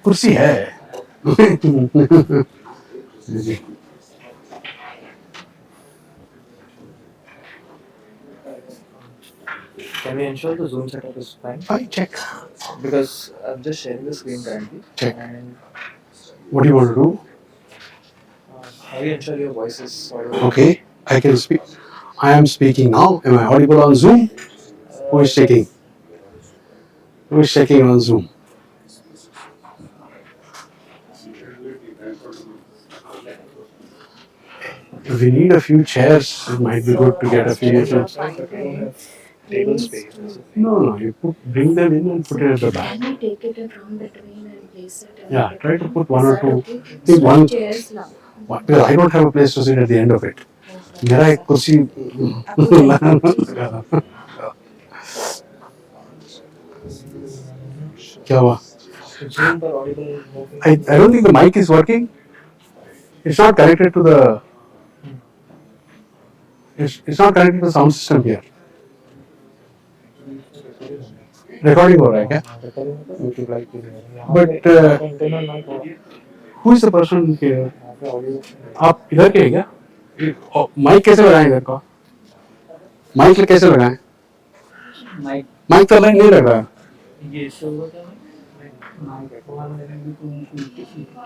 कुर्सी है जी Can we ensure the Zoom setup is fine? check Because I'm just sharing the screen currently. Check. And what do you want to do. how do you ensure your voice is audible? Okay, I can speak. I am speaking now. Am I audible on Zoom? Who is checking? Who is checking on Zoom? If we need a few chairs, it might be good to get a few chairs. Table space. No, you bring them in and put it at the back. Can we take it from between and place it? Yeah, try to put one or two. Okay? Think one. Chairs now. Because I don't have a place to sit at the end of it. मेरा एक कुर्सी क्या हुआ? I don't think the mic is working. It's not connected to the. It's not connected to the sound system here. Recording हो रहा है क्या? But who is the person here? आप इधर के हैं क्या? माइक कैसे लगाएं इधर को? माइक कैसे लगाएं? माइक तो नहीं लग रहा. ये शो होता है माइक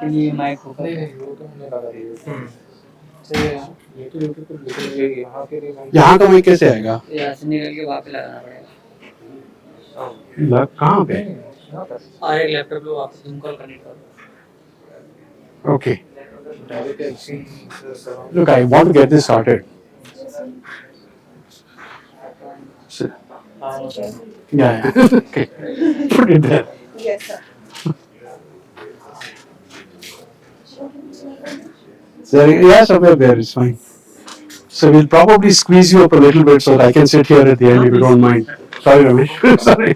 के लिए माइक होता है यहाँ का माइक कैसे आएगा? यहाँ से निकल के वहाँ पे लगाना पड़ेगा कहाँ पे? और एक लैपटॉप लो आप Zoom कॉल कनेक्ट करो. Okay. Look, I want to get this started. So, yeah. Okay. Put it there. Yes, sir. So, yeah, somewhere there is fine. So we'll probably squeeze you up a little bit so that I can sit here at the end if you don't mind. Sorry, Ramesh. Sorry.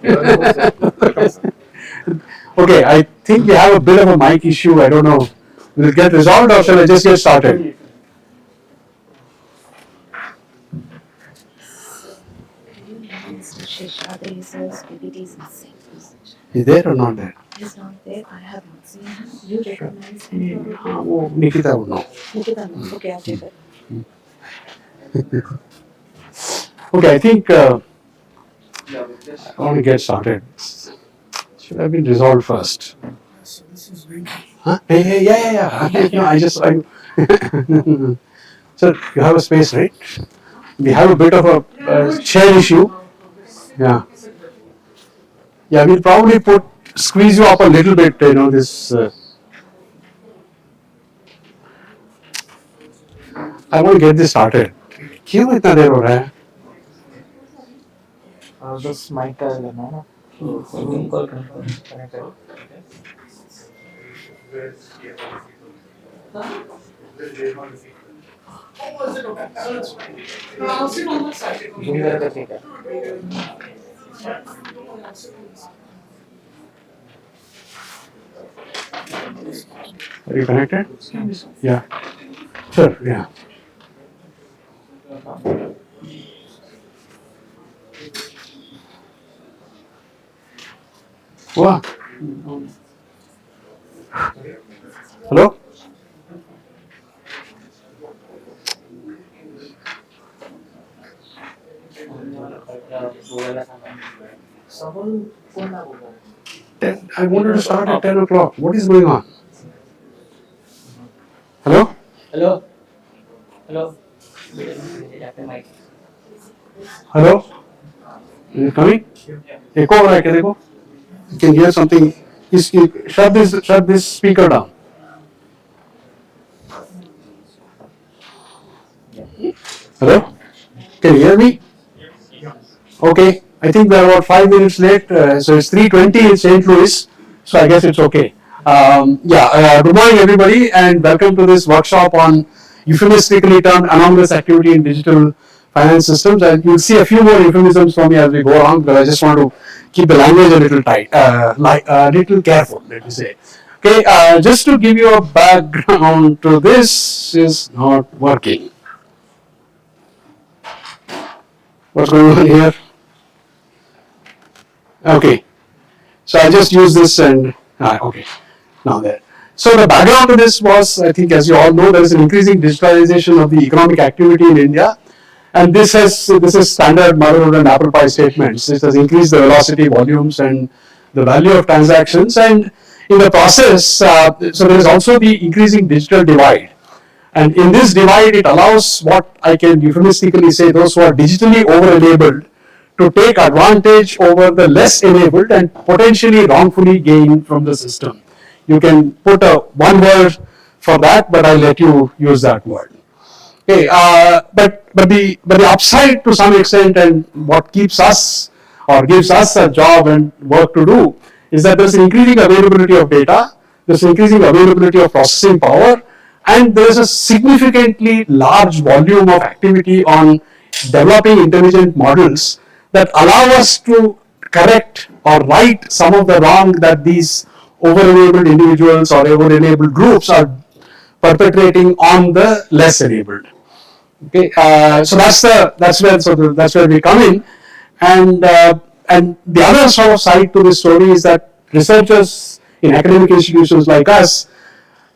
Okay, I think we have a bit of a mic issue. I don't know. Will it get resolved or shall I just get started? Is there or not there? He's not there. I have not seen him. You recognize him? Oh, Nikita would know. Nikita, no. Okay, I'll take it. Okay, I think I want to get started. Should have been resolved first. Huh? Hey, yeah. No, So you have a space, right? We have a bit of a chair issue. Yeah. Yeah, we'll probably squeeze you up a little bit, this. I want to get this started. क्यों इतना देर हो रहा है? Just mic का लेना है ना. Zoom call connect करो. Zoom करके ठीक है. Are you connected? Yeah. Sure, yeah. Wow. Hello? I wanted to start at 10 o'clock. What is going on? Hello? Hello. Hello? Is it coming? Echo हो रहा है क्या देखो? You can hear something. Shut this speaker down. Hello? Can you hear me? Okay. I think we are about 5 minutes late. So it's 3:20 in St. Louis. So I guess it's okay. Good morning everybody and welcome to this workshop on euphemistically termed anomalous activity in digital finance systems. And you'll see a few more euphemisms from me as we go along, but I just want to keep the language a little tight, little careful, let me say. Okay, just to give you a background to this is not working. What's going on here? Okay. So I just use this and okay, now there. So the background to this was, I think, as you all know, there is an increasing digitalization of the economic activity in India, and this is standard motherhood and apple pie statements. This has increased the velocity, volumes, and the value of transactions, and in the process, so there is also the increasing digital divide. And in this divide, it allows what I can euphemistically say those who are digitally over-enabled to take advantage over the less enabled and potentially wrongfully gain from the system. You can put one word for that, but I'll let you use that word. Okay, but the upside to some extent, and what keeps us or gives us a job and work to do, is that there's increasing availability of data, there's increasing availability of processing power, and there's a significantly large volume of activity on developing intelligent models that allow us to correct or right some of the wrong that these over-enabled individuals or over-enabled groups are perpetrating on the less enabled. Okay, so that's where we come in, and the other sort of side to this story is that researchers in academic institutions like us,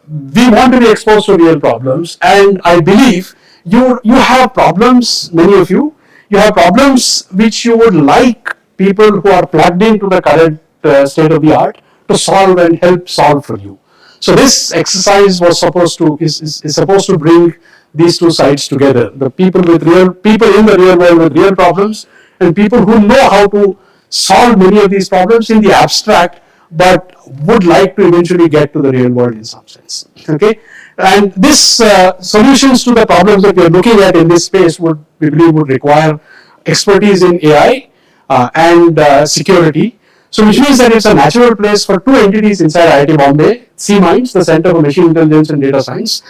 we want to be exposed to real problems, and I believe you have problems, many of you have problems which you would like people who are plugged into the current state of the art to solve and help solve for you. So this exercise was supposed to is supposed to bring these two sides together: the people in the real world with real problems, and people who know how to solve many of these problems in the abstract, but would like to eventually get to the real world in some sense. Okay, and this solutions to the problems that we are looking at in this space we believe would require expertise in AI and security. So which means that it's a natural place for two entities inside IIT Bombay: C-Minds, the Center for Machine Intelligence and Data Science,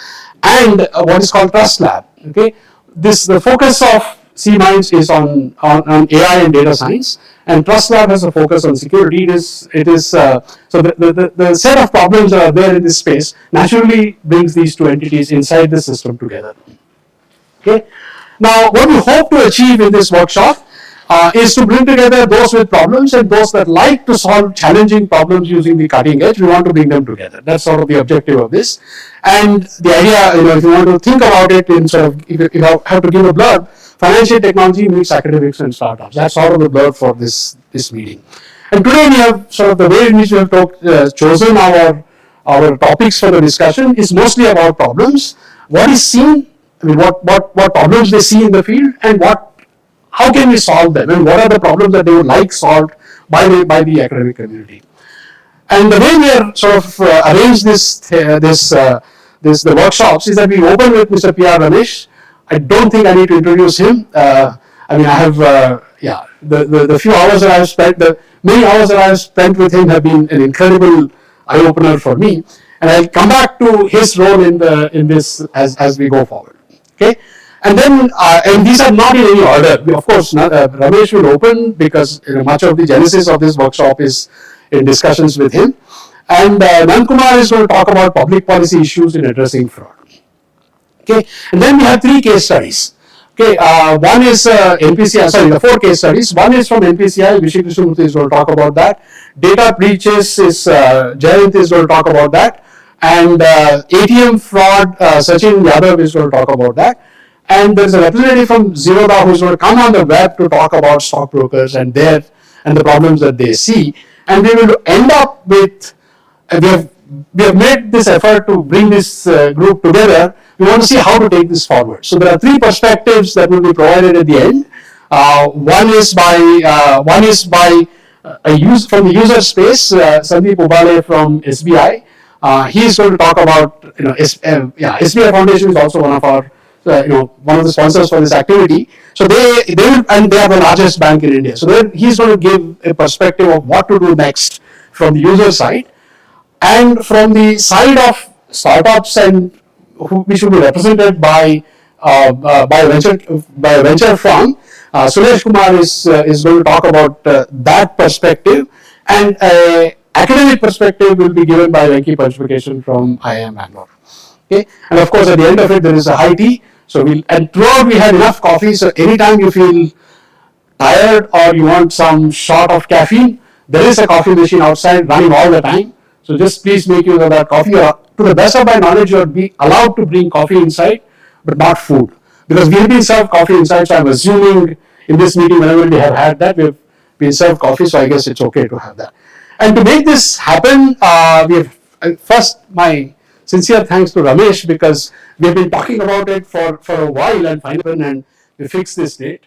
and what is called Trust Lab. Okay, the focus of C-Minds is on AI and data science, and Trust Lab has a focus on security. It is so the set of problems that are there in this space naturally brings these two entities inside the system together. Okay. Now, what we hope to achieve in this workshop is to bring together those with problems and those that like to solve challenging problems using the cutting edge. We want to bring them together. That's sort of the objective of this. And the idea, if you want to think about it in sort of, if you have to give a blurb, financial technology meets academics and startups. That's sort of the blurb for this meeting. And today we have sort of the way in which we have chosen our topics for the discussion is mostly about problems. What is seen, what problems they see in the field, and how can we solve them, and what are the problems that they would like solved by the academic community. And the way we are sort of arranged the workshops is that we open with Mr. P.R. Ramesh. I don't think I need to introduce him. I have the few hours that I have spent, the many hours that I have spent with him have been an incredible eye opener for me. And I'll come back to his role in this as we go forward. Okay, and then and these are not in any order. Of course, Ramesh will open because much of the genesis of this workshop is in discussions with him, and Nankumar is going to talk about public policy issues in addressing fraud. Okay, and then we have three case studies. Okay, one is NPCI. Sorry, the four case studies. One is from NPCI. Vishnu Krishnamurthy is going to talk about that. Data breaches is Jayant is going to talk about that. And ATM fraud, Sachin Yadav is going to talk about that. And there's a representative from Zerodha who's going to come on the web to talk about stockbrokers and the problems that they see. And we will end up with, we have made this effort to bring this group together. We want to see how to take this forward. So there are three perspectives that will be provided at the end. One is by from the user space, Sandeep Ubale from SBI. He is going to talk about, SBI Foundation is also one of our, one of the sponsors for this activity. So they are the largest bank in India. So he's going to give a perspective of what to do next from the user side, and from the side of startups and which will be represented by a venture firm. Suresh Kumar is going to talk about that perspective, and academic perspective will be given by Venki Panchmukeshan from IIM Bangalore. Okay, and of course at the end of it there is a high tea. And throughout we had enough coffee. So anytime you feel tired or you want some shot of caffeine, there is a coffee machine outside running all the time. So just please make use of that coffee. To the best of my knowledge, you are be allowed to bring coffee inside, but not food. Because we have been served coffee inside, so I'm assuming in this meeting, whenever we have had that, we have been served coffee, so I guess it's okay to have that. And to make this happen, we have first my sincere thanks to Ramesh because we have been talking about it for a while and finally and we fixed this date.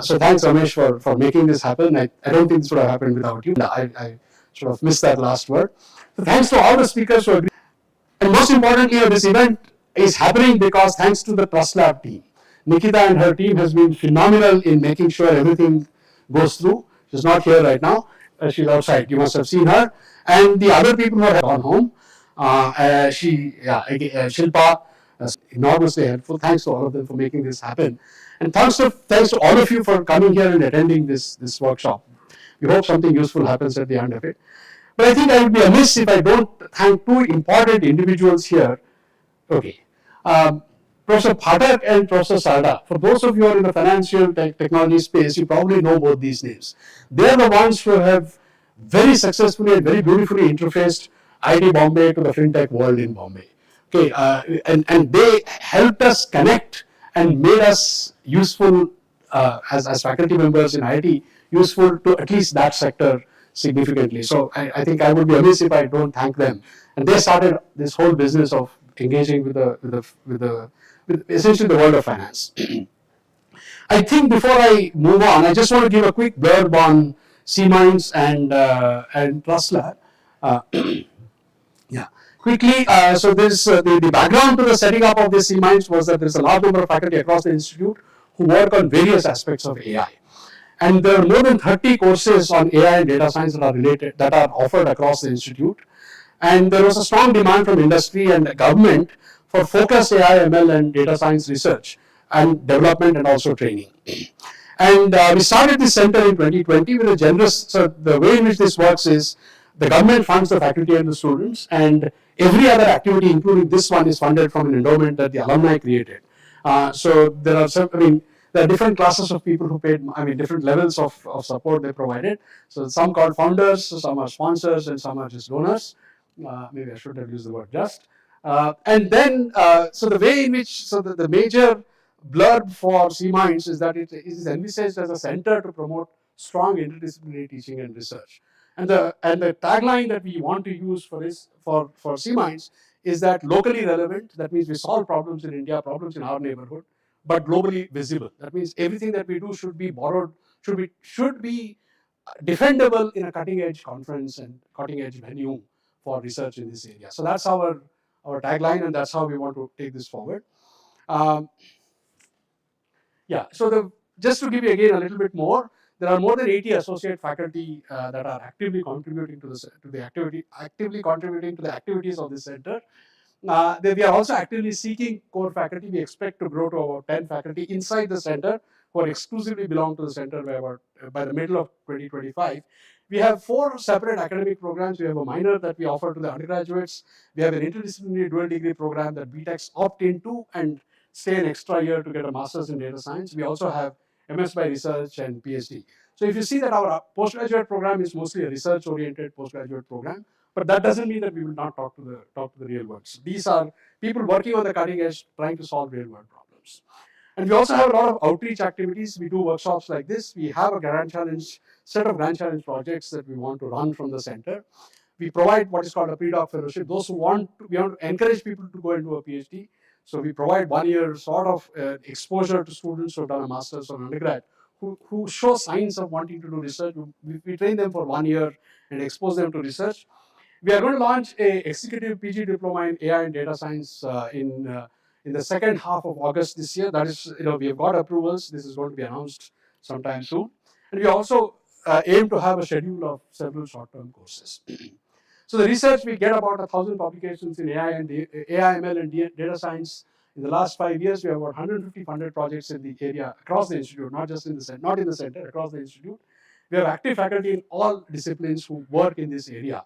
So thanks Ramesh for making this happen. I don't think this would have happened without you. I sort of missed that last word. So thanks to all the speakers who agreed. And most importantly, this event is happening because thanks to the Trust Lab team. Nikita and her team has been phenomenal in making sure everything goes through. She's not here right now. She's outside. You must have seen her. And the other people who have gone home. Shilpa, enormously helpful. Thanks to all of them for making this happen. And thanks to all of you for coming here and attending this workshop. We hope something useful happens at the end of it. But I think I would be amiss if I don't thank two important individuals here. Okay. Professor Phatak and Professor Sarda. For those of you who are in the financial technology space, you probably know both these names. They are the ones who have very successfully and very beautifully interfaced IT Bombay to the fintech world in Bombay. Okay, and they helped us connect and made us useful as faculty members in IT, useful to at least that sector significantly. So I think I would be amiss if I don't thank them. And they started this whole business of engaging with essentially the world of finance. I think before I move on, I just want to give a quick blurb on C-Minds and Trust Lab. Yeah. Quickly, so this the background to the setting up of this C-Minds was that there's a large number of faculty across the institute who work on various aspects of AI. And there are more than 30 courses on AI and data science that are offered across the institute. And there was a strong demand from industry and government for focused AI, ML, and data science research and development and also training. And we started this center in 2020 with a generous, so the way in which this works is the government funds the faculty and the students, and every other activity, including this one, is funded from an endowment that the alumni created. So there are some, there are different classes of people who paid, different levels of support they provided. So some called founders, some are sponsors, and some are just donors. Maybe I should have used the word just. And then, so the way in which, so the major blurb for C-Minds is that it is envisaged as a center to promote strong interdisciplinary teaching and research. And the tagline that we want to use for C-Minds is that locally relevant, that means we solve problems in India, problems in our neighborhood, but globally visible. That means everything that we do should be borrowed, should be defendable in a cutting edge conference and cutting edge venue for research in this area. So that's our tagline, and that's how we want to take this forward. Um, yeah, so just to give you again a little bit more, there are more than 80 associate faculty that are actively contributing to the activities of this center. We are also actively seeking core faculty. We expect to grow to about 10 faculty inside the center who are exclusively belong to the center by the middle of 2025. We have 4 separate academic programs. We have a minor that we offer to the undergraduates. We have an interdisciplinary dual degree program that BTechs opt into and stay an extra year to get a master's in data science. We also have MS by research and PhD. So if you see that our postgraduate program is mostly a research-oriented postgraduate program, but that doesn't mean that we will not talk to the real world. So these are people working on the cutting edge, trying to solve real world problems. And we also have a lot of outreach activities. We do workshops like this. We have a set of grand challenge projects that we want to run from the center. We provide what is called a pre-doc fellowship. Those who we want to encourage people to go into a PhD. So we provide 1 year sort of exposure to students who have done a master's or undergrad who show signs of wanting to do research. We train them for 1 year and expose them to research. We are going to launch a executive PG diploma in AI and data science in the second half of August this year. That is, we have got approvals. This is going to be announced sometime soon. And we also aim to have a schedule of several short-term courses. So the research, we get about 1,000 publications in AI, ML, and data science. In the last 5 years, we have about 150 funded projects in the area across the institute, not in the center, across the institute. We have active faculty in all disciplines who work in this area.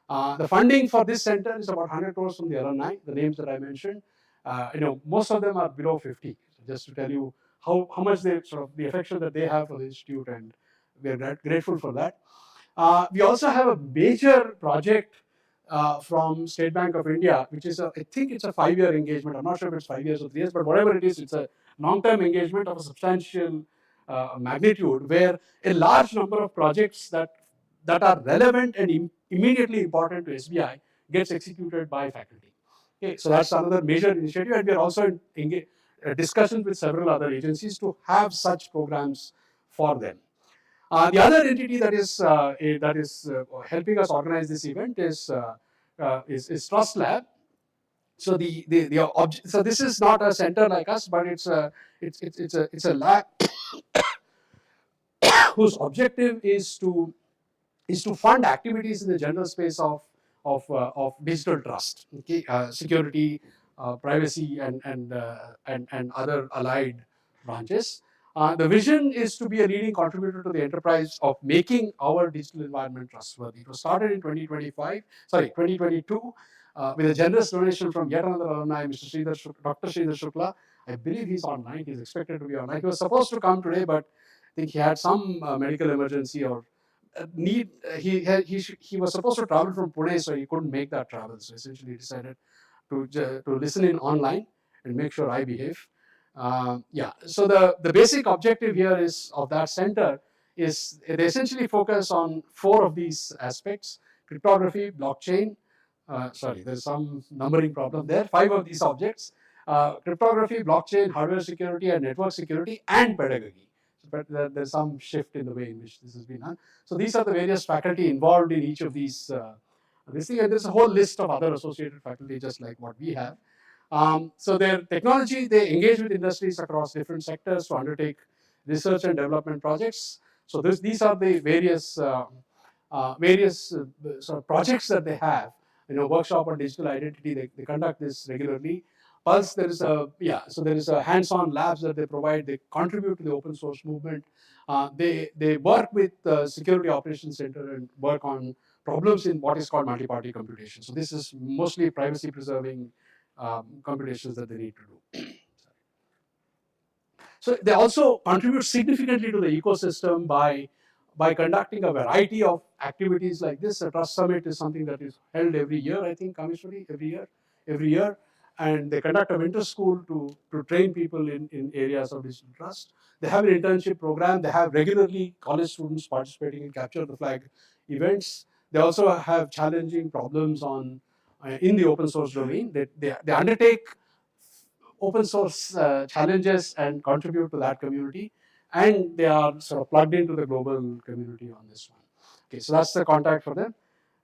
The funding for this center is about 100 crores from the alumni, the names that I mentioned. Most of them are below 50. So just to tell you how much they sort of the affection that they have for the institute, and we are grateful for that. We also have a major project from State Bank of India, which is I think it's a 5-year engagement. I'm not sure if it's 5 years or 3 years, but whatever it is, it's a long-term engagement of a substantial magnitude, where a large number of projects that are relevant and immediately important to SBI gets executed by faculty. Okay, so that's another major initiative, and we are also in discussions with several other agencies to have such programs for them. The other entity that is helping us organize this event is Trust Lab. So so this is not a center like us, but it's a lab whose objective is to fund activities in the general space of digital trust, okay, security, privacy, and other allied branches. The vision is to be a leading contributor to the enterprise of making our digital environment trustworthy. It was started in 2022, with a generous donation from yet another alumni, Dr. Sridhar Shukla. I believe he's online. He's expected to be online. He was supposed to come today, but I think he had some medical emergency or need. He was supposed to travel from Pune, so he couldn't make that travel. So essentially, he decided to listen in online and make sure I behave. Yeah. So the basic objective here is of that center is they essentially focus on 4 of these aspects: cryptography, blockchain. Sorry, there's some numbering problem there. 5 of these objects: cryptography, blockchain, hardware security, and network security, and pedagogy. But there's some shift in the way in which this has been done. So these are the various faculty involved in each of these. This thing, and there's a whole list of other associated faculty, just like what we have. So their technology, they engage with industries across different sectors to undertake research and development projects. So these are the various sort of projects that they have. Workshop on digital identity. They conduct this regularly. Pulse, there is a so there is a hands-on labs that they provide. They contribute to the open source movement. They work with the Security Operations Center and work on problems in what is called multi-party computation. So this is mostly privacy preserving computations that they need to do. So they also contribute significantly to the ecosystem by conducting a variety of activities like this. A Trust Summit is something that is held every year, I think, Kameshwari, every year. And they conduct a winter school to train people in areas of digital trust. They have an internship program. They have regularly college students participating in Capture the Flag events. They also have challenging problems in the open source domain. They undertake open source challenges and contribute to that community, and they are sort of plugged into the global community on this one. Okay, so that's the contact for them,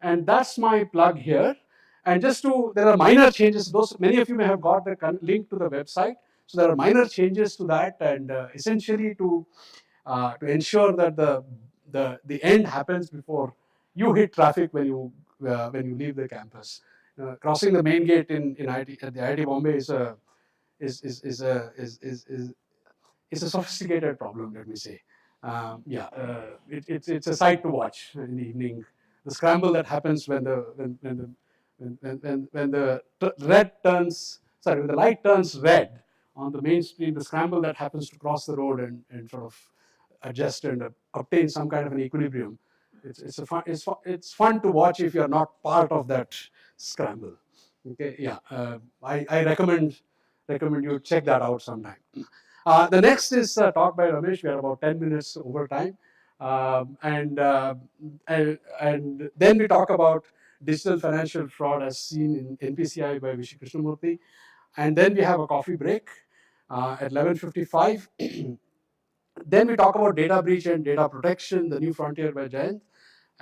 and that's my plug here. And there are minor changes. Many of you may have got the link to the website. So there are minor changes to that, and essentially to ensure that the end happens before you hit traffic when you leave the campus. Crossing the main gate in IIT at the IIT Bombay is a sophisticated problem, let me say. It's a sight to watch in the evening. The scramble that happens when the light turns red on the main street, the scramble that happens to cross the road and sort of adjust and obtain some kind of an equilibrium. It's fun to watch if you're not part of that scramble. Okay, yeah, I recommend you check that out sometime. The next is talk by Ramesh. We are about 10 minutes over time. And then we talk about digital financial fraud as seen in NPCI by Vishy Krishnamurthy. And then we have a coffee break at 11:55. Then we talk about data breach and data protection, the new frontier by Jayant.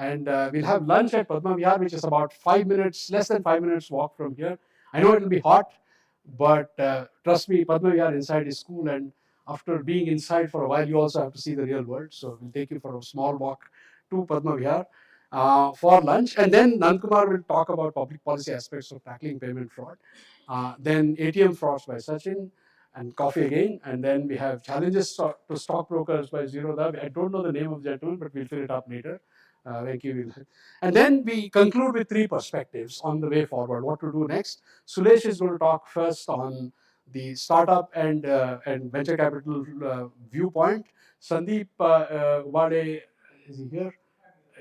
And we'll have lunch at Padma Vihar, which is about 5 minutes, less than 5 minutes walk from here. I know it'll be hot, but trust me, Padma Vihar inside is cool. And after being inside for a while, you also have to see the real world. So we'll take you for a small walk to Padma Vihar for lunch. And then Nankumar will talk about public policy aspects of tackling payment fraud. Then ATM frauds by Sachin and coffee again. And then we have challenges to stockbrokers by Zerodha. I don't know the name of the gentleman, but we'll fill it up later. And then we conclude with 3 perspectives on the way forward, what to do next. Sulesh is going to talk first on the startup and venture capital viewpoint. Sandeep Wade, is he here?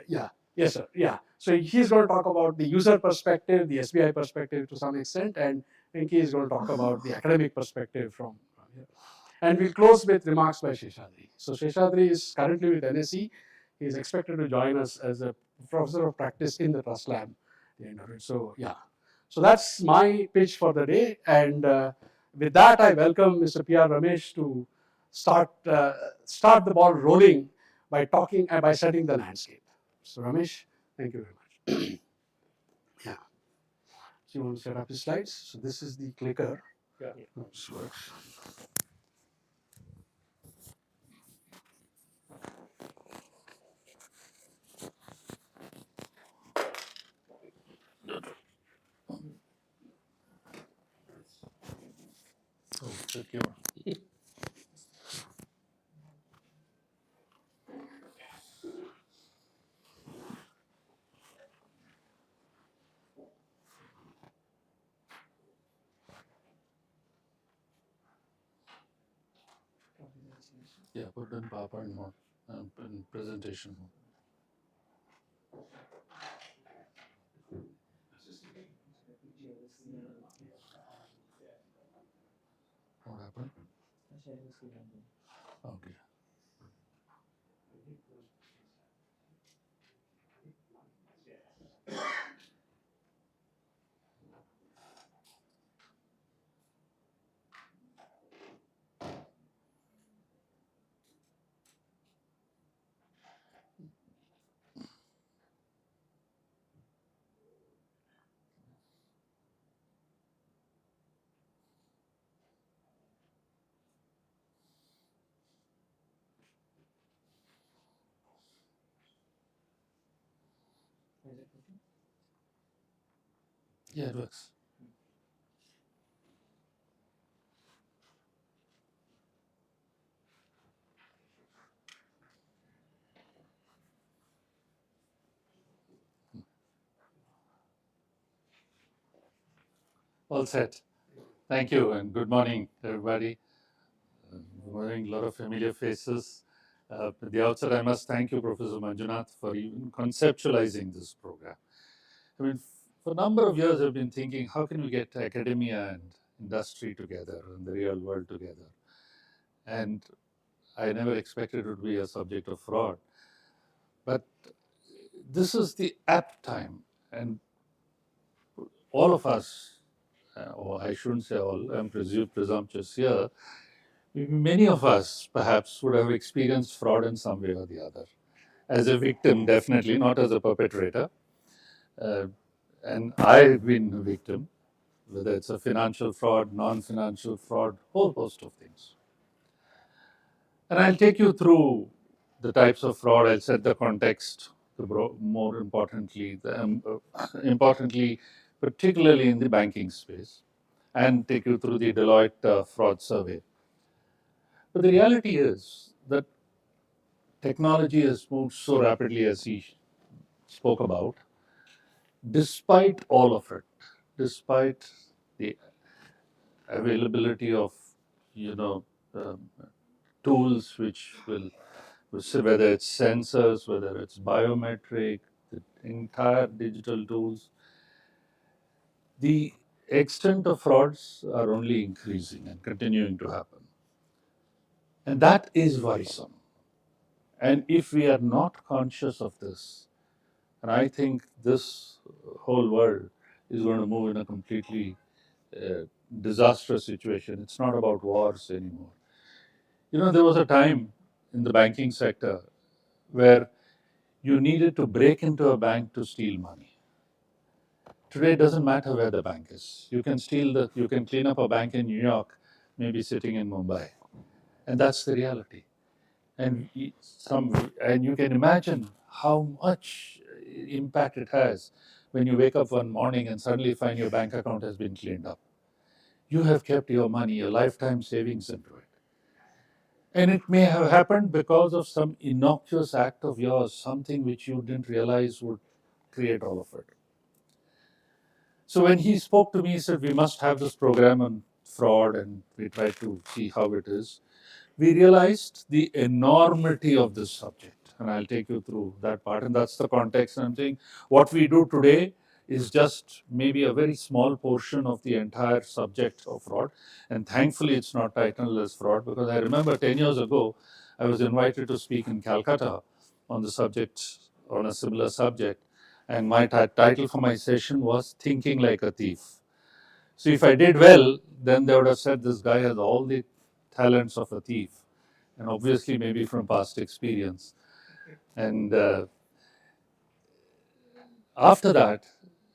Yeah. Yes, sir. Yeah. So he's going to talk about the user perspective, the SBI perspective to some extent, and Pinky is going to talk about the academic perspective from here. And we'll close with remarks by Sheshadri. So Sheshadri is currently with NSE. He is expected to join us as a professor of practice in the Trust Lab. So yeah. So that's my pitch for the day. And with that, I welcome Mr. P.R. Ramesh to start the ball rolling by talking by setting the landscape. So Ramesh, thank you very much. Yeah. So you want to set up the slides? So this is the clicker. Yeah. This works. Oh, secure. Yeah, put it in PowerPoint mode, in presentation mode. What happened? Okay. Yeah, it works. All set. Thank you and good morning, everybody. Good morning, a lot of familiar faces. At the outset, I must thank you, Professor Manjunath, for even conceptualizing this program. I mean, for a number of years, I've been thinking, how can we get academia and industry together and the real world together? And I never expected it would be a subject of fraud. But this is the apt time, and all of us, or I shouldn't say all, I'm presumptuous here, many of us perhaps would have experienced fraud in some way or the other. As a victim, definitely, not as a perpetrator. Uh, and I've been a victim, whether it's a financial fraud, non financial fraud, whole host of things. And I'll take you through the types of fraud. I'll set the context. More importantly, importantly, particularly in the banking space, and take you through the Deloitte fraud survey. But the reality is that technology has moved so rapidly, as he spoke about. Despite all of it, despite the availability of, you know, um, tools which will, whether it's sensors, whether it's biometric, the entire digital tools, the extent of frauds are only increasing and continuing to happen. And that is worrisome. And if we are not conscious of this, and I think this whole world is going to move in a completely disastrous situation. It's not about wars anymore. You know, there was a time in the banking sector where you needed to break into a bank to steal money. Today, it doesn't matter where the bank is. You can clean up a bank in New York, maybe sitting in Mumbai. And that's the reality. And and you can imagine how much impact it has when you wake up one morning and suddenly find your bank account has been cleaned up. You have kept your money, your lifetime savings into it. And it may have happened because of some innocuous act of yours, something which you didn't realize would create all of it. So when he spoke to me, he said, we must have this program on fraud and we tried to see how it is, we realized the enormity of this subject. And I'll take you through that part. And that's the context. And I'm saying what we do today is just maybe a very small portion of the entire subject of fraud. And thankfully, it's not titled as fraud, because I remember 10 years ago, I was invited to speak in Calcutta on the subject, on a similar subject. And my title for my session was Thinking Like a Thief. So if I did well, then they would have said this guy has all the talents of a thief, and obviously maybe from past experience. And after that,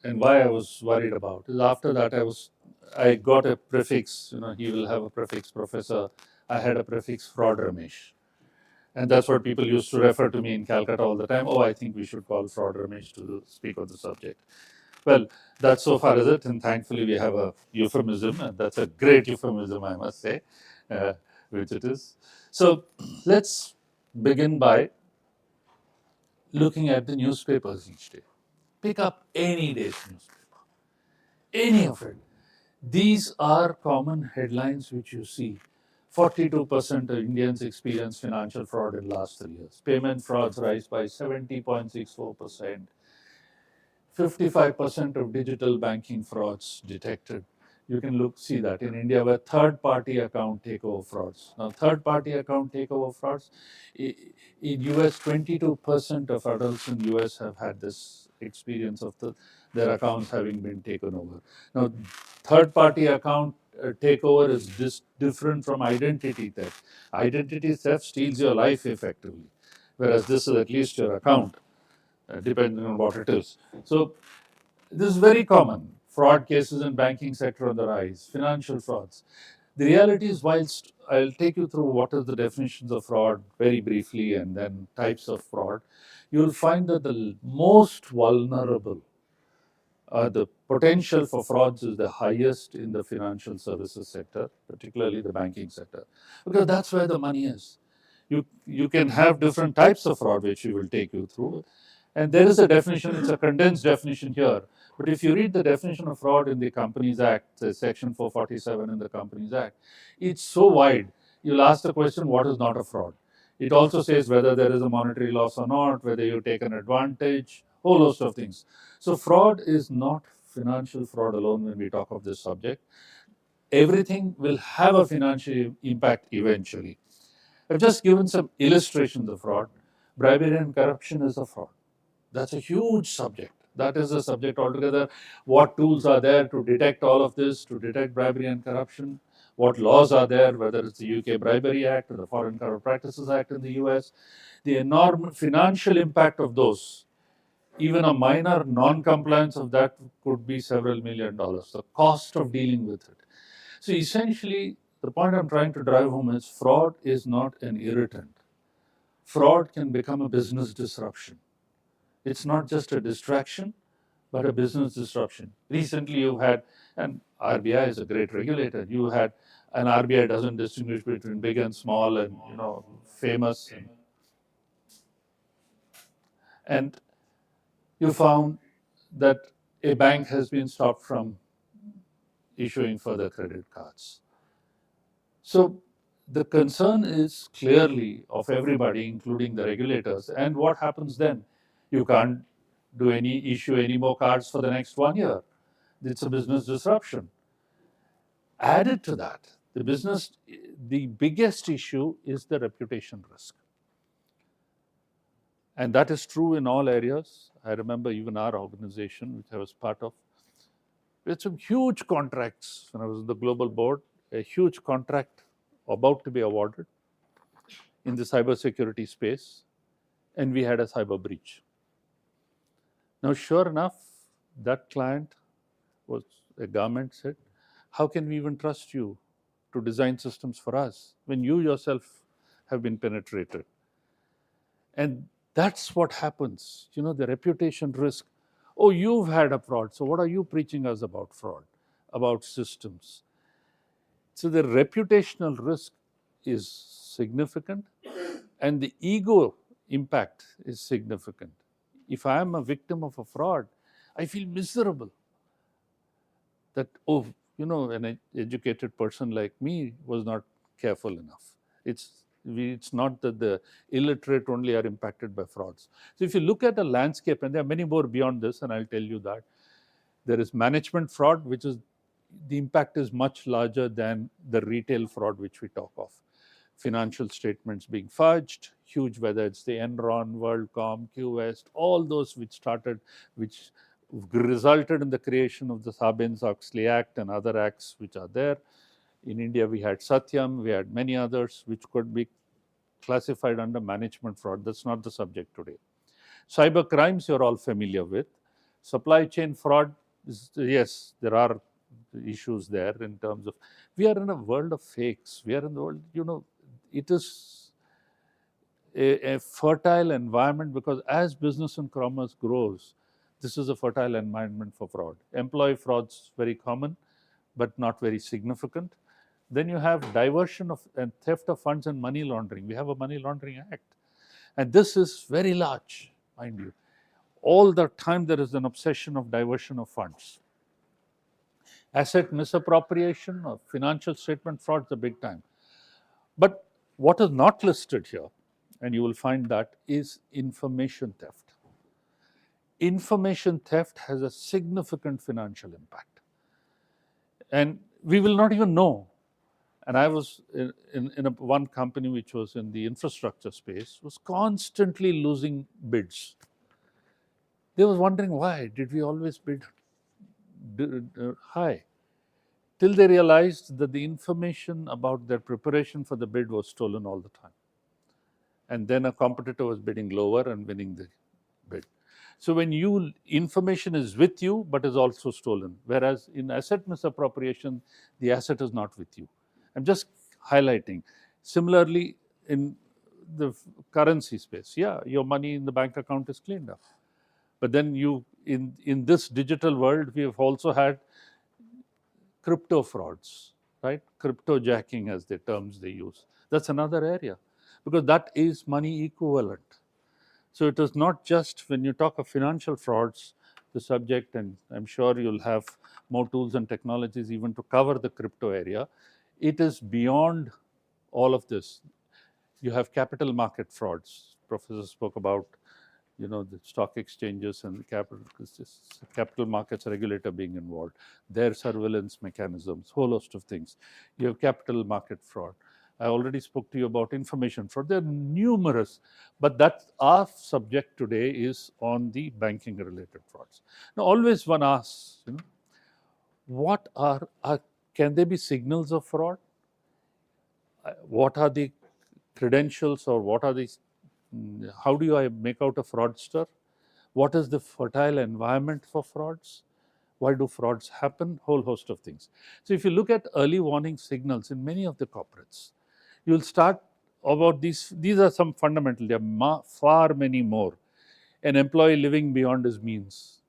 and why I was worried about is after that I got a prefix. He will have a prefix, Professor. I had a prefix, Fraud Ramesh. And that's what people used to refer to me in Calcutta all the time. Oh, I think we should call Fraud Ramesh to speak on the subject. Well, that's so far as it, and thankfully we have a euphemism, and that's a great euphemism, I must say, uh, which it is. So let's begin by looking at the newspapers each day. Pick up any day's newspaper, any of it. These are common headlines which you see. 42% of Indians experience financial fraud in last 3 years. Payment frauds rise by 70.64%. 55% of digital banking frauds detected. You can see that in India where third-party account takeover frauds. Now, third-party account takeover frauds, in US, 22% of adults in US have had this experience of their accounts having been taken over. Now, third-party account takeover is different from identity theft. Identity theft steals your life effectively, whereas this is at least your account, depending on what it is. So this is very common. Fraud cases in banking sector on the rise, financial frauds. The reality is, whilst I'll take you through what are the definitions of fraud very briefly and then types of fraud, you'll find that the most vulnerable, the potential for frauds is the highest in the financial services sector, particularly the banking sector, because that's where the money is. You can have different types of fraud, which we will take you through. And there is a definition, it's a condensed definition here. But if you read the definition of fraud in the Companies Act, Section 447 in the Companies Act, it's so wide. You'll ask the question, what is not a fraud? It also says whether there is a monetary loss or not, whether you take an advantage, whole host of things. So fraud is not financial fraud alone when we talk of this subject. Everything will have a financial impact eventually. I've just given some illustrations of fraud. Bribery and corruption is a fraud. That's a huge subject. That is a subject altogether. What tools are there to detect all of this, to detect bribery and corruption? What laws are there, whether it's the UK Bribery Act or the Foreign Corrupt Practices Act in the US? The enormous financial impact of those, even a minor non-compliance of that could be several $1 million. The cost of dealing with it. So essentially, the point I'm trying to drive home is fraud is not an irritant. Fraud can become a business disruption. It's not just a distraction, but a business disruption. Recently, you had, and RBI is a great regulator. You had, and RBI doesn't distinguish between big and small, and famous, and you found that a bank has been stopped from issuing further credit cards. So the concern is clearly of everybody, including the regulators. And what happens then? You can't issue any more cards for the next 1 year. It's a business disruption. Added to that, the biggest issue is the reputation risk. And that is true in all areas. I remember even our organization, which I was part of, we had some huge contracts when I was in the global board, a huge contract about to be awarded in the cybersecurity space, and we had a cyber breach. Now, sure enough, that client was a government said, how can we even trust you to design systems for us when you yourself have been penetrated? And that's what happens, the reputation risk. Oh, you've had a fraud, so what are you preaching us about fraud, about systems? So the reputational risk is significant, and the ego impact is significant. If I am a victim of a fraud, I feel miserable that, oh, an educated person like me was not careful enough. It's not that the illiterate only are impacted by frauds. So if you look at the landscape, and there are many more beyond this, and I'll tell you that, there is management fraud, which is the impact is much larger than the retail fraud which we talk of. Financial statements being fudged, huge, whether it's the Enron, WorldCom, QWest, all those which resulted in the creation of the Sarbanes-Oxley Act and other acts which are there. In India, we had Satyam, we had many others which could be classified under management fraud. That's not the subject today. Cyber crimes you're all familiar with. Supply chain fraud, yes, there are issues there in terms of, we are in a world of fakes. We are in the world, it is a fertile environment, because as business and commerce grows, this is a fertile environment for fraud. Employee fraud's very common, but not very significant. Then you have diversion of and theft of funds and money laundering. We have a money laundering act, and this is very large, mind you. All the time there is an obsession of diversion of funds. Asset misappropriation or financial statement fraud is a big time. But what is not listed here, and you will find that, is information theft. Information theft has a significant financial impact. And we will not even know. And I was in one company which was in the infrastructure space, was constantly losing bids. They was wondering, why did we always bid high? Till they realized that the information about their preparation for the bid was stolen all the time. And then a competitor was bidding lower and winning the bid. So when information is with you but is also stolen, whereas in asset misappropriation, the asset is not with you. I'm just highlighting. Similarly, in the currency space, yeah, your money in the bank account is cleaned up. But then in this digital world, we have also had crypto frauds, right? Crypto jacking, as the terms they use. That's another area, because that is money equivalent. So it is not just when you talk of financial frauds, the subject, and I'm sure you'll have more tools and technologies even to cover the crypto area. It is beyond all of this. You have capital market frauds. Professor spoke about the stock exchanges and the capital markets regulator being involved, their surveillance mechanisms, whole host of things. You have capital market fraud. I already spoke to you about information fraud. There are numerous, but that our subject today is on the banking related frauds. Now, always one asks, what can there be signals of fraud? What are the credentials, or what are the how do I make out a fraudster? What is the fertile environment for frauds? Why do frauds happen? Whole host of things. So if you look at early warning signals in many of the corporates, you'll start about these. These are some fundamental. There are far many more. An employee living beyond his means.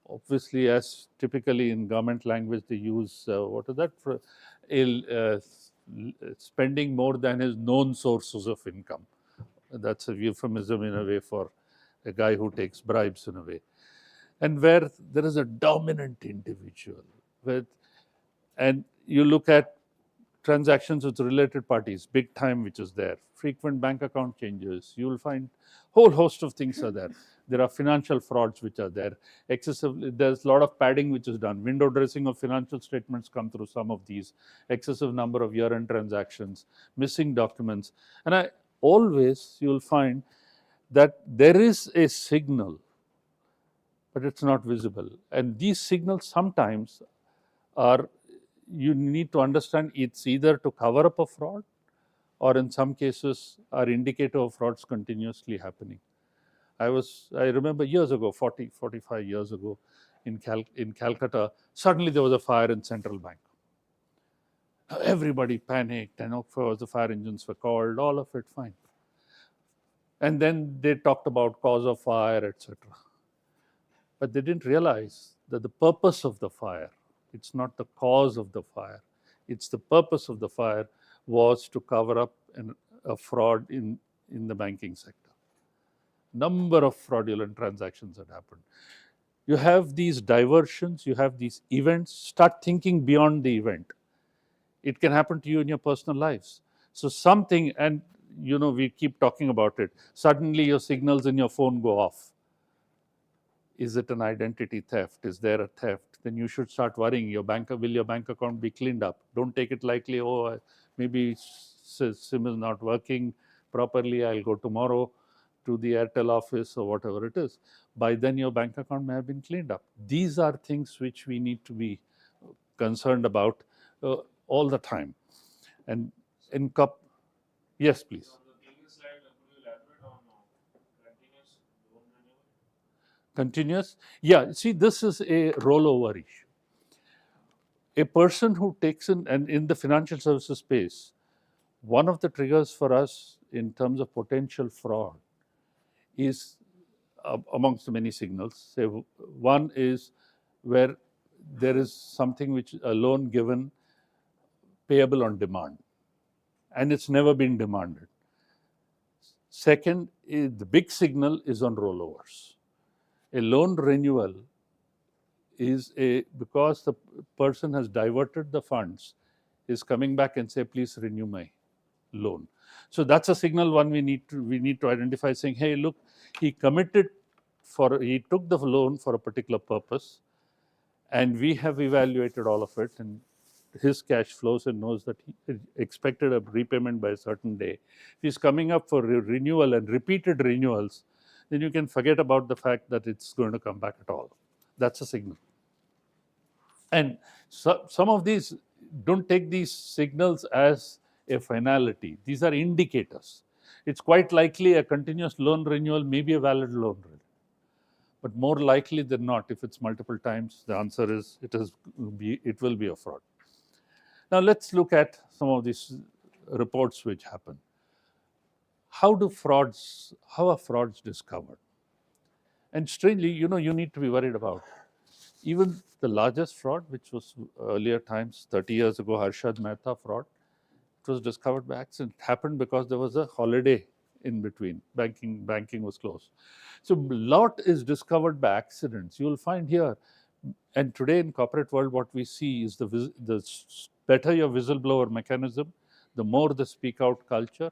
Obviously, as typically in government language, they use what is that? Spending more than his known sources of income. That's a euphemism in a way for a guy who takes bribes in a way. And where there is a dominant individual, and you look at transactions with related parties, big time which is there, frequent bank account changes, you will find whole host of things are there. There are financial frauds which are there. There's a lot of padding which is done. Window dressing of financial statements come through some of these. Excessive number of year-end transactions, missing documents. And you'll find that there is a signal, but it's not visible. And these signals sometimes are, you need to understand, it's either to cover up a fraud, or in some cases are indicator of frauds continuously happening. I remember years ago, 45 years ago, in Calcutta, suddenly there was a fire in Central Bank. Everybody panicked, and of course the fire engines were called, all of it fine. And then they talked about cause of fire, etc. But they didn't realize that the purpose of the fire, it's not the cause of the fire, it's the purpose of the fire was to cover up a fraud in the banking sector. Number of fraudulent transactions had happened. You have these diversions, you have these events. Start thinking beyond the event. It can happen to you in your personal lives. So something, and we keep talking about it. Suddenly your signals in your phone go off. Is it an identity theft? Is there a theft? Then you should start worrying. Will your bank account be cleaned up? Don't take it lightly. Oh, maybe SIM is not working properly. I'll go tomorrow to the Airtel office or whatever it is. By then, your bank account may have been cleaned up. These are things which we need to be concerned about all the time. And in yes, please. Continuous? Yeah, see, this is a rollover issue. A person who takes in, and in the financial services space, one of the triggers for us in terms of potential fraud is amongst the many signals. Say one is where there is something which a loan given payable on demand, and it's never been demanded. Second, the big signal is on rollovers. A loan renewal is because the person has diverted the funds, is coming back and say, please renew my loan. So that's a signal one we need to identify, saying, hey, look, he took the loan for a particular purpose, and we have evaluated all of it and his cash flows and knows that he expected a repayment by a certain day. If he's coming up for renewal and repeated renewals, then you can forget about the fact that it's going to come back at all. That's a signal. And some of these, don't take these signals as a finality. These are indicators. It's quite likely a continuous loan renewal may be a valid loan renewal. But more likely than not, if it's multiple times, the answer is it will be a fraud. Now let's look at some of these reports which happen. How are frauds discovered? And strangely, you need to be worried about even the largest fraud, which was earlier times, 30 years ago, Harshad Mehta fraud. It was discovered by accident. It happened because there was a holiday in between. Banking was closed. So a lot is discovered by accidents. You will find here, and today in corporate world, what we see is the better your whistleblower mechanism, the more the speak out culture,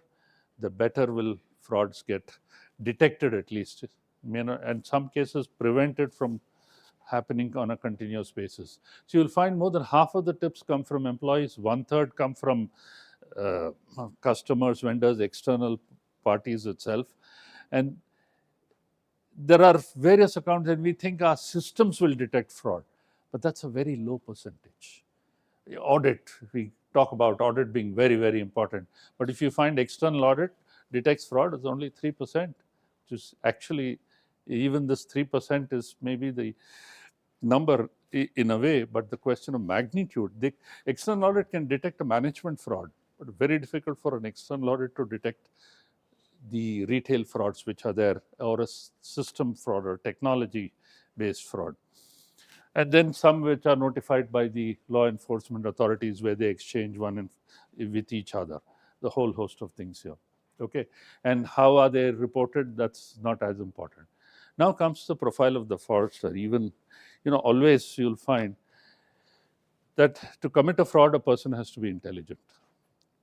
the better will frauds get detected, at least, and some cases prevented from happening on a continuous basis. So you'll find more than half of the tips come from employees, 1/3 come from customers, vendors, external parties itself. And there are various accounts, and we think our systems will detect fraud, but that's a very low percentage. Audit, we talk about audit being very, very important. But if you find external audit detects fraud, it's only 3%, which is actually, even this 3% is maybe the number in a way, but the question of magnitude. The external audit can detect a management fraud, but very difficult for an external audit to detect the retail frauds which are there, or a system fraud or technology-based fraud. And then some which are notified by the law enforcement authorities, where they exchange with each other. The whole host of things here. Okay, and how are they reported? That's not as important. Now comes the profile of the fraudster. Even, always you'll find that to commit a fraud, a person has to be intelligent.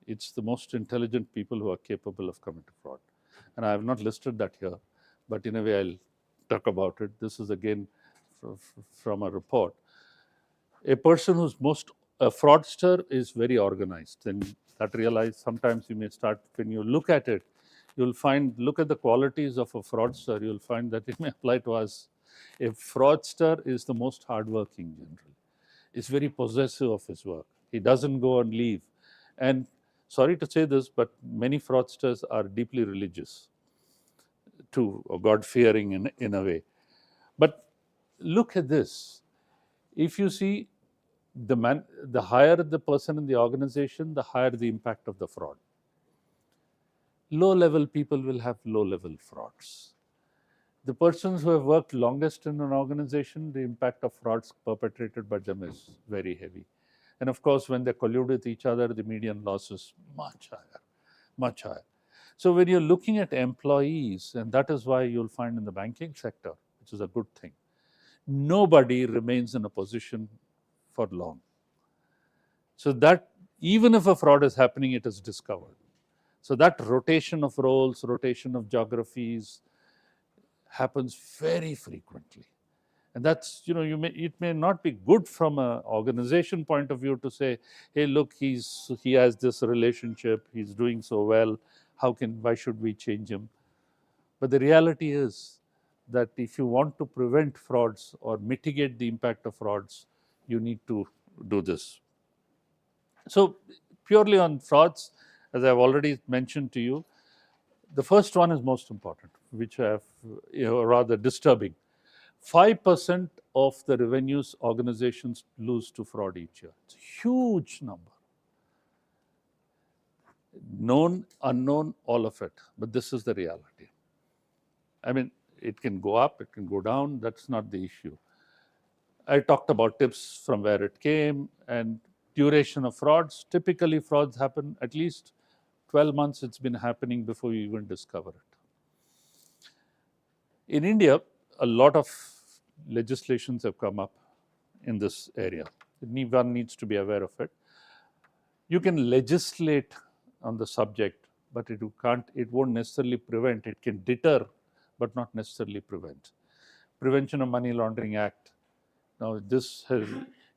It's the most intelligent people who are capable of committing fraud. And I have not listed that here, but in a way I'll talk about it. This is again from a report. A person a fraudster is very organized, and that sometimes you may start, when you look at it, look at the qualities of a fraudster, you'll find that it may apply to us. A fraudster is the most hardworking generally. Is very possessive of his work. He doesn't go on leave. And sorry to say this, but many fraudsters are deeply religious too, or God-fearing in a way. But look at this. If you see the higher the person in the organization, the higher the impact of the fraud. Low-level people will have low-level frauds. The persons who have worked longest in an organization, the impact of frauds perpetrated by them is very heavy. And of course, when they collude with each other, the median loss is much higher, much higher. So when you're looking at employees, and that is why you'll find in the banking sector, which is a good thing, nobody remains in a position for long. So that even if a fraud is happening, it is discovered. So that rotation of roles, rotation of geographies happens very frequently. And that's, it may not be good from an organization point of view to say, hey, look, he has this relationship, he's doing so well, why should we change him? But the reality is that if you want to prevent frauds or mitigate the impact of frauds, you need to do this. So purely on frauds, as I've already mentioned to you, the first one is most important, which I have, rather disturbing. 5% of the revenues organizations lose to fraud each year. It's a huge number. Known, unknown, all of it. But this is the reality. I mean, it can go up, it can go down. That's not the issue. I talked about tips from where it came and duration of frauds. Typically, frauds happen at least 12 months. It's been happening before you even discover it. In India, a lot of legislations have come up in this area. One needs to be aware of it. You can legislate on the subject, but it won't necessarily prevent. It can deter, but not necessarily prevent. Prevention of Money Laundering Act. Now,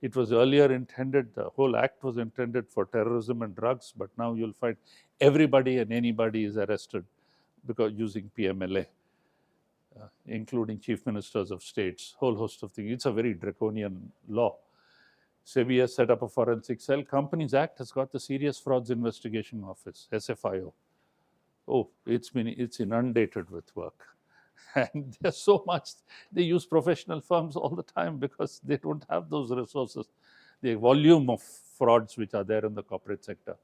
it was earlier intended, the whole act was intended for terrorism and drugs, but now you'll find everybody and anybody is arrested because using PMLA. Including chief ministers of states, whole host of things. It's a very draconian law. SEBI has set up a forensic cell. Companies Act has got the Serious Frauds Investigation Office, SFIO. Oh, it's inundated with work. And there's so much, they use professional firms all the time because they don't have those resources. The volume of frauds which are there in the corporate sector.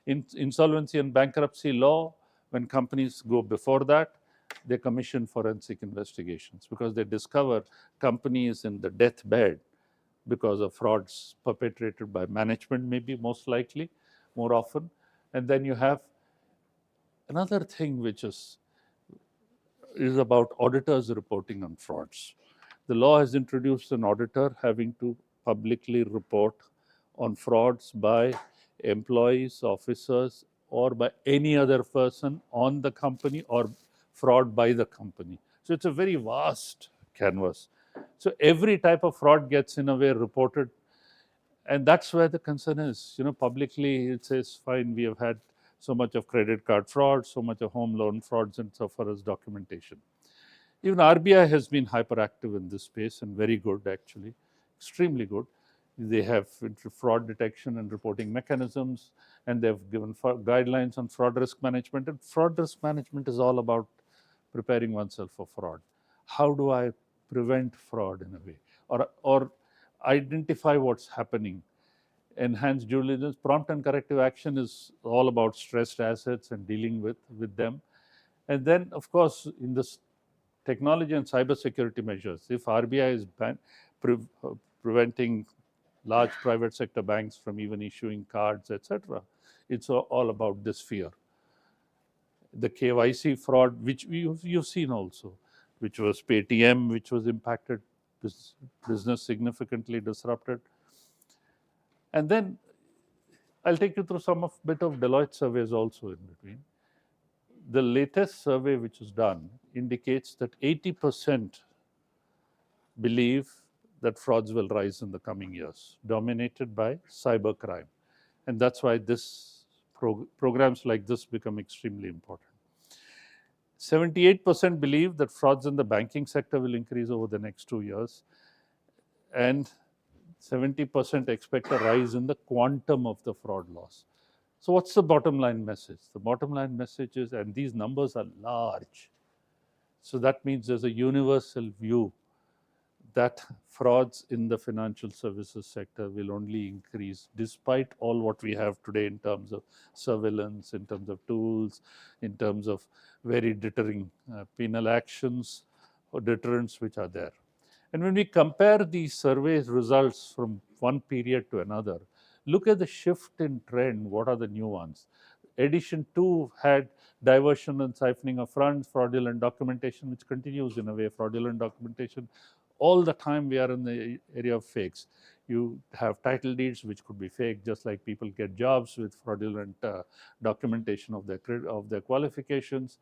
In insolvency and bankruptcy law, when companies go before that, they commission forensic investigations because they discover companies in the deathbed because of frauds perpetrated by management, maybe most likely, more often. And then you have another thing which is about auditors reporting on frauds. The law has introduced an auditor having to publicly report on frauds by employees, officers, or by any other person on the company or fraud by the company. So it's a very vast canvas. So every type of fraud gets in a way reported. And that's where the concern is. Publicly it says, fine, we have had so much of credit card fraud, so much of home loan frauds, and so far as documentation. Even RBI has been hyperactive in this space and very good, actually, extremely good. They have fraud detection and reporting mechanisms, and they've given guidelines on fraud risk management. And fraud risk management is all about preparing oneself for fraud. How do I prevent fraud in a way, or identify what's happening? Enhanced due diligence, prompt and corrective action is all about stressed assets and dealing with them. And then, of course, in this technology and cybersecurity measures, if RBI is preventing large private sector banks from even issuing cards, etc., it's all about this fear. The KYC fraud, which you've seen also, which was Paytm, which was impacted, this business significantly disrupted. And then I'll take you through some bit of Deloitte surveys also in between. The latest survey which is done indicates that 80% believe that frauds will rise in the coming years, dominated by cybercrime. And that's why programs like this become extremely important. 78% believe that frauds in the banking sector will increase over the next 2 years. And 70% expect a rise in the quantum of the fraud loss. So what's the bottom line message? The bottom line message is, and these numbers are large, so that means there's a universal view that frauds in the financial services sector will only increase despite all what we have today in terms of surveillance, in terms of tools, in terms of very deterring penal actions or deterrents which are there. And when we compare these survey results from one period to another, look at the shift in trend. What are the new ones? Edition 2 had diversion and siphoning of funds, fraudulent documentation, which continues in a way, fraudulent documentation. all the time we are in the area of fakes. You have title deeds which could be fake, just like people get jobs with fraudulent documentation of their qualifications,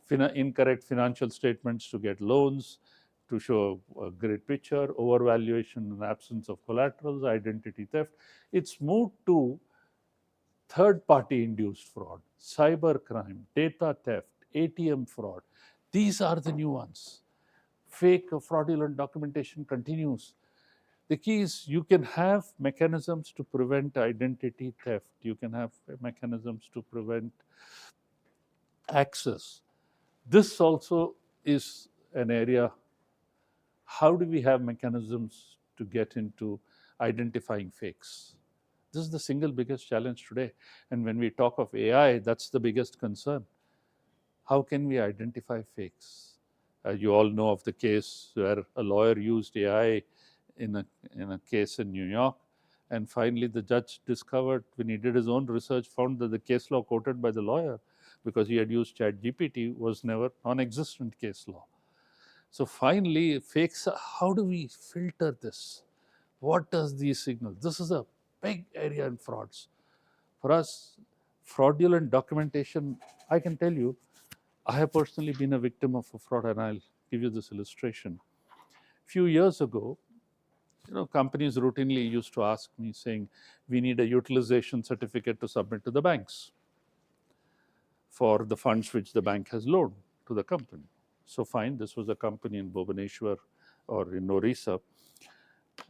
incorrect financial statements to get loans, to show a great picture, overvaluation and absence of collaterals, identity theft. It's moved to third party induced fraud, cybercrime, data theft, ATM fraud. These are the new ones. Fake or fraudulent documentation continues. The key is you can have mechanisms to prevent identity theft, you can have mechanisms to prevent access. This also is an area. How do we have mechanisms to get into identifying fakes? This is the single biggest challenge today. And when we talk of AI, that's the biggest concern. How can we identify fakes? You all know of the case where a lawyer used AI in a case in New York. And finally, the judge discovered, when he did his own research, found that the case law quoted by the lawyer, because he had used ChatGPT, was never non-existent case law. So finally, fakes, how do we filter this? What does these signal? This is a big area in frauds. For us, fraudulent documentation, I can tell you, I have personally been a victim of a fraud, and I'll give you this illustration. A few years ago, companies routinely used to ask me saying, we need a utilization certificate to submit to the banks for the funds which the bank has loaned to the company. So fine, this was a company in Bhubaneswar or in Orissa.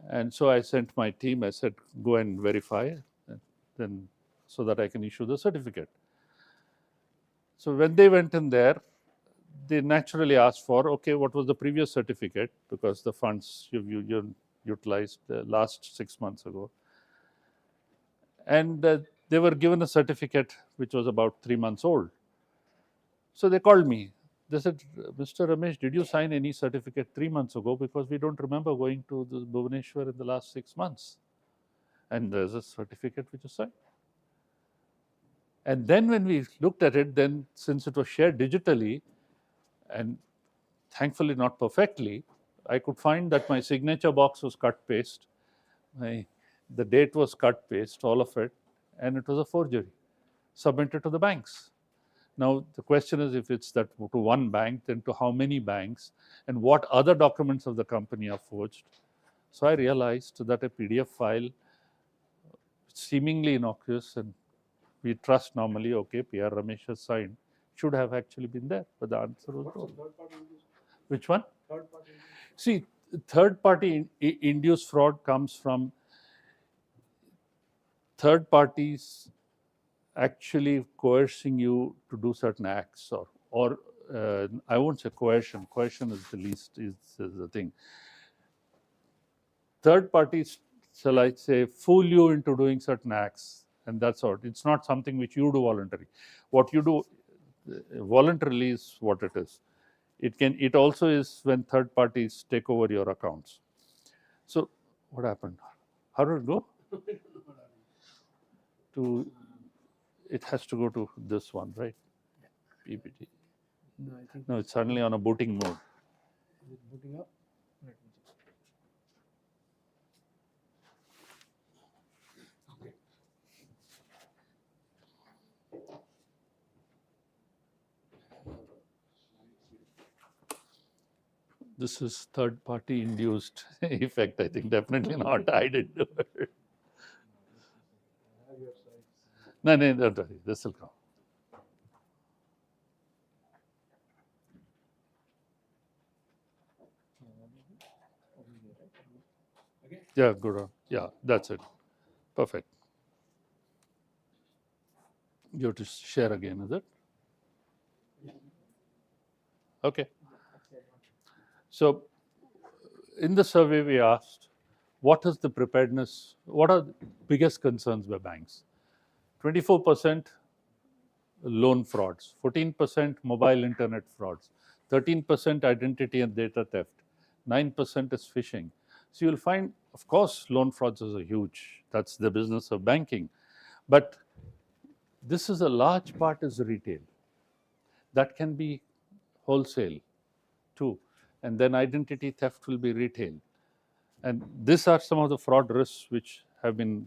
And so I sent my team, I said, go and verify, then so that I can issue the certificate. So when they went in there, they naturally asked for, okay, what was the previous certificate? Because the funds you utilized last 6 months ago. And they were given a certificate which was about 3 months old. So they called me. They said, Mr. Ramesh, did you sign any certificate 3 months ago? Because we don't remember going to the Bhubaneswar in the last 6 months. And there's a certificate which is signed. And then when we looked at it, then since it was shared digitally, and thankfully not perfectly, I could find that my signature box was cut paste, the date was cut paste, all of it, and it was a forgery submitted to the banks. Now the question is, if it's that to one bank, then to how many banks, and what other documents of the company are forged? So I realized that a PDF file, seemingly innocuous, and we trust normally, okay, PR Ramesh has signed, should have actually been there, but the answer was no. Which one? Third party. See, third party induced fraud comes from third parties actually coercing you to do certain acts, or I won't say coercion. Coercion is the least, is the thing. Third parties, shall I say, fool you into doing certain acts, and that's all. It's not something which you do voluntarily. What you do voluntarily is what it is. It also is when third parties take over your accounts. So what happened? How did it go? It has to go to this one, right? PPT. No, I think No, it's suddenly on a booting mode. is it booting up? Let me check. This is third party induced effect, I think. Definitely not. I didn't do it. No, don't worry. This will come. Yeah, good on. Yeah, that's it. Perfect. You have to share again, is it? Okay. So in the survey we asked, what is the preparedness, what are the biggest concerns by banks? 24% loan frauds, 14% mobile internet frauds, 13% identity and data theft, 9% is phishing. So you'll find, of course, loan frauds is a huge, that's the business of banking. But this is a large part is retail. That can be wholesale too. and then identity theft will be retail. And these are some of the fraud risks which have been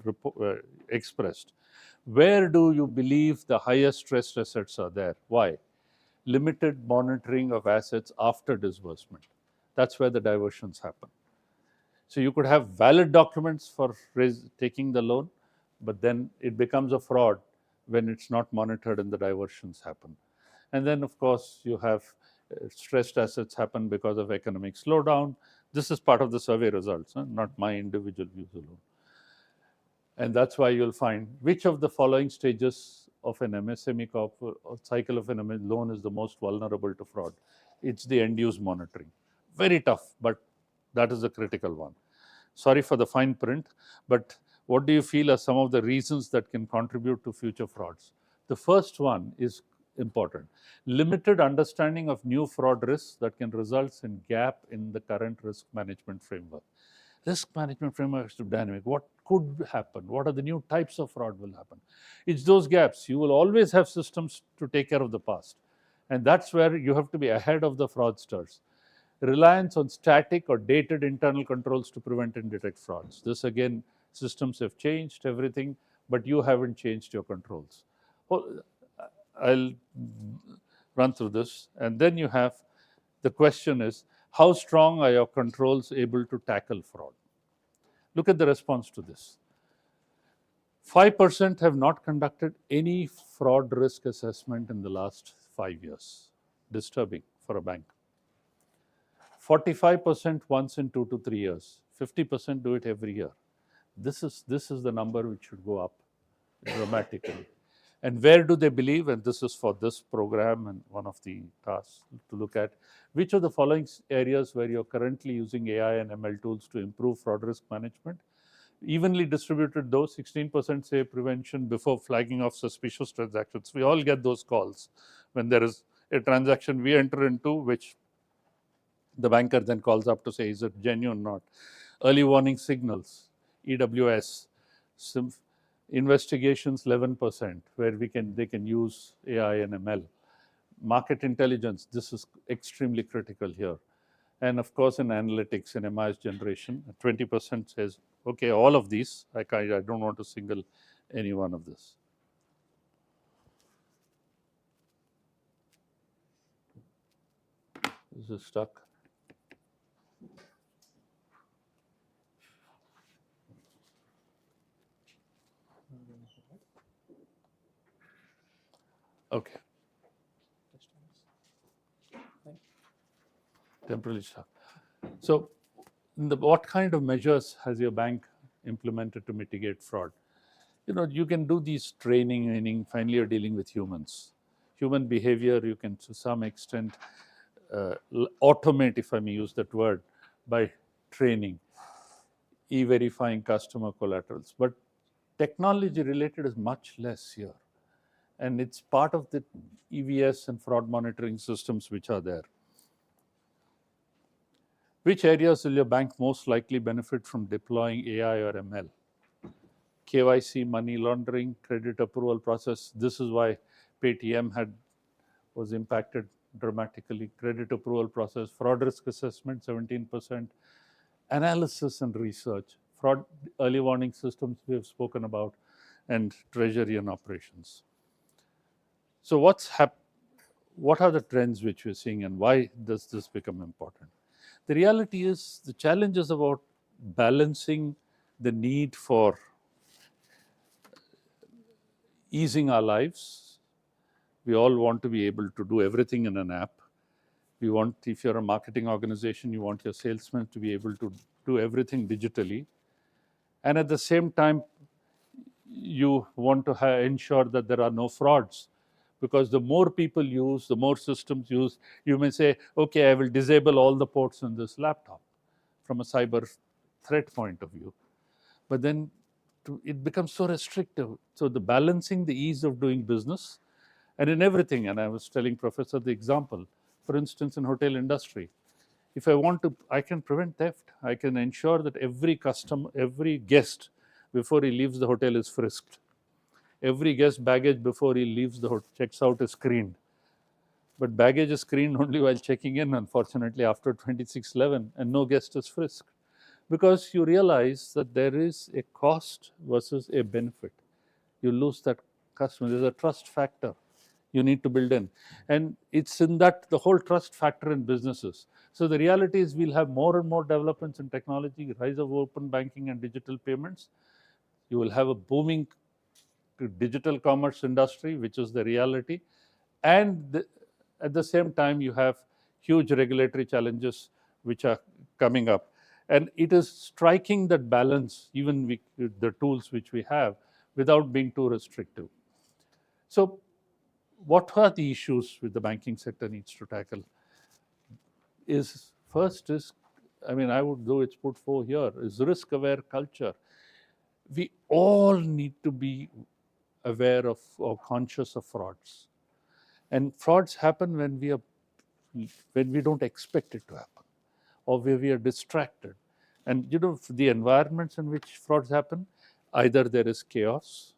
expressed. Where do you believe the highest stressed assets are there? Why? Limited monitoring of assets after disbursement. That's where the diversions happen. So you could have valid documents for taking the loan, but then it becomes a fraud when it's not monitored and the diversions happen. And then, of course, you have stressed assets happen because of economic slowdown. This is part of the survey results, not my individual views alone. And that's why you'll find which of the following stages of an MSME cycle of an loan is the most vulnerable to fraud. It's the end-use monitoring. Very tough, but that is the critical one. Sorry for the fine print, but what do you feel are some of the reasons that can contribute to future frauds? The first one is important. Limited understanding of new fraud risks that can result in gap in the current risk management framework. Risk management framework is dynamic. What could happen? What are the new types of fraud will happen? It's those gaps. You will always have systems to take care of the past. And that's where you have to be ahead of the fraudsters. Reliance on static or dated internal controls to prevent and detect frauds. This again, systems have changed everything, but you haven't changed your controls. Well, I'll run through this. And then you have the question is, how strong are your controls able to tackle fraud? Look at the response to this. 5% have not conducted any fraud risk assessment in the last 5 years. Disturbing for a bank. 45% once in 2 to 3 years. 50% do it every year. This is the number which should go up dramatically. And where do they believe? And this is for this program and one of the tasks to look at. Which of the following areas where you're currently using AI and ML tools to improve fraud risk management? Evenly distributed, though, 16% say prevention before flagging of suspicious transactions. We all get those calls when there is a transaction we enter into, which the banker then calls up to say, is it genuine or not? Early warning signals, EWS, investigations 11%, where they can use AI and ML. Market intelligence, this is extremely critical here. And of course, in analytics and MIS generation, 20% says, okay, all of these, I don't want to single any one of this. This is stuck. Okay. Temporarily stuck. So, what kind of measures has your bank implemented to mitigate fraud? You can do these training, meaning finally you're dealing with humans. Human behavior, you can to some extent automate, if I may use that word, by training, e-verifying customer collaterals. But technology related is much less here. And it's part of the EVS and fraud monitoring systems which are there. Which areas will your bank most likely benefit from deploying AI or ML? KYC, money laundering, credit approval process. This is why Paytm was impacted dramatically. Credit approval process, fraud risk assessment, 17%. Analysis and research, fraud early warning systems we have spoken about, and treasury and operations. So what are the trends which we're seeing and why does this become important? The reality is the challenge is about balancing the need for easing our lives. We all want to be able to do everything in an app. We want, if you're a marketing organization, you want your salesmen to be able to do everything digitally. And at the same time, you want to ensure that there are no frauds. Because the more people use, the more systems use, you may say, okay, I will disable all the ports in this laptop from a cyber threat point of view. But then it becomes so restrictive. So the balancing the ease of doing business and in everything, and I was telling Professor the example, for instance, in hotel industry, if I want to, I can prevent theft. I can ensure that every guest, before he leaves the hotel is frisked. Every guest baggage before he leaves the hotel, checks out is screened. but baggage is screened only while checking in, unfortunately, after 2611, and no guest is frisked. Because you realize that there is a cost versus a benefit. You lose that customer. There's a trust factor you need to build in. And it's in that the whole trust factor in businesses. So the reality is we'll have more and more developments in technology, rise of open banking and digital payments. You will have a booming digital commerce industry, which is the reality. And at the same time, you have huge regulatory challenges which are coming up. And it is striking that balance, even with the tools which we have, without being too restrictive. So, what are the issues which the banking sector needs to tackle? Is first is, I mean, I would though it's put forth here, is risk-aware culture. We all need to be aware of or conscious of frauds, and frauds happen when we don't expect it to happen, or where we are distracted. And the environments in which frauds happen, either there is chaos.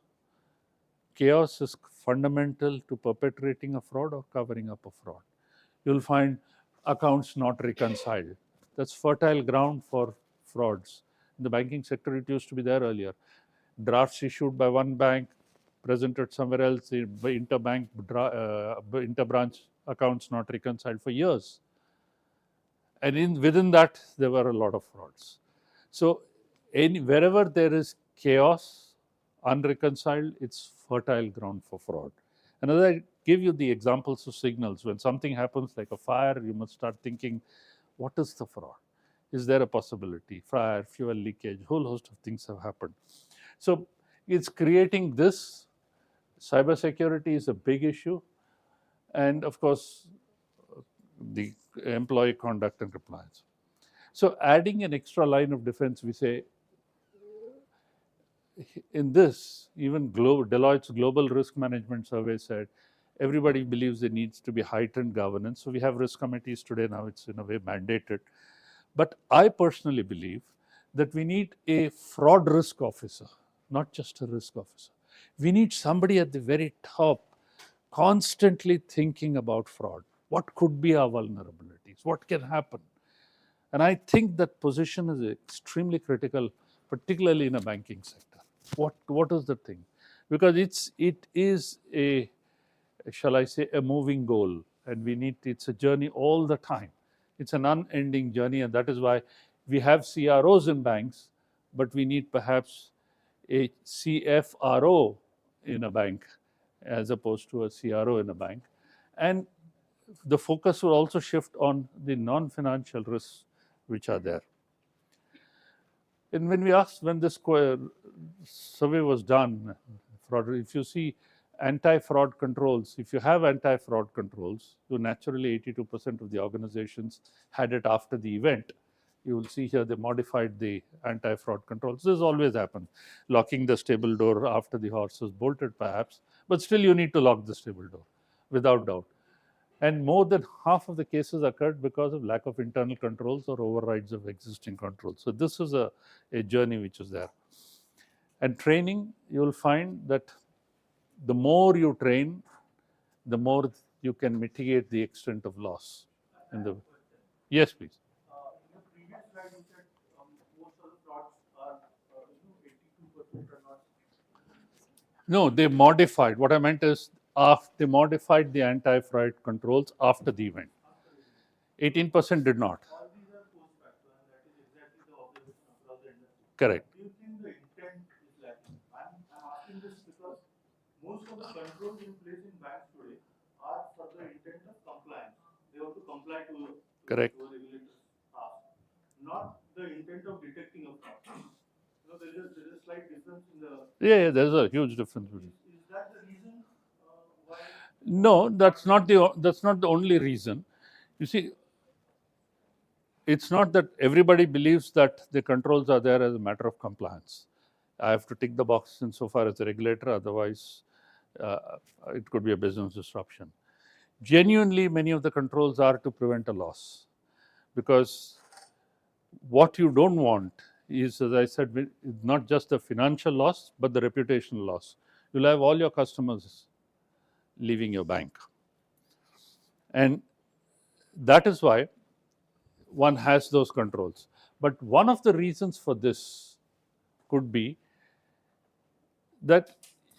Chaos is fundamental to perpetrating a fraud or covering up a fraud. You'll find accounts not reconciled. That's fertile ground for frauds. In the banking sector, it used to be there earlier. Drafts issued by one bank, presented somewhere else, interbranch accounts not reconciled for years. And within that, there were a lot of frauds. So wherever there is chaos, unreconciled, it's fertile ground for fraud. And as I give you the examples of signals, when something happens like a fire, you must start thinking, what is the fraud? Is there a possibility? Fire, fuel leakage, whole host of things have happened. So it's creating this. Cybersecurity is a big issue. And of course, the employee conduct and compliance. So adding an extra line of defense, we say, in this, even Deloitte's Global Risk Management Survey said, everybody believes there needs to be heightened governance. So we have risk committees today, now it's in a way mandated. But I personally believe that we need a fraud risk officer, not just a risk officer. We need somebody at the very top constantly thinking about fraud. What could be our vulnerabilities? What can happen? And I think that position is extremely critical, particularly in a banking sector. What is the thing? Because it is a, shall I say, a moving goal, and it's a journey all the time. It's an unending journey, and that is why we have CROs in banks, but we need perhaps a CFRO in a bank as opposed to a CRO in a bank. And the focus will also shift on the non-financial risks which are there. And when this survey was done, if you see anti-fraud controls, if you have anti-fraud controls, so naturally 82% of the organizations had it after the event. You will see here they modified the anti-fraud controls. This always happens, locking the stable door after the horse is bolted perhaps, but still you need to lock the stable door, without doubt. And more than half of the cases occurred because of lack of internal controls or overrides of existing controls. So this is a journey which is there. And training, you will find that the more you train, the more you can mitigate the extent of loss. Yes, please. In the previous slide, you said most of the frauds are 82% are not. No, they modified. What I meant is they modified the anti-fraud controls after the event. 18% did not. All these are post facto, and that is exactly the observation across the industry. Correct. Do you think the intent is lacking? I'm asking this because most of the controls in place in banks today are for the intent of compliance. They have to comply to Correct. a regulator's ask, not the intent of detecting a fraud. There is a slight difference in the. Yeah, there's a huge difference. Is that the reason why? No, that's not the only reason. You see, it's not that everybody believes that the controls are there as a matter of compliance. I have to tick the box insofar as a regulator, otherwise it could be a business disruption. Genuinely, many of the controls are to prevent a loss, because what you don't want is, as I said, not just the financial loss, but the reputational loss. You'll have all your customers leaving your bank. And that is why one has those controls. But one of the reasons for this could be that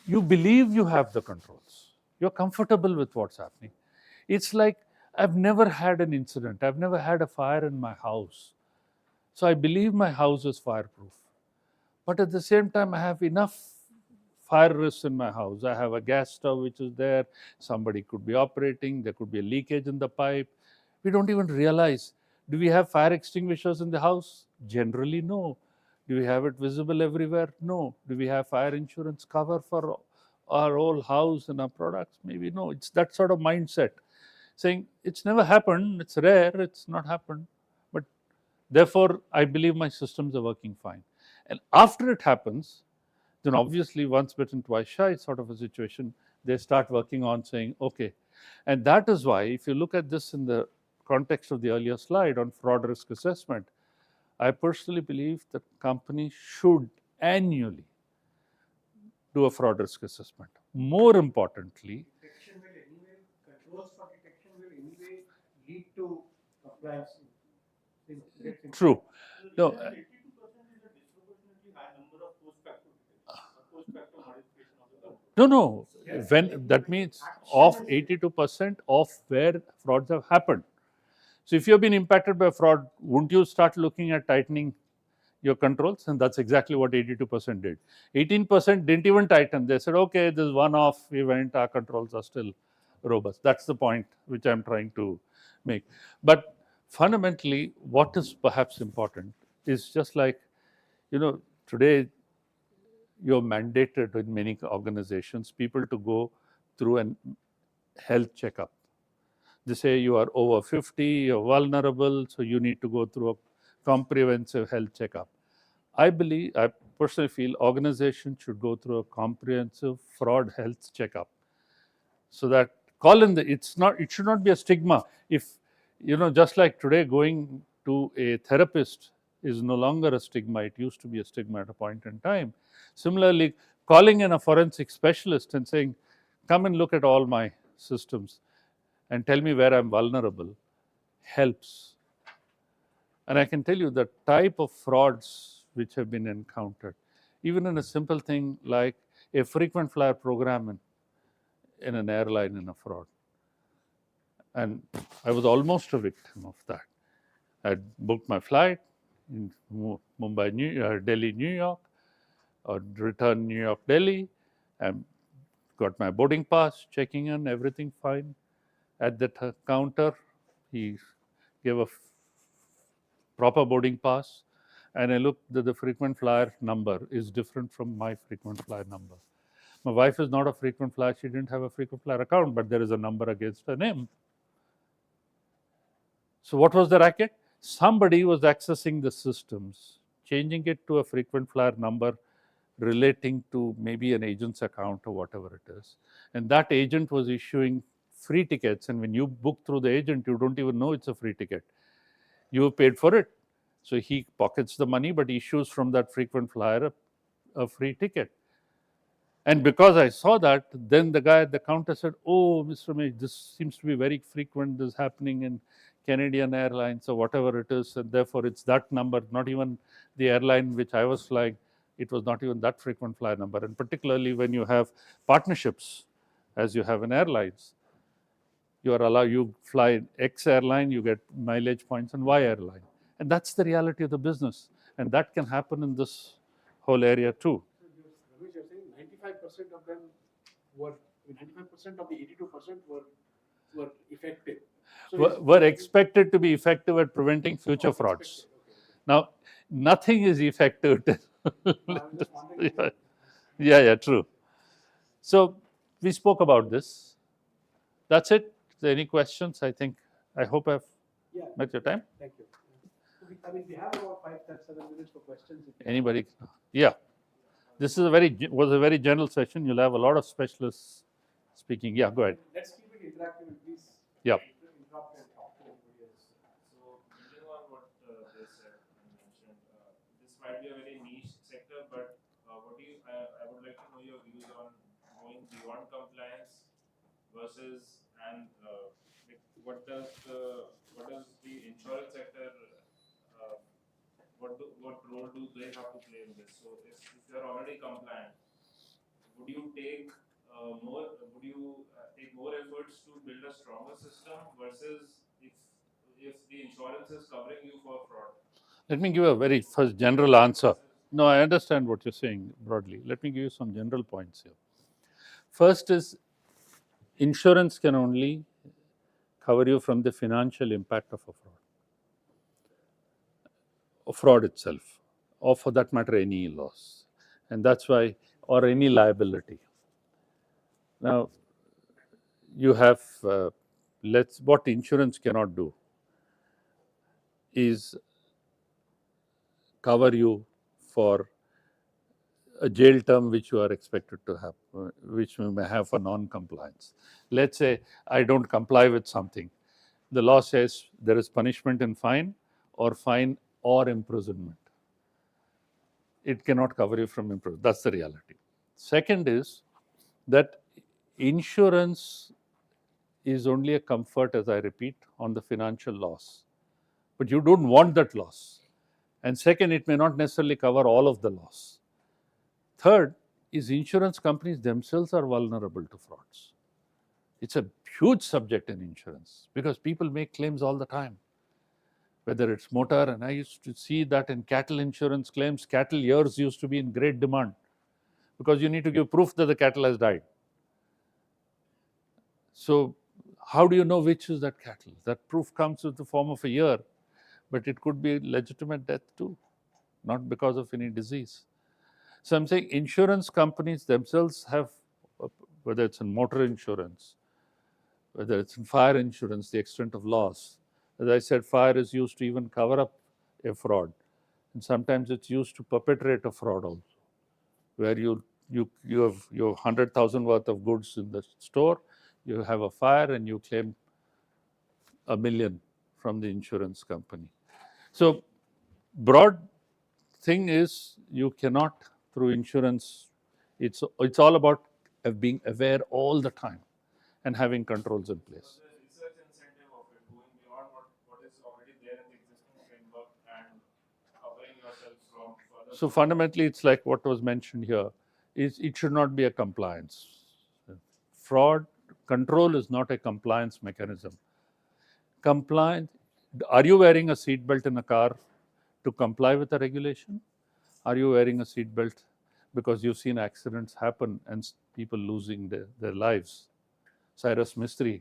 you believe you have the controls. You're comfortable with what's happening. It's like, I've never had an incident, I've never had a fire in my house. So I believe my house is fireproof. But at the same time, I have enough fire risks in my house. I have a gas stove which is there, somebody could be operating, there could be a leakage in the pipe. We don't even realize. Do we have fire extinguishers in the house? Generally, no. Do we have it visible everywhere? No. Do we have fire insurance cover for our whole house and our products? Maybe no. It's that sort of mindset saying it's never happened, it's rare, it's not happened, but therefore I believe my systems are working fine. And after it happens, then obviously once bitten, twice shy sort of a situation, they start working on saying, okay. And that is why, if you look at this in the context of the earlier slide on fraud risk assessment, I personally believe that companies should annually do a fraud risk assessment. More importantly, Detection will anyway, controls for detection will anyway lead to compliance. true. No, 82% is a disproportionately high number of post-facto detection or post-facto modification of the control. no. When that means of 82% of where frauds have happened. So if you've been impacted by fraud, wouldn't you start looking at tightening your controls? And that's exactly what 82% did. 18% didn't even tighten. They said, okay, this one-off event, our controls are still robust. That's the point which I'm trying to make. But fundamentally, what is perhaps important is just like, today you're mandated in many organizations people to go through an health checkup. They say you are over 50, you're vulnerable, so you need to go through a comprehensive health checkup. I personally feel organizations should go through a comprehensive fraud health checkup. So that it should not be a stigma. If, just like today going to a therapist is no longer a stigma, it used to be a stigma at a point in time. Similarly, calling in a forensic specialist and saying, come and look at all my systems and tell me where I'm vulnerable helps. And I can tell you the type of frauds which have been encountered, even in a simple thing like a frequent flyer program in an airline in a fraud. And I was almost a victim of that. I'd booked my flight in Mumbai, Delhi, New York, or return New York, Delhi, and got my boarding pass, checking in, everything fine. At the counter, he gave a proper boarding pass, and I looked that the frequent flyer number is different from my frequent flyer number. My wife is not a frequent flyer, she didn't have a frequent flyer account, but there is a number against her name. So what was the racket? Somebody was accessing the systems, changing it to a frequent flyer number relating to maybe an agent's account or whatever it is. And that agent was issuing free tickets, and when you book through the agent, you don't even know it's a free ticket. You have paid for it. So he pockets the money, but issues from that frequent flyer a free ticket. And because I saw that, then the guy at the counter said, oh, Mr. Ramesh, this seems to be very frequent. This is happening in Canadian Airlines or whatever it is. And therefore, it's that number, not even the airline which I was flying. It was not even that frequent flyer number. And particularly when you have partnerships, as you have in airlines, you fly X airline, you get mileage points on Y airline. And that's the reality of the business. And that can happen in this whole area too. Ramesh, you're saying 95% of them were, 95% of the 82% were effective. So Were expected to be effective at preventing future frauds. Now, nothing is effective. Yeah, true. So we spoke about this. That's it. Is there any questions? I hope I've met your time. Thank you. I mean, we have about 7 minutes for questions. Anybody? Yeah. This is was a very general session. You'll have a lot of specialists speaking. Yeah, go ahead. Let's keep it interactive, please. Yeah. Interrupt and talk to anybody else. So, building on what they said and mentioned, this might be a very niche sector, but I would like to know your views on going beyond compliance versus and like what does the insurance sector what role do they have to play in this? So if you're already compliant, would you take would you take more efforts to build a stronger system versus if the insurance is covering you for fraud? Let me give a very first general answer. No, I understand what you're saying broadly. Let me give you some general points here. First is insurance can only cover you from the financial impact of a fraud itself, or for that matter, any loss. And that's why, or any liability. Now, you have, what insurance cannot do is cover you for a jail term which you are expected to have, which you may have for non-compliance. Let's say I don't comply with something. The law says there is punishment in fine or imprisonment. It cannot cover you from imprisonment. That's the reality. Second is that insurance is only a comfort, as I repeat, on the financial loss. But you don't want that loss. And second, it may not necessarily cover all of the loss. Third is insurance companies themselves are vulnerable to frauds. It's a huge subject in insurance because people make claims all the time, whether it's motor, and I used to see that in cattle insurance claims. Cattle years used to be in great demand because you need to give proof that the cattle has died. So how do you know which is that cattle? That proof comes in the form of a year, but it could be legitimate death too, not because of any disease. So I'm saying insurance companies themselves have, whether it's in motor insurance, whether it's in fire insurance, the extent of loss. As I said, fire is used to even cover up a fraud, and sometimes it's used to perpetrate a fraud also, where you have your 100,000 worth of goods in the store, you have a fire, and you claim $1 million from the insurance company. So, broad thing is you cannot through insurance. It's all about being aware all the time and having controls in place. So the research incentive of it going beyond what is already there in the existing framework and covering yourself from further. So fundamentally, it's like what was mentioned here: is it should not be a compliance. Fraud control is not a compliance mechanism. Compliance. Are you wearing a seat belt in a car to comply with the regulation? Are you wearing a seat belt because you've seen accidents happen and people losing their lives? Cyrus Mistry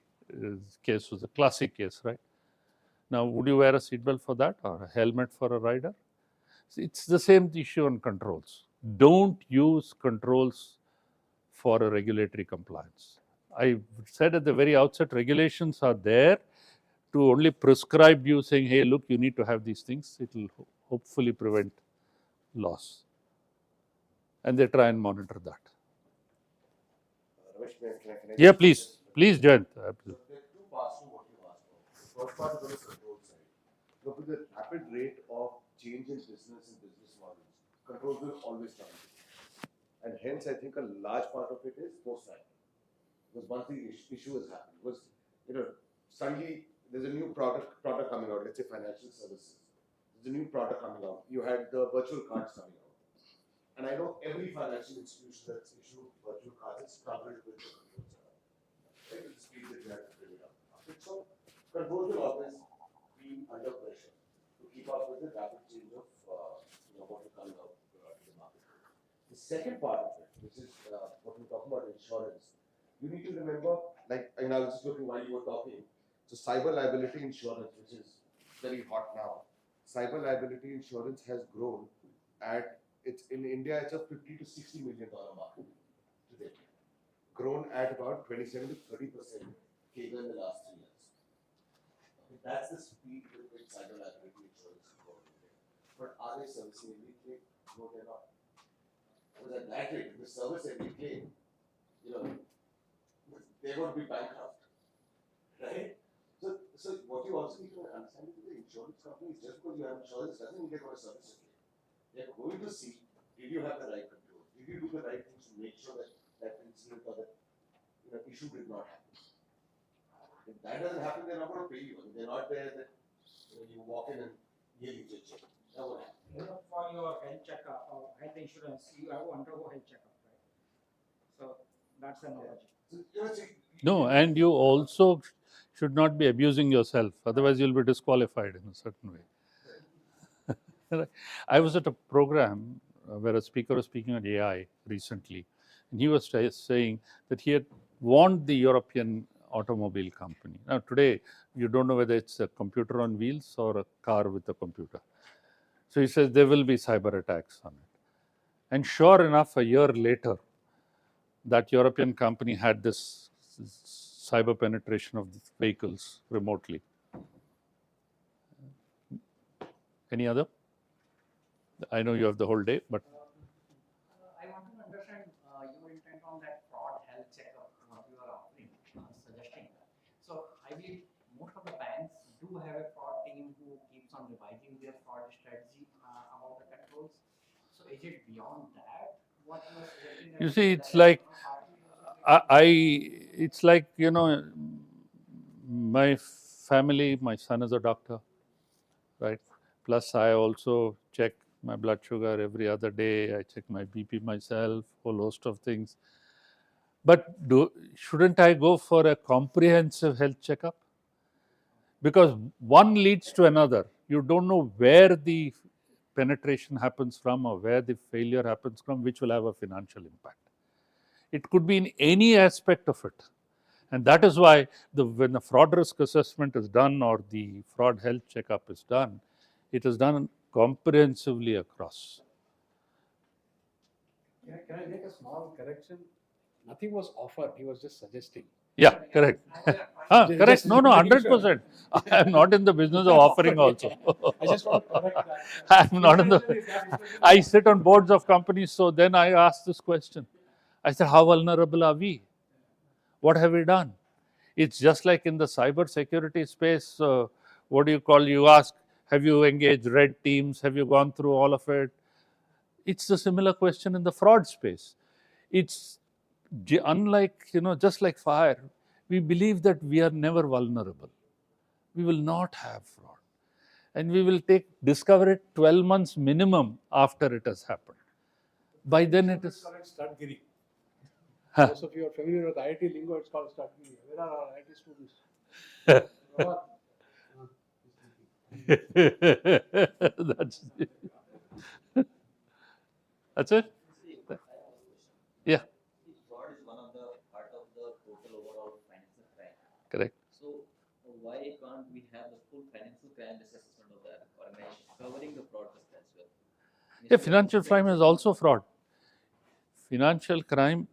case was a classic case, right? Now, would you wear a seatbelt for that or a helmet for a rider? It's the same issue on controls. Don't use controls for a regulatory compliance. I said at the very outset, regulations are there to only prescribe you saying, hey, look, you need to have these things. It will hopefully prevent loss. And they try and monitor that. Ramesh, can I Yeah, please. Please, Jayant. So there are two parts to what you asked for. The first part is on the control side. Look, with the rapid rate of change in business and business models, controls will always come. And hence, I think a large part of it is post-factor. Because once the issue has happened, because suddenly there's a new product coming out. Let's say financial services. There's a new product coming out. You had the virtual cards coming out, and I know every financial institution that's issued virtual cards has struggled with the controls. Right, with the speed that you have to bring it up. So controls will always be under pressure to keep up with the rapid change of what is coming out to the market. The second part of it, which is what we're talking about insurance, you need to remember, like, and I was just looking while you were talking, so cyber liability insurance, which is very hot now, cyber liability insurance has grown at, it's in India, it's a $50 to $60 million market today, grown at about 27 to 30% CAGR in the last 3 years. Okay, that's the speed with which cyber liability insurance is growing today. But are they servicing every claim? No, they're not. Because at that rate, if they service every claim, they're going to be bankrupt, right? So what you also need to understand is the insurance companies, just because you have insurance doesn't mean they're going to service your claim. They're going to see, did you have the right control? Did you do the right things to make sure that that incident or that issue did not happen? If that doesn't happen, they're not going to pay you. They're not there that you walk in and yearly check. That won't happen. For your health checkup or health insurance, you have to undergo health checkup, right? So that's analogy. So, you know, see, No, and you also should not be abusing yourself, otherwise you'll be disqualified in a certain way. I was at a program where a speaker was speaking on AI recently, and he was saying that he had warned the European automobile company. Now today, you don't know whether it's a computer on wheels or a car with a computer. So he says there will be cyber attacks on it. And sure enough, a year later, that European company had this cyber penetration of the vehicles remotely. Any other? I know you have the whole day, but I want to understand your intent on that fraud health checkup, what you are offering, suggesting. So I believe most of the banks do have a fraud team who keeps on revising their fraud strategy about the controls. So is it beyond that? What you are suggesting? you see, it's like it's like, you know, my family, my son is a doctor, right? Plus, I also check my blood sugar every other day. I check my BP myself, whole host of things. But shouldn't I go for a comprehensive health checkup? Because one leads to another. You don't know where the penetration happens from or where the failure happens from, which will have a financial impact. It could be in any aspect of it. And that is why when the fraud risk assessment is done or the fraud health checkup is done, it is done comprehensively across. Can I make a small correction? Nothing was offered, he was just suggesting. Yeah, correct. Correct. Just No, no, making sure. 100%. I am not in the business of offering also. I just want to correct that. I'm not in the. I sit on boards of companies, so then I ask this question. I said, how vulnerable are we? What have we done? It's just like in the cyber security space. What do you call? You ask, have you engaged red teams? Have you gone through all of it? It's a similar question in the fraud space. It's unlike, you know, just like fire, we believe that we are never vulnerable. We will not have fraud. And we will discover it 12 months minimum after it has happened. By then it is. Studgiri. Those of you are familiar with IIT lingo, it's called Studgiri. Where are our IIT students? That's it? Yeah. Fraud is one of the part of the total overall financial crime. Correct. So why can't we have the full financial crime risk assessment of the organization covering the fraud risk as well? Yeah, financial crime is also fraud. Financial crime,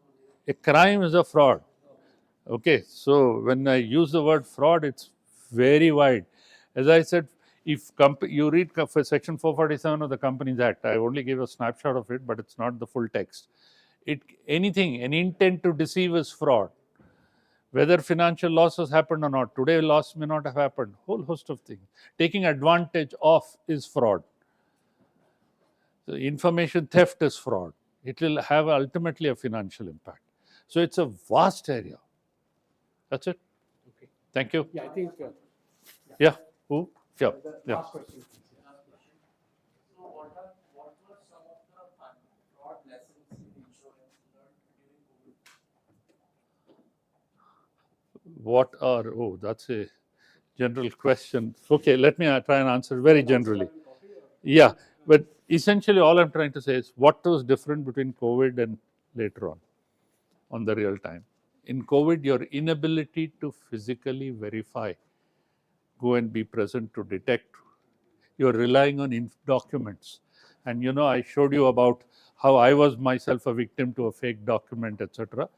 a crime is a fraud. Okay, so when I use the word fraud, it's very wide. As I said, if you read section 447 of the Companies Act, I only gave a snapshot of it, but it's not the full text. Anything, an intent to deceive is fraud. Whether financial losses happened or not, today loss may not have happened, whole host of things. Taking advantage of is fraud. So information theft is fraud. It will have ultimately a financial impact. So it's a vast area. That's it. Okay. Thank you. Yeah, I think. Yeah. Who? Yeah. Yeah. Last question, please. So what were some of the fraud lessons in insurance learned during COVID? What are, oh, that's a general question. Okay, let me try and answer very generally. Yeah, but essentially all I'm trying to say is what was different between COVID and later on the real time. In COVID, your inability to physically verify, go and be present to detect, you're relying on documents. And you know, I showed you about how I was myself a victim to a fake document, etc.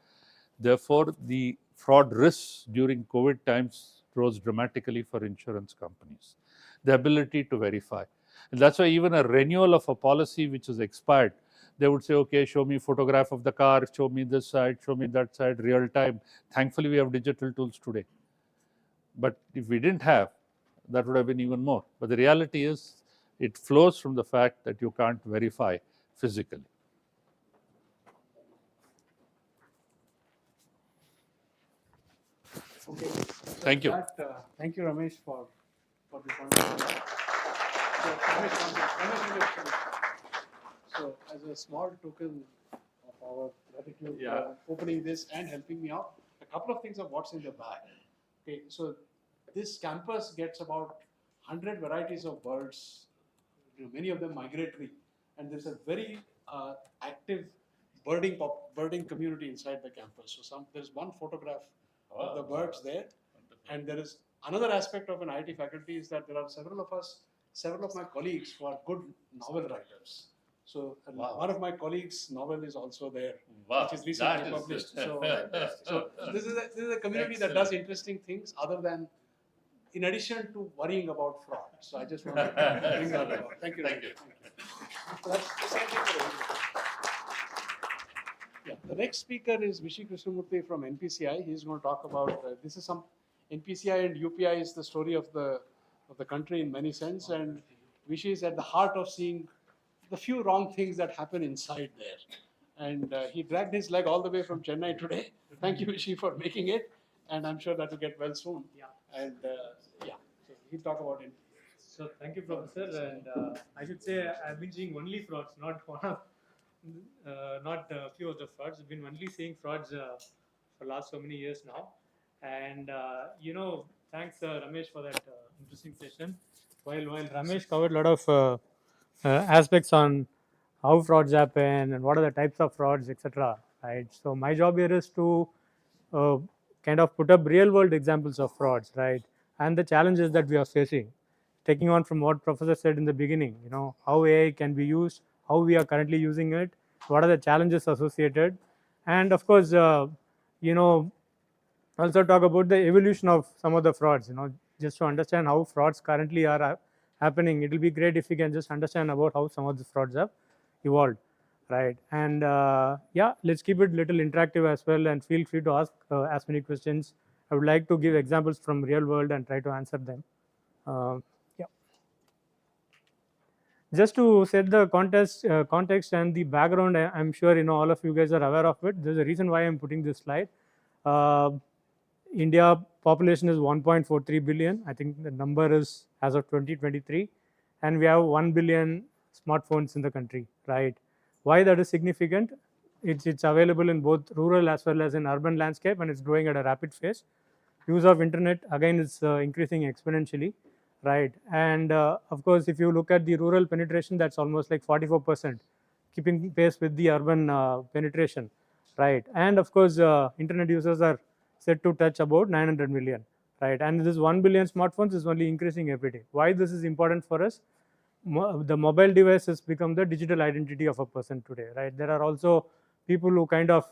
Therefore, the fraud risks during COVID times rose dramatically for insurance companies. The ability to verify. And that's why even a renewal of a policy which is expired, they would say, okay, show me photograph of the car, show me this side, show me that side, real time. Thankfully, we have digital tools today. But if we didn't have, that would have been even more. But the reality is, it flows from the fact that you can't verify physically. Okay. Thank you. Thank you, Ramesh, for this wonderful. So, Ramesh, Ramesh, so, as a small token of our gratitude for opening this and helping me out, a couple of things of what's in the bag. Okay, so this campus gets about 100 varieties of birds, many of them migratory, and there's a very active birding community inside the campus. So there's one photograph of the birds there, and there is another aspect of an IT faculty is that there are several of my colleagues who are good novel writers. So one of my colleagues' novel is also there, which is recently published. So this is a community that does interesting things other than, in addition to worrying about fraud. So I just want to bring that about. Thank you. Thank you. So that's the same thing for everybody. Yeah, the next speaker is Vishy Krishnamurthy from NPCI. He's going to talk about this is some NPCI and UPI is the story of the country in many sense, and Vishy is at the heart of seeing the few wrong things that happen inside there. And he dragged his leg all the way from Chennai today. Thank you, Vishy, for making it, and I'm sure that will get well soon. Yeah. And so he'll talk about it. So thank you, Professor. And I should say I've been seeing only frauds, not one of, not a few of the frauds. I've been only seeing frauds for last so many years now. And thanks Ramesh for that interesting session. While Ramesh covered a lot of aspects on how frauds happen and what are the types of frauds, etc. Right. So my job here is to uh, kind of put up real world examples of frauds, right, and the challenges that we are facing. Taking on from what Professor said in the beginning, how AI can be used, how we are currently using it, what are the challenges associated, and of course, also talk about the evolution of some of the frauds. Just to understand how frauds currently are happening, it will be great if we can just understand about how some of the frauds have evolved, right? And yeah, let's keep it little interactive as well, and feel free to ask as many questions. I would like to give examples from real world and try to answer them. Yeah. Just to set the context and the background, I'm sure all of you guys are aware of it. There's a reason why I'm putting this slide. Uh, India population is 1.43 billion. I think the number is as of 2023, and we have 1 billion smartphones in the country, right? Why that is significant? It's available in both rural as well as in urban landscape, and it's growing at a rapid pace. Use of internet again is increasing exponentially, right? And of course, if you look at the rural penetration, that's almost like 44%, keeping pace with the urban penetration, right? And of course, internet users are set to touch about 900 million, right? And this 1 billion smartphones is only increasing every day. Why this is important for us? The mobile device has become the digital identity of a person today, right? There are also people who kind of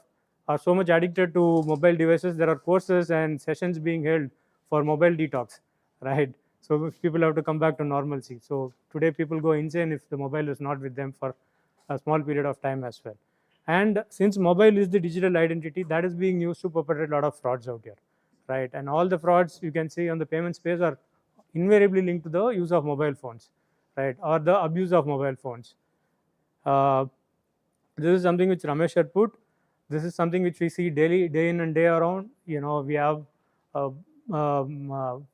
are so much addicted to mobile devices. There are courses and sessions being held for mobile detox, right? So people have to come back to normalcy. So today people go insane if the mobile is not with them for a small period of time as well. And since mobile is the digital identity, that is being used to perpetrate a lot of frauds out here, right? And all the frauds you can see on the payment space are invariably linked to the use of mobile phones, right, or the abuse of mobile phones. This is something which Ramesh had put. This is something which we see daily, day in and day around. We have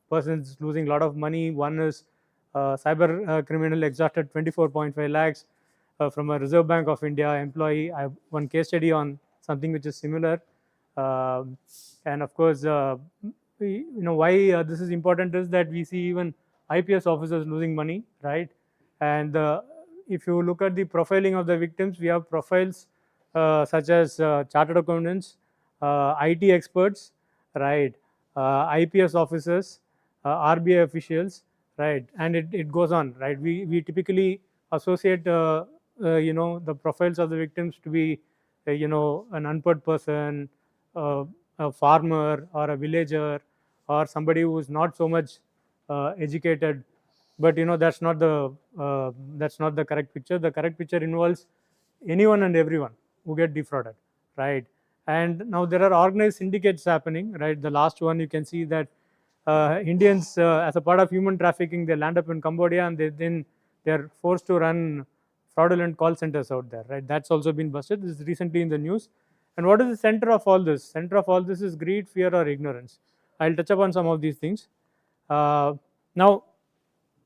persons losing a lot of money. One is cyber criminal extorted 24.5 lakhs from a Reserve Bank of India employee. I have one case study on something which is similar. And of course, why this is important is that we see even IPS officers losing money, right? And if you look at the profiling of the victims, we have profiles such as chartered accountants, IT experts, right, IPS officers, RBI officials, right, and it goes on, right? We typically associate the profiles of the victims to be an unpaired person, a farmer or a villager, or somebody who is not so much educated. But that's not the correct picture. The correct picture involves anyone and everyone who get defrauded, right? And now there are organized syndicates happening, right? The last one you can see that Indians, as a part of human trafficking, they land up in Cambodia, and they're forced to run fraudulent call centers out there, right? That's also been busted. This is recently in the news. And what is the center of all this? Center of all this is greed, fear, or ignorance. I'll touch upon some of these things. Now,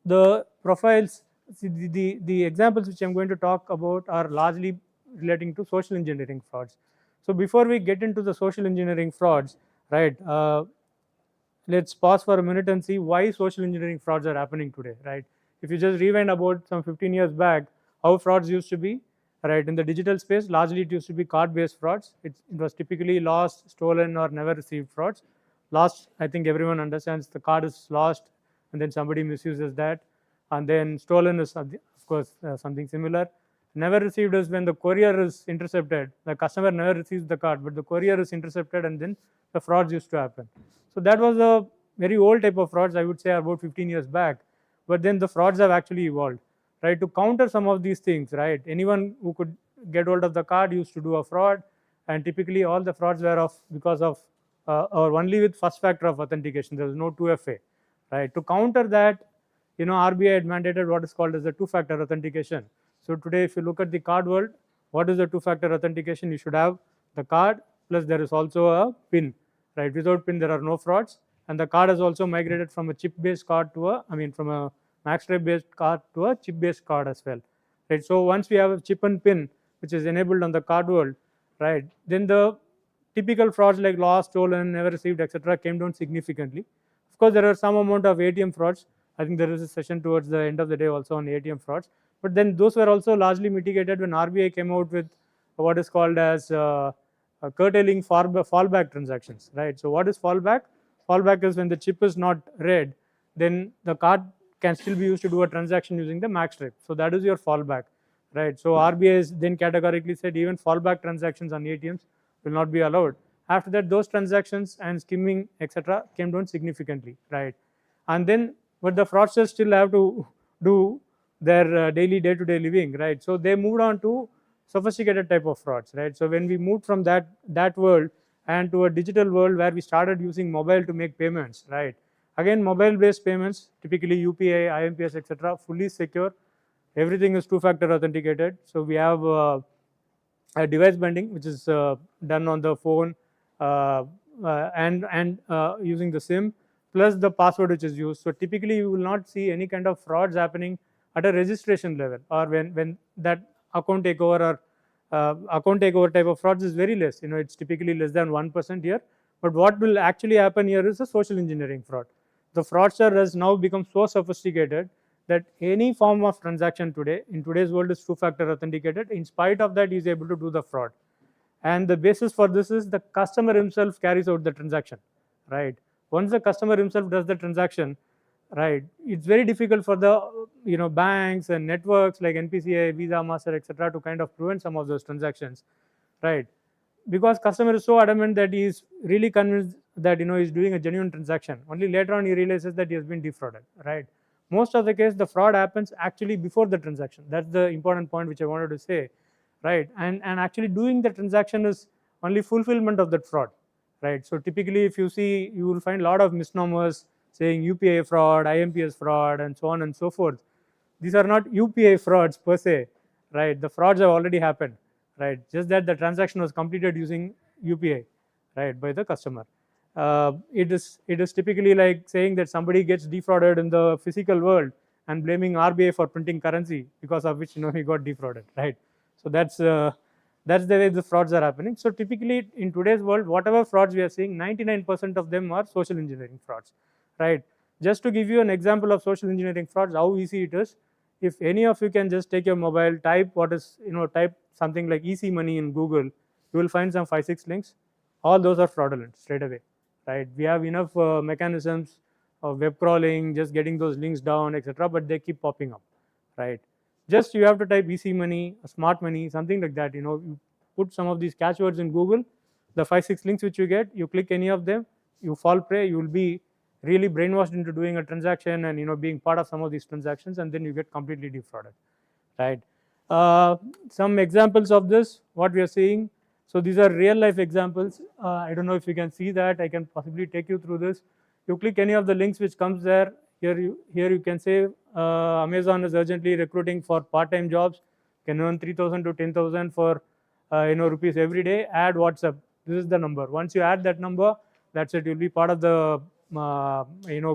the profiles, see the examples which I'm going to talk about are largely relating to social engineering frauds. So before we get into the social engineering frauds, right, let's pause for a minute and see why social engineering frauds are happening today, right? If you just rewind about some 15 years back, how frauds used to be, right? In the digital space, largely it used to be card-based frauds. It was typically lost, stolen, or never received frauds. Lost, I think everyone understands the card is lost, and then somebody misuses that, and then stolen is, of course, something similar. Never received is when the courier is intercepted. The customer never receives the card, but the courier is intercepted, and then the frauds used to happen. So that was a very old type of frauds, I would say about 15 years back. But then the frauds have actually evolved, right? To counter some of these things, right? Anyone who could get hold of the card used to do a fraud, and typically all the frauds were of because of or only with first factor of authentication. There was no 2FA, right? To counter that, RBI had mandated what is called as the two-factor authentication. So today, if you look at the card world, what is the two-factor authentication? You should have the card plus there is also a PIN, right? Without PIN, there are no frauds, and the card has also migrated from a chip-based card to from a magstripe-based card to a chip-based card as well, right? So once we have a chip and PIN, which is enabled on the card world, right, then the typical frauds like lost, stolen, never received, etc., came down significantly. Of course, there are some amount of ATM frauds. I think there is a session towards the end of the day also on ATM frauds. But then those were also largely mitigated when RBI came out with what is called as curtailing fallback transactions, right? So what is fallback? Fallback is when the chip is not read, then the card can still be used to do a transaction using the magstripe. So that is your fallback, right? So RBI has then categorically said even fallback transactions on ATMs will not be allowed. After that, those transactions and skimming, etc., came down significantly, right? And then, but the fraudsters still have to do their daily day-to-day living, right? So they moved on to sophisticated type of frauds, right? So when we moved from that world and to a digital world where we started using mobile to make payments, right? Again, mobile-based payments, typically UPI, IMPS, etc., fully secure. Everything is two-factor authenticated. So we have a device binding, which is done on the phone and using the SIM plus the password which is used. So typically, you will not see any kind of frauds happening at a registration level, or when that account takeover or account takeover type of frauds is very less. It's typically less than 1% here. But what will actually happen here is a social engineering fraud. The fraudster has now become so sophisticated that any form of transaction today in today's world is two-factor authenticated. In spite of that, he is able to do the fraud. And the basis for this is the customer himself carries out the transaction, right? Once the customer himself does the transaction, right, it's very difficult for the banks and networks like NPCI, Visa, Master, etc., to kind of prevent some of those transactions, right? Because customer is so adamant that he is really convinced that he's doing a genuine transaction. Only later on he realizes that he has been defrauded, right? Most of the case, the fraud happens actually before the transaction. That's the important point which I wanted to say, right? And actually doing the transaction is only fulfillment of that fraud, right? So typically, if you see, you will find a lot of misnomers saying UPI fraud, IMPS fraud, and so on and so forth. These are not UPI frauds per se, right? The frauds have already happened, right? Just that the transaction was completed using UPI, right, by the customer. It is typically like saying that somebody gets defrauded in the physical world and blaming RBI for printing currency, because of which he got defrauded, right? So that's the way the frauds are happening. So typically in today's world, whatever frauds we are seeing, 99% of them are social engineering frauds, right? Just to give you an example of social engineering frauds, how easy it is. If any of you can just take your mobile, type type something like easy money in Google, you will find some 5-6 links. All those are fraudulent straight away, right? We have enough mechanisms of web crawling, just getting those links down, etc., but they keep popping up, right? Just you have to type easy money, smart money, something like that. You put some of these catchwords in Google, the 5-6 links which you get, you click any of them, you fall prey, you will be really brainwashed into doing a transaction and being part of some of these transactions, and then you get completely defrauded, right? Some examples of this, what we are seeing. So these are real life examples. I don't know if you can see that. I can possibly take you through this. You click any of the links which comes there. Here you can say Amazon is urgently recruiting for part-time jobs. Can earn 3,000 to 10,000 for rupees every day. Add WhatsApp. This is the number. Once you add that number, That's it. You'll be part of the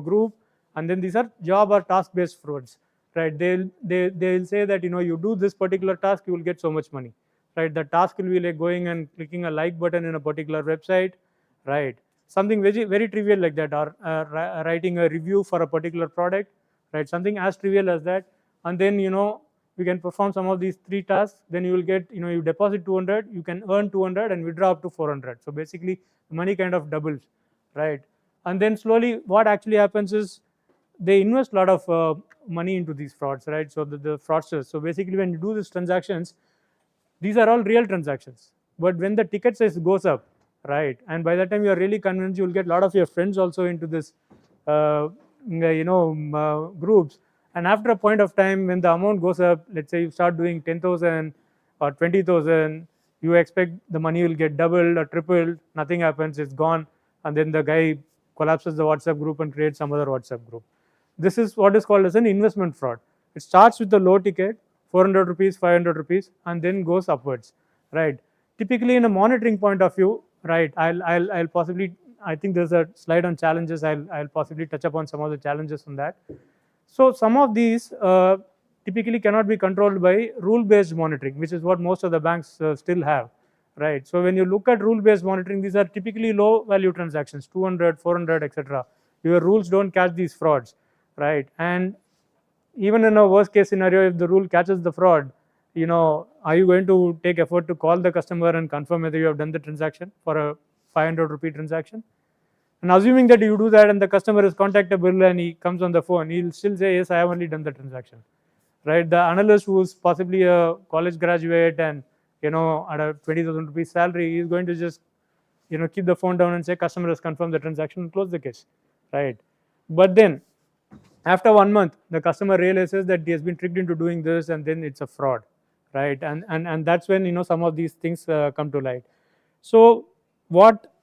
group, and then these are job or task based frauds, right? They'll say that you do this particular task, you will get so much money, right? The task will be like going and clicking a like button in a particular website, right? Something very trivial like that, or writing a review for a particular product, right? Something as trivial as that, and then we can perform some of these 3 tasks, then you will get, you deposit 200, you can earn 200 and withdraw up to 400. So basically the money kind of doubles, right? And then slowly what actually happens is they invest a lot of money into these frauds, right? So the fraudsters, so basically when you do these transactions, these are all real transactions, but when the ticket size goes up, right, and by that time you are really convinced, you will get a lot of your friends also into this groups, and after a point of time when the amount goes up, let's say you start doing 10,000 or 20,000, you expect the money will get doubled or tripled, nothing happens, it's gone, and then the guy collapses the WhatsApp group and creates some other WhatsApp group. This is what is called as an investment fraud. It starts with the low ticket, 400 rupees, 500 rupees, and then goes upwards, right? Typically, in a monitoring point of view, right, I'll possibly, I think there's a slide on challenges. I'll possibly touch upon some of the challenges on that. So some of these typically cannot be controlled by rule-based monitoring, which is what most of the banks still have, right? So when you look at rule-based monitoring, these are typically low-value transactions, 200, 400, etc. Your rules don't catch these frauds, right? And even in a worst case scenario, if the rule catches the fraud, are you going to take effort to call the customer and confirm whether you have done the transaction for a 500 rupee transaction? And assuming that you do that and the customer is contactable and he comes on the phone, he'll still say, yes, I have only done the transaction, right? The analyst who's possibly a college graduate and at a 20,000 rupees salary, is going to just keep the phone down and say customer has confirmed the transaction and close the case, right? But then after 1 month, the customer realizes that he has been tricked into doing this, and then it's a fraud, right? And that's when some of these things come to light. So what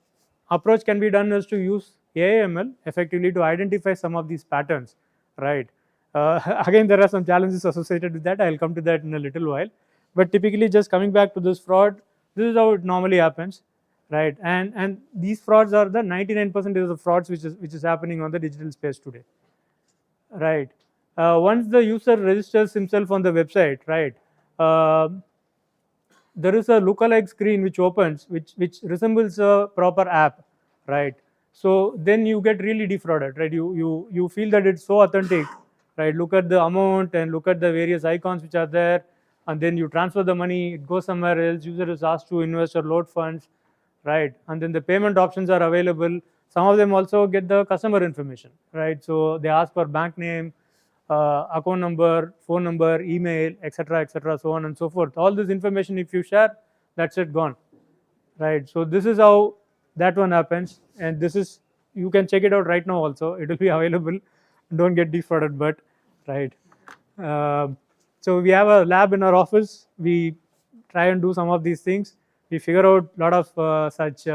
approach can be done is to use AI/ML effectively to identify some of these patterns, right? Again, there are some challenges associated with that. I'll come to that in a little while. But typically, just coming back to this fraud, this is how it normally happens, right? And these frauds are the 99% of the frauds which is happening on the digital space today, right? Once the user registers himself on the website, right, there is a lookalike screen which opens, which resembles a proper app, right? So then you get really defrauded, right? You feel that it's so authentic, right? Look at the amount and look at the various icons which are there, and then you transfer the money, it goes somewhere else. User is asked to invest or load funds, right? And then the payment options are available. Some of them also get the customer information, right? So they ask for bank name, account number, phone number, email, etc., so on and so forth. All this information, if you share, that's it, gone, right? So this is how that one happens, and this is, you can check it out right now also. It will be available. Don't get defrauded, but right. So we have a lab in our office. We try and do some of these things. We figure out a lot of such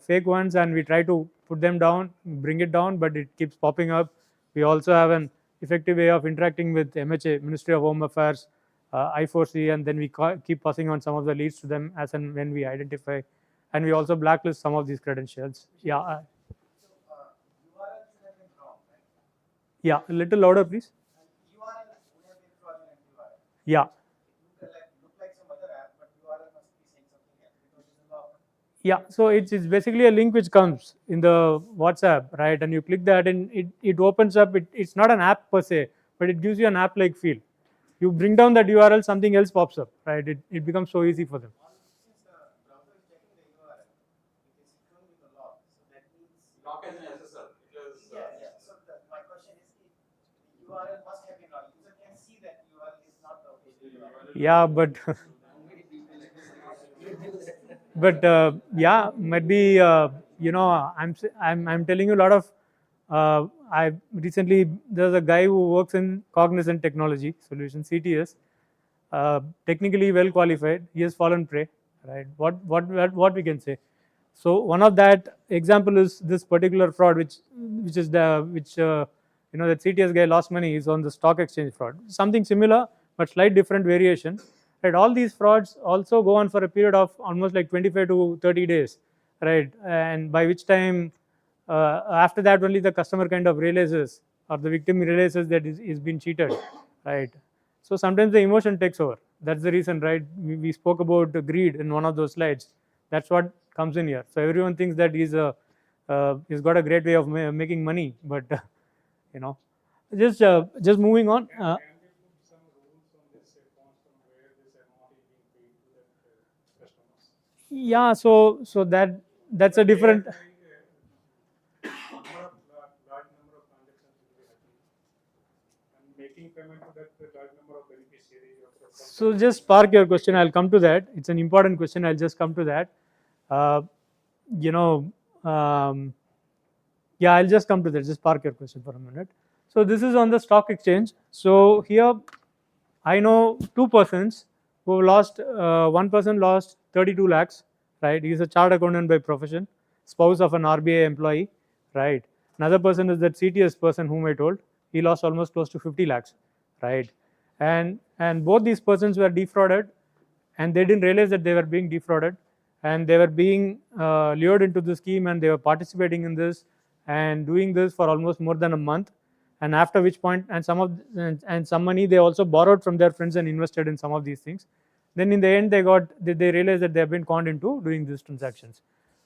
fake ones, and we try to put them down, bring it down, but it keeps popping up. We also have an effective way of interacting with MHA, Ministry of Home Affairs, I4C, and then we keep passing on some of the leads to them as and when we identify, and we also blacklist some of these credentials. Yeah. URL should have been wrong, right? Yeah, a little louder, please. URL would have been fraudulent URL. Yeah. Look like some other app, but URL must be saying something else because this is not. Yeah, so it's basically a link which comes in the WhatsApp, right? And you click that and it opens up. It's not an app per se, but it gives you an app-like feel. You bring down that URL, something else pops up, right? It becomes so easy for them. Since the browser is checking the URL, it is showing you the log. So that means Lock as an SSL. yeah. So my question is, the URL must have been wrong. User can see that URL is not the official URL. Yeah, but yeah, might be I'm telling you a lot of. I recently, there's a guy who works in Cognizant Technology Solutions, CTS, technically well qualified. He has fallen prey, right? What we can say. So one of that example is this particular fraud, which that CTS guy lost money, is on the stock exchange fraud. Something similar, but slight different variation. Right, all these frauds also go on for a period of almost like 25 to 30 days, right? And by which time, after that only the customer kind of realizes, or the victim realizes that is been cheated, right? So sometimes the emotion takes over. That's the reason, right? We spoke about greed in one of those slides. That's what comes in here. So everyone thinks that he's got a great way of making money, but you know, just moving on. Yeah, so that's a different. So just park your question. I'll come to that. It's an important question. I'll just come to that. Uh, you know, yeah, I'll just come to that. Just park your question for a minute. So this is on the stock exchange. So here, I know two persons who lost. One person lost 32 lakhs. Right, he's a chartered accountant by profession, spouse of an RBI employee. Right. Another person is that CTS person whom I told. He lost almost close to 50 lakhs. Right. And both these persons were defrauded, and they didn't realize that they were being defrauded, and they were being lured into the scheme, and they were participating in this and doing this for almost more than a month. And after which point, and some money they also borrowed from their friends and invested in some of these things. Then in the end they realized that they have been conned into doing these transactions,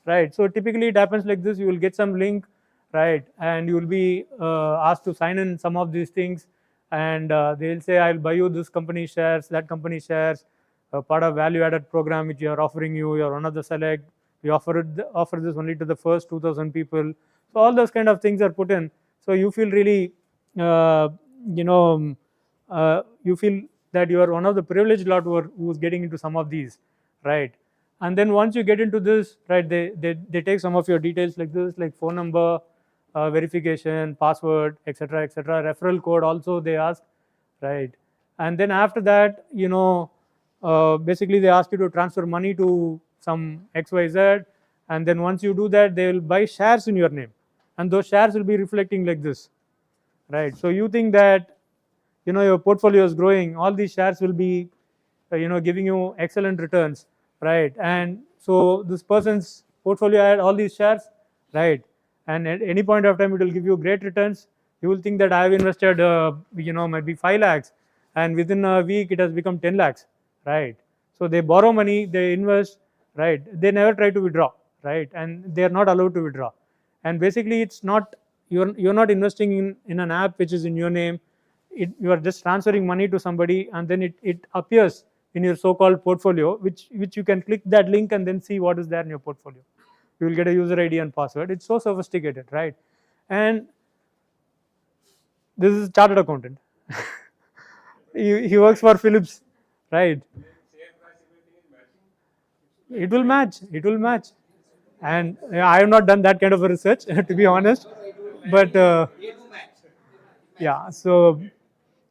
right? So typically it happens like this. You will get some link, right, and you will be asked to sign in some of these things, and they'll say, I'll buy you this company shares, that company shares, part of value added program which you are offering. You're one of the select. We offer this only to the first 2,000 people. So all those kind of things are put in. So you feel really uh, you know you feel that you are one of the privileged lot who's getting into some of these, right? And then once you get into this, right, they take some of your details like this, like phone number, verification, password, etc., referral code also they ask, right? And then after that, basically they ask you to transfer money to some XYZ, and then once you do that, they will buy shares in your name, and those shares will be reflecting like this, right? So you think that your portfolio is growing, all these shares will be giving you excellent returns, right? And so this person's portfolio had all these shares, right? And at any point of time it will give you great returns. You will think that I have invested maybe 5 lakhs, and within a week it has become 10 lakhs, right? So they borrow money, they invest, right? They never try to withdraw, right? And they are not allowed to withdraw. And basically it's not, you're not investing in an app which is in your name. You are just transferring money to somebody, and then it appears in your so-called portfolio, which you can click that link and then see what is there in your portfolio. You will get a user ID and password. It's so sophisticated, right? And this is chartered accountant. He works for Philips, right? It will match. It will match. And I have not done that kind of a research, to be honest. But yeah, so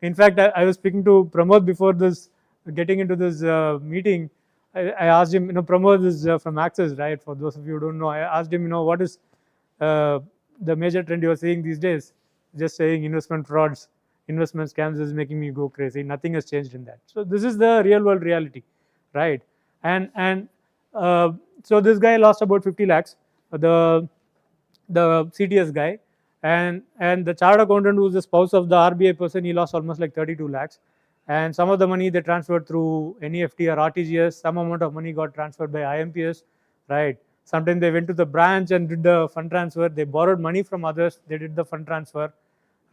in fact, I was speaking to Pramod before this, getting into this meeting. I asked him, Pramod is from Access, right? For those of you who don't know, I asked him, what is the major trend you are seeing these days? Just saying investment frauds, investment scams is making me go crazy. Nothing has changed in that. So this is the real world reality, right? And so this guy lost about 50 lakhs. The CTS guy, and the chartered accountant who was the spouse of the RBI person, he lost almost like 32 lakhs. And some of the money they transferred through NEFT or RTGS. Some amount of money got transferred by IMPS, right? Sometimes they went to the branch and did the fund transfer. They borrowed money from others. They did the fund transfer,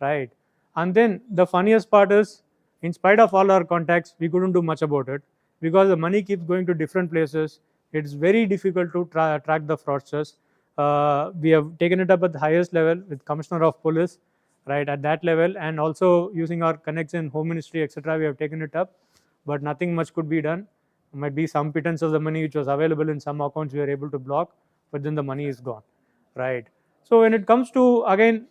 right? And then the funniest part is, in spite of all our contacts, we couldn't do much about it because the money keeps going to different places. It's very difficult to track the fraudsters. We have taken it up at the highest level with Commissioner of Police, right, at that level, and also using our connects in Home Ministry, etc. We have taken it up, but nothing much could be done. Might be some pittance of the money which was available in some accounts we were able to block, but then the money is gone, right? So when it comes to, again,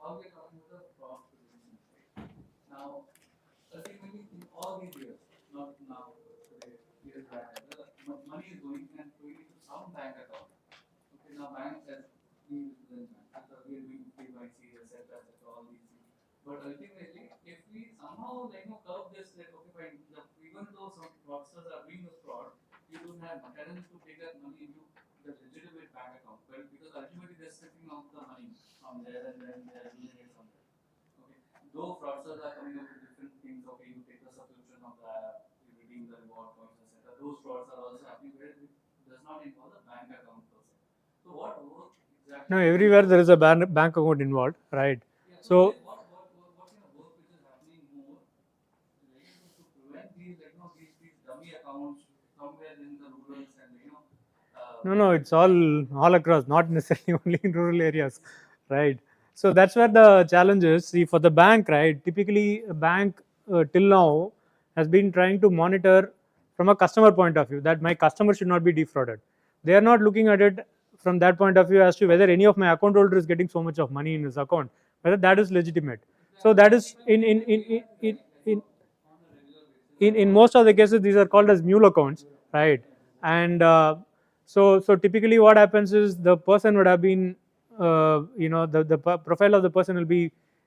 All we're talking about the fraud prevention, right? Now, ultimately, in all these years, not now, today, years back, the money is going and flowing into some bank account. Okay, now banks has been we are doing KYC, etc., all these things. But ultimately, if we somehow curb this, that okay, fine, even though some fraudsters are doing the fraud, tenants to take that money into the legitimate bank account, well, because ultimately they're stripping out the money from there and then they're using it from there. Okay, though fraudsters are coming up with different things. Okay, you take the subscription of the app, you redeem the reward points, etc. Those frauds are also happening where it does not involve the bank account per se. So what work exactly? No, everywhere there is a bank account involved, right? Yeah, So what kind of work which is happening more to prevent these, these dummy accounts somewhere in the rurals and no, it's all across, not necessarily only in rural areas, right? So that's where the challenge is. See, for the bank, right? Typically, a bank till now has been trying to monitor from a customer point of view that my customer should not be defrauded. They are not looking at it from that point of view as to whether any of my account holder is getting so much of money in his account, whether that is legitimate. So that is in most of the cases these are called as mule accounts, right? And so typically what happens is the person would have been the profile of the person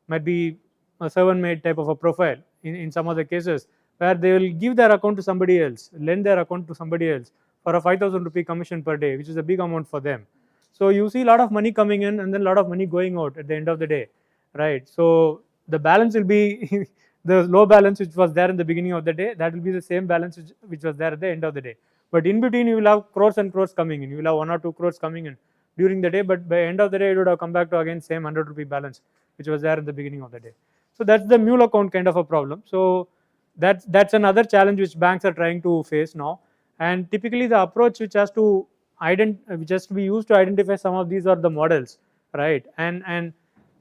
might be a servant maid type of a profile in some of the cases, where they will give their account to somebody else, lend their account to somebody else for a 5,000 rupee commission per day, which is a big amount for them. So you see a lot of money coming in and then a lot of money going out at the end of the day, right? So the balance will be the low balance which was there in the beginning of the day, that will be the same balance which was there at the end of the day. But in between you will have crores and crores coming in. You will have 1 or 2 crores coming in during the day, but by end of the day it would have come back to again same 100 rupee balance which was there in the beginning of the day. So that's the mule account kind of a problem. So that's another challenge which banks are trying to face now. And typically the approach which has to be used to identify some of these are the models, right? And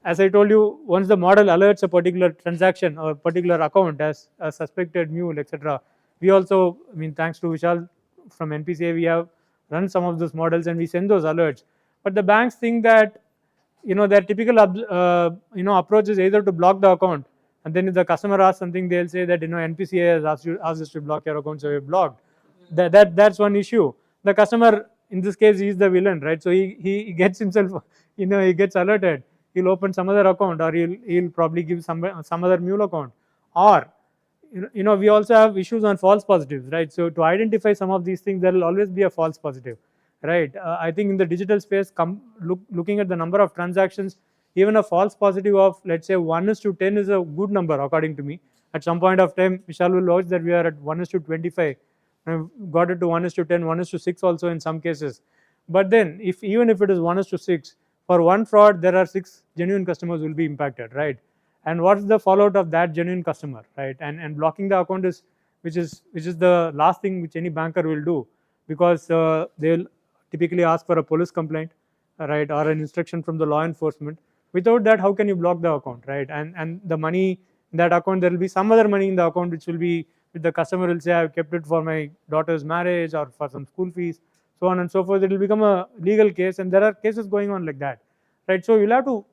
as I told you, once the model alerts a particular transaction or particular account as a suspected mule, etc., we also, I mean, thanks to Vishal from NPCI, we have run some of those models and we send those alerts. But the banks think that their typical approach is either to block the account, and then if the customer asks something, they'll say that NPCI has asked us to block your account, so we blocked. That's one issue. The customer in this case is the villain, right? So he gets himself, he gets alerted. He'll open some other account, or he'll probably give some other mule account, or we also have issues on false positives, right? So to identify some of these things, there will always be a false positive, right? I think in the digital space, looking at the number of transactions, even a false positive of let's say 1:10 is a good number according to me. At some point of time, Vishal will watch that we are at 1:25. I've got it to 1:10, 1:6 also in some cases. But then, even if it is 1:6, for one fraud, there are 6 genuine customers will be impacted, right? And what's the fallout of that genuine customer, right? And blocking the account is which is the last thing which any banker will do, because they'll typically ask for a police complaint, right, or an instruction from the law enforcement. Without that, how can you block the account, right? And the money in that account, there will be some other money in the account which will be, which the customer will say, I've kept it for my daughter's marriage or for some school fees, so on and so forth. It will become a legal case, and there are cases going on like that, right? So you'll have to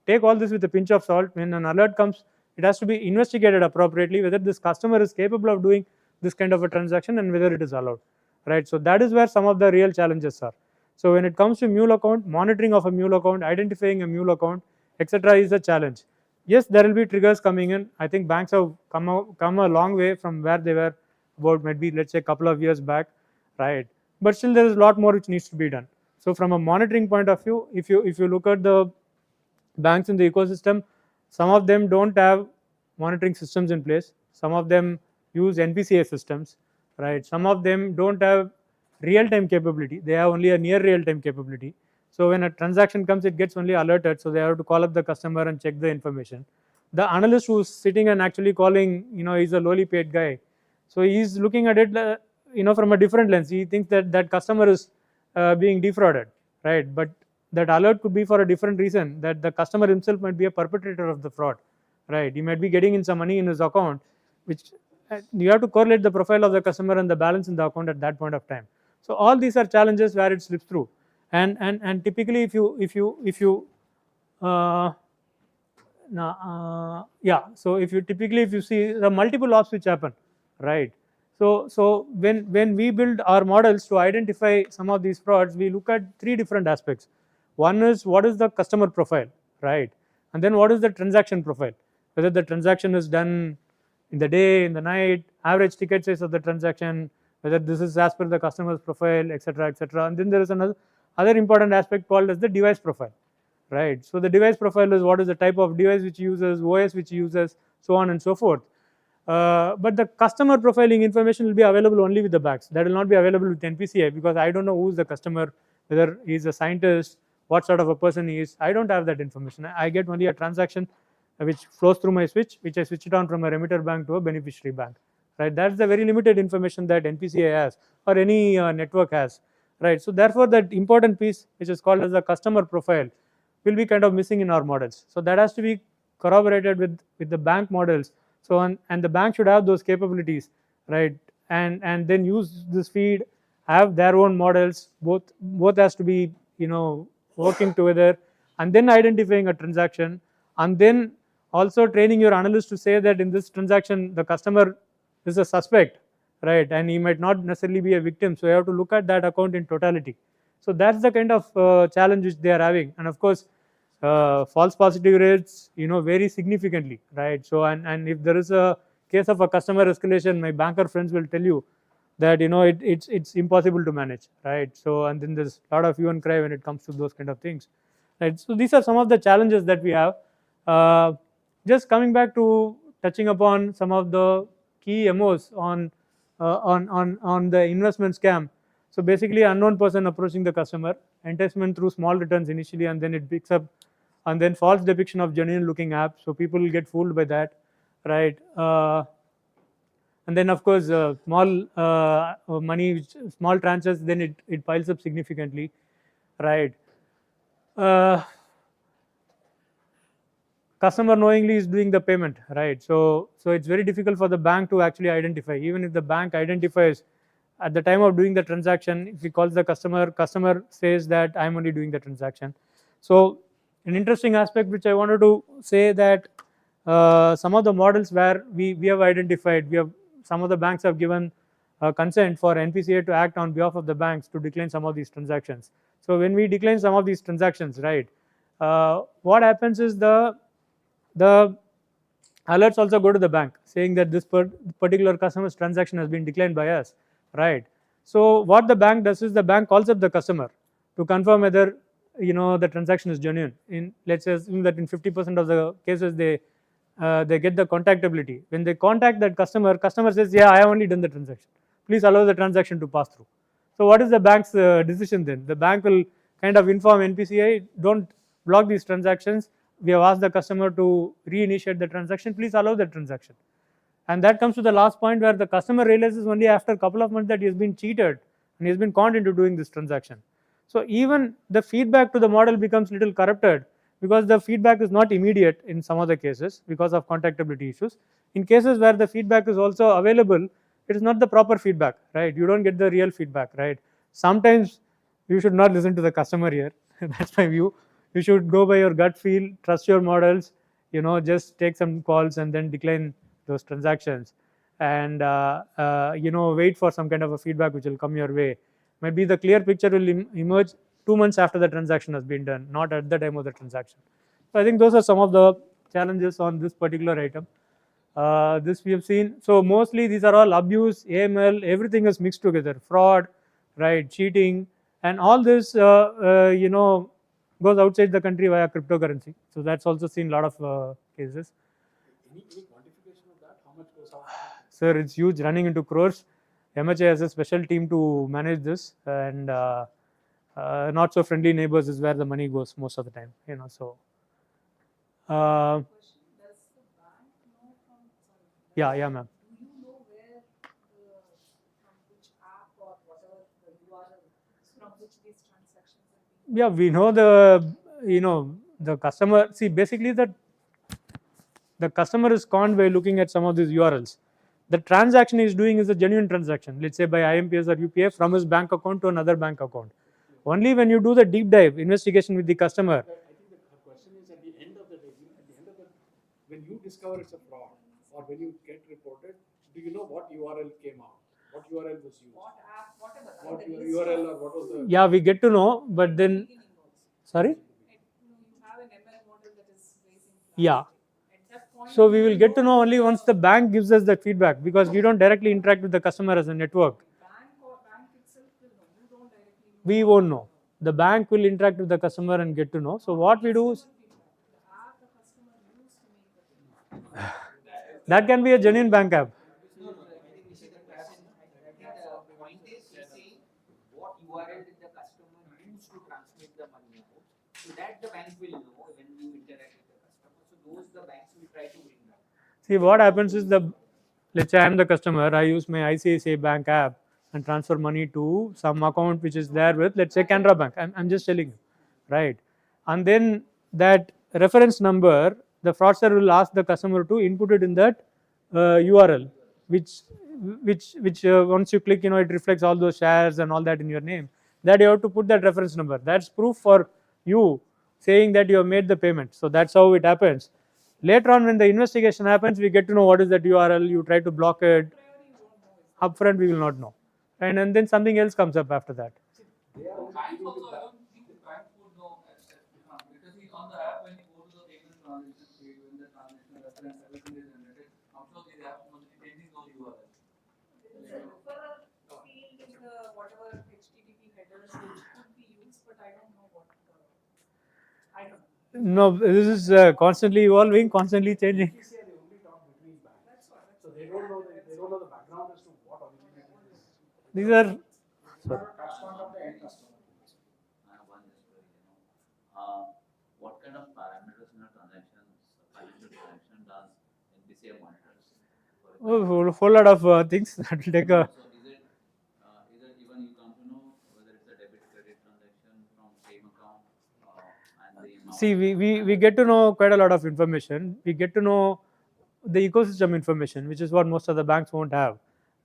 take all this with a pinch of salt. When an alert comes, it has to be investigated appropriately, whether this customer is capable of doing this kind of a transaction and whether it is allowed, right? So that is where some of the real challenges are. So when it comes to mule account, monitoring of a mule account, identifying a mule account, etc., is a challenge. Yes, there will be triggers coming in. I think banks have come a long way from where they were about maybe let's say a couple of years back, right? But still there is a lot more which needs to be done. So from a monitoring point of view, if you look at the banks in the ecosystem, some of them don't have monitoring systems in place. Some of them use NPCI systems, right? Some of them don't have real-time capability. They have only a near real-time capability. So when a transaction comes, it gets only alerted. So they have to call up the customer and check the information. The analyst who's sitting and actually calling, he's a lowly paid guy. So he's looking at it, from a different lens. He thinks that that customer is being defrauded, right? But that alert could be for a different reason, that the customer himself might be a perpetrator of the fraud, right? He might be getting in some money in his account, which you have to correlate the profile of the customer and the balance in the account at that point of time. So all these are challenges where it slips through, and typically if you so if you see the multiple ops which happen, right? So when we build our models to identify some of these frauds, we look at 3 different aspects. One is what is the customer profile, right? And then what is the transaction profile, whether the transaction is done in the day, in the night, average ticket size of the transaction, whether this is as per the customer's profile, etc., etc. And then there is another other important aspect called as the device profile, right? So the device profile is what is the type of device which uses, OS which uses, so on and so forth. But the customer profiling information will be available only with the banks. That will not be available with NPCI, because I don't know who is the customer, whether he is a scientist, what sort of a person he is. I don't have that information. I get only a transaction which flows through my switch, which I switch it on from a remitter bank to a beneficiary bank, right? That's the very limited information that NPCI has, or any network has, right? So therefore, that important piece, which is called as the customer profile, will be kind of missing in our models. So that has to be corroborated with the bank models. So and the bank should have those capabilities, right? And then use this feed, have their own models. Both has to be, you know, working together, and then identifying a transaction, and then also training your analyst to say that in this transaction the customer is a suspect, right? And he might not necessarily be a victim. So you have to look at that account in totality. So that's the kind of challenge which they are having. And of course, false positive rates, you know, vary significantly, right? So and if there is a case of a customer escalation, my banker friends will tell you that, you know, it's impossible to manage, right? So and then there's a lot of hue and cry when it comes to those kind of things, right? So these are some of the challenges that we have. Just coming back to touching upon some of the key MOs on the investment scam. So basically, unknown person approaching the customer, enticement through small returns initially, and then it picks up, and then false depiction of genuine looking app. So people will get fooled by that, right? And then of course, small money, small transfers, then it piles up significantly, right? Customer knowingly is doing the payment, right? So it's very difficult for the bank to actually identify. Even if the bank identifies at the time of doing the transaction, if he calls the customer says that I'm only doing the transaction. So an interesting aspect which I wanted to say that some of the models where we have identified, some of the banks have given consent for NPCI to act on behalf of the banks to decline some of these transactions. So when we decline some of these transactions, right, what happens is the alerts also go to the bank saying that this particular customer's transaction has been declined by us, right? So what the bank does is the bank calls up the customer to confirm whether, you know, the transaction is genuine. In, let's assume that in 50% of the cases they get the contactability. When they contact that customer says, yeah, I have only done the transaction, please allow the transaction to pass through. So what is the bank's decision then? The bank will kind of inform NPCI, don't block these transactions, we have asked the customer to reinitiate the transaction, please allow the transaction. And that comes to the last point where the customer realizes only after a couple of months that he has been cheated and he has been conned into doing this transaction. So even the feedback to the model becomes little corrupted, because the feedback is not immediate in some of the cases because of contactability issues. In cases where the feedback is also available, it is not the proper feedback, right? You don't get the real feedback, right? Sometimes you should not listen to the customer here. That's my view. You should go by your gut feel, trust your models, you know, just take some calls and then decline those transactions, and you know, wait for some kind of a feedback which will come your way. Maybe the clear picture will emerge 2 months after the transaction has been done, not at the time of the transaction. So I think those are some of the challenges on this particular item. This we have seen. So mostly these are all abuse, AML, everything is mixed together, fraud, right, cheating, and all this you know, goes outside the country via cryptocurrency. So that's also seen a lot of cases. Any quantification of that? How much goes out? Sir, it's huge, running into crores. MHA has a special team to manage this, and not so friendly neighbors is where the money goes most of the time, you know. So Question, does the bank know from, sorry, yeah, ma'am. do you know where from which app or whatever the URL from which these transactions are being? Yeah, we know the, you know, the customer. See, basically the customer is conned by looking at some of these URLs. The transaction he is doing is a genuine transaction, let's say by IMPS or UPI from his bank account to another bank account. Only when you do the deep dive investigation with the customer. I think the question is at the end of the day, when you discover it's a fraud or when you get reported, do you know what URL came out? What URL was used? What app, whatever. What the list URL of or what was the? Yeah, we get to know, but then, beginning also. sorry? You have an ML model that is raising flags. Yeah. At that point, So we will get to know only once the bank gives us that feedback, because we don't directly interact with the customer as a network. bank we won't know. The bank will interact with the customer and get to know. So what we do is App the customer used to make the payment. that can be a genuine bank app. No, no, I think you see the question. I think the point is he's saying what URL did the customer use to transmit the money out, so that the bank will know when you interact with the customer. So those the banks will try to bring down. See, what happens is let's say I am the customer, I use my ICICI bank app and transfer money to some account which is there with, let's say, Canara Bank. I'm just telling you, right? And then that reference number, the fraudster will ask the customer to input it in that URL, which once you click, it reflects all those shares and all that in your name. That you have to put that reference number. That's proof for you saying that you have made the payment. So that's how it happens. Later on, when the investigation happens, we get to know what is that URL. You try to block it. Upfront, we will not know, and then something else comes up after that. Banks also, I don't think the banks would know because on the app when you go to the payment transaction page, when the transaction reference everything is generated, I'm sure the app must be changing those URLs. There's a referral field in the whatever HTTP headers which could be used, but I don't know what. I don't know. No, this is constantly evolving, constantly changing. NPCI, they only talk between banks. So they don't know the background as to what originated this. These are Touch point of the end customer. One is what kind of parameters in a transaction, financial transaction does NPCI monitors? a whole lot of things that will take a. So is it even you come to know whether it's a debit credit transaction from same account and the amount? See, we get to know quite a lot of information. We get to know the ecosystem information, which is what most of the banks won't have.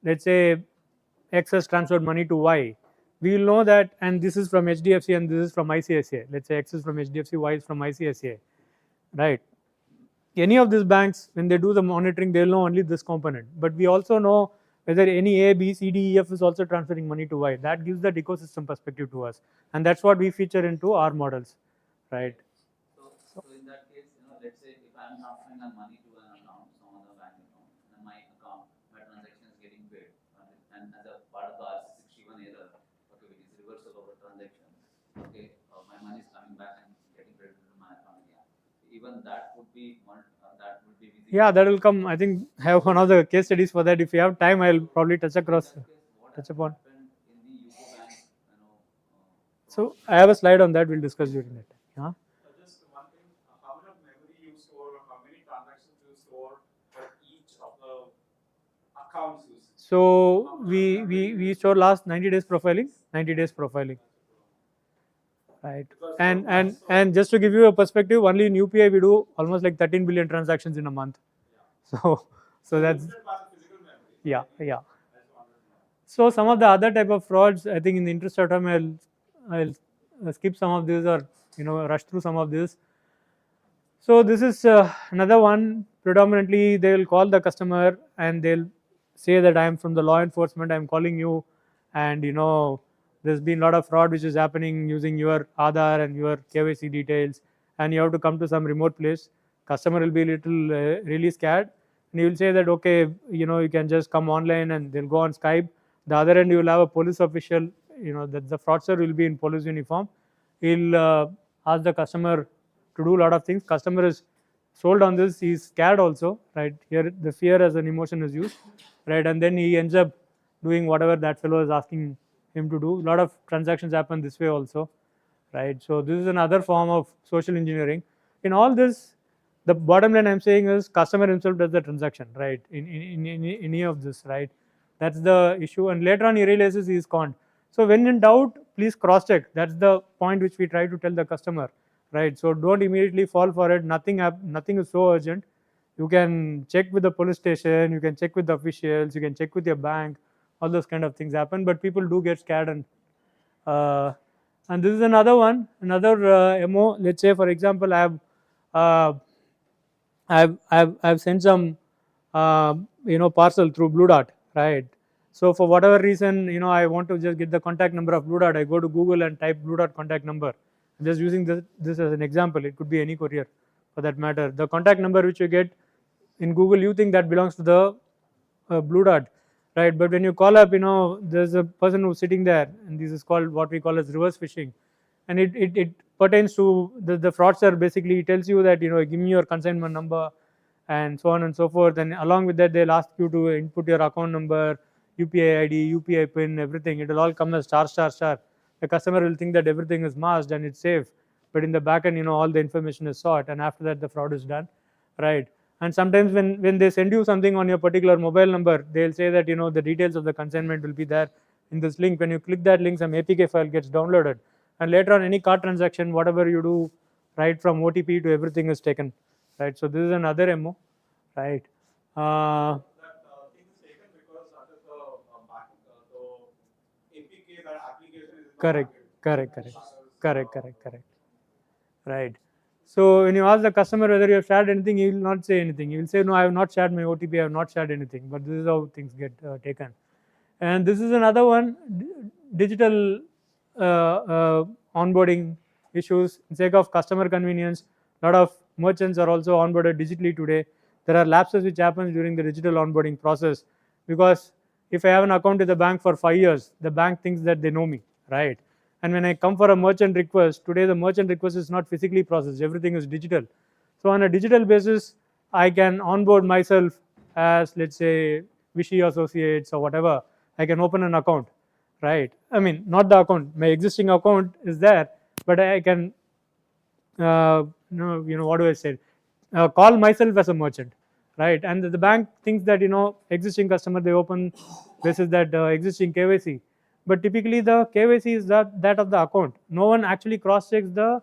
Let's say X has transferred money to Y. We will know that, and this is from HDFC and this is from ICICI. Let's say X is from HDFC, Y is from ICICI, right? Any of these banks, when they do the monitoring, they'll know only this component. But we also know whether any A, B, C, D, E, F is also transferring money to Y. That gives that ecosystem perspective to us, and that's what we feature into our models, right? So in that case, let's say if I'm transferring money to an account, some other bank account, and my transaction is getting paid, and as a part of the RC61 error, okay, which is reversal of the transaction, okay, my money is coming back and getting credited to my account again. Even that would be visible. Yeah, that will come. I think I have one of the case studies for that. If you have time, I'll probably touch upon. In the UCO bank, So I have a slide on that. We'll discuss during that. Yeah. Just one thing, how much of memory you store, or how many transactions you store for each of the accounts you see? So we store last 90 days profiling, 90 days profiling. Right. And just to give you a perspective, only in UPI we do almost like 13 billion transactions in a month. So that's yeah. So some of the other type of frauds, I think in the interest of time, I'll skip some of this or rush through some of this. So this is another one. Predominantly, they will call the customer and they'll say that I am from the law enforcement. I am calling you, and there's been a lot of fraud which is happening using your Aadhaar and your KYC details, and you have to come to some remote place. Customer will be a little really scared, and you will say that okay, you can just come online, and they'll go on Skype. The other end, you will have a police official. That the fraudster will be in police uniform. He'll ask the customer to do a lot of things. Customer is sold on this. He's scared also, right? Here, the fear as an emotion is used, right? And then he ends up doing whatever that fellow is asking him to do. A lot of transactions happen this way also, right? So this is another form of social engineering. In all this, the bottom line I'm saying is customer himself does the transaction, right? In any of this, right? That's the issue. And later on he realizes he is conned. So when in doubt, please cross check. That's the point which we try to tell the customer, right? So don't immediately fall for it. Nothing is so urgent. You can check with the police station, you can check with the officials, you can check with your bank. All those kind of things happen, but people do get scared. And this is another one, another MO. Let's say, for example, I've sent some parcel through Blue Dart, right? So for whatever reason, I want to just get the contact number of Blue Dart. I go to Google and type Blue Dart contact number. I'm just using this as an example. It could be any courier for that matter. The contact number which you get in Google, you think that belongs to the Blue Dart, right? But when you call up, there's a person who's sitting there, and this is called what we call as reverse phishing, and it pertains to the fraudster. Basically, tells you that give me your consignment number, and so on and so forth, and along with that they'll ask you to input your account number, UPI ID, UPI pin, everything. It will all come as star star star. The customer will think that everything is masked and it's safe, but in the back end, all the information is sought, and after that the fraud is done, right? And sometimes when they send you something on your particular mobile number, they'll say that the details of the consignment will be there in this link. When you click that link, some APK file gets downloaded, and later on any card transaction, whatever you do, right, from OTP to everything is taken, right? So this is another MO, right? That thing is taken because under the back, the APK, that application is in the Correct, backend. correct, correct, right. So when you ask the customer whether you have shared anything, he will not say anything. He will say, no, I have not shared my OTP, I have not shared anything. But this is how things get taken. And this is another one, digital onboarding issues. In sake of customer convenience, a lot of merchants are also onboarded digitally today. There are lapses which happens during the digital onboarding process, because if I have an account with the bank for 5 years, the bank thinks that they know me, right? And when I come for a merchant request, today the merchant request is not physically processed, everything is digital. So on a digital basis, I can onboard myself as, let's say, Vichy Associates or whatever. I can open an account, right? I mean, not the account, my existing account is there, but I can, what do I say? Call myself as a merchant, right? And the bank thinks that existing customer, they open basis that existing KYC, but typically the KYC is that of the account. No one actually cross checks the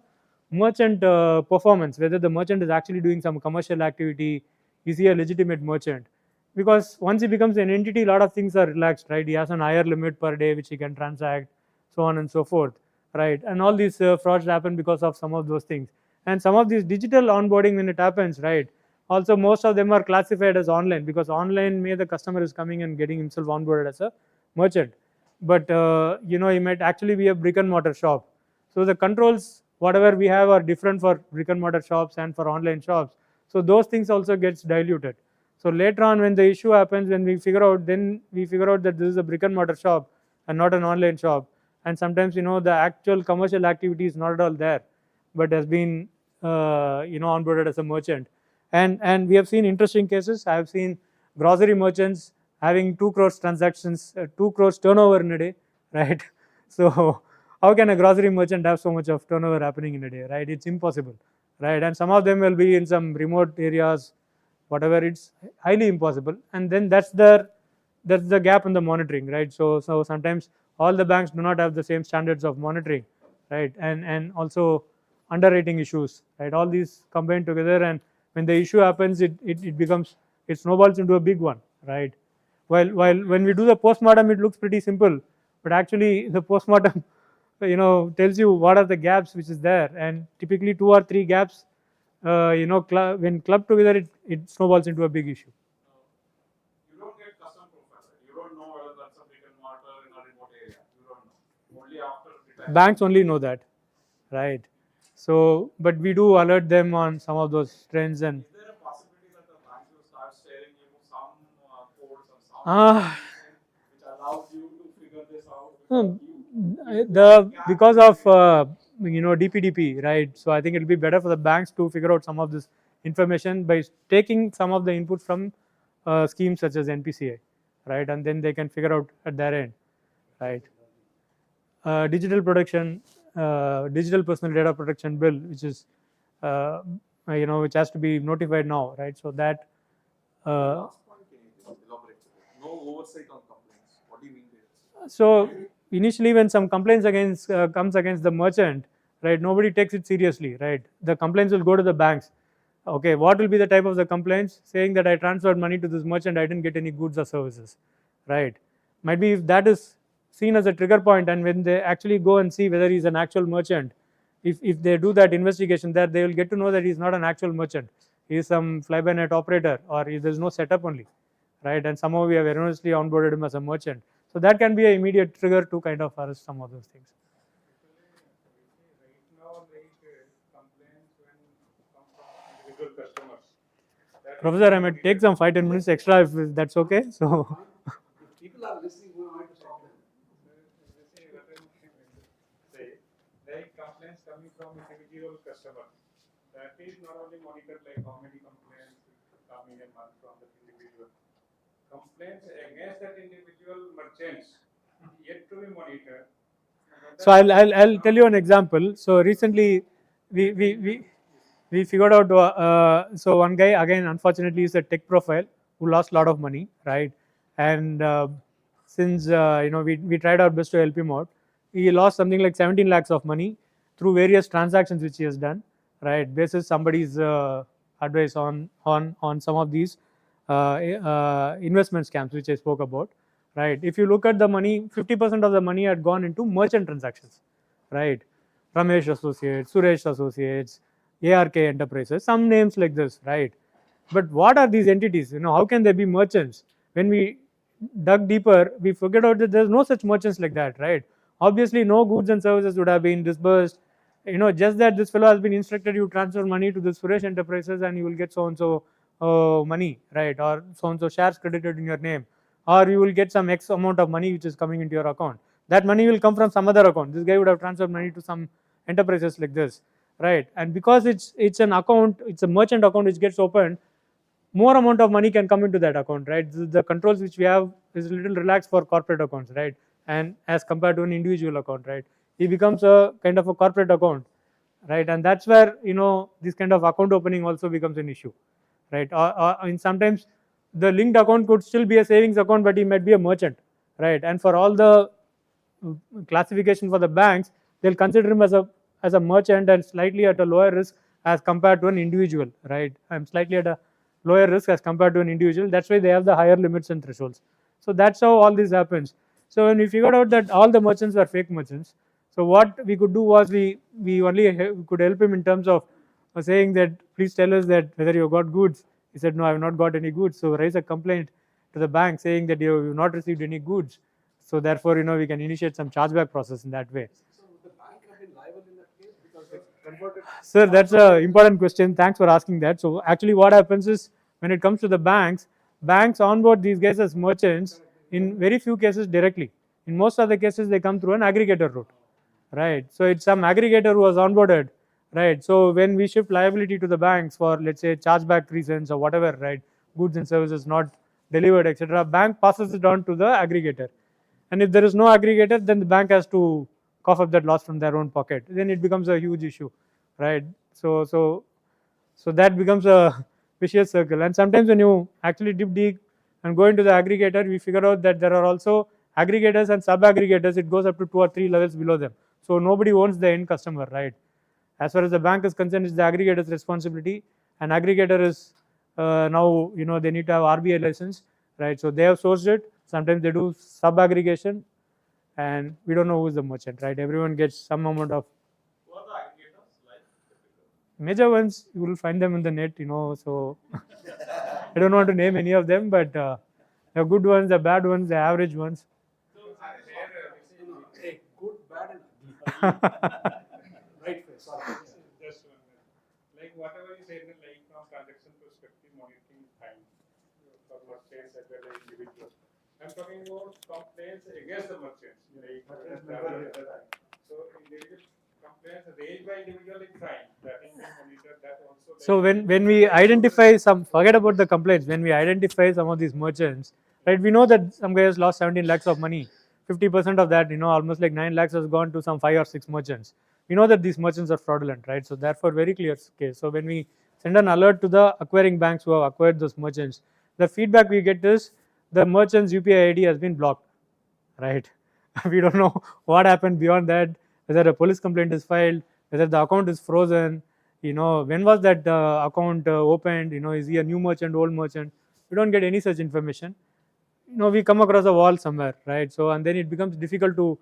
merchant performance, whether the merchant is actually doing some commercial activity, is he a legitimate merchant? Because once he becomes an entity, a lot of things are relaxed, right? He has an higher limit per day which he can transact, so on and so forth, right? And all these frauds happen because of some of those things. And some of these digital onboarding, when it happens, right, also most of them are classified as online, because online may the customer is coming and getting himself onboarded as a merchant, but he might actually be a brick and mortar shop. So the controls whatever we have are different for brick and mortar shops and for online shops, so those things also gets diluted. So later on, when the issue happens, when we figure out, then we figure out that this is a brick and mortar shop and not an online shop. And sometimes the actual commercial activity is not at all there, but has been onboarded as a merchant. And we have seen interesting cases. I have seen grocery merchants having 2 crores transactions, 2 crores turnover in a day, right? So how can a grocery merchant have so much of turnover happening in a day, right? It's impossible, right? And some of them will be in some remote areas, whatever, it's highly impossible. And then that's the gap in the monitoring, right? So sometimes all the banks do not have the same standards of monitoring, right? And also underwriting issues, right? All these combined together, and when the issue happens, it becomes, it snowballs into a big one, right? While when we do the postmortem, it looks pretty simple, but actually the postmortem tells you what are the gaps which is there, and typically 2 or 3 gaps when clubbed together, it snowballs into a big issue. You don't get custom profile, right? You don't know whether that's a brick and mortar in a remote area. You don't know. Only after detection. Banks only know that, right? So, but we do alert them on some of those trends. And is there a possibility that the banks will start sharing some codes or some Ah. which allows you to figure this out? Because of DPDP, right? So I think it'll be better for the banks to figure out some of this information by taking some of the input from schemes such as NPCI, right? And then they can figure out at their end, right? Digital protection, digital personal data protection bill, which is which has to be notified now, right? So that. Last point, can you just elaborate? No oversight on complaints. What do you mean there? So initially, when some complaints comes against the merchant, right, nobody takes it seriously, right? The complaints will go to the banks. Okay, what will be the type of the complaints? Saying that I transferred money to this merchant, I didn't get any goods or services, right? Might be if that is seen as a trigger point, and when they actually go and see whether he's an actual merchant, if they do that investigation there, they will get to know that he's not an actual merchant. He is some fly-by-night operator, or there's no setup only, right? And somehow we have erroneously onboarded him as a merchant. So that can be an immediate trigger to kind of arrest some of those things. Right now, complaints when come from individual customers. Professor, I might take some 5-10 minutes extra if that's okay. So. If people are listening who want to talk. Say, like complaints coming from individual customers. That is not only monitored like how many complaints come in a month from the individual. Complaints against that individual merchants yet to be monitored. So I'll tell you an example. So recently, we we we, we figured out. So one guy again, unfortunately, is a tech profile who lost a lot of money, right? And since we tried our best to help him out, he lost something like 17 lakhs of money through various transactions which he has done, right? Basis somebody's advice on some of these investment scams which I spoke about, right? If you look at the money, 50% of the money had gone into merchant transactions, right? Ramesh Associates, Suresh Associates, ARK Enterprises, some names like this, right? But what are these entities? How can they be merchants? When we dug deeper, we figured out that there's no such merchants like that, right? Obviously, no goods and services would have been disbursed. Just that this fellow has been instructed, you transfer money to the Suresh Enterprises and you will get so and so money, right? Or so and so shares credited in your name, or you will get some X amount of money which is coming into your account. That money will come from some other account. This guy would have transferred money to some enterprises like this, right? And because it's an account, it's a merchant account which gets opened, more amount of money can come into that account, right? The controls which we have is a little relaxed for corporate accounts, right? And as compared to an individual account, right? It becomes a kind of a corporate account, right? And that's where this kind of account opening also becomes an issue, right? And sometimes the linked account could still be a savings account, but it might be a merchant, right? And for all the classification for the banks, they'll consider him as a merchant and slightly at a lower risk as compared to an individual, right? I'm slightly at a lower risk as compared to an individual. That's why they have the higher limits and thresholds. So that's how all this happens. So when we figured out that all the merchants were fake merchants, so what we could do was we could help him in terms of saying that please tell us that whether you got goods. He said no, I have not got any goods. So raise a complaint to the bank saying that you have not received any goods. So therefore, we can initiate some chargeback process in that way. So would the bank have been liable in that case because they converted? Sir, that's an important question. Thanks for asking that. So actually what happens is when it comes to the banks onboard these guys as merchants in very few cases directly. In most of the cases, they come through an aggregator route, right? So it's some aggregator who was onboarded, right? So when we shift liability to the banks for, let's say, chargeback reasons or whatever, right, goods and services not delivered, etc., bank passes it on to the aggregator. And if there is no aggregator, then the bank has to cough up that loss from their own pocket. Then it becomes a huge issue, right? So that becomes a vicious circle. And sometimes when you actually dip deep and go into the aggregator, we figure out that there are also aggregators and sub-aggregators. It goes up to 2 or 3 levels below them. So nobody owns the end customer, right? As far as the bank is concerned, it's the aggregator's responsibility. And aggregator is now, they need to have RBI license, right? So they have sourced it. Sometimes they do sub-aggregation, and we don't know who is the merchant, right? Everyone gets some amount of. Who are the aggregators like? Major ones, you will find them in the net, so I don't want to name any of them, but the good ones, the bad ones, the average ones. So there, Hey, good, bad, and right face. Sorry. Just one minute. Like whatever you said, like from transaction perspective, monitoring time for merchants as well as individuals. I'm talking about complaints against the merchants. So individual complaints raised by individual is fine. That is being monitored. That also. So when we identify some, forget about the complaints. When we identify some of these merchants, right? We know that some guy has lost 17 lakhs of money. 50% of that, almost like 9 lakhs has gone to some 5 or 6 merchants. We know that these merchants are fraudulent, right? So therefore, very clear case. So when we send an alert to the acquiring banks who have acquired those merchants, the feedback we get is the merchant's UPI ID has been blocked, right? We don't know what happened beyond that, whether a police complaint is filed, whether the account is frozen, when was that account opened, is he a new merchant, old merchant? We don't get any such information. We come across a wall somewhere, right? So, and then it becomes difficult to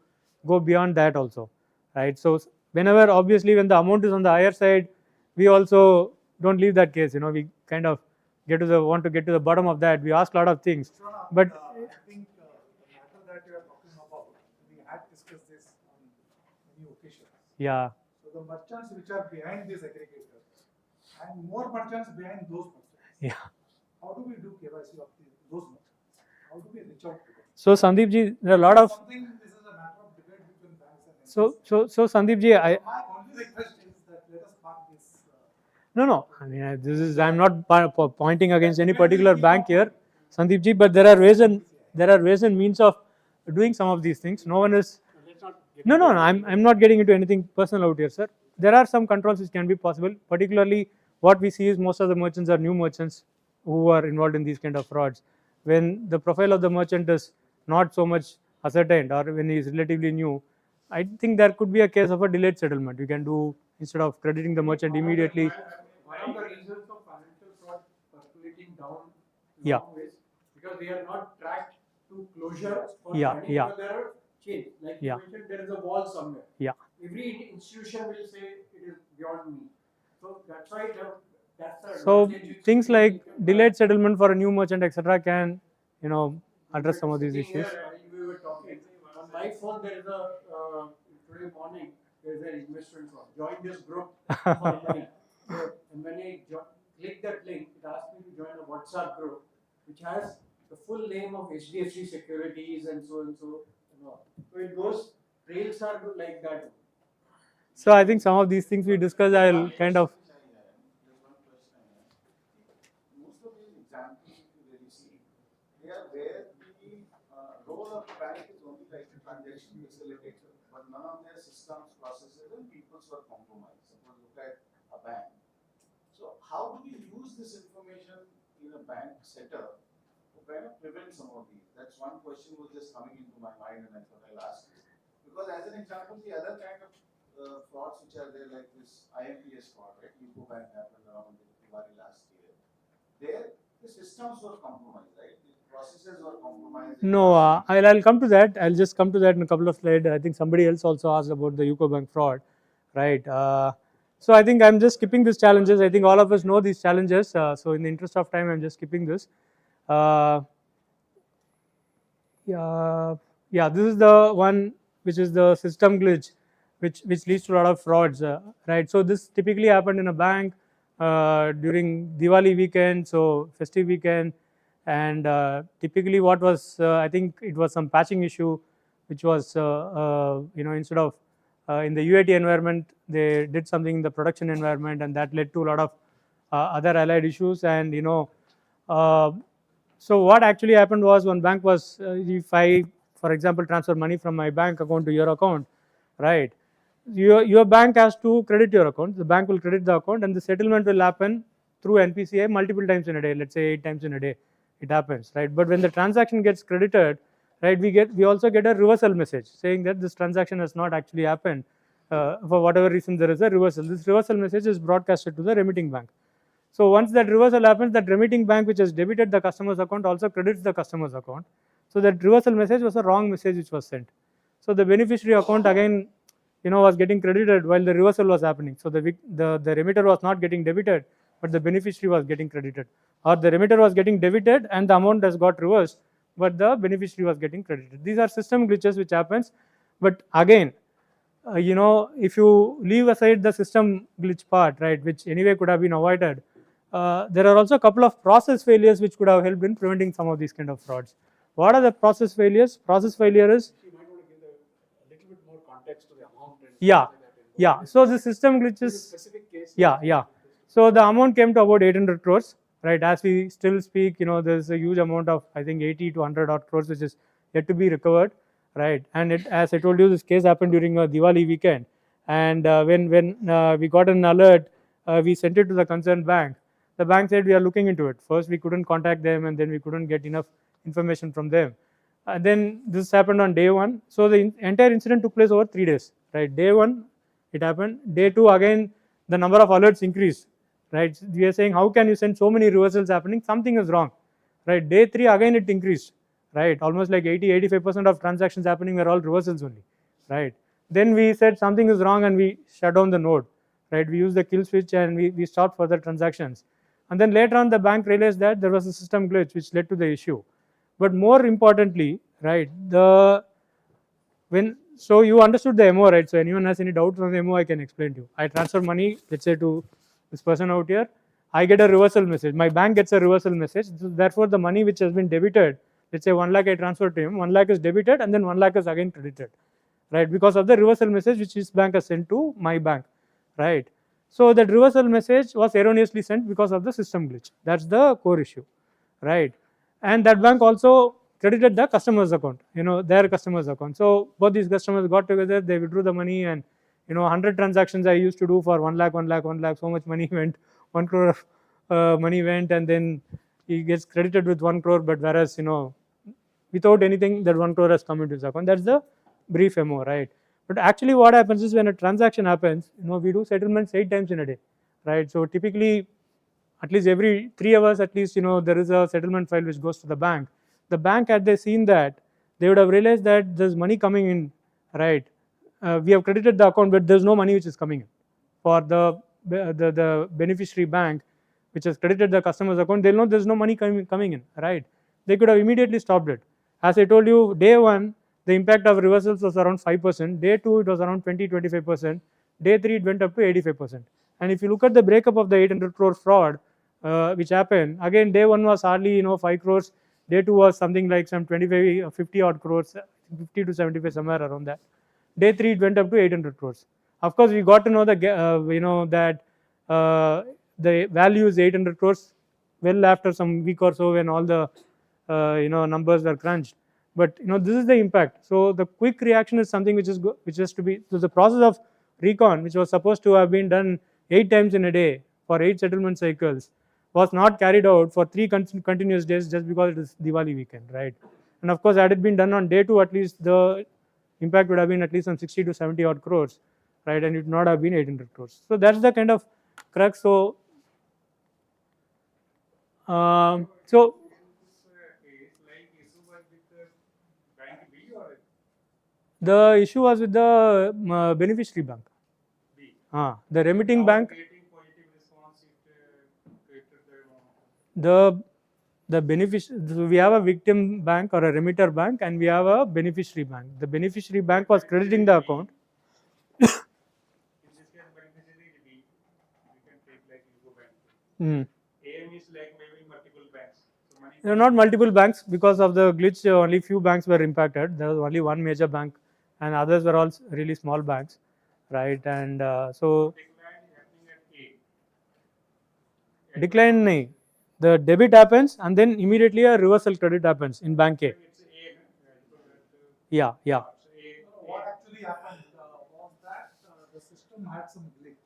go beyond that also, right? So, whenever, obviously, when the amount is on the higher side, we also don't leave that case, we kind of want to get to the bottom of that. We ask a lot of things, but I think the matter that you are talking about, we had discussed this on many occasions. yeah, So the merchants which are behind these aggregators and more merchants behind those merchants. yeah. How do we do KYC of those merchants? How do we reach out to them? So Sandeep ji, there are a lot of. Something, this is a matter of debate between banks and So Sandeep ji, my only request is that let us park this. no. I mean, this is I'm not pointing against any particular bank here, Sandeep ji. But there are ways and means of doing some of these things. No one is. Let's not get No. I'm not getting into anything personal out here, sir. There are some controls which can be possible. Particularly, what we see is most of the merchants are new merchants who are involved in these kind of frauds. When the profile of the merchant is not so much ascertained, or when he is relatively new, I think there could be a case of a delayed settlement. You can do, instead of crediting the merchant immediately. One of the reasons of financial fraud percolating down Yeah. long ways because they are not tracked to closure for Yeah, finding, yeah. because there are chains. Like Yeah. you mentioned, there is a wall somewhere. Yeah. Every institution will say it is beyond me. So that's why that's the So advantage which things we like can delayed settlement for a new merchant, etc., can address some of these Sitting issues. Here, we were talking. On my phone, there is a today morning. There is an investment fraud. Join this group for money. So, and when I click that link, it asks me to join a WhatsApp group, which has the full name of HDFC Securities and so and so. So it goes. Trails are like that. So I think some of these things we discussed, I'll kind of. Most of these examples, if you really see, they are where the role of bank is only like a transaction facilitator, but none of their systems, processes, and peoples were compromised. Suppose look at a bank. So how do we use this information in a bank setup to kind of prevent some of these? That's one question was just coming into my mind, and I thought I'll ask you. Because as an example, the other kind of frauds which are there, like this IMPS fraud, right? UCO Bank happened around the Diwali last year. There, the systems were compromised, right? The processes were compromised. No, I'll come to that. I'll just come to that in a couple of slides. I think somebody else also asked about the UCO Bank fraud, right? So I think I'm just skipping these challenges. I think all of us know these challenges. So in the interest of time, I'm just skipping this. Yeah, this is the one which is the system glitch, which leads to a lot of frauds, right? So this typically happened in a bank during Diwali weekend, so festive weekend, and typically what was I think it was some patching issue, which was instead of in the UAT environment, they did something in the production environment, and that led to a lot of other allied issues, and so what actually happened was, one bank was, if I, for example, transfer money from my bank account to your account, right? Your bank has to credit your account. The bank will credit the account, and the settlement will happen through NPCI multiple times in a day. Let's say 8 times in a day, it happens, right? But when the transaction gets credited, right, we also get a reversal message saying that this transaction has not actually happened. For whatever reason, there is a reversal. This reversal message is broadcasted to the remitting bank. So once that reversal happens, that remitting bank which has debited the customer's account also credits the customer's account. So that reversal message was a wrong message which was sent. So the beneficiary account again, was getting credited while the reversal was happening. So the remitter was not getting debited, but the beneficiary was getting credited, or the remitter was getting debited and the amount has got reversed, but the beneficiary was getting credited. These are system glitches which happens, but again, if you leave aside the system glitch part, right, which anyway could have been avoided, there are also a couple of process failures which could have helped in preventing some of these kind of frauds. What are the process failures? Process failure is. You might want to give a little bit more context to the amount. Yeah. So the system glitches. Specific case. Yeah. So the amount came to about 800 crores, right? As we still speak, there's a huge amount of, I think, 80 to 100 odd crores which is yet to be recovered, right? And as I told you, this case happened during a Diwali weekend, and when we got an alert, we sent it to the concerned bank. The bank said we are looking into it. First, we couldn't contact them, and then we couldn't get enough information from them. Then this happened on day 1. So the entire incident took place over 3 days, right? Day 1, it happened. Day 2, again, the number of alerts increased, right? We are saying, how can you send so many reversals happening? Something is wrong, right? Day 3, again, it increased, right? Almost like 85% of transactions happening were all reversals only, right? Then we said something is wrong and we shut down the node, right? We used the kill switch and we stopped further transactions. And then later on, the bank realized that there was a system glitch which led to the issue. But more importantly, right, so you understood the MO, right? So anyone has any doubts on the MO, I can explain to you. I transfer money, let's say, to this person out here. I get a reversal message. My bank gets a reversal message. Therefore, the money which has been debited, let's say 1 lakh I transfer to him, 1 lakh is debited and then 1 lakh is again credited, right? Because of the reversal message which his bank has sent to my bank, right? So that reversal message was erroneously sent because of the system glitch. That's the core issue, right? And that bank also credited the customer's account, their customer's account. So both these customers got together, they withdrew the money, and 100 transactions I used to do for 1 lakh, 1 lakh, 1 lakh, so much money went, 1 crore of money went, and then he gets credited with 1 crore, but whereas without anything that 1 crore has come into his account. That's the brief MO, right? But actually what happens is when a transaction happens, we do settlements 8 times in a day, right? So typically at least every 3 hours at least, there is a settlement file which goes to the bank. The bank, had they seen that, they would have realized that there's money coming in, right? We have credited the account, but there's no money which is coming in for the beneficiary bank which has credited the customer's account. They'll know there's no money coming in, right? They could have immediately stopped it. As I told you, day 1 the impact of reversals was around 5%, day 2 it was around 20-25%, day 3 it went up to 85%. And if you look at the breakup of the 800 crore fraud which happened, again day 1 was hardly 5 crores, day 2 was something like some 25 or 50 odd crores, 50 to 75, somewhere around that. Day 3 it went up to 800 crores. Of course we got to know that the value is 800 crores well after some week or so when all the numbers were crunched. But this is the impact. So the quick reaction is something which is to be, so the process of recon, which was supposed to have been done 8 times in a day for 8 settlement cycles, was not carried out for 3 continuous days just because it is Diwali weekend, right? And of course had it been done on day 2, at least the impact would have been at least some 60 to 70 odd crores, right? And it would not have been 800 crores. So that's the kind of crux. So the issue was with the beneficiary bank. The remitting bank. The so we have a victim bank or a remitter bank, and we have a beneficiary bank. The beneficiary bank was crediting the account. There are not multiple banks because of the glitch. Only few banks were impacted. There was only one major bank, and others were all really small banks, right? And so decline nahi. The debit happens and then immediately a reversal credit happens in bank A. Yeah. What actually happened was that the system had some glitch,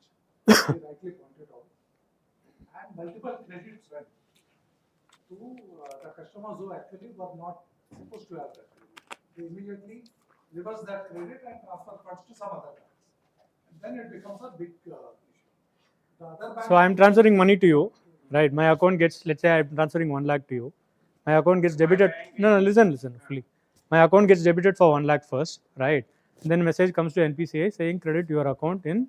you rightly pointed out, and multiple credits went to the customers who actually were not supposed to have that credit. They immediately reverse that credit and transfer funds to some other banks. And then it becomes a big issue. The other bank. So I am transferring money to you, right? My account gets, let's say I am transferring 1 lakh to you. My account gets debited. No, listen fully. My account gets debited for 1 lakh first, right? And then a message comes to NPCI saying credit your account in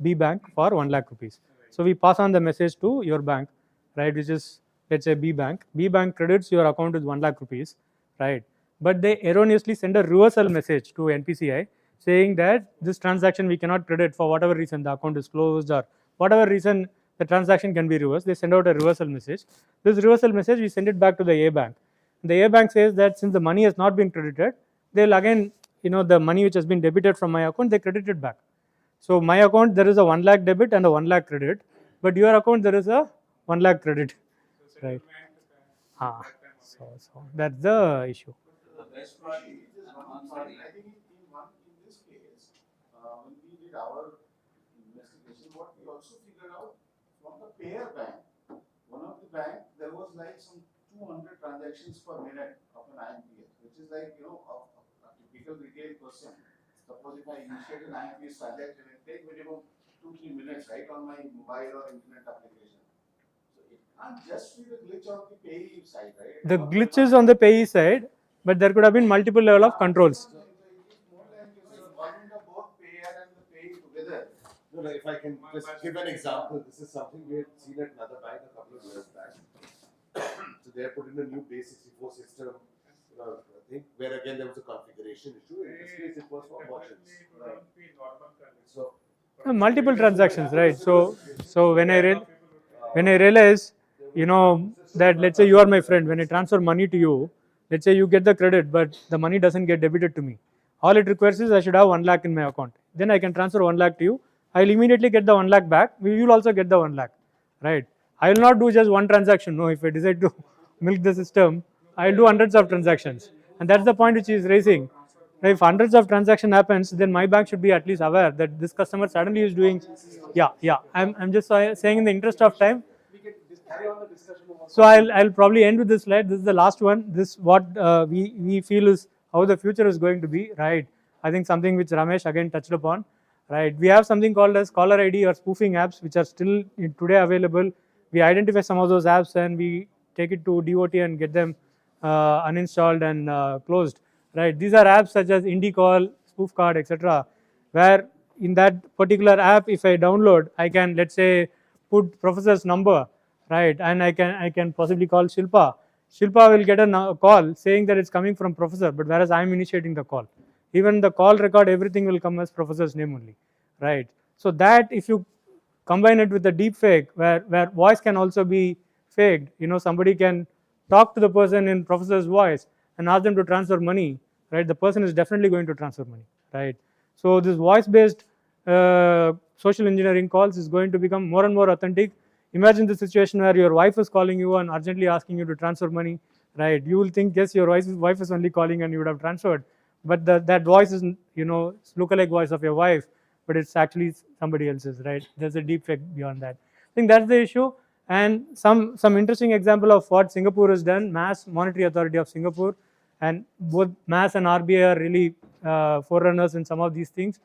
B bank for 1 lakh rupees. So we pass on the message to your bank, right? Which is, let's say B bank. B bank credits your account with 1 lakh rupees, right? But they erroneously send a reversal message to NPCI saying that this transaction we cannot credit for whatever reason, the account is closed or whatever reason the transaction can be reversed. They send out a reversal message. This reversal message we send it back to the A bank. The A bank says that since the money has not been credited, they'll again, the money which has been debited from my account, they credit it back. So my account there is a 1 lakh debit and a 1 lakh credit, but your account there is a 1 lakh credit, right? So that's the issue. I'm sorry. I think in this case, when we did our investigation, what we also figured out from the payer bank, one of the bank, there was like some 200 transactions per minute of an IMPS, which is like, a typical retail person. Suppose if I initiate an IMPS transaction, it takes minimum 2-3 minutes, right, on my mobile or internet application. So it can't just be the glitch on the payee side, right? The glitch is on the payee side, but there could have been multiple level of controls. So it is more like the involvement of both payer and the payee together. No, if I can just give an example, this is something we had seen at another bank a couple of years back. So they have put in a new base 64 system, thing, where again there was a configuration issue. In this case, it was for merchants. So Multiple transactions, right? So when I realize, that let's say you are my friend, when I transfer money to you, let's say you get the credit, but the money doesn't get debited to me. All it requires is I should have 1 lakh in my account. Then I can transfer 1 lakh to you. I'll immediately get the 1 lakh back. You will also get the 1 lakh, right? I will not do just one transaction. No, if I decide to milk the system, I'll do hundreds of transactions. And that's the point which he is raising. If hundreds of transaction happens, then my bank should be at least aware that this customer suddenly is doing, yeah. I'm just saying in the interest of time. So I'll probably end with this slide. This is the last one. This what we feel is how the future is going to be, right? I think something which Ramesh again touched upon, right? We have something called as caller ID or spoofing apps, which are still today available. We identify some of those apps and we take it to DOT and get them uninstalled and closed, right? These are apps such as IndiCall, SpoofCard, etc., where in that particular app, if I download, I can, let's say, put professor's number, right, and I can possibly call Shilpa. Shilpa will get a call saying that it's coming from professor, but whereas I'm initiating the call. Even the call record, everything will come as professor's name only, right? So that if you combine it with the deep fake, where voice can also be faked, somebody can talk to the person in professor's voice and ask them to transfer money, right? The person is definitely going to transfer money, right? So this voice-based social engineering calls is going to become more and more authentic. Imagine the situation where your wife is calling you and urgently asking you to transfer money, right? You will think, yes, your wife is only calling and you would have transferred, but that voice is, lookalike voice of your wife, but it's actually somebody else's, right? There's a deep fake beyond that. I think that's the issue. And some interesting example of what Singapore has done. Mass Monetary Authority of Singapore, and both MAS and RBI are really forerunners in some of these things.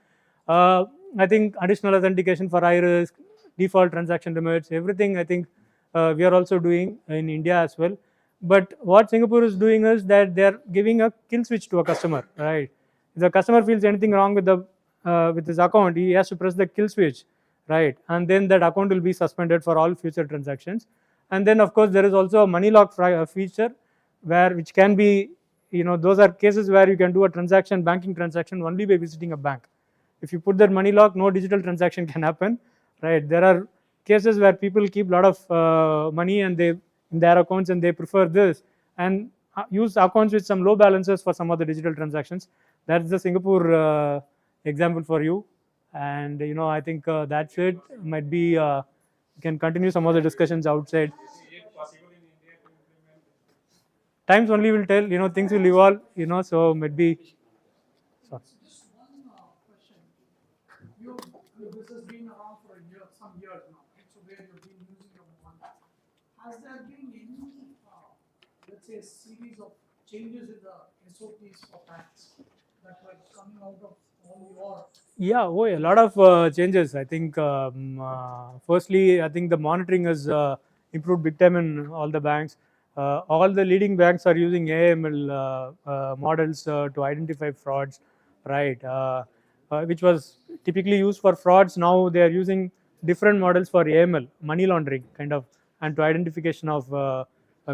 I think additional authentication for high risk, default transaction limits, everything I think we are also doing in India as well. But what Singapore is doing is that they are giving a kill switch to a customer, right? If the customer feels anything wrong with his account, he has to press the kill switch, right? And then that account will be suspended for all future transactions. And then of course there is also a money lock feature which can be, those are cases where you can do a banking transaction only by visiting a bank. If you put that money lock, no digital transaction can happen, right? There are cases where people keep a lot of money and in their accounts, and they prefer this and use accounts with some low balances for some of the digital transactions. That's the Singapore example for you. And I think that's it. Might be we can continue some of the discussions outside. Times only will tell. Things will evolve. So maybe. Sorry. Just one question. This has been around for some years now, right? So where you've been using your model. Has there been any, let's say, series of changes in the SOPs for banks that were coming out of all your? Yeah, a lot of changes. I think firstly, I think the monitoring has improved big time in all the banks. All the leading banks are using AML models to identify frauds, right? Which was typically used for frauds. Now they are using different models for AML, money laundering kind of, and to identification of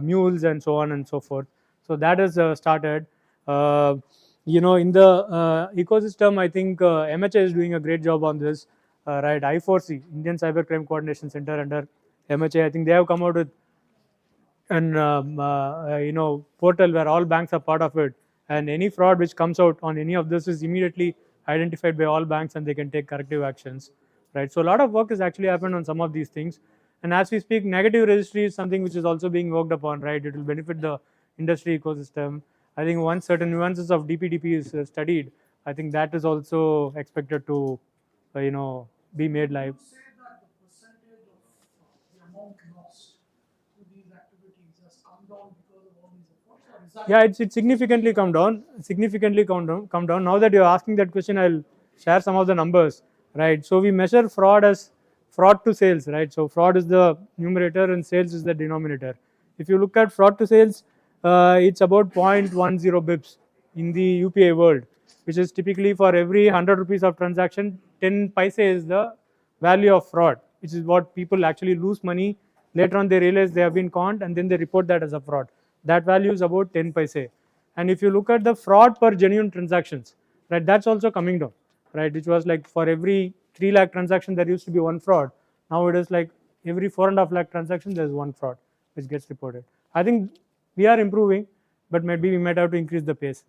mules and so on and so forth. So that has started. In the ecosystem, I think MHA is doing a great job on this, right? I4C, Indian Cybercrime Coordination Center under MHA, I think they have come out with an portal where all banks are part of it, and any fraud which comes out on any of this is immediately identified by all banks and they can take corrective actions, right? So a lot of work has actually happened on some of these things, and as we speak, negative registry is something which is also being worked upon, right? It will benefit the industry ecosystem. I think once certain nuances of DPDP is studied, I think that is also expected to be made live. Say that the percentage of the amount lost to these activities has come down because of all these efforts, or is that? Yeah, it's significantly come down. Come down. Now that you're asking that question, I'll share some of the numbers, right? So we measure fraud as fraud to sales, right? So fraud is the numerator and sales is the denominator. If you look at fraud to sales, it's about 0.10 bips in the UPI world, which is typically for every 100 rupees of transaction, 10 paise is the value of fraud, which is what people actually lose money. Later on, they realize they have been conned and then they report that as a fraud. That value is about 10 paise. And if you look at the fraud per genuine transactions, right, that's also coming down, right? Which was like for every 3 lakh transaction, there used to be one fraud. Now it is like every 4.5 lakh transactions, there's one fraud which gets reported. I think we are improving. but maybe we might have to increase the pace.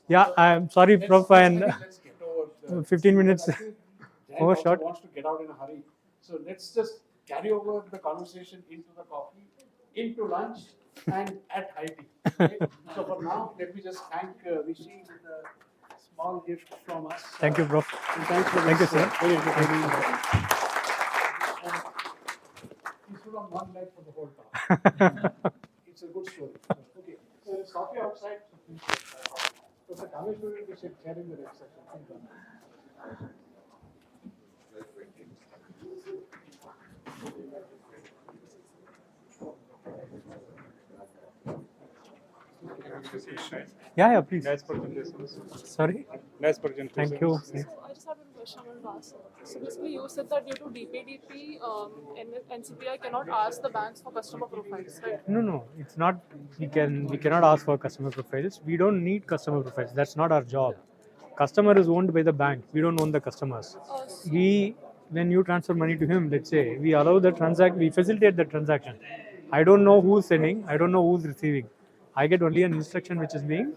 Yeah, I'm sorry, Prof. And Let's get over the 15 minutes. I think Jan Over also short. wants to get out in a hurry. So let's just carry over the conversation into the coffee, into lunch, and at high tea. Okay? So for now, let me just thank Rishi with a small gift from us. Thank you, Prof. And thanks for Thank you, this sir. very entertaining. He stood on one leg for the whole talk. It's a good story. Okay, so there's coffee outside. So please get coffee. Dr. Kameshwari will be chairing the next section. Thank you. Yeah, please. Nice presentation. Sorry. Nice presentation. Thank you. So I just have one question I wanted to ask. So basically, you said that due to DPDP, NCPI cannot ask the banks for customer profiles, right? No, it's not. We cannot ask for customer profiles. We don't need customer profiles. That's not our job. Customer is owned by the bank. We don't own the customers. We, when you transfer money to him, let's say, we allow the we facilitate the transaction. I don't know who's sending. I don't know who's receiving. I get only an instruction which is being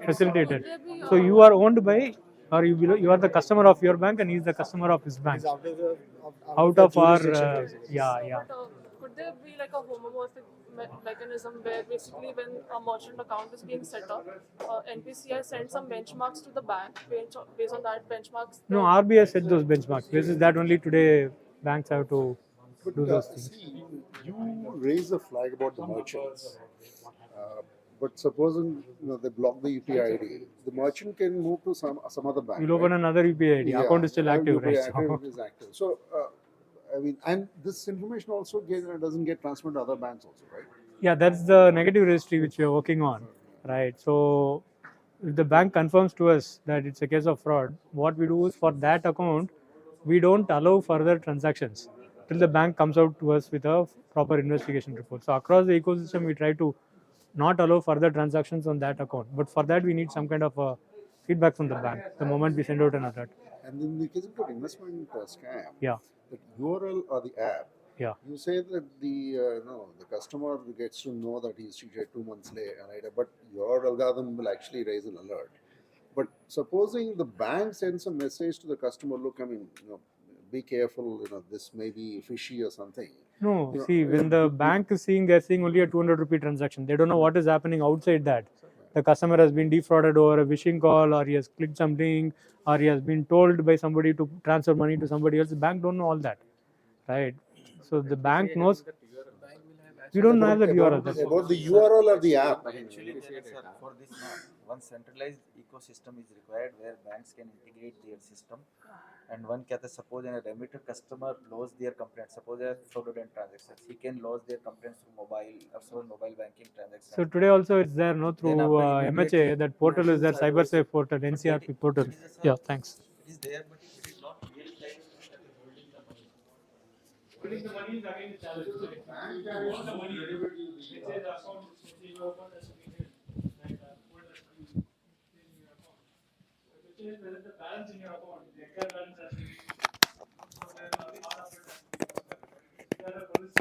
facilitated. So you are owned by, or you are the customer of your bank, and he is the customer of his bank. Out of our yeah. But could there be like a homomorphic mechanism where basically when a merchant account is being set up, NPCI sends some benchmarks to the bank based on that benchmarks? No, RBI set those benchmarks. This is that only today banks have to do those things. See, you raise a flag about the merchants. But supposing they block the UPI ID, the merchant can move to some other bank. You'll open another UPI ID. Yeah, Account is still active, UPI right? account is active. So, I mean, and this information also doesn't get transferred to other banks also, right? Yeah, that's the negative registry which we are working on, right? So, if the bank confirms to us that it's a case of fraud, what we do is for that account, we don't allow further transactions till the bank comes out to us with a proper investigation report. So, across the ecosystem, we try to not allow further transactions on that account. But for that, we need some kind of feedback from the bank the moment we send out an alert. And in the case of an investment scam, Yeah. the URL or the app, Yeah. you say that the customer gets to know that he's cheated 2 months later, but your algorithm will actually raise an alert. But supposing the bank sends a message to the customer, look, I mean, be careful, this may be fishy or something. No, see, when the bank is seeing, they're seeing only a 200 rupee transaction. They don't know what is happening outside that. The customer has been defrauded over a phishing call, or he has clicked something, or he has been told by somebody to transfer money to somebody else. The bank don't know all that, right? So the bank knows. We don't have that URL. About the URL or the app. Actually, for this now, one centralized ecosystem is required where banks can integrate their system, and one can suppose a remitter customer lose their complaint. Suppose they are fraudulent transactions, he can lose their complaints through mobile banking transactions. So today also it's there, no, through MHA. That portal is there, CyberSafe portal, NCRP portal. Yeah, thanks. It is there, but it is not really like holding the money. Holding the money is again the challenge. So if you want the money, let's say the account is open as a retail, like hold as in your account. But which is whether the balance in your account, the exact balance has to be. So then part of it has to be transferred. There are police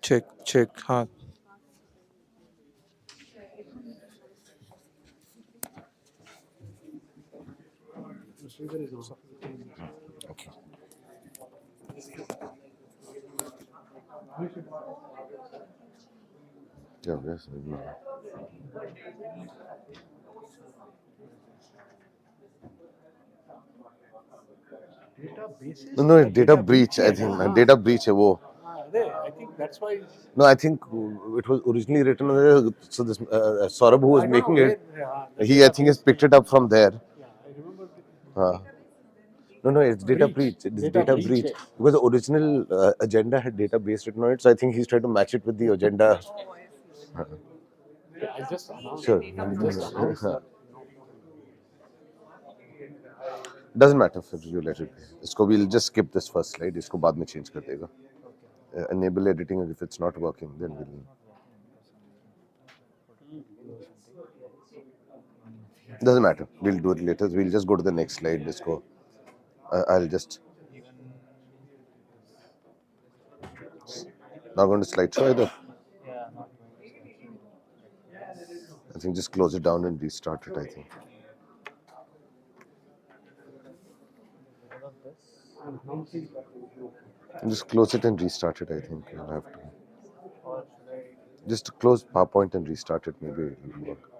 Check, check. हाँ. Yeah, yes. No, data breach. I think data breach है वो. I think that's why. No, I think it was originally written on there. So this Saurabh who was making it, he I think has picked it up from there. Yeah, I remember. No, it's data breach. It is data breach because the original agenda had database written on it. So I think he's trying to match it with the agenda. Yeah, I just announced. Sure. Doesn't matter if you let it. इसको we'll just skip this first slide. इसको बाद में change कर देगा. Enable editing if it's not working, then we'll. Doesn't matter. We'll do it later. We'll just go to the next slide. इसको. I'll just. Not going to slideshow either. I think just close it down and restart it. I think. Just close it and restart it. I think you'll have to. Just close PowerPoint and restart it. Maybe it will work.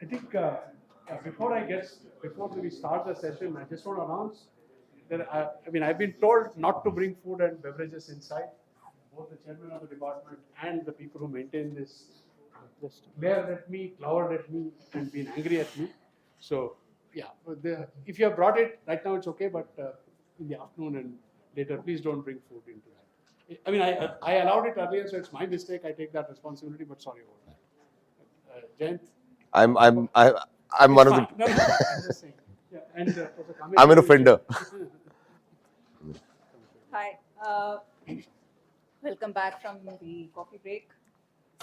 I think before we start the session, I just want to announce that I've been told not to bring food and beverages inside. Both the chairman of the department and the people who maintain this just glared at me, glowered at me, and been angry at me. So yeah, if you have brought it right now, it's okay. But in the afternoon and later, please don't bring food into that. I allowed it earlier, so it's my mistake. I take that responsibility. But sorry about that. Jayant. I'm one of the. No, I'm just saying. Yeah, and I'm an offender. Hi, welcome back from the coffee break.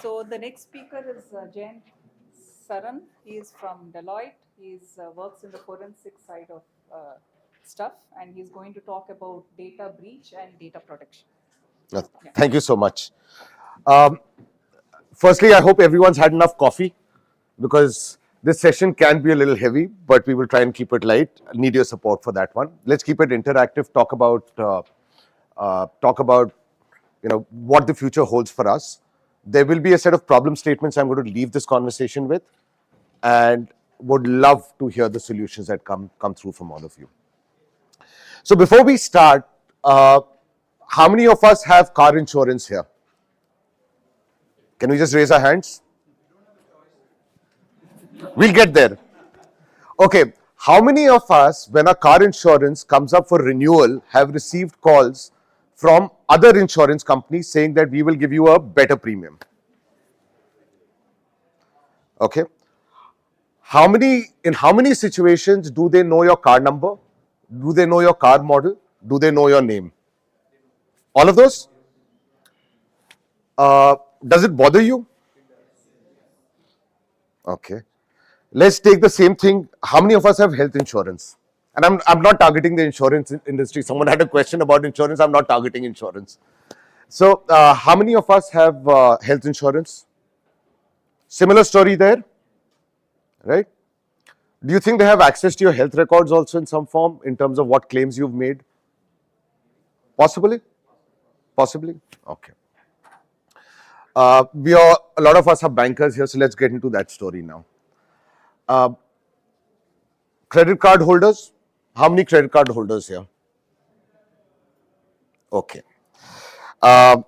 So the next speaker is Jain Saran. He is from Deloitte. He works in the forensic side of stuff, and he's going to talk about data breach and data protection. Thank you so much. Firstly, I hope everyone's had enough coffee, because this session can be a little heavy, but we will try and keep it light. I need your support for that one. Let's keep it interactive. Talk about what the future holds for us. There will be a set of problem statements I'm going to leave this conversation with, and would love to hear the solutions that come through from all of you. So before we start, how many of us have car insurance here? Can we just raise our hands? We'll get there. Okay, how many of us, when our car insurance comes up for renewal, have received calls from other insurance companies saying that we will give you a better premium? Okay. In how many situations do they know your car number? Do they know your car model? Do they know your name? All of those? Does it bother you? Okay. Let's take the same thing. How many of us have health insurance? And I'm not targeting the insurance industry. Someone had a question about insurance. I'm not targeting insurance. So how many of us have health insurance? Similar story there, right? Do you think they have access to your health records also in some form in terms of what claims you've made? Possibly? Possibly? Okay. A lot of us are bankers here, so let's get into that story now. Credit card holders? How many credit card holders here? Okay. How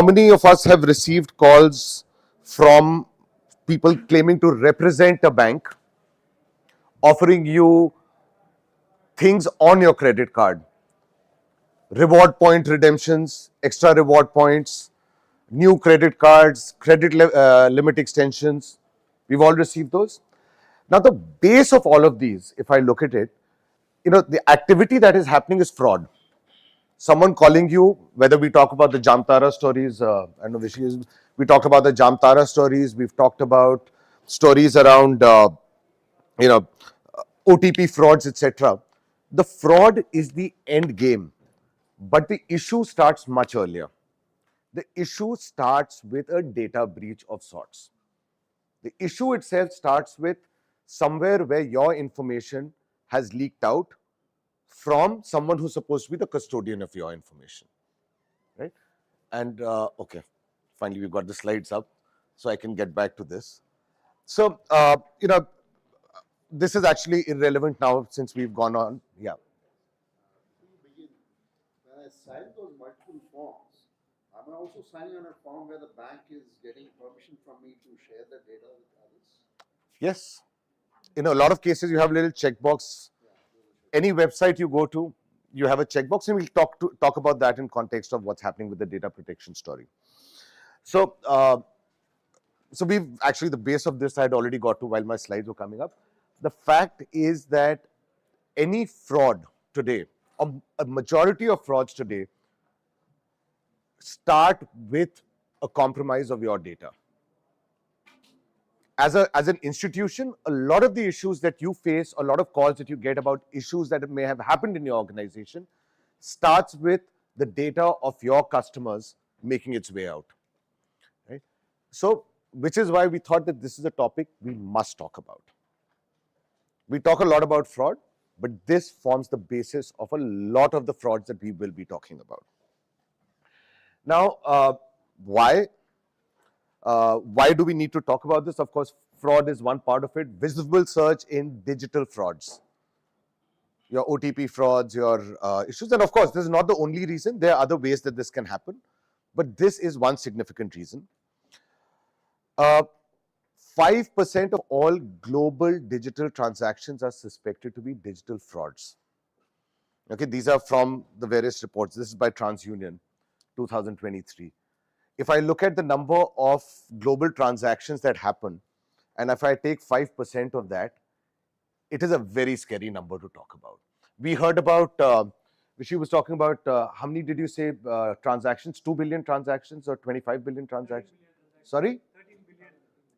many of us have received calls from people claiming to represent a bank, offering you things on your credit card? Reward point redemptions, extra reward points, new credit cards, credit limit extensions. We've all received those. Now, the base of all of these, if I look at it, the activity that is happening is fraud. Someone calling you, whether we talk about the Jamtara stories, I know we talked about the Jamtara stories, we've talked about stories around, you know, OTP frauds, etc. The fraud is the end game, but the issue starts much earlier. The issue starts with a data breach of sorts. The issue itself starts with somewhere where your information has leaked out from someone who's supposed to be the custodian of your information, right? And okay, finally we've got the slides up, so I can get back to this. So this is actually irrelevant now since we've gone on. Yeah. When I sign those multiple forms, am I also signing on a form where the bank is getting permission from me to share the data with others? Yes. In a lot of cases, you have a little checkbox. Any website you go to, you have a checkbox, and we'll talk about that in context of what's happening with the data protection story. So, so we've actually, the base of this I had already got to while my slides were coming up. The fact is that any fraud today, a majority of frauds today, start with a compromise of your data. As an institution, a lot of the issues that you face, a lot of calls that you get about issues that may have happened in your organization, starts with the data of your customers making its way out, right? So, which is why we thought that this is a topic we must talk about. We talk a lot about fraud, but this forms the basis of a lot of the frauds that we will be talking about. Now, why? Why do we need to talk about this? Of course, fraud is one part of it. Visible search in digital frauds, your OTP frauds, your issues. And of course, this is not the only reason. There are other ways that this can happen, but this is one significant reason. 5% of all global digital transactions are suspected to be digital frauds. Okay, these are from the various reports. This is by TransUnion, 2023. If I look at the number of global transactions that happen, and if I take 5% of that, it is a very scary number to talk about. We heard about, Rishi was talking about, how many did you say transactions? 2 billion transactions or 25 billion transactions? Sorry? 13 billion.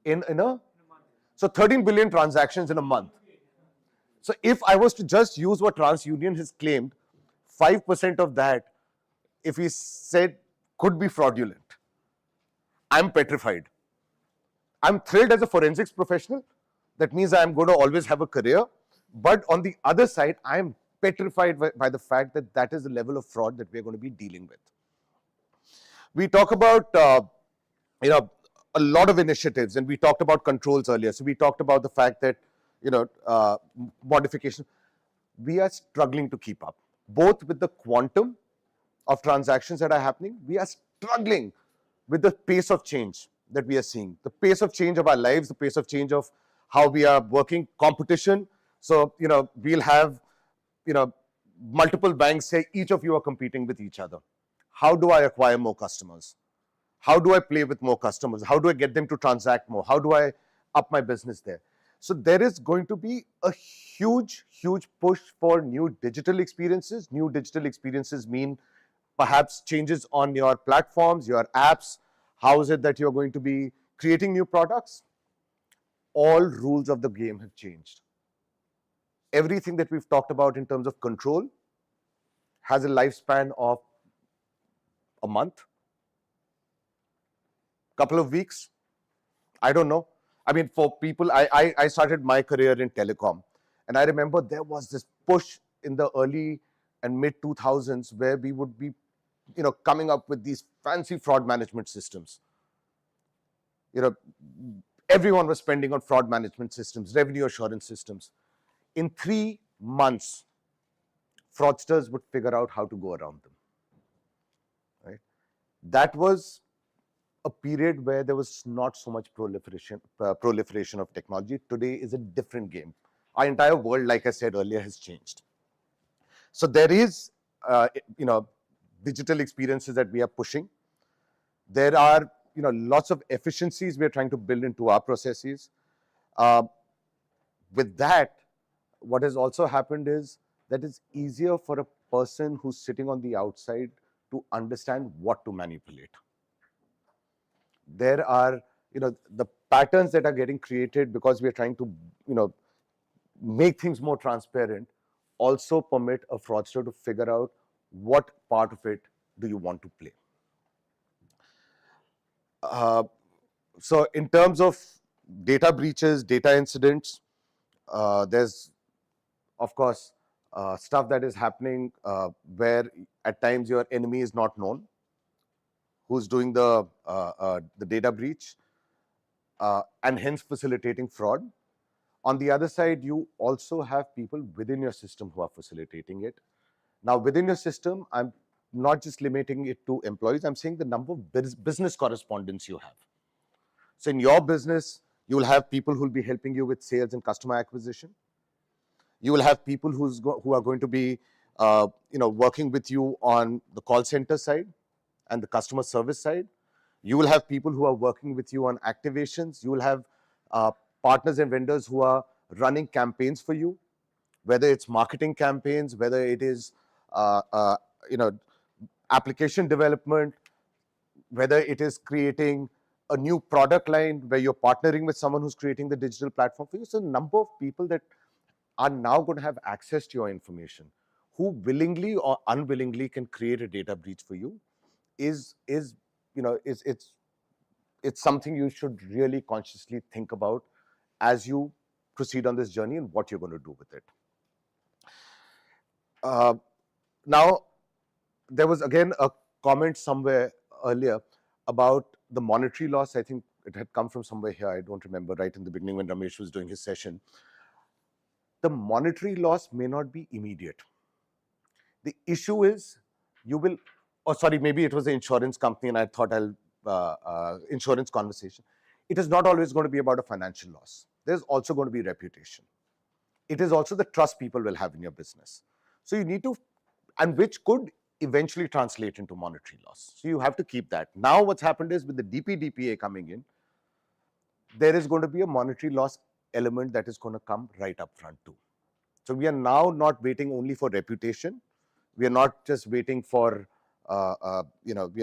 In a month. So 13 billion transactions in a month. So if I was to just use what TransUnion has claimed, 5% of that, if we said could be fraudulent, I'm petrified. I'm thrilled as a forensics professional. That means I'm going to always have a career. But on the other side, I'm petrified by the fact that that is the level of fraud that we're going to be dealing with. We talk about, a lot of initiatives, and we talked about controls earlier. So we talked about the fact that, modification. We are struggling to keep up, both with the quantum of transactions that are happening. We are struggling with the pace of change that we are seeing, the pace of change of our lives, the pace of change of how we are working, competition. So, we'll have, multiple banks say each of you are competing with each other. How do I acquire more customers? How do I play with more customers? How do I get them to transact more? How do I up my business there? So there is going to be a huge, huge push for new digital experiences. New digital experiences mean perhaps changes on your platforms, your apps. How is it that you're going to be creating new products? All rules of the game have changed. Everything that we've talked about in terms of control has a lifespan of a month, couple of weeks, I don't know. I mean, for people, I started my career in telecom, and I remember there was this push in the early and mid 2000s where we would be, coming up with these fancy fraud management systems. Everyone was spending on fraud management systems, revenue assurance systems. In 3 months, fraudsters would figure out how to go around them. Right? That was a period where there was not so much proliferation of technology. Today is a different game. Our entire world, like I said earlier, has changed. So there is, digital experiences that we are pushing. There are, lots of efficiencies we are trying to build into our processes. With that, what has also happened is that it's easier for a person who's sitting on the outside to understand what to manipulate. There are, the patterns that are getting created because we are trying to, make things more transparent, also permit a fraudster to figure out what part of it do you want to play. So in terms of data breaches, data incidents, there's of course stuff that is happening where at times your enemy is not known, who's doing the data breach, and hence facilitating fraud. On the other side, you also have people within your system who are facilitating it. Now, within your system, I'm not just limiting it to employees, I'm saying the number of business correspondents you have. So in your business, you will have people who will be helping you with sales and customer acquisition. You will have people who are going to be working with you on the call center side and the customer service side. You will have people who are working with you on activations. You will have partners and vendors who are running campaigns for you, whether it's marketing campaigns, whether it is application development, whether it is creating a new product line where you're partnering with someone who's creating the digital platform for you. So a number of people that are now going to have access to your information, who willingly or unwillingly can create a data breach for you, is it's something you should really consciously think about as you proceed on this journey and what you're going to do with it. Now, there was again a comment somewhere earlier about the monetary loss. I think it had come from somewhere here. I don't remember, right in the beginning when Ramesh was doing his session. The monetary loss may not be immediate. The issue is you will, or sorry, maybe it was an insurance company and I thought insurance conversation. It is not always going to be about a financial loss. There's also going to be reputation. It is also the trust people will have in your business. So you need to, and which could eventually translate into monetary loss. So you have to keep that. Now what's happened is with the DPDPA coming in, there is going to be a monetary loss element that is going to come right up front too. So we are now not waiting only for reputation. We are not just waiting for, we are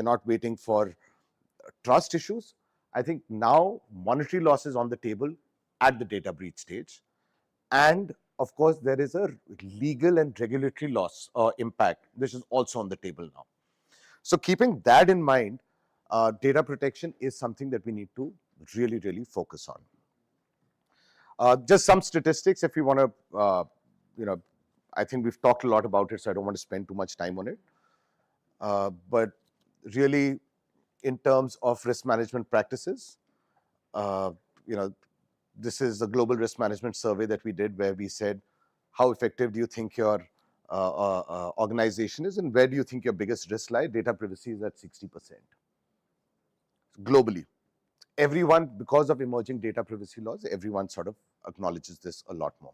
not waiting for trust issues. I think now monetary loss is on the table at the data breach stage. And of course, there is a legal and regulatory loss or impact, which is also on the table now. So keeping that in mind, data protection is something that we need to really, really focus on. Just some statistics if you want to, I think we've talked a lot about it, so I don't want to spend too much time on it. But really, in terms of risk management practices, this is a global risk management survey that we did where we said, how effective do you think your organization is and where do you think your biggest risks lie? Data privacy is at 60%. Globally. Everyone, because of emerging data privacy laws, everyone sort of acknowledges this a lot more.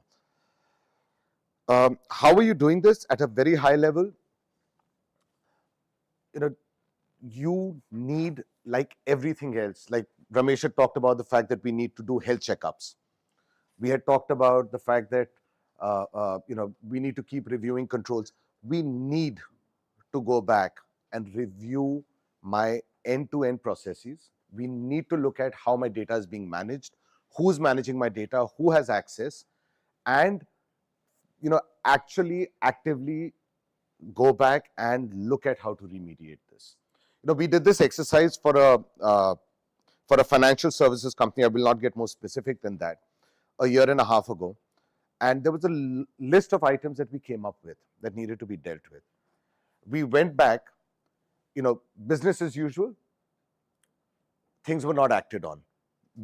How are you doing this at a very high level? You need, like everything else, like Ramesh had talked about the fact that we need to do health checkups. We had talked about the fact that we need to keep reviewing controls. We need to go back and review my end-to-end processes. We need to look at how my data is being managed, who's managing my data, who has access, and actually actively go back and look at how to remediate this. We did this exercise for a financial services company. I will not get more specific than that. A year and a half ago, and there was a list of items that we came up with that needed to be dealt with. We went back, business as usual, things were not acted on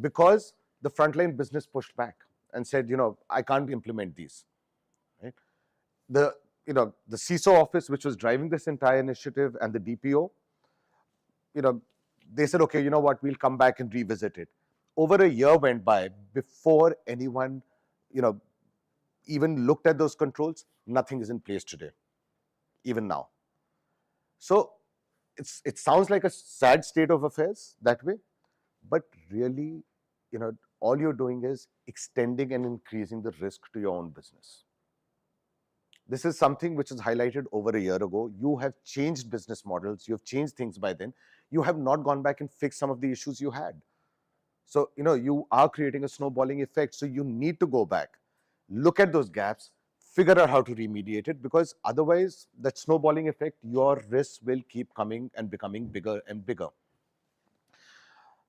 because the frontline business pushed back and said, I can't implement these. Right? The CISO office, which was driving this entire initiative, and the DPO, they said, okay, you know what, we'll come back and revisit it. Over a year went by before anyone, even looked at those controls. Nothing is in place today, even now. So it sounds like a sad state of affairs that way, but really, all you're doing is extending and increasing the risk to your own business. This is something which is highlighted over a year ago. You have changed business models. You have changed things by then. You have not gone back and fixed some of the issues you had. So, you are creating a snowballing effect. So you need to go back look at those gaps, figure out how to remediate it, because otherwise that snowballing effect, your risks will keep coming and becoming bigger and bigger.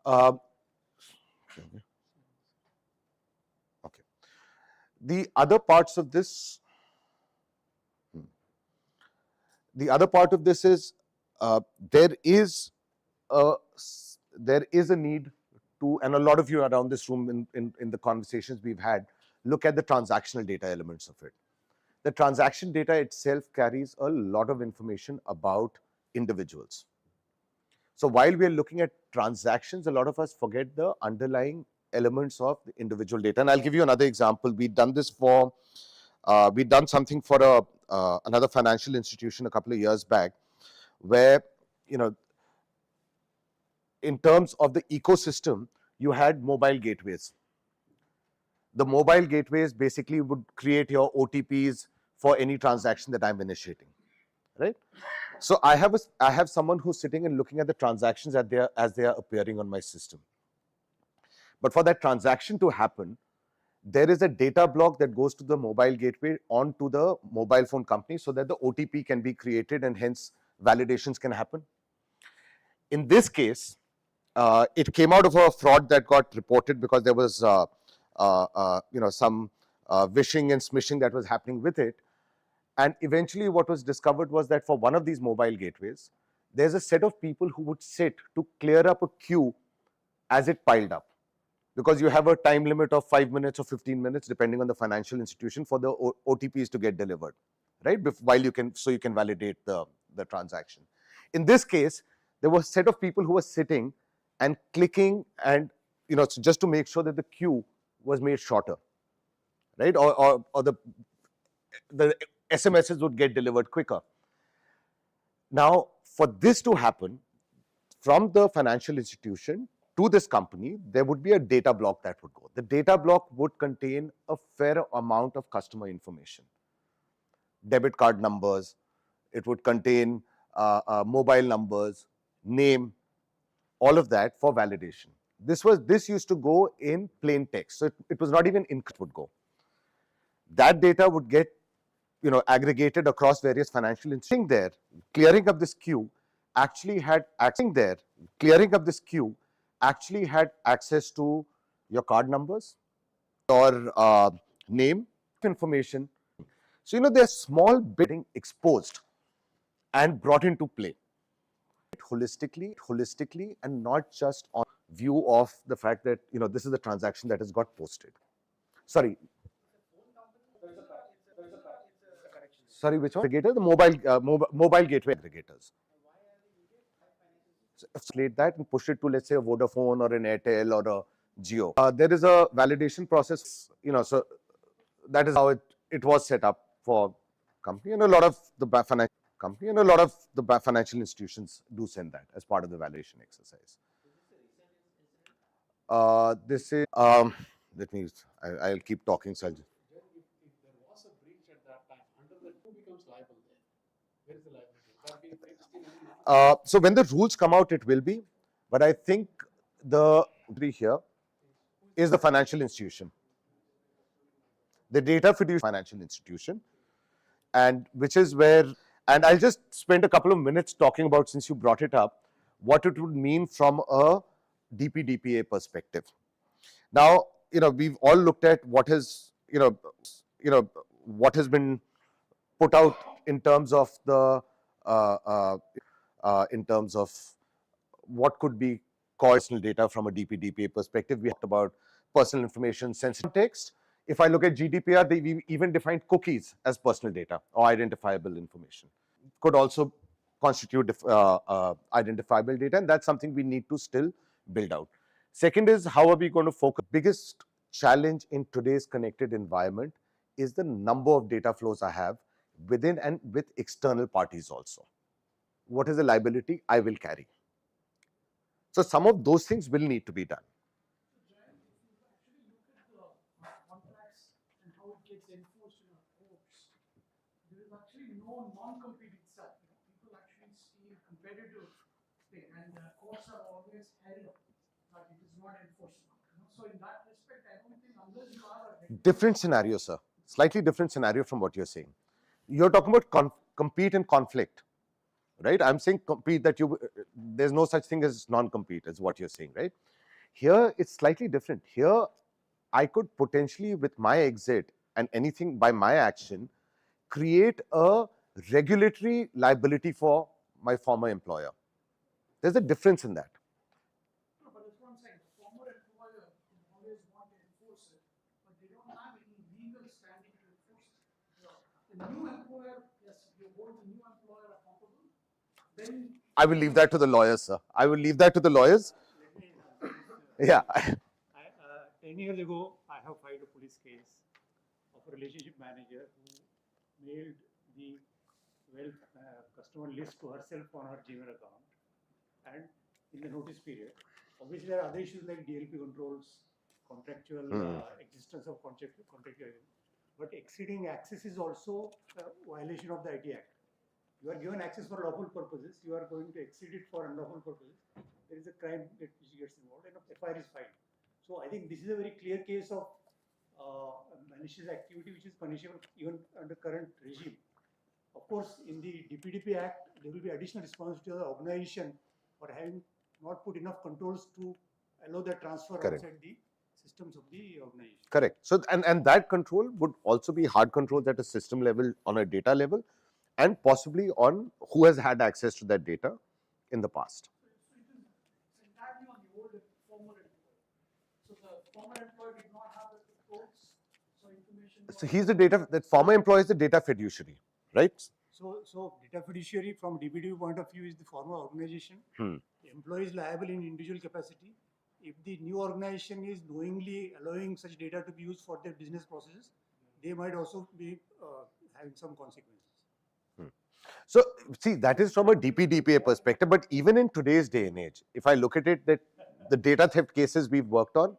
Okay. The other parts of this, the other part of this is there is a need to, and a lot of you around this room in the conversations we've had, look at the transactional data elements of it. The transaction data itself carries a lot of information about individuals. So while we are looking at transactions, a lot of us forget the underlying elements of the individual data. And I'll give you another example. We've done this for, we've done something for another financial institution a couple of years back, where, you know, in terms of the ecosystem, you had mobile gateways. The mobile gateways basically would create your OTPs for any transaction that I'm initiating, right? So I have someone who's sitting and looking at the transactions as they are appearing on my system. But for that transaction to happen, there is a data block that goes to the mobile gateway onto the mobile phone company so that the OTP can be created and hence validations can happen. In this case, it came out of a fraud that got reported because there was some wishing and smishing that was happening with it. And eventually what was discovered was that for one of these mobile gateways, there's a set of people who would sit to clear up a queue as it piled up, because you have a time limit of 5 minutes or 15 minutes depending on the financial institution for the OTPs to get delivered, right? While you can validate the transaction. In this case, there was a set of people who were sitting and clicking and, so just to make sure that the queue was made shorter, right? Or the SMSs would get delivered quicker. Now, for this to happen, from the financial institution to this company, there would be a data block that would go. The data block would contain a fair amount of customer information, debit card numbers, it would contain mobile numbers, name, all of that for validation. This used to go in plain text, so it was not even encrypted. Would go. That data would get aggregated across various financial institutions. There, clearing up this queue actually had access to your card numbers, your name, information. So there's small bit getting exposed and brought into play holistically, and not just on view of the fact that this is a transaction that has got posted. Sorry, which one? Aggregator, the mobile gateway aggregators. Translate that and push it to, let's say, a Vodafone or an Airtel or a Jio. There is a validation process, so that is how it was set up for company, and a lot of the financial institutions do send that as part of the validation exercise. This is let me. I'll keep talking. So If there was a breach at that time, under the who becomes liable there? Where is the liability? That being fixed in any so when the rules come out, it will be. But I think the here is the financial institution. The data fiduciary financial institution, and which is where, and I'll just spend a couple of minutes talking about, since you brought it up, what it would mean from a DPDPA perspective. Now, we've all looked at what has, what has been put out in terms of the, in terms of what could be called personal data from a DPDPA perspective. We talked about personal information, sensitive context. If I look at GDPR, we even defined cookies as personal data or identifiable information. Could also constitute identifiable data, and that's something we need to still build out. Second is, how are we going to focus? Biggest challenge in today's connected environment is the number of data flows I have within and with external parties also. What is the liability I will carry? So some of those things will need to be done. contracts and how it gets enforced in our courts, there is actually no non-compete itself. People actually see competitive thing, and courts are always held that it is not enforceable. So in that respect, I don't think unless you are a Different scenario, sir. Slightly different scenario from what you're saying. You're talking about compete and conflict, right? I'm saying compete, that there's no such thing as non-compete, is what you're saying, right? Here it's slightly different. Here I could potentially, with my exit and anything by my action, create a regulatory liability for my former employer. There's a difference in that. No, but that's what I'm saying. The former employer can always want to enforce it, but they don't have any legal standing to enforce it. The new employer, yes, you hold the new employer accountable. Then I will leave that to the lawyers, sir. I will leave that to the lawyers. Let me answer this. Yeah. 10 years ago, I have filed a police case of a relationship manager who mailed the wealth customer list to herself on her Gmail account, and in the notice period. Obviously, there are other issues like DLP controls, contractual existence of contractual agreement, but exceeding access is also a violation of the IT Act. You are given access for lawful purposes, you are going to exceed it for unlawful purposes. There is a crime which gets involved, and a FIR is filed. So I think this is a very clear case of malicious activity which is punishable even under current regime. Of course, in the DPDP Act, there will be additional responsibility of the organization for having not put enough controls to allow the transfer outside the systems of the organization. Correct. So, and that control would also be hard controls at a system level, on a data level, and possibly on who has had access to that data in the past. So it's entirely on the old former employer. So the former employer did not have the controls, so information. So he's the data, that former employee is the data fiduciary, right? So data fiduciary from DPDP point of view is the former organization. The employee is liable in individual capacity. If the new organization is knowingly allowing such data to be used for their business processes, they might also be having some consequences. So, see, that is from a DPDPA perspective, but even in today's day and age, if I look at it, that the data theft cases we've worked on,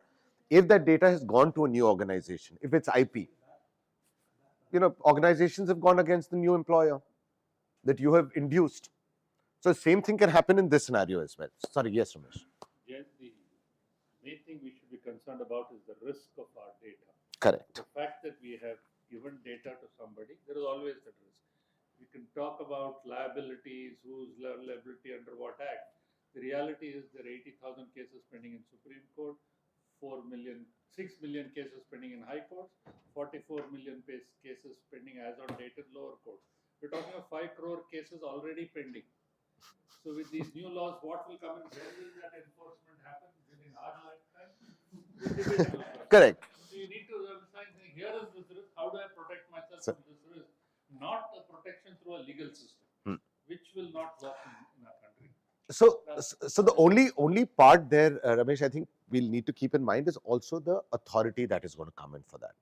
if that data has gone to a new organization, if it's IP, organizations have gone against the new employer that you have induced. So, same thing can happen in this scenario as well. Sorry, yes, Ramesh. Yes, the main thing we should be concerned about is the risk of our data. Correct. The fact that we have given data to somebody, there is always that risk. We can talk about liabilities, whose liability under what act. The reality is there are 80,000 cases pending in Supreme Court, 6 million cases pending in High Courts, 44 million cases pending as on date in lower court. We're talking of 5 crore cases already pending. So with these new laws, what will come in? Where will that enforcement happen? Is it in our lifetime? Correct. So you need to understand, here is this risk, how do I protect myself from this risk? Not a protection through a legal system, which will not work in our country. So the only part there, Ramesh, I think we'll need to keep in mind is also the authority that is going to come in for that.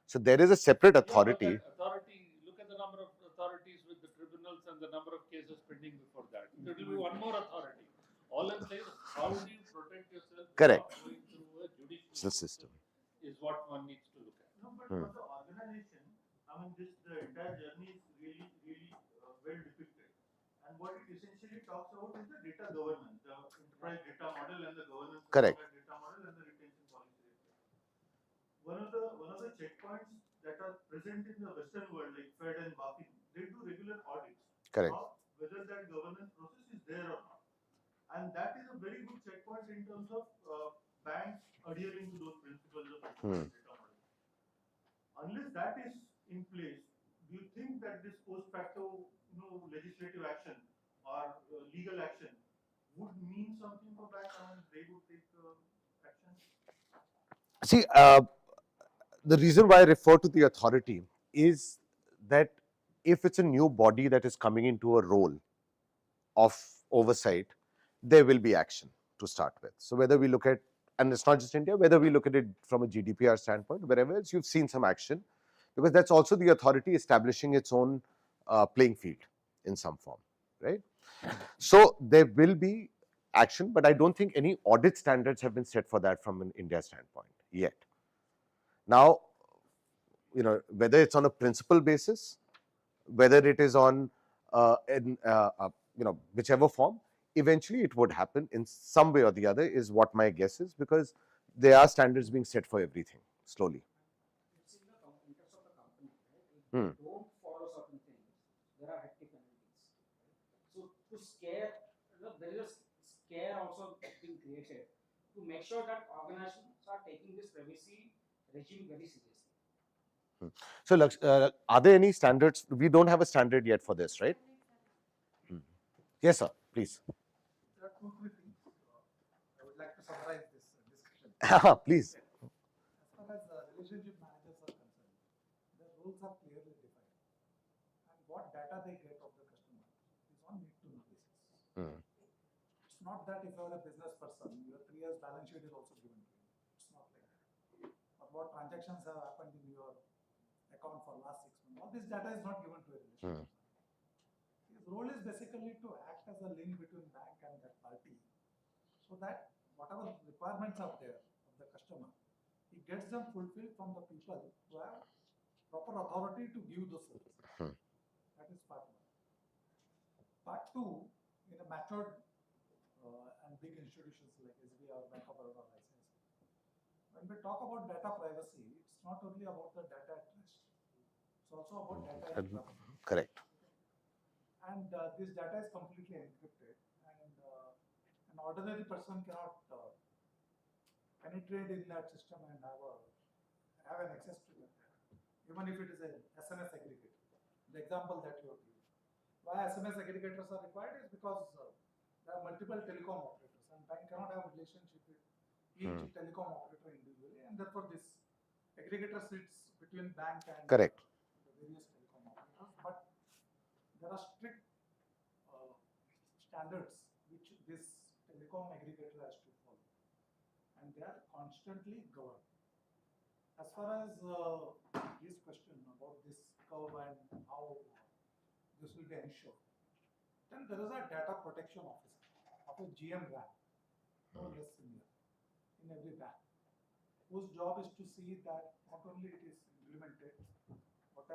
So there is a separate authority. Yeah, but that authority, look at the number of authorities with the tribunals and the number of cases pending before that. There will be one more authority. All I'm saying is, how do you protect yourself Correct. without going through a judicial system is what one needs to look at. No, but for the organization, the entire journey is really well depicted. And what it essentially talks about is the data governance, the enterprise data model and the governance Correct. of the data model and the retention policy. One of the checkpoints that are present in the Western world, like Fed and BaFin, they do regular audits. Correct. Of whether that governance process is there or not. And that is a very good checkpoint in terms of banks adhering to those principles of enterprise data model. Unless that is in place, do you think that this post facto legislative action or legal action would mean something for banks? They would take action? See, the reason why I refer to the authority is that if it's a new body that is coming into a role of oversight, there will be action to start with. So whether we look at, and it's not just India, whether we look at it from a GDPR standpoint, wherever else you've seen some action, because that's also the authority establishing its own playing field in some form, right? So there will be action, but I don't think any audit standards have been set for that from an India standpoint yet. Now, whether it's on a principal basis, whether it is on whichever form, eventually it would happen in some way or the other is what my guess is, because there are standards being set for everything slowly. It's in the interest of the company, right? If they don't follow certain things, there are hefty penalties. Right? So to scare, there is a scare also being created to make sure that organizations are taking this privacy regime very seriously. So, are there any standards? We don't have a standard yet for this, right? Yes, sir. Please. There are two, three things. I would like to summarize this discussion. Please. As far as relationship managers are concerned, the rules are clearly defined. And what data they get of the customer is on need-to-know basis. It's not that if you are a business person, your 3 years balance sheet is also given to you. It's not like that. Or what transactions have happened in your account for last 6 months. All this data is not given to a relationship. His role is basically to act as a link between bank and that party, so that whatever requirements are there of the customer, he gets them fulfilled from the people who have proper authority to give those services. That is part one. Part two, in a matured and big institutions like SBI or Bank of Baroda license, when we talk about data privacy, it's not only about the data at rest, it's also about data in trust. Correct. And this data is completely encrypted, and an ordinary person cannot penetrate in that system and have an access to that data, even if it is an SMS aggregator. The example that you have given. Why SMS aggregators are required is because there are multiple telecom operators, and bank cannot have a relationship with each telecom operator individually, and therefore this aggregator sits between bank and Correct. The various telecom operators. But there are strict standards which this telecom aggregator has to follow, and they are constantly governed. As far as his question about this curve and how this will be ensured, then there is a data protection officer of a GM rank, or less senior, in every bank, whose job is to see that not only it is implemented, but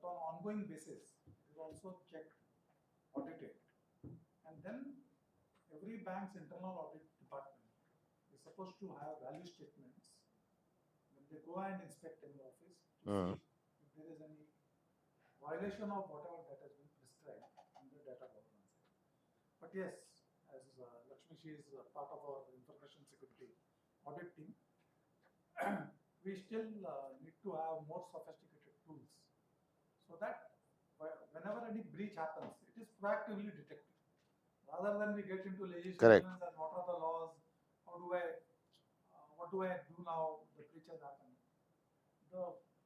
on ongoing basis, it is also checked, audited, and then every bank's internal audit department is supposed to have value statements when they go and inspect any office to see if there is any violation of whatever that has been prescribed in the data governance. But yes, as Lakshmi is part of our information security audit team, we still need to have more sophisticated tools so that whenever any breach happens, it is proactively detected. Rather than we get into legislation and what are the laws, what do I do now, the breach has happened.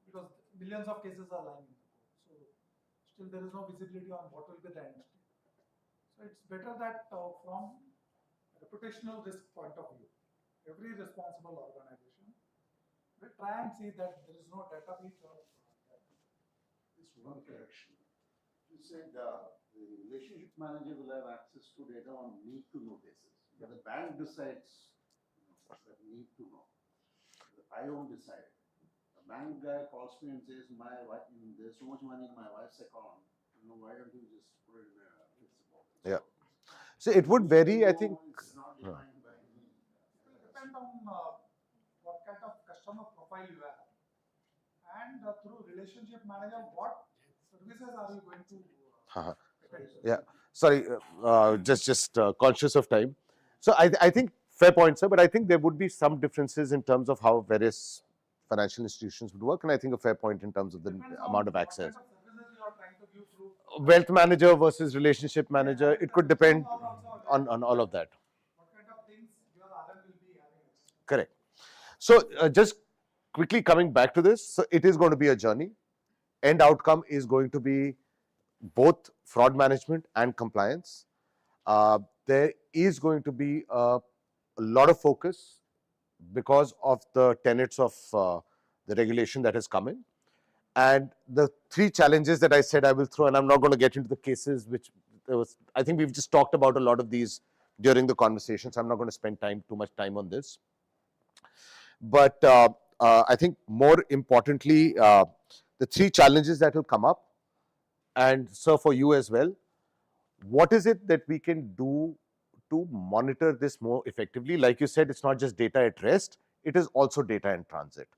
Because millions of cases are lying in the court. So still there is no visibility on what will be the end state. So it's better that from a reputational risk point of view, every responsible organization will try and see that there is no data breach or Just one correction. You said the relationship manager will have access to data on need-to-know basis. But the bank decides that need to know. I don't decide. The bank guy calls me and says, "My wife, there's so much money in my wife's account. Why don't you just put it in a fixed deposit?" Yeah. So it would vary, I think. It's not defined by me. It will depend on what kind of customer profile you have, and through relationship manager, what services are you going to Yeah. Sorry, just conscious of time. So I think fair point, sir. But I think there would be some differences in terms of how various financial institutions would work, and I think a fair point in terms of the amount of access. What kind of services you are trying to give through Wealth manager versus relationship manager, it could depend on all of that. what kind of things your RM will be having access to. Correct. So just quickly coming back to this, so it is going to be a journey. End outcome is going to be both fraud management and compliance. There is going to be a lot of focus because of the tenets of the regulation that has come in. And the three challenges that I said I will throw, and I'm not going to get into the cases, which there was, I think we've just talked about a lot of these during the conversation, so I'm not going to spend too much time on this. But I think more importantly, the three challenges that will come up, and so for you as well, what is it that we can do to monitor this more effectively. Like you said, it's not just data at rest, it is also data in transit.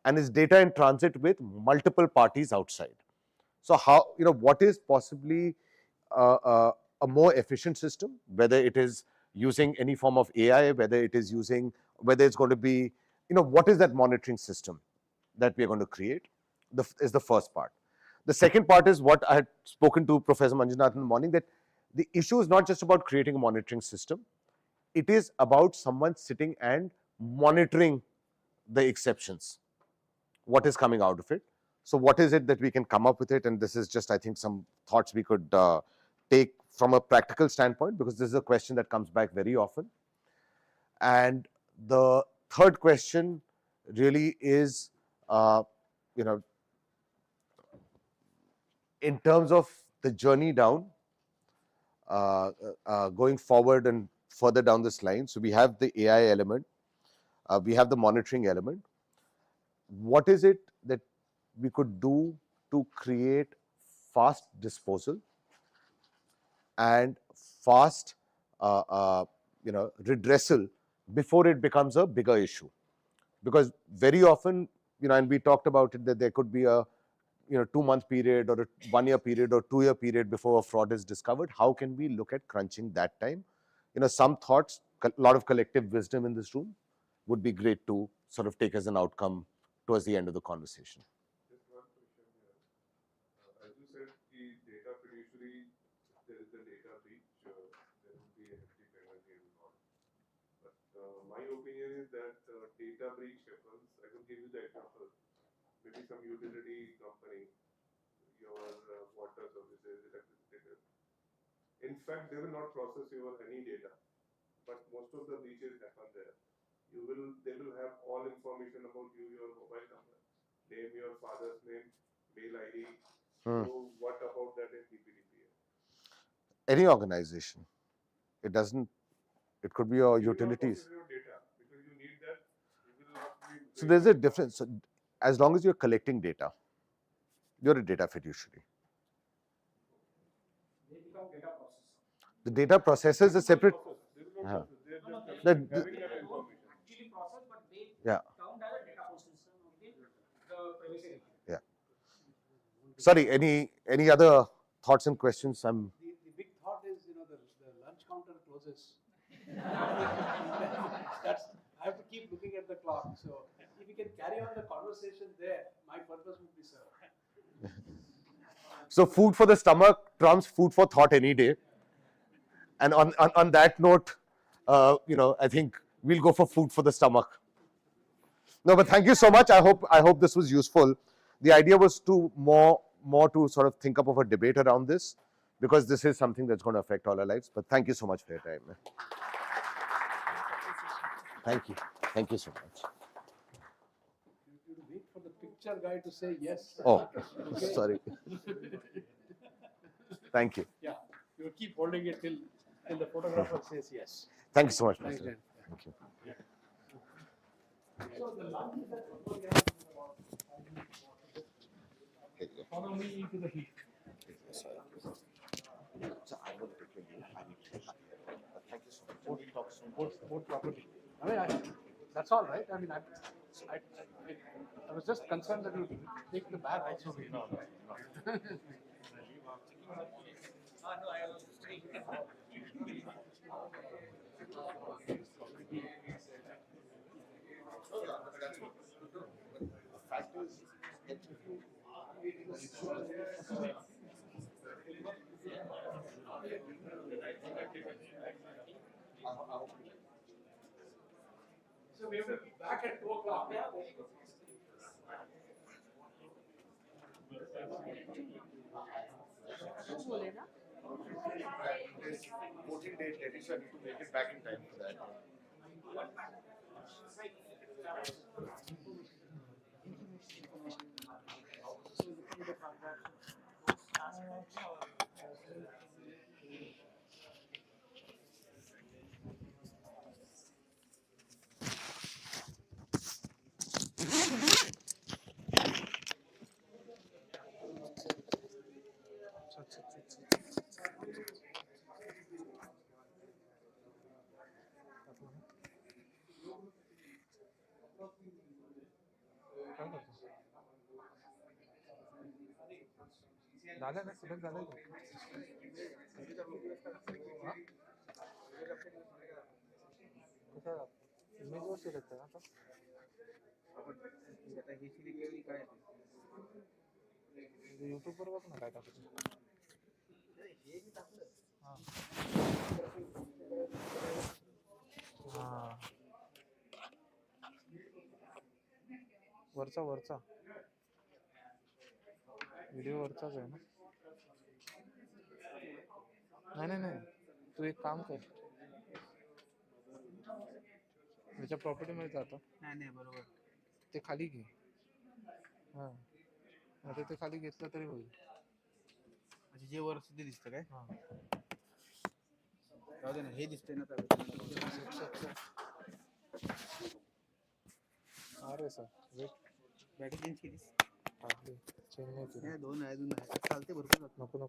And it's data in transit with multiple parties outside. So how, what is possibly a more efficient system, whether it is using any form of AI, whether it's going to be, what is that monitoring system that we are going to create, is the first part. The second part is what I had spoken to Professor Manjunath in the morning, that the issue is not just about creating a monitoring system, it is about someone sitting and monitoring the exceptions, what is coming out of it. So what is it that we can come up with it? And this is just, I think, some thoughts we could take from a practical standpoint, because this is a question that comes back very often. And the third question really is, in terms of the journey down, going forward and further down this line. So we have the AI element, we have the monitoring element. What is it that we could do to create fast disposal and fast redressal before it becomes a bigger issue? Because very often, and we talked about it, that there could be a 2-month period or a 1-year period or 2-year period before a fraud is discovered. How can we look at crunching that time? Some thoughts, a lot of collective wisdom in this room would be great to sort of take as an outcome towards the end of the conversation. Just one question here. As you said, the data fiduciary, there is a data breach, there will be a hefty penalty involved. But my opinion is that data breach happens. I will give you the example. Maybe some utility company, your water services, electricity. In fact, they will not process your any data, but most of the breaches happen there. They will have all information about you, your mobile number, name, your father's name, mail ID. So what about that in DPDPA? Any organization. It could be your utilities. Your data, because you need that. So there's a difference. So as long as you're collecting data, you're a data fiduciary. They become data processor. The data processor is a separate. Actually process, but they count as a data processor within the privacy. Yeah. Sorry, any other thoughts and questions? The big thought is, the lunch counter closes. I have to keep looking at the clock. So if we can carry on the conversation there, my purpose would be served. So food for the stomach trumps food for thought any day. And on that note, I think we'll go for food for the stomach. No, but thank you so much. I hope this was useful. The idea was to more to sort of think up of a debate around this, because this is something that's going to affect all our lives. But thank you so much for your time. Thank you. Thank you so much. You wait for the picture guy to say yes. Oh, okay. Sorry. Thank you. Yeah, you keep holding it till the photographer says yes. Thank you so much, Thanks, Mr. Dan. Thank you. So the lunch is at follow me into the heat. So I will take you. Thank you so much. Both property. I mean, that's all right. I mean, I was just concerned that you take the bag also. No. I was staying. So we have to be back at 2 o'clock. There's 14-day deadline, so I need to make it back in time for that. झालं ना select झालं इमेजवर select आहे आता हे select काय युट्यूबवर बघ ना काय टाकतो हां वरचा व्हिडिओ वरचाच आहे ना नाही तू एक काम कर त्याच्या प्रॉपर्टीमध्ये जातो नाही बरोबर ते खाली घे हां आता ते खाली घेतलं तरी होईल म्हणजे जे वर सुद्धा दिसतं काय हां जाऊ दे ना हे दिसतंय ना अरे सर वेट बॅटरी चेंज केलीस टाकली चेंज नाही केली दोन आहे चालते भरपूर नको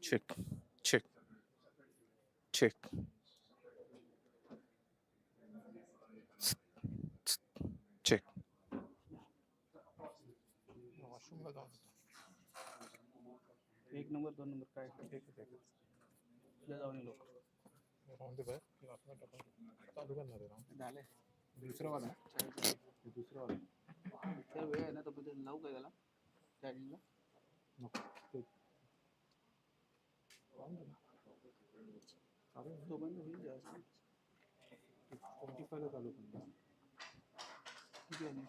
Check. Check. Check. Check. वॉशरूमला जाऊन एक नंबर 2 नंबर काय तुला जाऊन ये लोक राहून दे बाहेर क्लासला टाकून चालू करणार आहे राहून झाले दुसरं वाला दुसरं वाला इतका वेळ आहे ना तोपर्यंत लावू काय त्याला चार्जिंगला नको ते राहून दे ना चालेल ना तोपर्यंत होईल जास्त 25 ला चालू करणार किती वाजले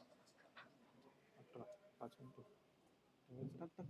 18 5 मिनिटं टाक टाक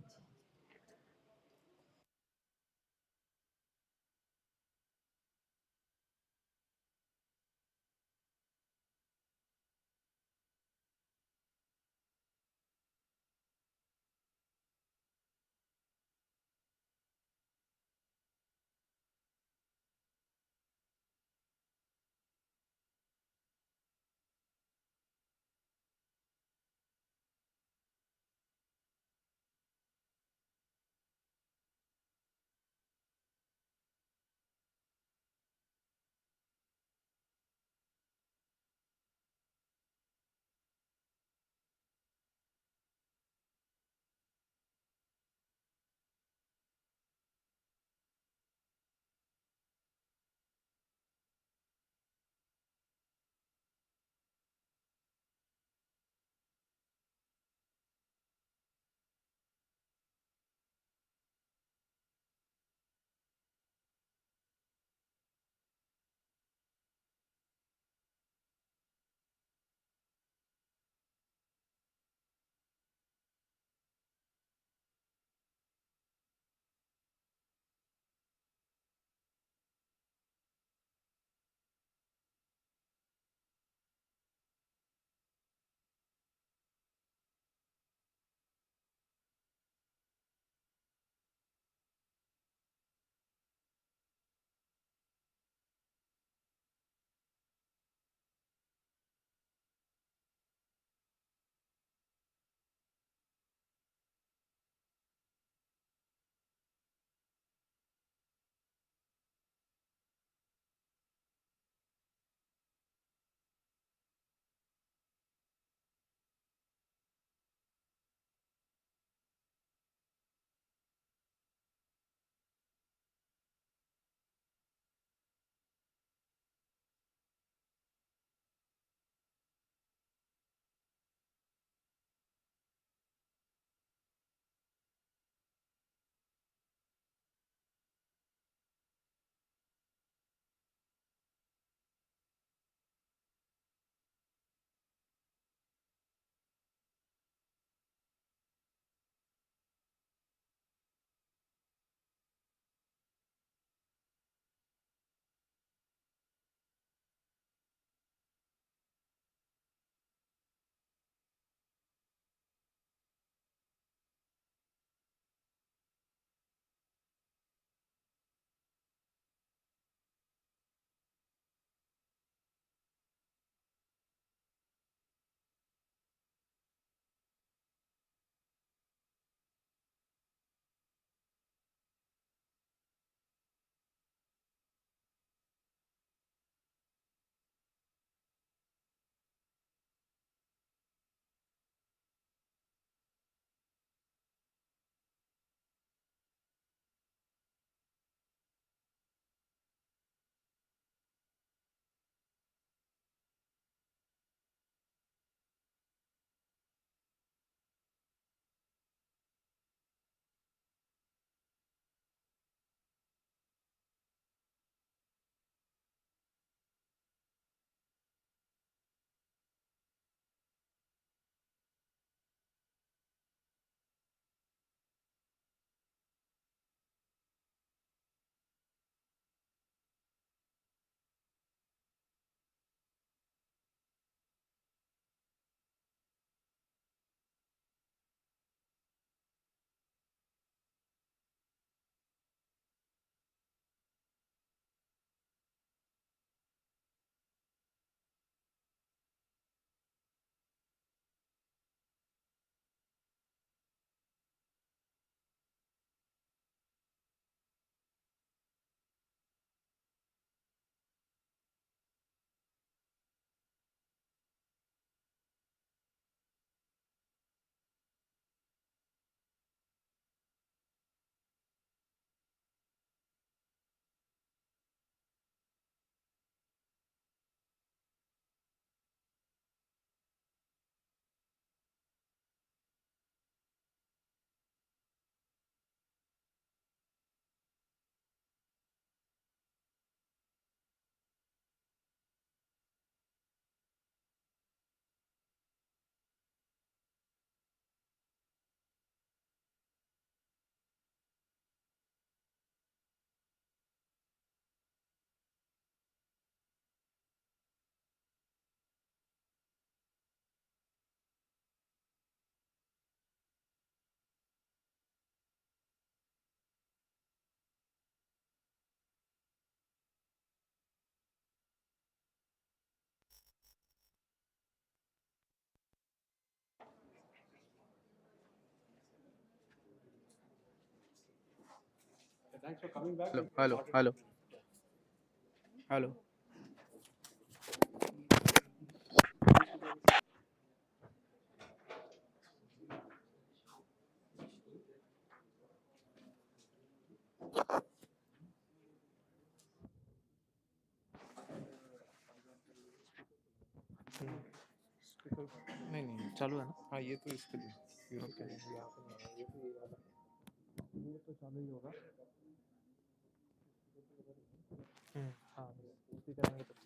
Thanks for coming back. Hello. Speaker नहीं चालू है ना? हाँ ये तो इसके लिए यूरोप के लिए ये तो चालू ही होगा। हाँ स्पीकर आएंगे तब से।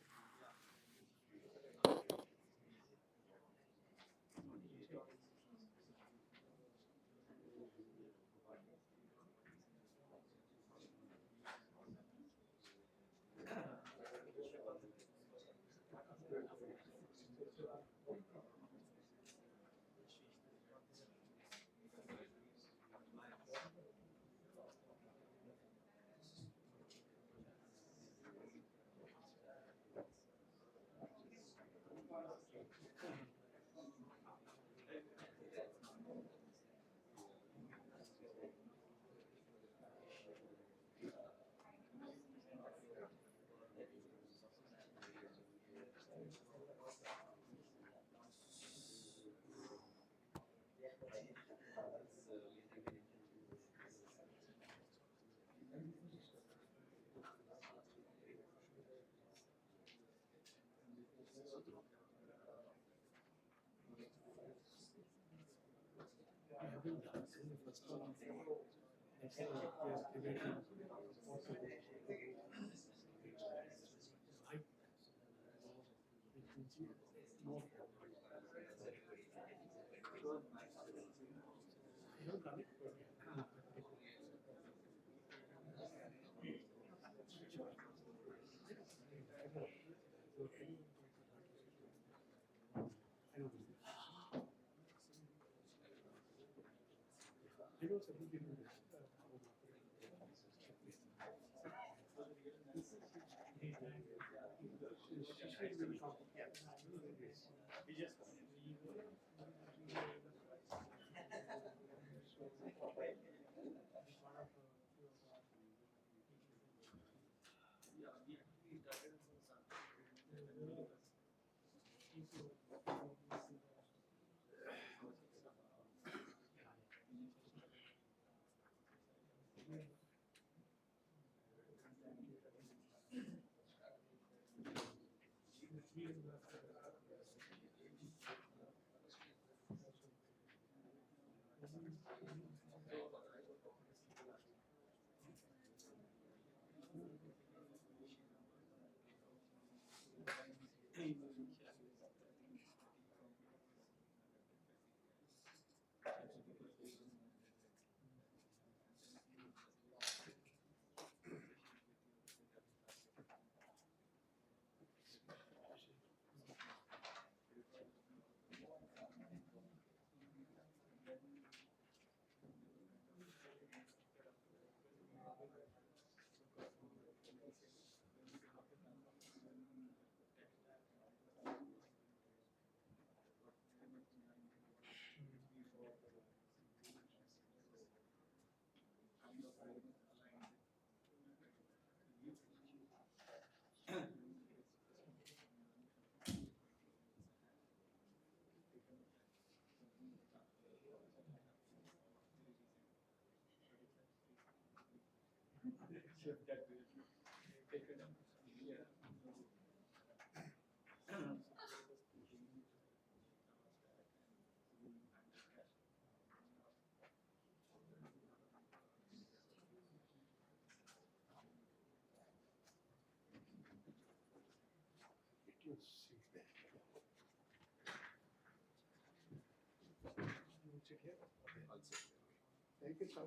Thank you, sir.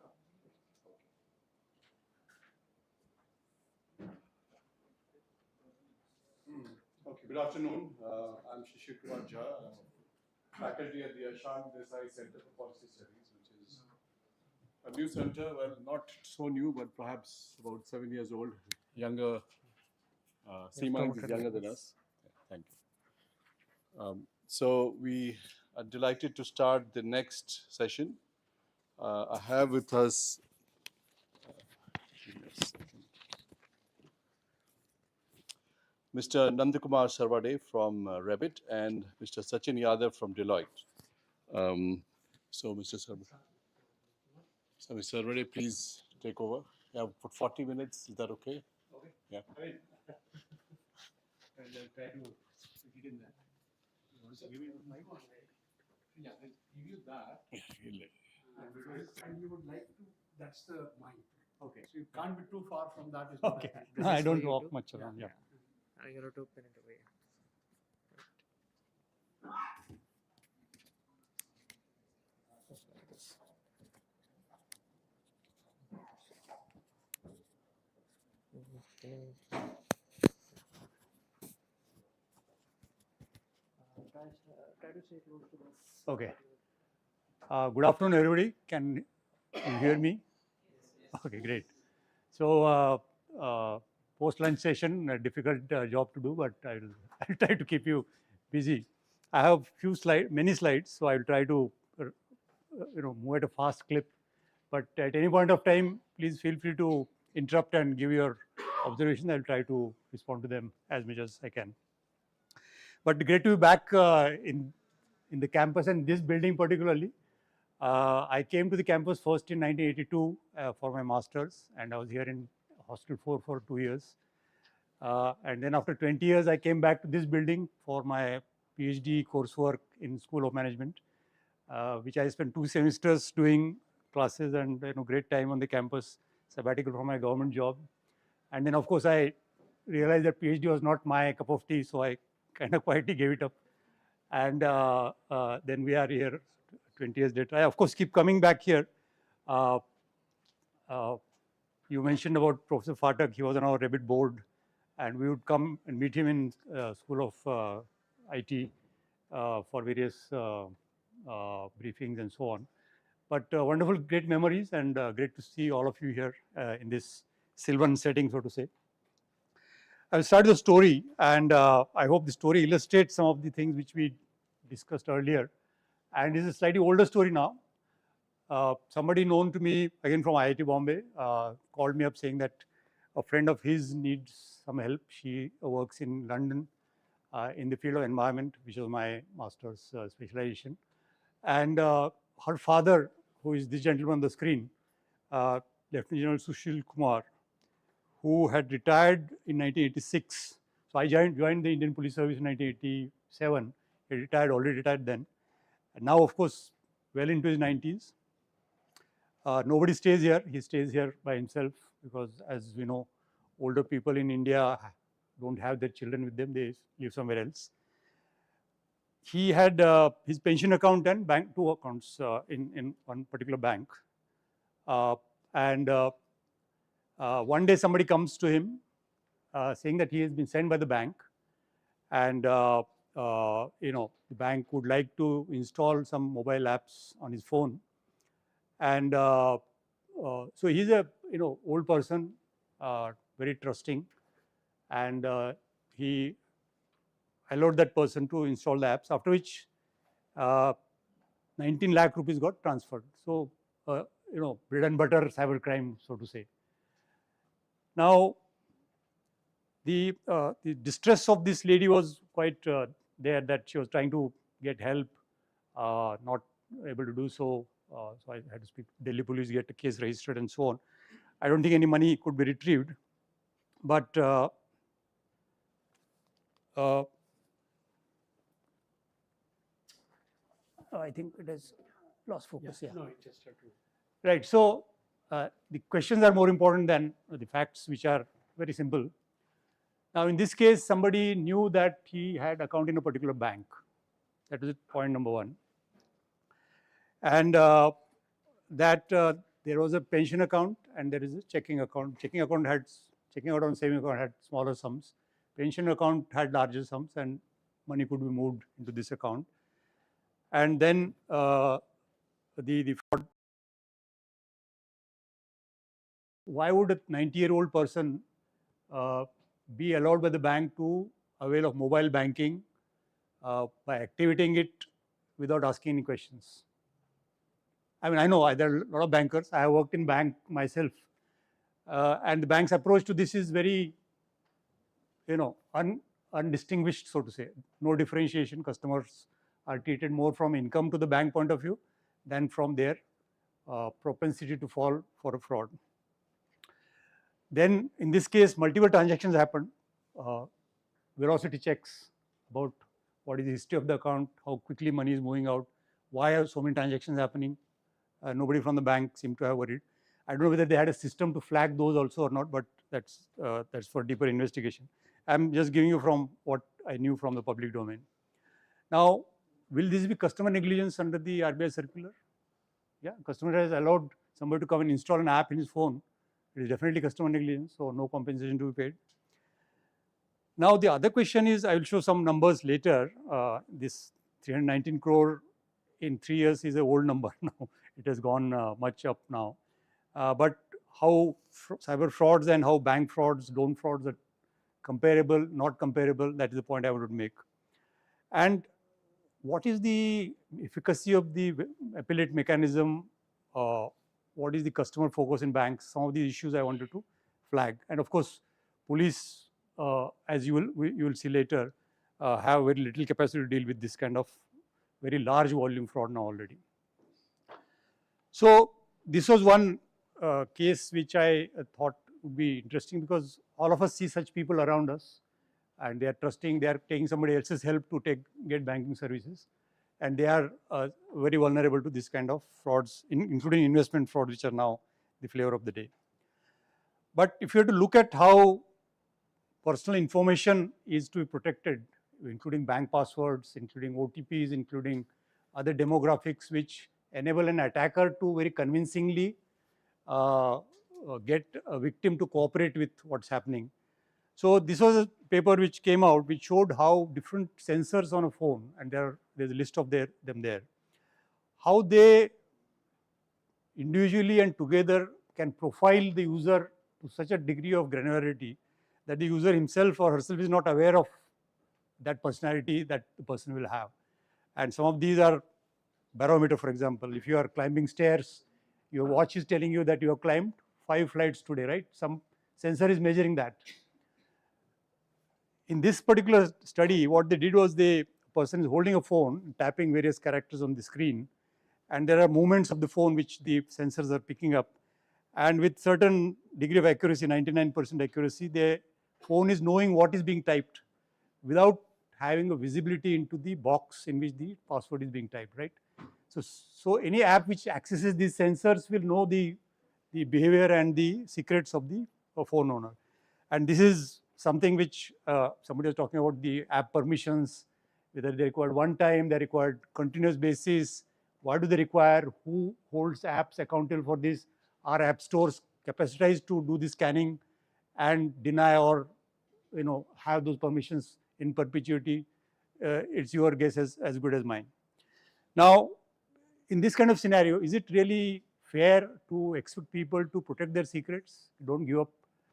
Okay, good afternoon. I'm Shishir Kumar Jha, faculty at the Ashank Desai Center for Policy Studies, which is a new center, well, not so new, but perhaps about 7 years old. Younger, C-Minds is younger than us. Thank you. So we are delighted to start the next session. I have with us, give me Mr. Nandakumar Sarvade from Revit, and Mr. Sachin Yadav from Deloitte. So, Mr. Sarvade, please take over. Yeah, for 40 minutes. Is that okay? Okay. Yeah. I mean, I'll try to put it in that. You want to give me the mic? Yeah, I'll give you that. And you would like to, that's the mic. Okay. So you can't be too far from that. Is what Okay. I No, I don't walk much around. Yeah. I have to pin it away. Try to stay close to this. Okay. Good afternoon, everybody. Can you hear me? Okay, great. So, post-lunch session, a difficult job to do, but I'll try to keep you busy. I have many slides, so I'll try to, move at a fast clip. But at any point of time, please feel free to interrupt and give your observation. I'll try to respond to them as much as I can. But great to be back in the campus and this building particularly. I came to the campus first in 1982 for my master's, and I was here in Hostel 4 for 2 years. And then after 20 years, I came back to this building for my PhD coursework in School of Management, which I spent 2 semesters doing classes and great time on the campus, sabbatical from my government job. And then, of course, I realized that PhD was not my cup of tea, so I kind of quietly gave it up. And then we are here 20 years later. I, of course, keep coming back here. You mentioned about Professor Phatak. He was on our Revit board, and we would come and meet him in School of IT for various briefings and so on. But wonderful, great memories, and great to see all of you here in this Sylvan setting, so to say. I'll start the story, and I hope the story illustrates some of the things which we discussed earlier. And this is a slightly older story now. Somebody known to me, again from IIT Bombay, called me up saying that a friend of his needs some help. She works in London in the field of environment, which was my master's specialization. And her father, who is this gentleman on the screen, Lieutenant General Sushil Kumar, who had retired in 1986. So I joined the Indian Police Service in 1987. He retired, already retired then. And now, of course, well into his 90s. Nobody stays here. He stays here by himself because, as we know, older people in India don't have their children with them. They live somewhere else. He had his pension account and bank, 2 accounts in one particular bank. And one day somebody comes to him saying that he has been sent by the bank, and the bank would like to install some mobile apps on his phone. And so he's a old person, very trusting, and he allowed that person to install the apps. After which 19 lakh rupees got transferred. So bread and butter cybercrime, so to say. Now, the distress of this lady was quite there, that she was trying to get help, not able to do so. So I had to speak to Delhi police, get a case registered and so on. I don't think any money could be retrieved. But I think it has lost focus. Yeah. No, it just had to. Right. So the questions are more important than the facts, which are very simple. Now, in this case, somebody knew that he had account in a particular bank. That is point number 1. And that there was a pension account and there is a checking account. Checking account and saving account had smaller sums. Pension account had larger sums, and money could be moved into this account. And then the fraud. Why would a 90-year-old person be allowed by the bank to avail of mobile banking by activating it without asking any questions? I mean, I know there are a lot of bankers. I have worked in bank myself, and the bank's approach to this is very, undistinguished, so to say, no differentiation. Customers are treated more from income to the bank point of view than from their propensity to fall for a fraud. Then in this case, multiple transactions happen, velocity checks about what is the history of the account, how quickly money is moving out, why are so many transactions happening. Nobody from the bank seemed to have worried. I don't know whether they had a system to flag those also or not, but that's for deeper investigation. I'm just giving you from what I knew from the public domain. Now, will this be customer negligence under the RBI circular? Yeah, customer has allowed somebody to come and install an app in his phone. It is definitely customer negligence, so no compensation to be paid. Now, the other question is, I will show some numbers later. This 319 crore in 3 years is an old number now. It has gone much up now. But how cyber frauds and how bank frauds, loan frauds are comparable, not comparable, that is the point I would make. And what is the efficacy of the appellate mechanism? What is the customer focus in banks? Some of these issues I wanted to flag. And of course, police, as you will see later, have very little capacity to deal with this kind of very large volume fraud now already. So this was one case which I thought would be interesting, because all of us see such people around us, and they are trusting, they are taking somebody else's help to get banking services, and they are very vulnerable to this kind of frauds, including investment fraud, which are now the flavor of the day. But if you have to look at how personal information is to be protected, including bank passwords, including OTPs, including other demographics which enable an attacker to very convincingly get a victim to cooperate with what's happening. So this was a paper which came out which showed how different sensors on a phone, and there's a list of them there, how they individually and together can profile the user to such a degree of granularity that the user himself or herself is not aware of that personality that the person will have. And some of these are barometer, for example. If you are climbing stairs, your watch is telling you that you have climbed 5 flights today, right? Some sensor is measuring that. In this particular study, what they did was the person is holding a phone, tapping various characters on the screen, and there are movements of the phone which the sensors are picking up. And with certain degree of accuracy, 99% accuracy, the phone is knowing what is being typed without having a visibility into the box in which the password is being typed, right? So any app which accesses these sensors will know the behavior and the secrets of the phone owner. And this is something which somebody was talking about, the app permissions, whether they required one time, they required continuous basis, what do they require, who holds apps accountable for this, are app stores capacitized to do the scanning and deny or have those permissions in perpetuity. It's your guess as good as mine. Now, in this kind of scenario, is it really fair to expect people to protect their secrets? Don't give up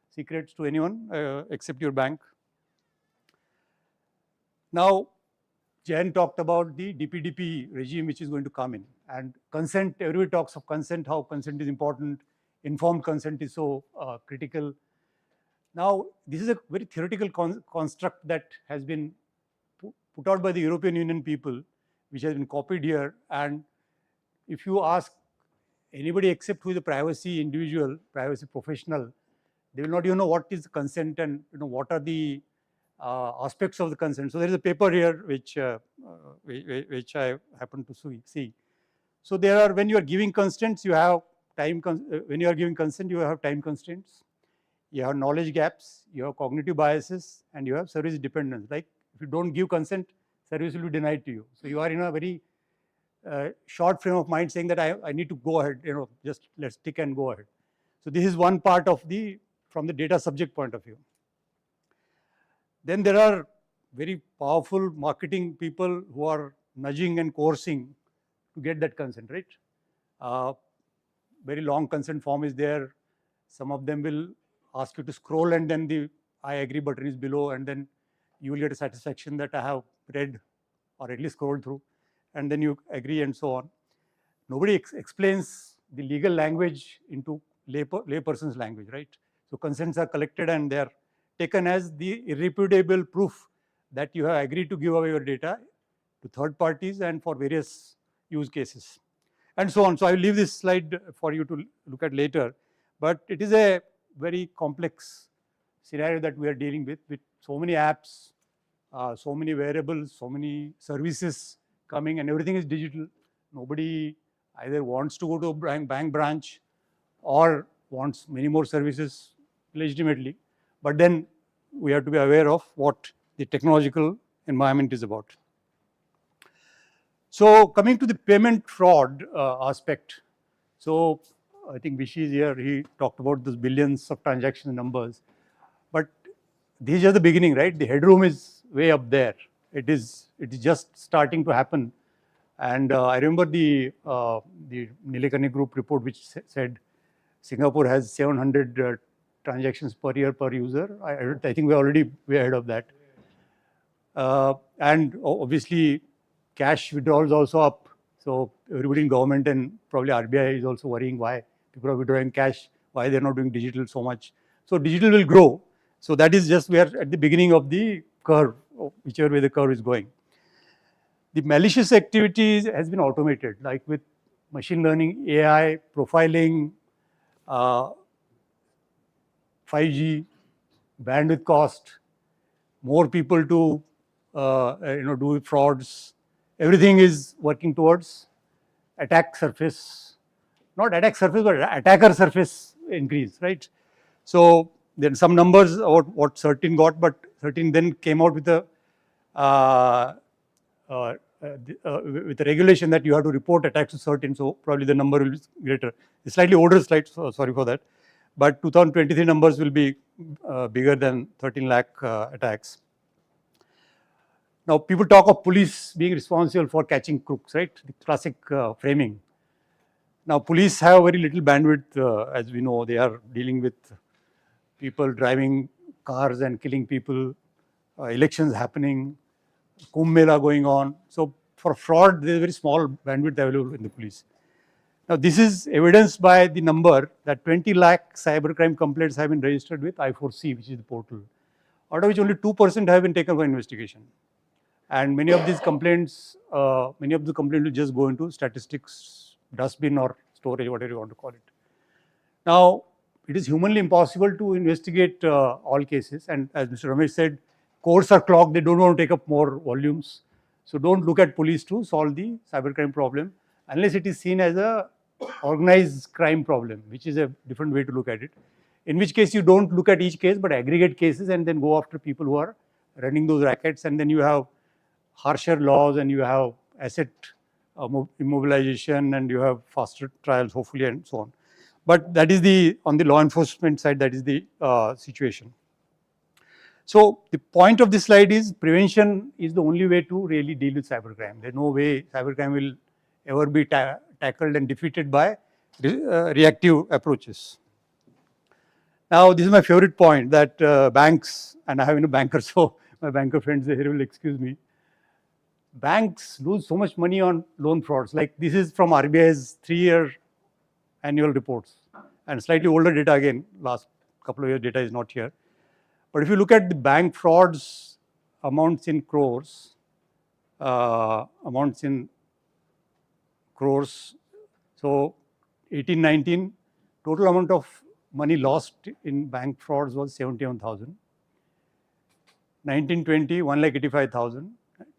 secrets to anyone except your bank. Now, Jan talked about the DPDP regime which is going to come in, and consent. Everybody talks of consent, how consent is important, informed consent is so critical. Now, this is a very theoretical construct that has been put out by the European Union people, which has been copied here. And if you ask anybody except who is a privacy individual, privacy professional, they will not even know what is consent and what are the aspects of the consent. So there is a paper here which I happen to see. So there are, when you are giving consents, you have time. When you are giving consent, you have time constraints. You have knowledge gaps. You have cognitive biases, and you have service dependence. Like if you don't give consent, service will be denied to you. So you are in a very short frame of mind, saying that I need to go ahead. Just let's tick and go ahead. So this is one part of from the data subject point of view. Then there are very powerful marketing people who are nudging and coercing to get that consent, right? Very long consent form is there. Some of them will ask you to scroll, and then the I agree button is below, and then you will get a satisfaction that I have read or at least scrolled through, and then you agree and so on. Nobody explains the legal language into layperson's language, right? So consents are collected and they are taken as the irrefutable proof that you have agreed to give away your data to third parties and for various use cases, and so on. So I will leave this slide for you to look at later, but it is a very complex scenario that we are dealing with so many apps, so many variables, so many services coming, and everything is digital. Nobody either wants to go to a bank branch or wants many more services legitimately, but then we have to be aware of what the technological environment is about. So coming to the payment fraud aspect, so I think Vishy is here, he talked about those billions of transaction numbers, but these are the beginning, right? The headroom is way up there. It is just starting to happen. And I remember the Nilekani Group report which said Singapore has 700 transactions per year per user. I think we're already way ahead of that. And obviously cash withdrawals also up. So everybody in government and probably RBI is also worrying why people are withdrawing cash, why they're not doing digital so much. So digital will grow. So that is just we are at the beginning of the curve, whichever way the curve is going. The malicious activities has been automated, like with machine learning, AI, profiling, 5G, bandwidth cost, more people to do frauds. Everything is working towards attack surface, not attack surface, but attacker surface increase, right? So then some numbers about what Certin got, but Certin then came out with a with a regulation that you have to report attacks to Certin, so probably the number will be greater. It's slightly older slide, so sorry for that. But 2023 numbers will be bigger than 13 lakh attacks. Now people talk of police being responsible for catching crooks, right? The classic framing. Now police have very little bandwidth, as we know. They are dealing with people driving cars and killing people, elections happening, Kumbh Mela going on. So for fraud, there is very small bandwidth available in the police. Now this is evidenced by the number that 20 lakh cybercrime complaints have been registered with I4C, which is the portal, out of which only 2% have been taken for investigation. And many of these complaints, will just go into statistics, dustbin or storage, whatever you want to call it. Now, it is humanly impossible to investigate all cases, and as Mr. Ramesh said, courts are clogged, they don't want to take up more volumes. So don't look at police to solve the cybercrime problem, unless it is seen as a organized crime problem, which is a different way to look at it. In which case you don't look at each case, but aggregate cases and then go after people who are running those rackets, and then you have harsher laws and you have asset immobilization and you have faster trials hopefully and so on. But that is on the law enforcement side, that is the situation. So the point of this slide is prevention is the only way to really deal with cybercrime. There's no way cybercrime will ever be tackled and defeated by reactive approaches. Now this is my favorite point, that banks, and I have a banker, so my banker friends here will excuse me. Banks lose so much money on loan frauds. Like this is from RBI's 3-year annual reports, and slightly older data again, last couple of years data is not here. But if you look at the bank frauds, amounts in crores, so 18-19, total amount of money lost in bank frauds was 71,000. 19-20, 1,85,000.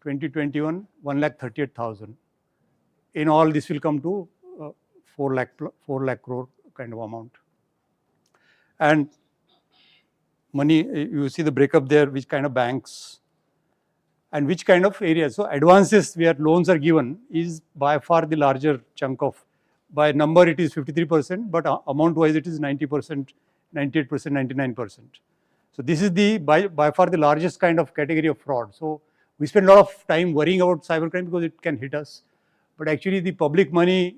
2021, 1,38,000. In all, this will come to 4 lakh crore kind of amount. And money, you see the breakup there, which kind of banks and which kind of areas. So advances where loans are given is by far the larger chunk of, by number it is 53%, but amount wise it is 90%, 98%, 99%. So this is the by far the largest kind of category of fraud. So we spend a lot of time worrying about cybercrime because it can hit us, but actually the public money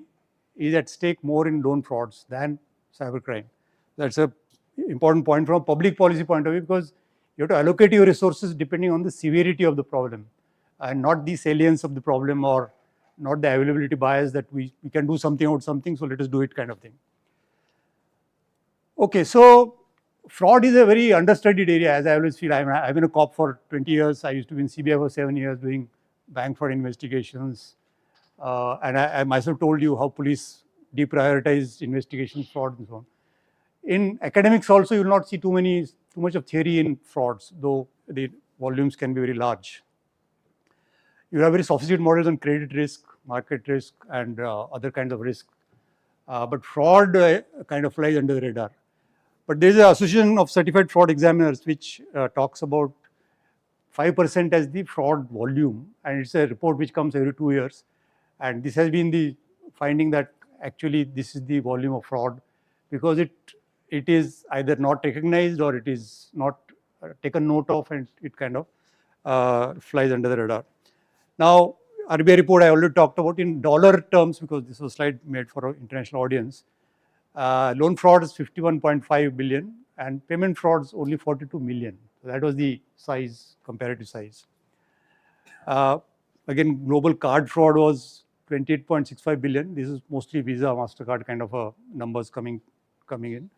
is at stake more in loan frauds than cybercrime. That's a important point from a public policy point of view, because you have to allocate your resources depending on the severity of the problem and not the salience of the problem or not the availability bias that we can do something about something, so let us do it kind of thing. Okay, so fraud is a very understudied area, as I always feel. I've been a cop for 20 years. I used to be in CBI for 7 years doing bank fraud investigations. And I myself told you how police deprioritized investigations, fraud and so on. In academics also, you will not see too much of theory in frauds, though the volumes can be very large. You have very sophisticated models on credit risk, market risk, and other kinds of risk. But fraud kind of flies under the radar. But there is an association of certified fraud examiners which talks about 5% as the fraud volume, and it's a report which comes every 2 years. And this has been the finding that actually this is the volume of fraud, because it is either not recognized or it is not taken note of, and it kind of flies under the radar. Now, RBI report I already talked about in dollar terms, because this was a slide made for an international audience. Loan fraud is 51.5 billion and payment frauds only 42 million. So that was the size, comparative size. Again, global card fraud was 28.65 billion. This is mostly Visa, MasterCard kind of numbers coming in.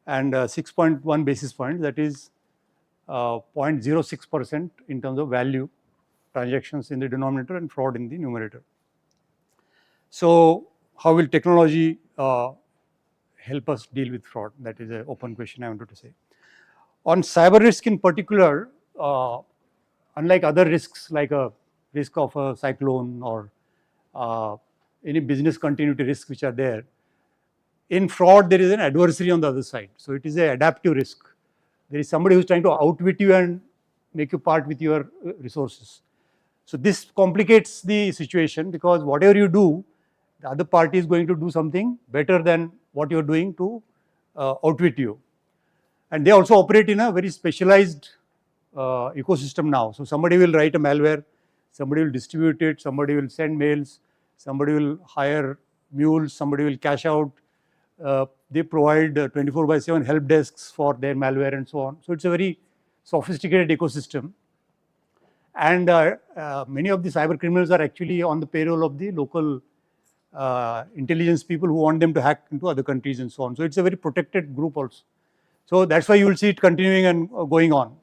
And 6.1 basis points, that is 0.06% in terms of value, transactions in the denominator and fraud in the numerator. So how will technology help us deal with fraud? That is an open question I wanted to say. On cyber risk in particular, unlike other risks like a risk of a cyclone or any business continuity risks which are there, in fraud there is an adversary on the other side. So it is an adaptive risk. There is somebody who is trying to outwit you and make you part with your resources. So this complicates the situation, because whatever you do, the other party is going to do something better than what you are doing to outwit you. And they also operate in a very specialized ecosystem now. So somebody will write a malware, somebody will distribute it, somebody will send mails, somebody will hire mules, somebody will cash out. They provide 24/7 help desks for their malware and so on. So it's a very sophisticated ecosystem. And many of the cyber criminals are actually on the payroll of the local intelligence people who want them to hack into other countries and so on. So it's a very protected group also. So that's why you will see it continuing and going on.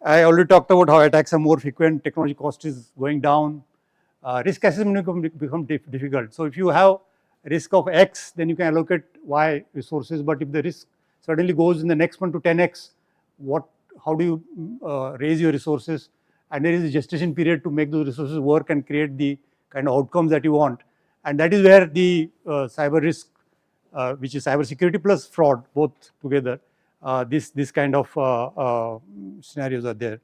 I already talked about how attacks are more frequent, technology cost is going down, risk assessment become difficult. So if you have risk of X, then you can allocate Y resources. But if the risk suddenly goes in the next one to 10X, how do you raise your resources? And there is a gestation period to make those resources work and create the kind of outcomes that you want. And that is where the cyber risk, which is cyber security plus fraud, both together, this kind of scenarios are there.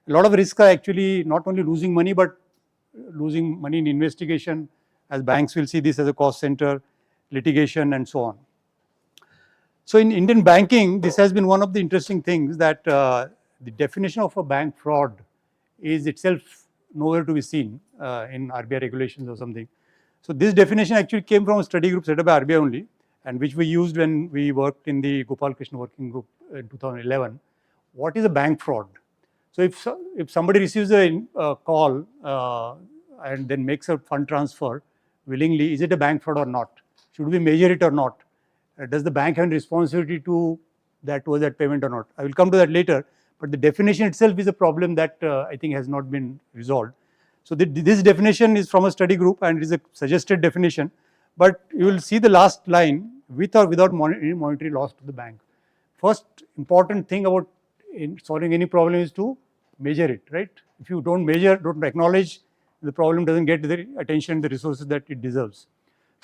A lot of risks are actually not only losing money, but losing money in investigation, as banks will see this as a cost center, litigation and so on. So in Indian banking, this has been one of the interesting things, that the definition of a bank fraud is itself nowhere to be seen in RBI regulations or something. So this definition actually came from a study group set up by RBI only, and which we used when we worked in the Gopal Krishna working group in 2011. What is a bank fraud? So if somebody receives a call and then makes a fund transfer willingly, is it a bank fraud or not? Should we measure it or not? Does the bank have a responsibility to towards that payment or not? I will come to that later, but the definition itself is a problem that I think has not been resolved. So this definition is from a study group and it is a suggested definition, but you will see the last line, with or without any monetary loss to the bank. First important thing about solving any problem is to measure it, right? If you don't measure, don't acknowledge, the problem doesn't get the attention, the resources that it deserves.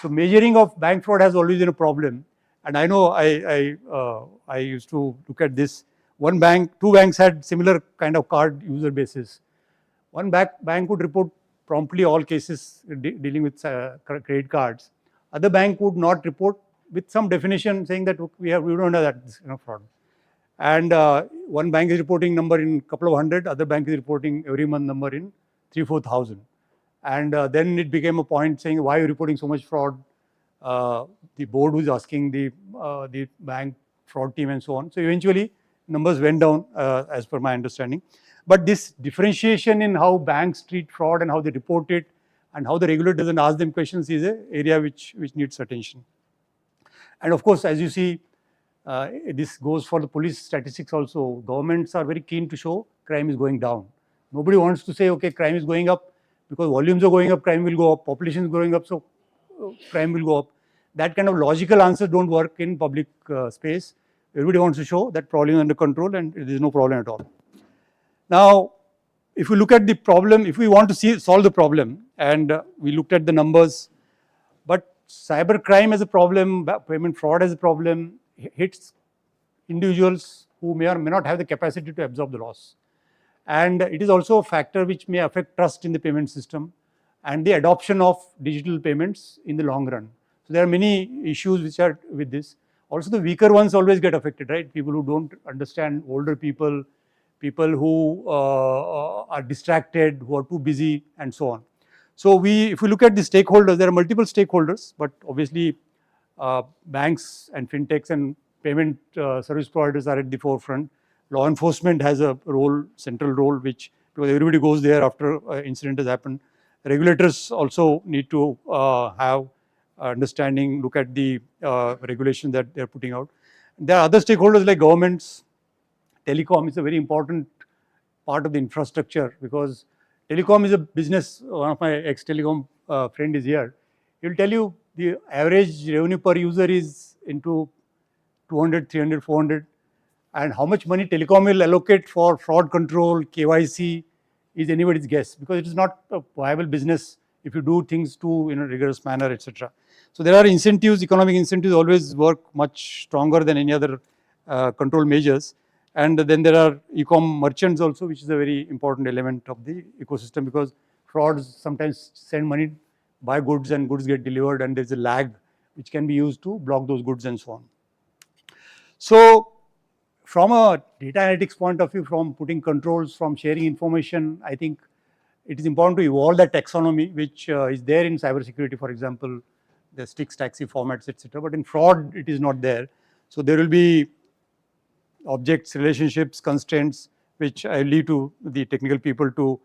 So measuring of bank fraud has always been a problem. And I know I used to look at this. Two banks had similar kind of card user bases. One bank would report promptly all cases dealing with credit cards. Other bank would not report, with some definition saying that we don't have that fraud. And one bank is reporting number in couple of hundred, other bank is reporting every month number in 3,000-4,000. And then it became a point saying, why are you reporting so much fraud? The board was asking the bank fraud team and so on. So eventually numbers went down as per my understanding. But this differentiation in how banks treat fraud and how they report it and how the regulator doesn't ask them questions is an area which needs attention. And of course, as you see, This goes for the police statistics also. Governments are very keen to show crime is going down. Nobody wants to say, okay, crime is going up because volumes are going up, crime will go up, population is going up, so crime will go up. That kind of logical answers don't work in public space. Everybody wants to show that problem is under control and there is no problem at all. Now, if we look at the problem, if we want to solve the problem, and we looked at the numbers, but cybercrime as a problem, payment fraud as a problem, hits individuals who may or may not have the capacity to absorb the loss. And it is also a factor which may affect trust in the payment system and the adoption of digital payments in the long run. So there are many issues which are with this. Also, the weaker ones always get affected, right? People who don't understand, older people, people who are distracted, who are too busy, and so on. So if we look at the stakeholders, there are multiple stakeholders, but obviously banks and fintechs and payment service providers are at the forefront. Law enforcement has a central role, which because everybody goes there after incident has happened. Regulators also need to have understanding, look at the regulation that they are putting out. There are other stakeholders like governments. Telecom is a very important part of the infrastructure because telecom is a business. One of my ex-telecom friend is here. He will tell you the average revenue per user is into 200, 300, 400, and how much money telecom will allocate for fraud control, KYC is anybody's guess because it is not a viable business if you do things too in a rigorous manner, etc. So there are incentives, economic incentives always work much stronger than any other control measures. And then there are e-com merchants also, which is a very important element of the ecosystem because frauds sometimes send money, buy goods, and goods get delivered, and there's a lag which can be used to block those goods and so on. So from a data analytics point of view, from putting controls, from sharing information, I think it is important to evolve that taxonomy, which is there in cybersecurity, for example, the sticks, taxi formats, etc. But in fraud, it is not there. So there will be objects, relationships, constraints, which I leave to the technical people to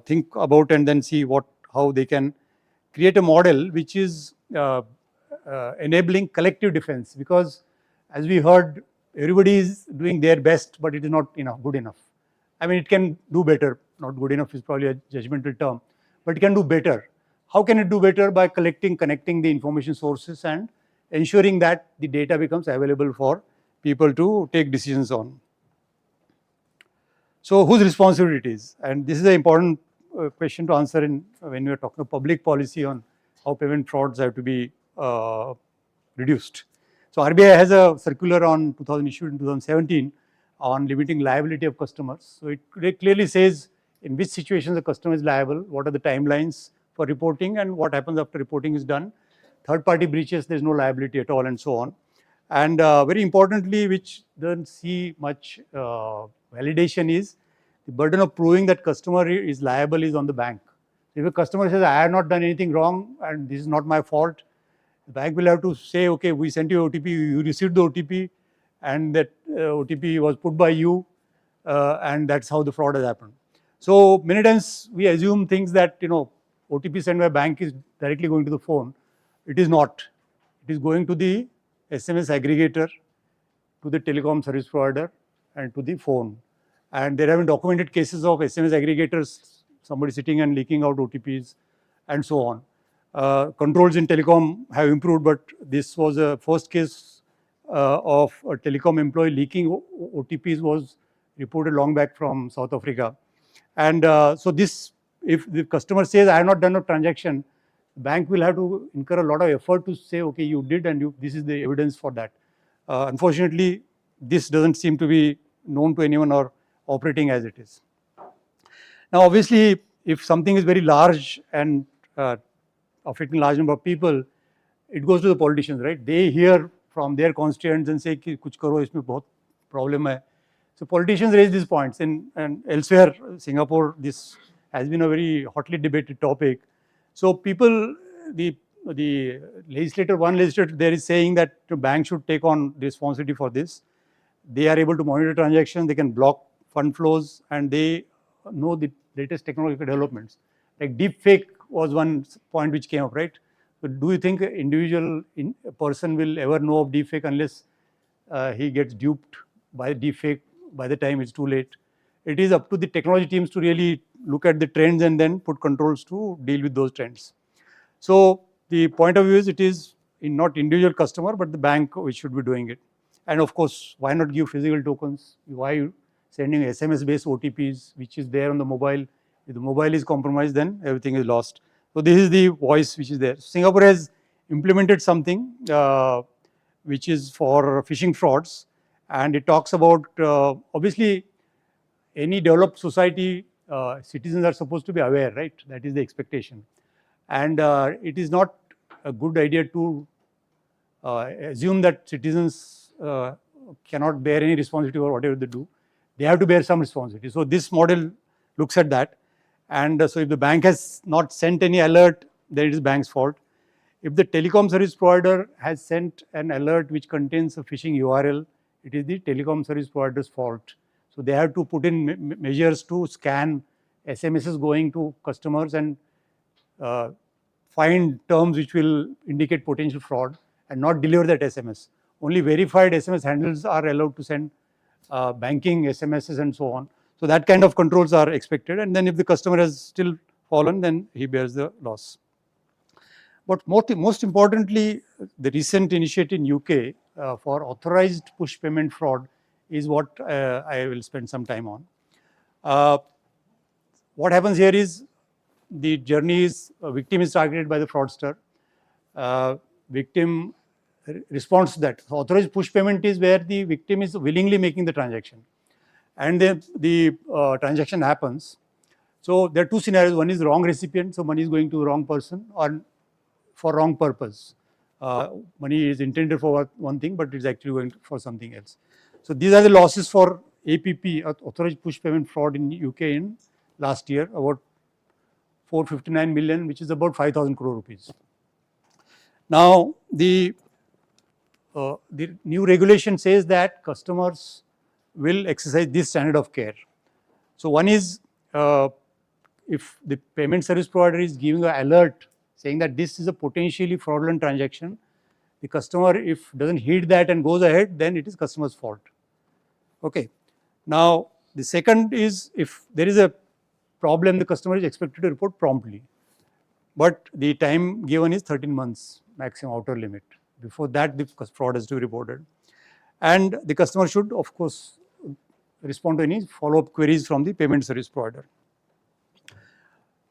think about and then see how they can create a model which is enabling collective defense. Because as we heard, everybody is doing their best, but it is not good enough. I mean, it can do better. Not good enough is probably a judgmental term, but it can do better. How can it do better? By connecting the information sources and ensuring that the data becomes available for people to take decisions on. So whose responsibility it is? And this is an important question to answer when we are talking about public policy on how payment frauds have to be reduced. So RBI has a circular issued in 2017 on limiting liability of customers. So it clearly says in which situations the customer is liable, what are the timelines for reporting, and what happens after reporting is done. Third party breaches, there is no liability at all, and so on. And very importantly, which doesn't see much validation, is the burden of proving that customer is liable is on the bank. If a customer says, I have not done anything wrong and this is not my fault, the bank will have to say, okay, we sent you OTP, you received the OTP, and that OTP was put by you, and that's how the fraud has happened. So many times we assume things that OTP sent by bank is directly going to the phone. It is not. It is going to the SMS aggregator, to the telecom service provider, and to the phone. And there have been documented cases of SMS aggregators, somebody sitting and leaking out OTPs, and so on. Controls in telecom have improved, but this was a first case of a telecom employee leaking OTPs was reported long back from South Africa. And so this, if the customer says, I have not done a transaction, the bank will have to incur a lot of effort to say, okay, you did, and this is the evidence for that. Unfortunately, this doesn't seem to be known to anyone or operating as it is. Now, obviously, if something is very large and affecting large number of people, it goes to the politicians, right? They hear from their constituents and say, "Kuch karo, isme bahut problem hai." So politicians raise these points, and elsewhere, Singapore, this has been a very hotly debated topic. So people, the one legislator there is saying that the bank should take on the responsibility for this. They are able to monitor transactions, they can block fund flows, and they know the latest technological developments. Like deep fake was one point which came up, right? So do you think an individual person will ever know of deep fake unless he gets duped by deepfake by the time it's too late. It is up to the technology teams to really look at the trends and then put controls to deal with those trends. So the point of view is it is in not individual customer but the bank which should be doing it. And of course, why not give physical tokens? Why sending SMS based OTPs which is there on the mobile? If the mobile is compromised, then everything is lost. So this is the voice which is there. Singapore has implemented something which is for phishing frauds, and it talks about obviously any developed society citizens are supposed to be aware, right? That is the expectation. And it is not a good idea to assume that citizens cannot bear any responsibility for whatever they do. They have to bear some responsibility. So this model looks at that. And so if the bank has not sent any alert, then it is bank's fault. If the telecom service provider has sent an alert which contains a phishing URL, it is the telecom service provider's fault. So they have to put in measures to scan SMSs going to customers and find terms which will indicate potential fraud and not deliver that SMS. Only verified SMS handles are allowed to send banking SMSs and so on. So that kind of controls are expected, and then if the customer has still fallen, then he bears the loss. But most importantly, the recent initiative in UK for authorized push payment fraud is what I will spend some time on. What happens here is the journey is victim is targeted by the fraudster. Victim responds to that. So authorized push payment is where the victim is willingly making the transaction, and the transaction happens. So there are two scenarios. One is wrong recipient, so money is going to the wrong person, or for wrong purpose. Money is intended for one thing, but it is actually going for something else. So these are the losses for APP, authorized push payment fraud in UK in last year, about 459 million, which is about 5,000 crore rupees. Now the new regulation says that customers will exercise this standard of care. So one is if the payment service provider is giving an alert saying that this is a potentially fraudulent transaction, the customer if doesn't heed that and goes ahead, then it is customer's fault. Okay. Now the second is if there is a problem, the customer is expected to report promptly, but the time given is 13 months maximum outer limit. Before that, the fraud has to be reported, and the customer should of course respond to any follow-up queries from the payment service provider.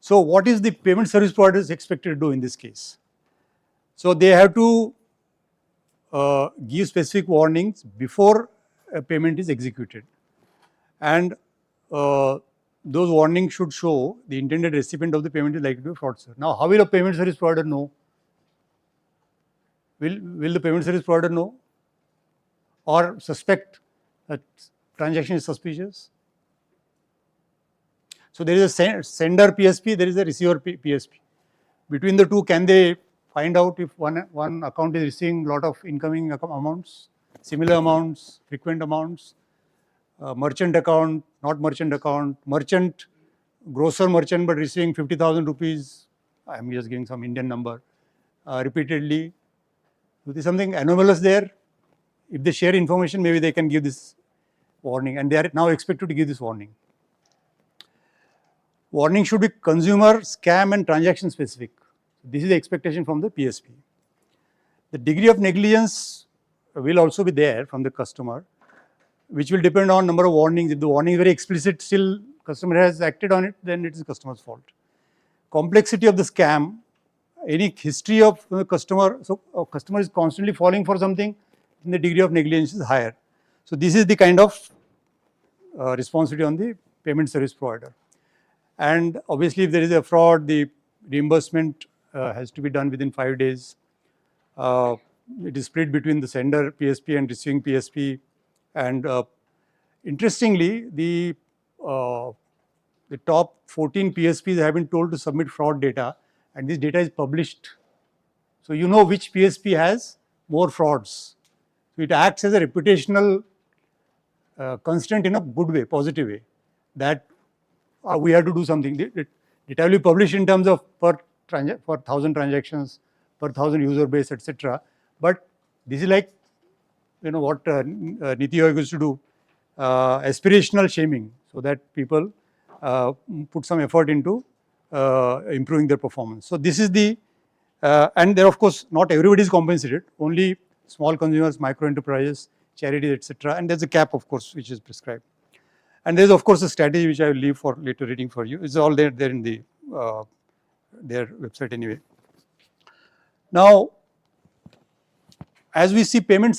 So what is the payment service provider is expected to do in this case? So they have to give specific warnings before a payment is executed, and those warnings should show the intended recipient of the payment is likely to be a fraudster. Now, how will a payment service provider know? Will the payment service provider know or suspect that transaction is suspicious? So there is a sender PSP, there is a receiver PSP. Between the two, can they find out if one account is receiving a lot of incoming amounts, similar amounts, frequent amounts, merchant account, not merchant account, merchant, grocer merchant but receiving 50,000 rupees, I am just giving some Indian number, repeatedly. So there is something anomalous there. If they share information, maybe they can give this warning, and they are now expected to give this warning. Warning should be consumer, scam and transaction specific. This is the expectation from the PSP. The degree of negligence will also be there from the customer, which will depend on number of warnings. If the warning is very explicit, still customer has acted on it, then it is customer's fault. Complexity of the scam, any history of the customer, so a customer is constantly falling for something, then the degree of negligence is higher. So this is the kind of responsibility on the payment service provider. And obviously if there is a fraud, the reimbursement has to be done within 5 days. It is split between the sender PSP and receiving PSP. And interestingly, the top 14 PSPs have been told to submit fraud data, and this data is published. So you know which PSP has more frauds. So it acts as a reputational constraint in a good way, positive way, that we have to do something. Data will be published in terms of per 1,000 transactions, per 1,000 user base, etc. But this is like what Niti Aayog used to do, aspirational shaming, so that people put some effort into improving their performance. So this is the and there of course not everybody is compensated, only small consumers, micro enterprises, charities, etc. And there's a cap of course which is prescribed. And there's of course a strategy which I will leave for later reading for you. It's all there in the their website anyway. Now, as we see, payment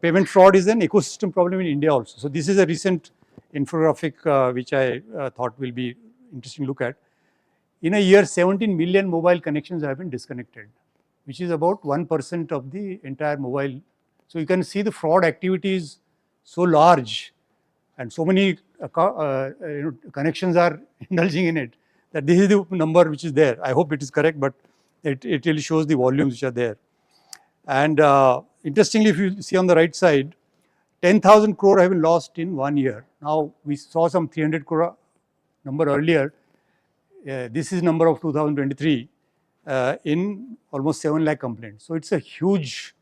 payment fraud is an ecosystem problem in India also. So this is a recent infographic which I thought will be interesting to look at. In a year, 17 million mobile connections have been disconnected, which is about 1% of the entire mobile. So you can see the fraud activity is so large, and so many connections are indulging in it, that this is the number which is there. I hope it is correct, but it really shows the volumes which are there. And interestingly, if you see on the right side, 10,000 crore have been lost in 1 year. Now we saw some 300 crore number earlier. This is number of 2023 in almost 7 lakh complaints. So it's a huge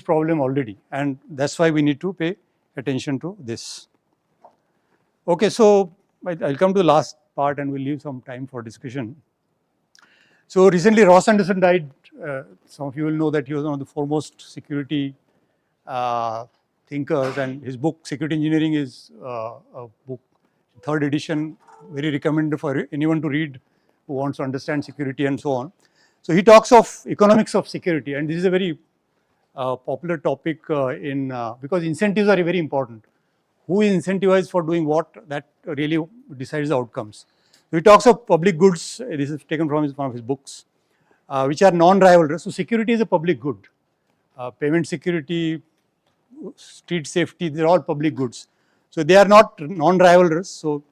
problem already, and that's why we need to pay attention to this. Okay, so I'll come to the last part and we'll leave some time for discussion. So recently Ross Anderson died. Some of you will know that he was one of the foremost security thinkers, and his book Security Engineering is a book, 3rd edition, very recommended for anyone to read who wants to understand security and so on. So he talks of economics of security, and this is a very popular topic because incentives are very important. Who is incentivized for doing what, that really decides the outcomes. So he talks of public goods. This is taken from one of his books, which are non-rivalrous. So security is a public good. Payment security, street safety, they're all public goods. So they are not non-rivalrous. So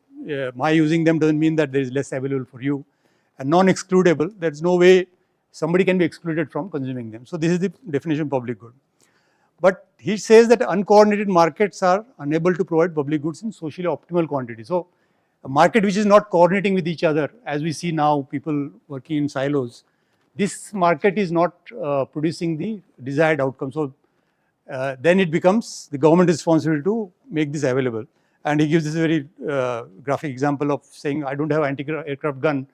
my using them doesn't mean that there is less available for you. And non-excludable, there's no way somebody can be excluded from consuming them. So this is the definition of public good. But he says that uncoordinated markets are unable to provide public goods in socially optimal quantity. So a market which is not coordinating with each other, as we see now, people working in silos, this market is not producing the desired outcome. So then it becomes the government's responsibility to make this available. And he gives this very graphic example of saying, I don't have anti-aircraft gun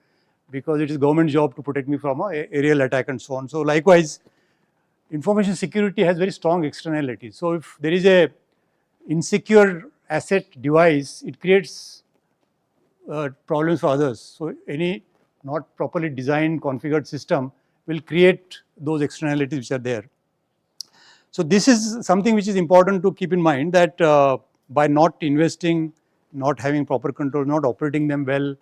because it is government job to protect me from an aerial attack and so on. So likewise, information security has very strong externalities. So if there is a insecure asset device, it creates problems for others. So any not properly designed, configured system will create those externalities which are there. So this is something which is important to keep in mind, that by not investing, not having proper control, not operating them well,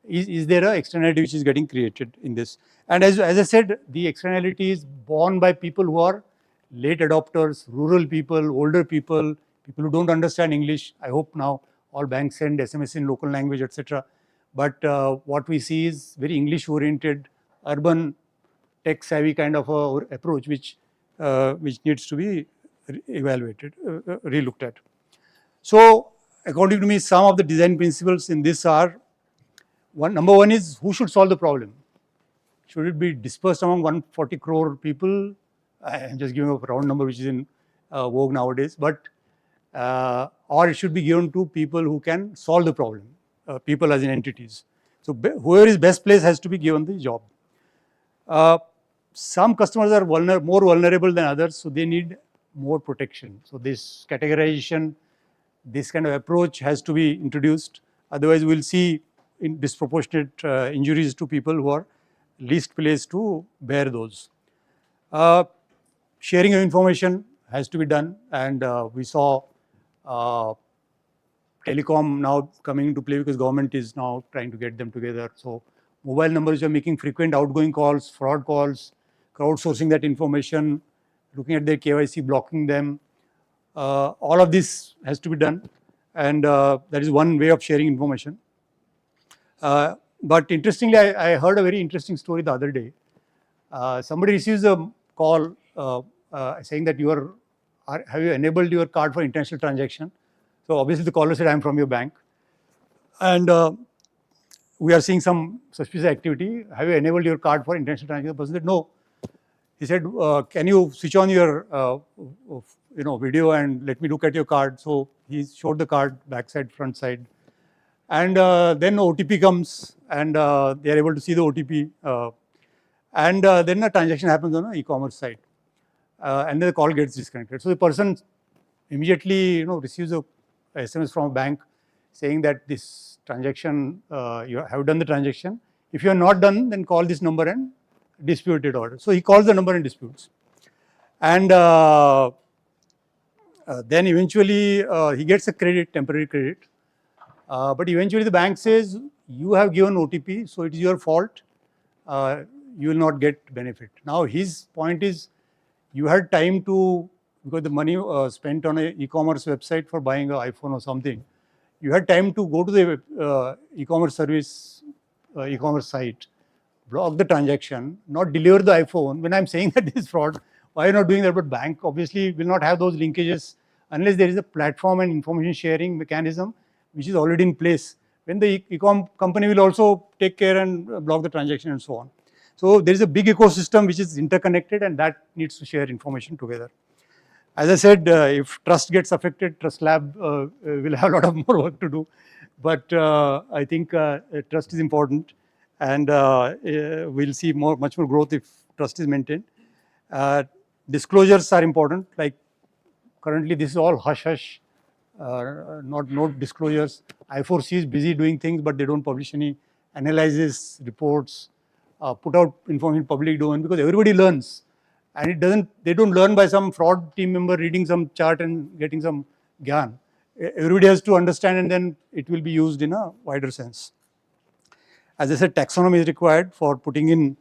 is there an externality which is getting created in this. And as I said, the externality is borne by people who are late adopters, rural people, older people, people who don't understand English. I hope now all banks send SMS in local language, etc. But what we see is very English oriented, urban, tech savvy kind of a approach which needs to be evaluated, relooked at. So according to me, some of the design principles in this are, number one is, who should solve the problem? Should it be dispersed among 140 crore people? I am just giving a round number which is in vogue nowadays, but or it should be given to people who can solve the problem, people as in entities. So whoever is best placed has to be given the job. Some customers are more vulnerable than others, so they need more protection. So this categorization, this kind of approach has to be introduced. Otherwise, we will see in disproportionate injuries to people who are least placed to bear those. Sharing of information has to be done, and we saw telecom now coming into play because government is now trying to get them together. So mobile numbers are making frequent outgoing calls, fraud calls, crowdsourcing that information, looking at their KYC, blocking them. All of this has to be done, and that is one way of sharing information. But interestingly, I heard a very interesting story the other day. Somebody receives a call saying that have you enabled your card for international transaction? So obviously the caller said, I am from your bank, and we are seeing some suspicious activity. Have you enabled your card for international transaction? The person said no. He said, can you switch on your video and let me look at your card. So he showed the card, backside, front side. And then OTP comes and they are able to see the OTP. And then a transaction happens on an e-commerce site. And then the call gets disconnected. So the person immediately receives a SMS from a bank saying that this transaction, you have done the transaction. If you are not done, then call this number and dispute it order. So he calls the number and disputes. And then eventually he gets a credit, temporary credit. But eventually the bank says, you have given OTP, so it is your fault. You will not get benefit. Now his point is, you had time to, because the money spent on an e-commerce website for buying an iPhone or something, you had time to go to the e-commerce service, e-commerce site, block the transaction, not deliver the iPhone. When I'm saying that this is fraud, why are you not doing that? But bank obviously will not have those linkages unless there is a platform and information sharing mechanism which is already in place. When the e-com company will also take care and block the transaction and so on. So there is a big ecosystem which is interconnected and that needs to share information together. As I said, if trust gets affected, Trust Lab will have a lot of more work to do. But I think trust is important, and we'll see much more growth if trust is maintained. Disclosures are important. Like currently, this is all hush hush, not no disclosures. I4C is busy doing things, but they don't publish any analysis reports, put out information in public domain because everybody learns. And it doesn't, they don't learn by some fraud team member reading some chart and getting some gyan. Everybody has to understand and then it will be used in a wider sense. As I said, taxonomy is required for putting in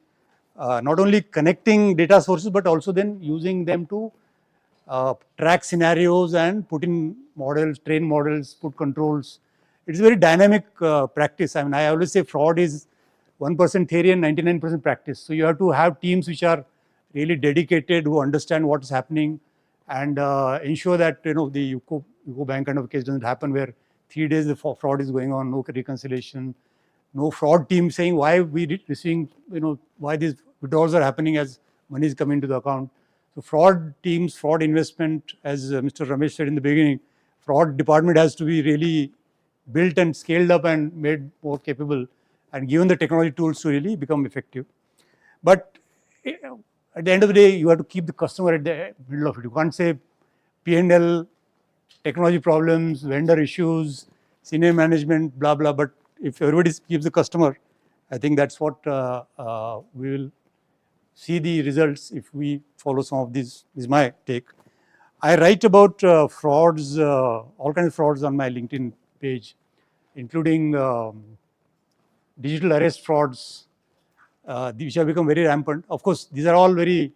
not only connecting data sources, but also then using them to track scenarios and put in models, train models, put controls. It's a very dynamic practice. I mean, I always say fraud is 1% theory and 99% practice. So you have to have teams which are really dedicated, who understand what is happening, and ensure that the UCO Bank kind of case doesn't happen where 3 days the fraud is going on, no reconciliation, no fraud team saying why we receiving, why these withdrawals are happening as money is coming to the account. So fraud teams, fraud investment, as Mr. Ramesh said in the beginning, fraud department has to be really built and scaled up and made more capable and given the technology tools to really become effective. But at the end of the day, you have to keep the customer at the middle of it. You can't say P&L, technology problems, vendor issues, senior management, blah, blah. But if everybody keeps the customer, I think that's what we will see the results if we follow some of these. This is my take. I write about frauds, all kinds of frauds on my LinkedIn page, including digital arrest frauds, which have become very rampant. Of course, these are all very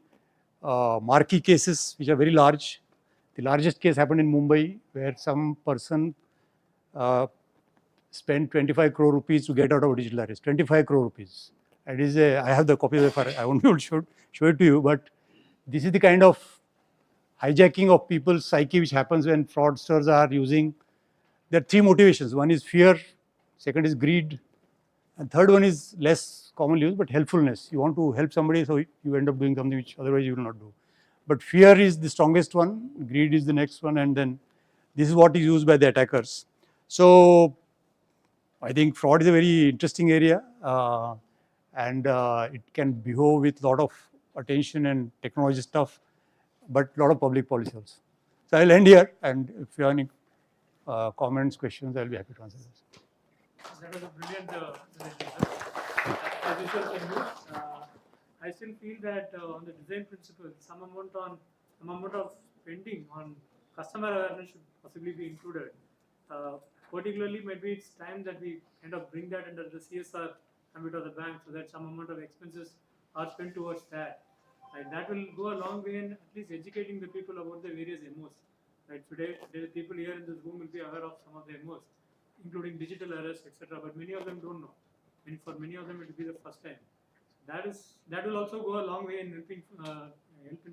marquee cases, which are very large. The largest case happened in Mumbai, where some person spent 25 crore rupees to get out of a digital arrest. 25 crore rupees. It is I have the copy of the I won't be able to show it to you, but this is the kind of hijacking of people's psyche which happens when fraudsters are using. There are 3 motivations. One is fear, second is greed, and third one is less commonly used, but helpfulness. You want to help somebody, so you end up doing something which otherwise you will not do. But fear is the strongest one, greed is the next one, and then this is what is used by the attackers. So I think fraud is a very interesting area, and it can behave with a lot of attention and technology stuff, but a lot of public policy also. So I'll end here, and if you have any comments, questions, I'll be happy to answer those. That was a brilliant presentation. As usual from you, I still feel that on the design principle, some amount of spending on customer awareness should possibly be included. Particularly, maybe it's time that we kind of bring that under the CSR ambit of the bank, so that some amount of expenses are spent towards that. Right, that will go a long way in at least educating the people about the various MOs. Right, today the people here in this room will be aware of some of the MOs, including digital arrest, etc. But many of them don't know. And for many of them, it will be the first time. That will also go a long way in helping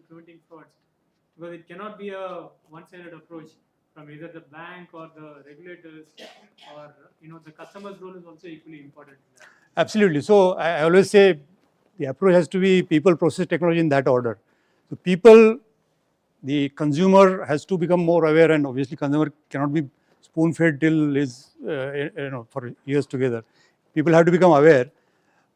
preventing frauds, because it cannot be a one-sided approach from either the bank or the regulators, or the customer's role is also equally important. Absolutely. So I always say the approach has to be people, process, technology in that order. So people the consumer has to become more aware, and obviously consumer cannot be spoon fed till his for years together. People have to become aware.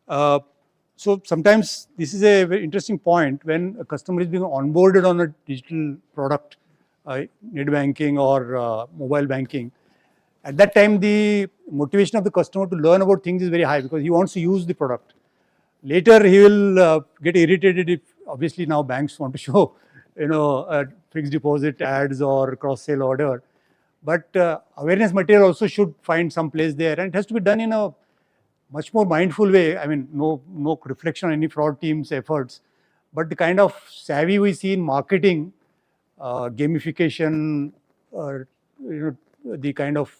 So sometimes this is a very interesting point when a customer is being onboarded on a digital product, net banking or mobile banking. At that time, the motivation of the customer to learn about things is very high because he wants to use the product. Later, he will get irritated if obviously now banks want to show, fixed deposit ads or cross sale or whatever. But awareness material also should find some place there, and it has to be done in a much more mindful way. I mean, no reflection on any fraud team's efforts, but the kind of savvy we see in marketing, gamification, the kind of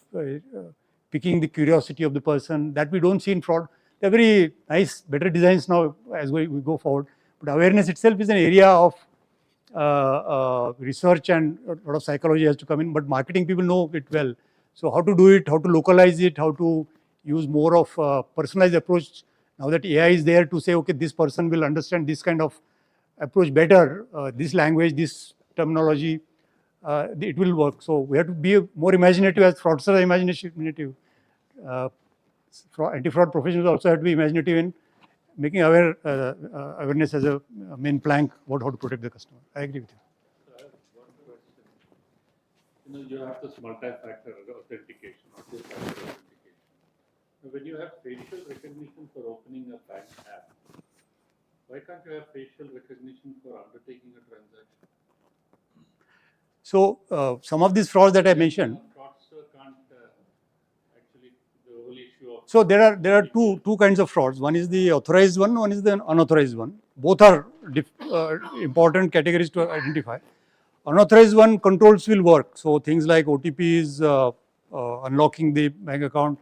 picking the curiosity of the person that we don't see in fraud. They're very nice, better designs now as we go forward. But awareness itself is an area of research, and a lot of psychology has to come in. But marketing people know it well. So how to do it, how to localize it, how to use more of a personalized approach. Now that AI is there to say, okay, this person will understand this kind of approach better, this language, this terminology, it will work. So we have to be more imaginative as fraudsters are imaginative. Anti-fraud professionals also have to be imaginative in making awareness as a main plank about how to protect the customer. I agree with you. So I have one question. You have this multi-factor authentication, or two-factor authentication. Now, when you have facial recognition for opening a bank app, why can't you have facial recognition for undertaking a transaction? So some of these frauds that I mentioned. Fraudster can't actually the whole issue of. So there are two kinds of frauds. One is the authorized one is the unauthorized one. Both are important categories to identify. Unauthorized one controls will work. So things like OTPs, unlocking the bank account,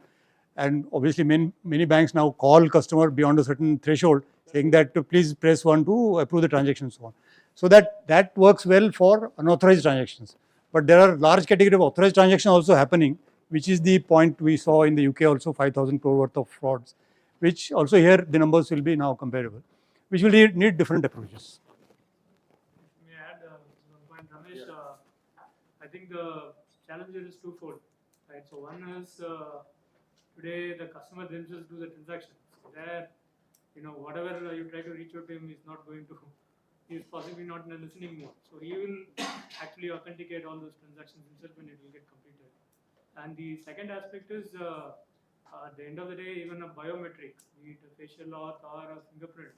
and obviously many banks now call customer beyond a certain threshold, saying that please press 1 to approve the transaction and so on. So that works well for unauthorized transactions. But there are large category of authorized transactions also happening, which is the point we saw in the UK also 5,000 crore worth of frauds, which also here the numbers will be now comparable, which will need different approaches. May I add one point, Ramesh? I think the challenge here is twofold, right? So one is today the customer themselves do the transactions. There, whatever you try to reach out to him is not going to. He is possibly not in a listening mode. So he will actually authenticate all those transactions himself when it will get completed. And the second aspect is at the end of the day, even a biometric, be it a facial auth or a fingerprint,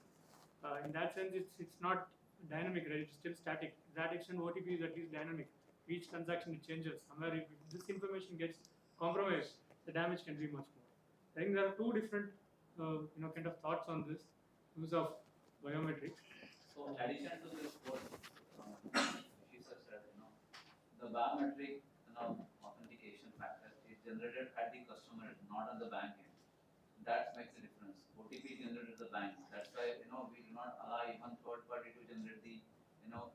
in that sense, it's not dynamic, right? It's still static. That extent, OTP is at least dynamic. Each transaction it changes. Somewhere, if this information gets compromised, the damage can be much more. I think there are two different, kind of thoughts on this use of biometrics. So, in addition to this, what she said, the biometric, authentication factor is generated at the customer end, not at the bank end. That makes a difference. OTP is generated at the bank. That's why we do not allow even third party to generate the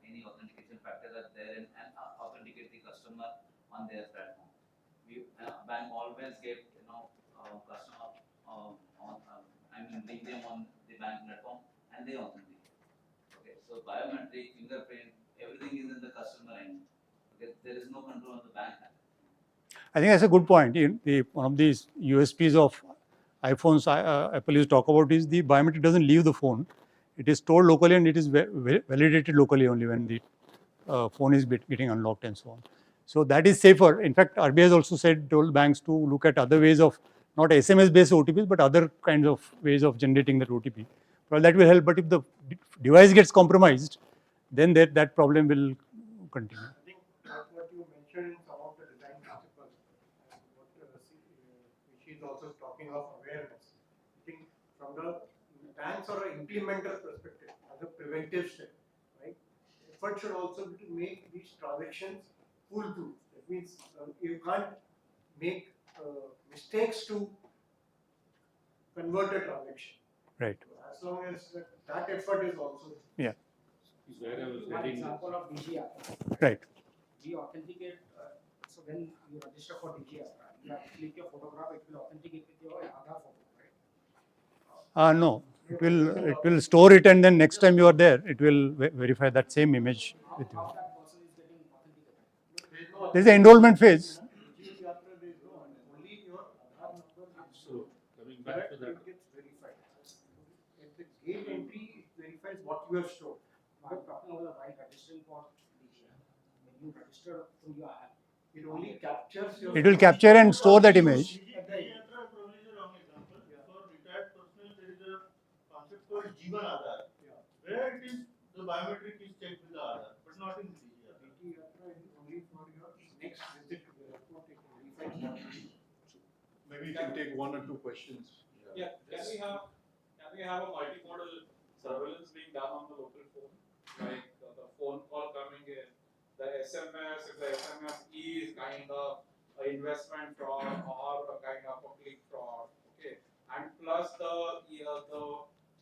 any authentication factor at their end and authenticate the customer on their platform. Bank always get customer bring them on the bank platform and they authenticate. Okay, so biometric, fingerprint, everything is in the customer end. Okay, there is no control on the bank end. I think that's a good point. One of these USPs of iPhones Apple used to talk about is the biometric doesn't leave the phone. It is stored locally and it is validated locally only when the phone is getting unlocked and so on. So that is safer. In fact, RBI has also told banks to look at other ways of not SMS-based OTPs, but other kinds of ways of generating that OTP. Well, that will help. But if the device gets compromised, then that problem will continue. I think that's what you mentioned in some of the design principles, and what she is also talking of awareness. I think from the banks or implementer perspective, as a preventive step, right? Effort should also be to make these transactions foolproof. That means you can't make mistakes to convert a transaction. Right. So as long as that effort is also. Yeah. Where I was One heading. example of DGR. Right. We authenticate. So when you register for DGR, you have to click your photograph. It will authenticate with your Aadhaar photo, right? No. It will store it, and then next time you are there, it will verify that same image with you. How that process is There is the enrollment phase. Only your Aadhaar number gets Coming back to that. gets verified. At the gate entry, it verifies what you have shown. I'm talking about the while registering for DGR. When you register through your app, it only captures your. It will capture and store that image. Probably is a wrong example. For retired personnel, there is a concept called Jeevan Aadhaar, where it is the biometric is checked with the Aadhaar, but not in DGR. DGR is only for your next visit to the airport. It verifies what you. Maybe you can take one or two questions. Yeah, can we have a multimodal surveillance being done on the local phone? Like the phone call coming in, the SMS, if the SMS is kind of an investment fraud or a kind of a click fraud, okay, and plus the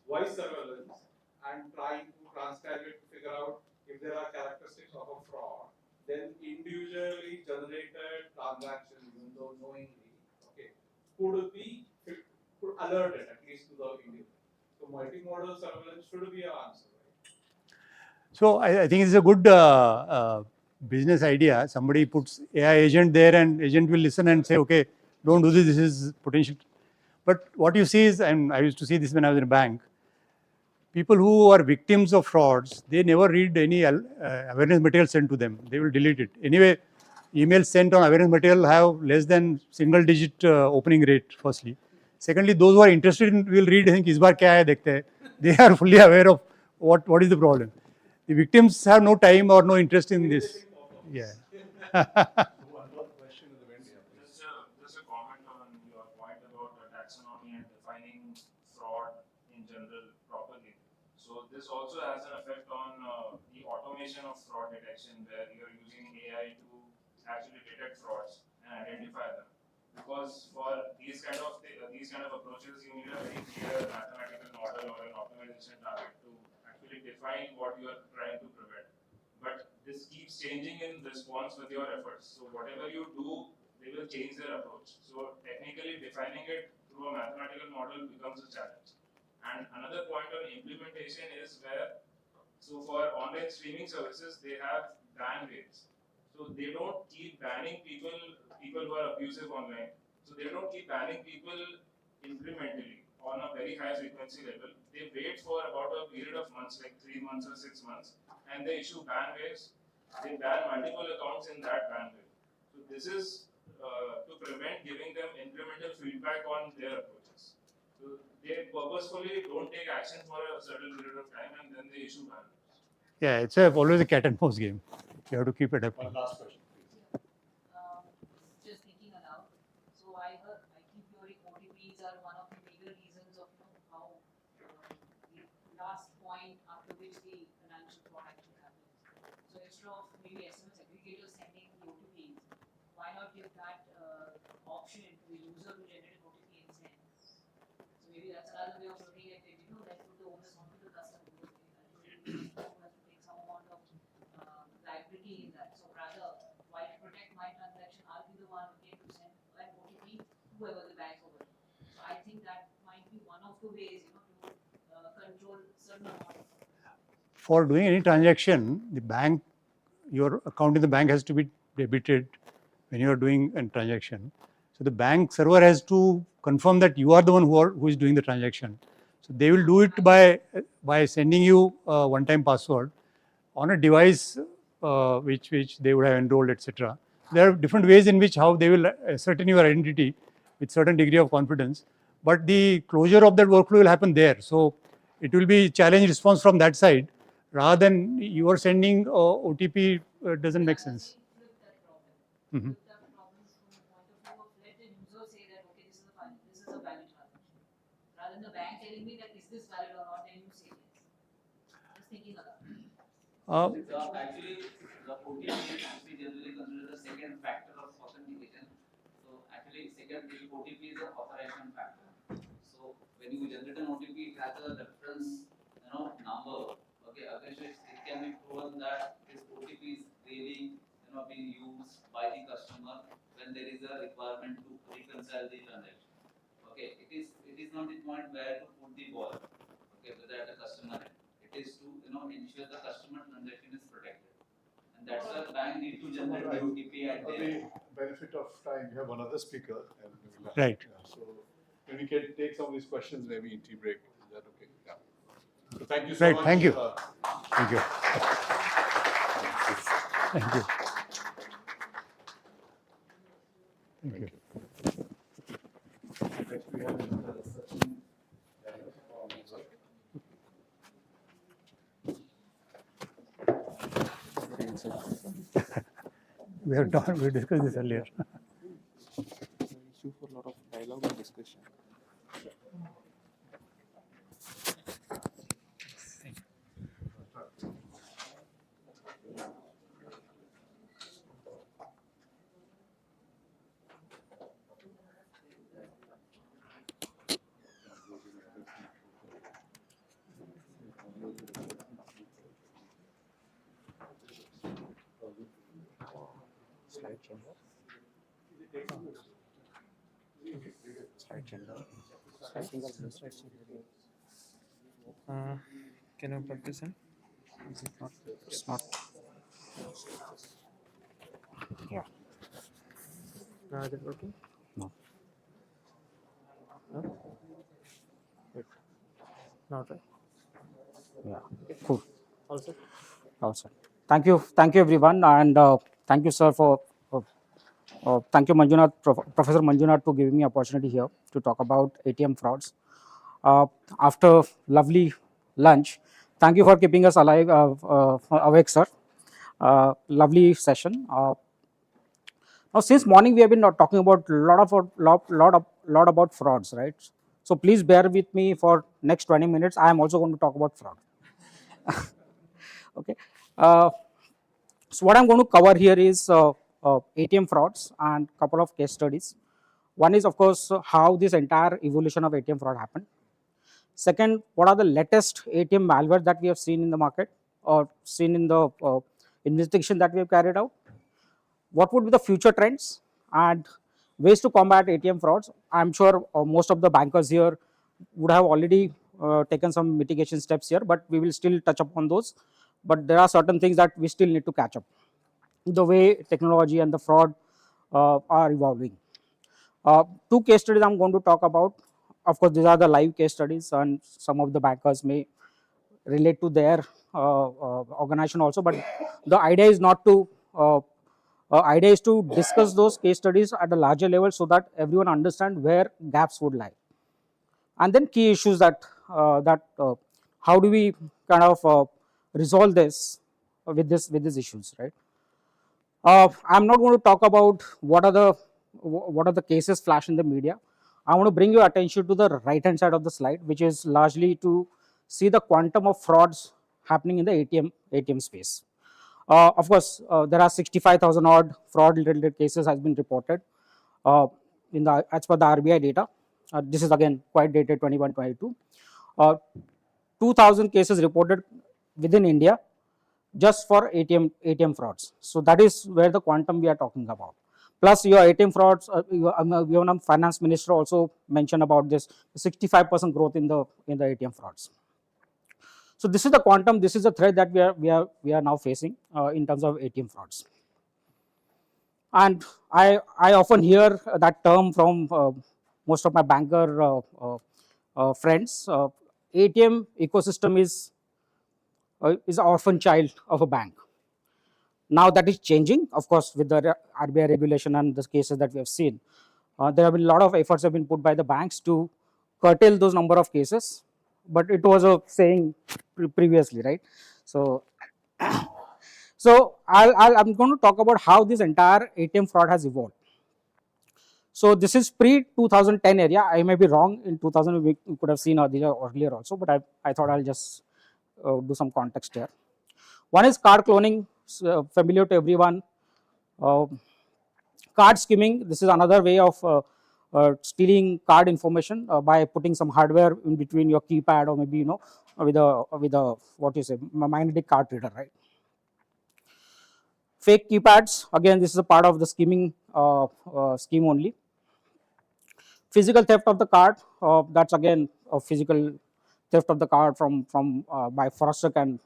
voice surveillance and trying to transcribe it to figure out if there are characteristics of a fraud, then individually generated transactions, even though knowingly, okay, could alert it at least to the individual. So multimodal surveillance should be an answer, right? So I think it's a good business idea. Somebody puts AI agent there and agent will listen and say, okay, don't do this, this is potential. But what you see is, and I used to see this when I was in a bank, people who are victims of frauds, they never read any awareness material sent to them. They will delete it. Anyway, emails sent on awareness material have less than single digit opening rate, firstly. Secondly, those who are interested in will read, think, is bar kya hai, dekhte hai. They are fully aware of what is the problem. The victims have no time or no interest in this. Yeah. One more question to the end. Just a comment on your point about the taxonomy and defining fraud in general properly. So this also has an effect on the automation of fraud detection, where you're using AI to actually detect frauds and identify them. Because for these kind of approaches, you need a very clear mathematical model or an optimization target to actually define what you are trying to prevent. But this keeps changing in response with your efforts. So whatever you do, they will change their approach. So technically defining it through a mathematical model becomes a challenge. And another point on implementation is where, so for online streaming services, they have ban rates. So they don't keep banning people who are abusive online. So they don't keep banning people incrementally on a very high frequency level. They wait for about a period of months, like 3 months or 6 months, and they issue ban waves. They ban multiple accounts in that ban wave. So this is to prevent giving them incremental feedback on their approaches. So they purposefully don't take action for a certain period of time and then they issue ban waves. Yeah, it's always a cat and mouse game. You have to keep adapting. One last question, please. Just thinking aloud. So I keep hearing OTPs are one of the major reasons of how the last point after which the financial fraud actually happens. So instead of maybe SMS aggregators sending the OTPs, why not give that option to the user to generate OTP and send? So maybe that's another way of looking at it. Let's put the onus onto the customer because the customer has to take some amount of liability in that. So rather, why to protect my transaction, I'll be the one again to send an OTP whoever the bank over. So I think that might be one of the ways to control certain amounts. For doing any transaction, the bank, your account in the bank has to be debited when you are doing a transaction. So the bank server has to confirm that you are the one who is doing the transaction. So they will do it by sending you a one-time password on a device which they would have enrolled, etc. There are different ways in which how they will ascertain your identity with certain degree of confidence. But the closure of that workflow will happen there. So it will be challenge response from that side rather than you are sending OTP doesn't make sense. Mm-hmm. Let the user say that okay, this is a valid transaction. Rather than the bank telling me that is this valid or not, then you say yes. Just thinking aloud. So actually, the OTP we generally consider the second factor of authentication. So actually, second OTP is the authorization factor. So when you generate an OTP, it has a reference, number. Okay, against which it can be proven that this OTP is really, being used by the customer when there is a requirement to reconcile the transaction. Okay, it is not the point where to put the ball. Okay, whether at the customer end. It is to ensure the customer transaction is protected, and That's why the bank need to generate the OTP at For their. the benefit of time, we have one other speaker, and we'll Right. So maybe we can take some of these questions maybe in tea break. Is that okay? Yeah. So thank you so Right. much. Thank you. Thank you. Thank you. Thank you. Next we have Sachin. We have done. We discussed this earlier. Issue for a lot of dialogue and discussion. Slide chamber. Slide chamber. Slide chamber. Can you plug this in? Is it not? It's not. Yeah. Now is it working? No. No? Wait. Not right. Yeah. Cool. Also. Also. Thank you everyone, and thank you, sir, for thank you, Manjunath, Professor Manjunath, for giving me opportunity here to talk about ATM frauds. After lovely lunch, thank you for keeping us alive, awake, sir. Lovely session. Now, since morning we have been not talking about lot about frauds, right? So please bear with me for next 20 minutes. I am also going to talk about fraud. Okay. So what I'm going to cover here is ATM frauds and couple of case studies. One is, of course, how this entire evolution of ATM fraud happened. Second, what are the latest ATM malware that we have seen in the market or seen in the investigation that we have carried out. What would be the future trends and ways to combat ATM frauds. I'm sure most of the bankers here would have already taken some mitigation steps here, but we will still touch upon those. But there are certain things that we still need to catch up. The way technology and the fraud are evolving. Two case studies I'm going to talk about. Of course, these are the live case studies, and some of the bankers may relate to their organization also. But the idea is not to idea is to discuss those case studies at a larger level so that everyone understand where gaps would lie, and then key issues that how do we kind of resolve this with these issues, right? I'm not going to talk about what are the cases flash in the media. I want to bring your attention to the right hand side of the slide, which is largely to see the quantum of frauds happening in the ATM space. Of course, there are 65,000 odd fraud related cases has been reported as per the RBI data. This is again quite dated 21-22. 2,000 cases reported within India just for ATM frauds. So that is where the quantum we are talking about. Plus your ATM frauds, your finance minister also mentioned about this 65% growth in the ATM frauds. So this is the quantum. This is the threat that we are now facing in terms of ATM frauds. And I often hear that term from most of my banker friends. ATM ecosystem is an orphan child of a bank. Now that is changing, of course, with the RBI regulation and the cases that we have seen. There have been a lot of efforts have been put by the banks to curtail those number of cases, but it was a saying previously, right? So, I'm going to talk about how this entire ATM fraud has evolved. So this is pre-2010 area. I may be wrong. In 2000, we could have seen earlier also, but I thought I'll just do some context here. One is card cloning, familiar to everyone. Card skimming, this is another way of stealing card information by putting some hardware in between your keypad or maybe with a what you say magnetic card reader, right? Fake keypads, again this is a part of the skimming scheme only. Physical theft of the card, that's again a physical theft of the card from by fraudster can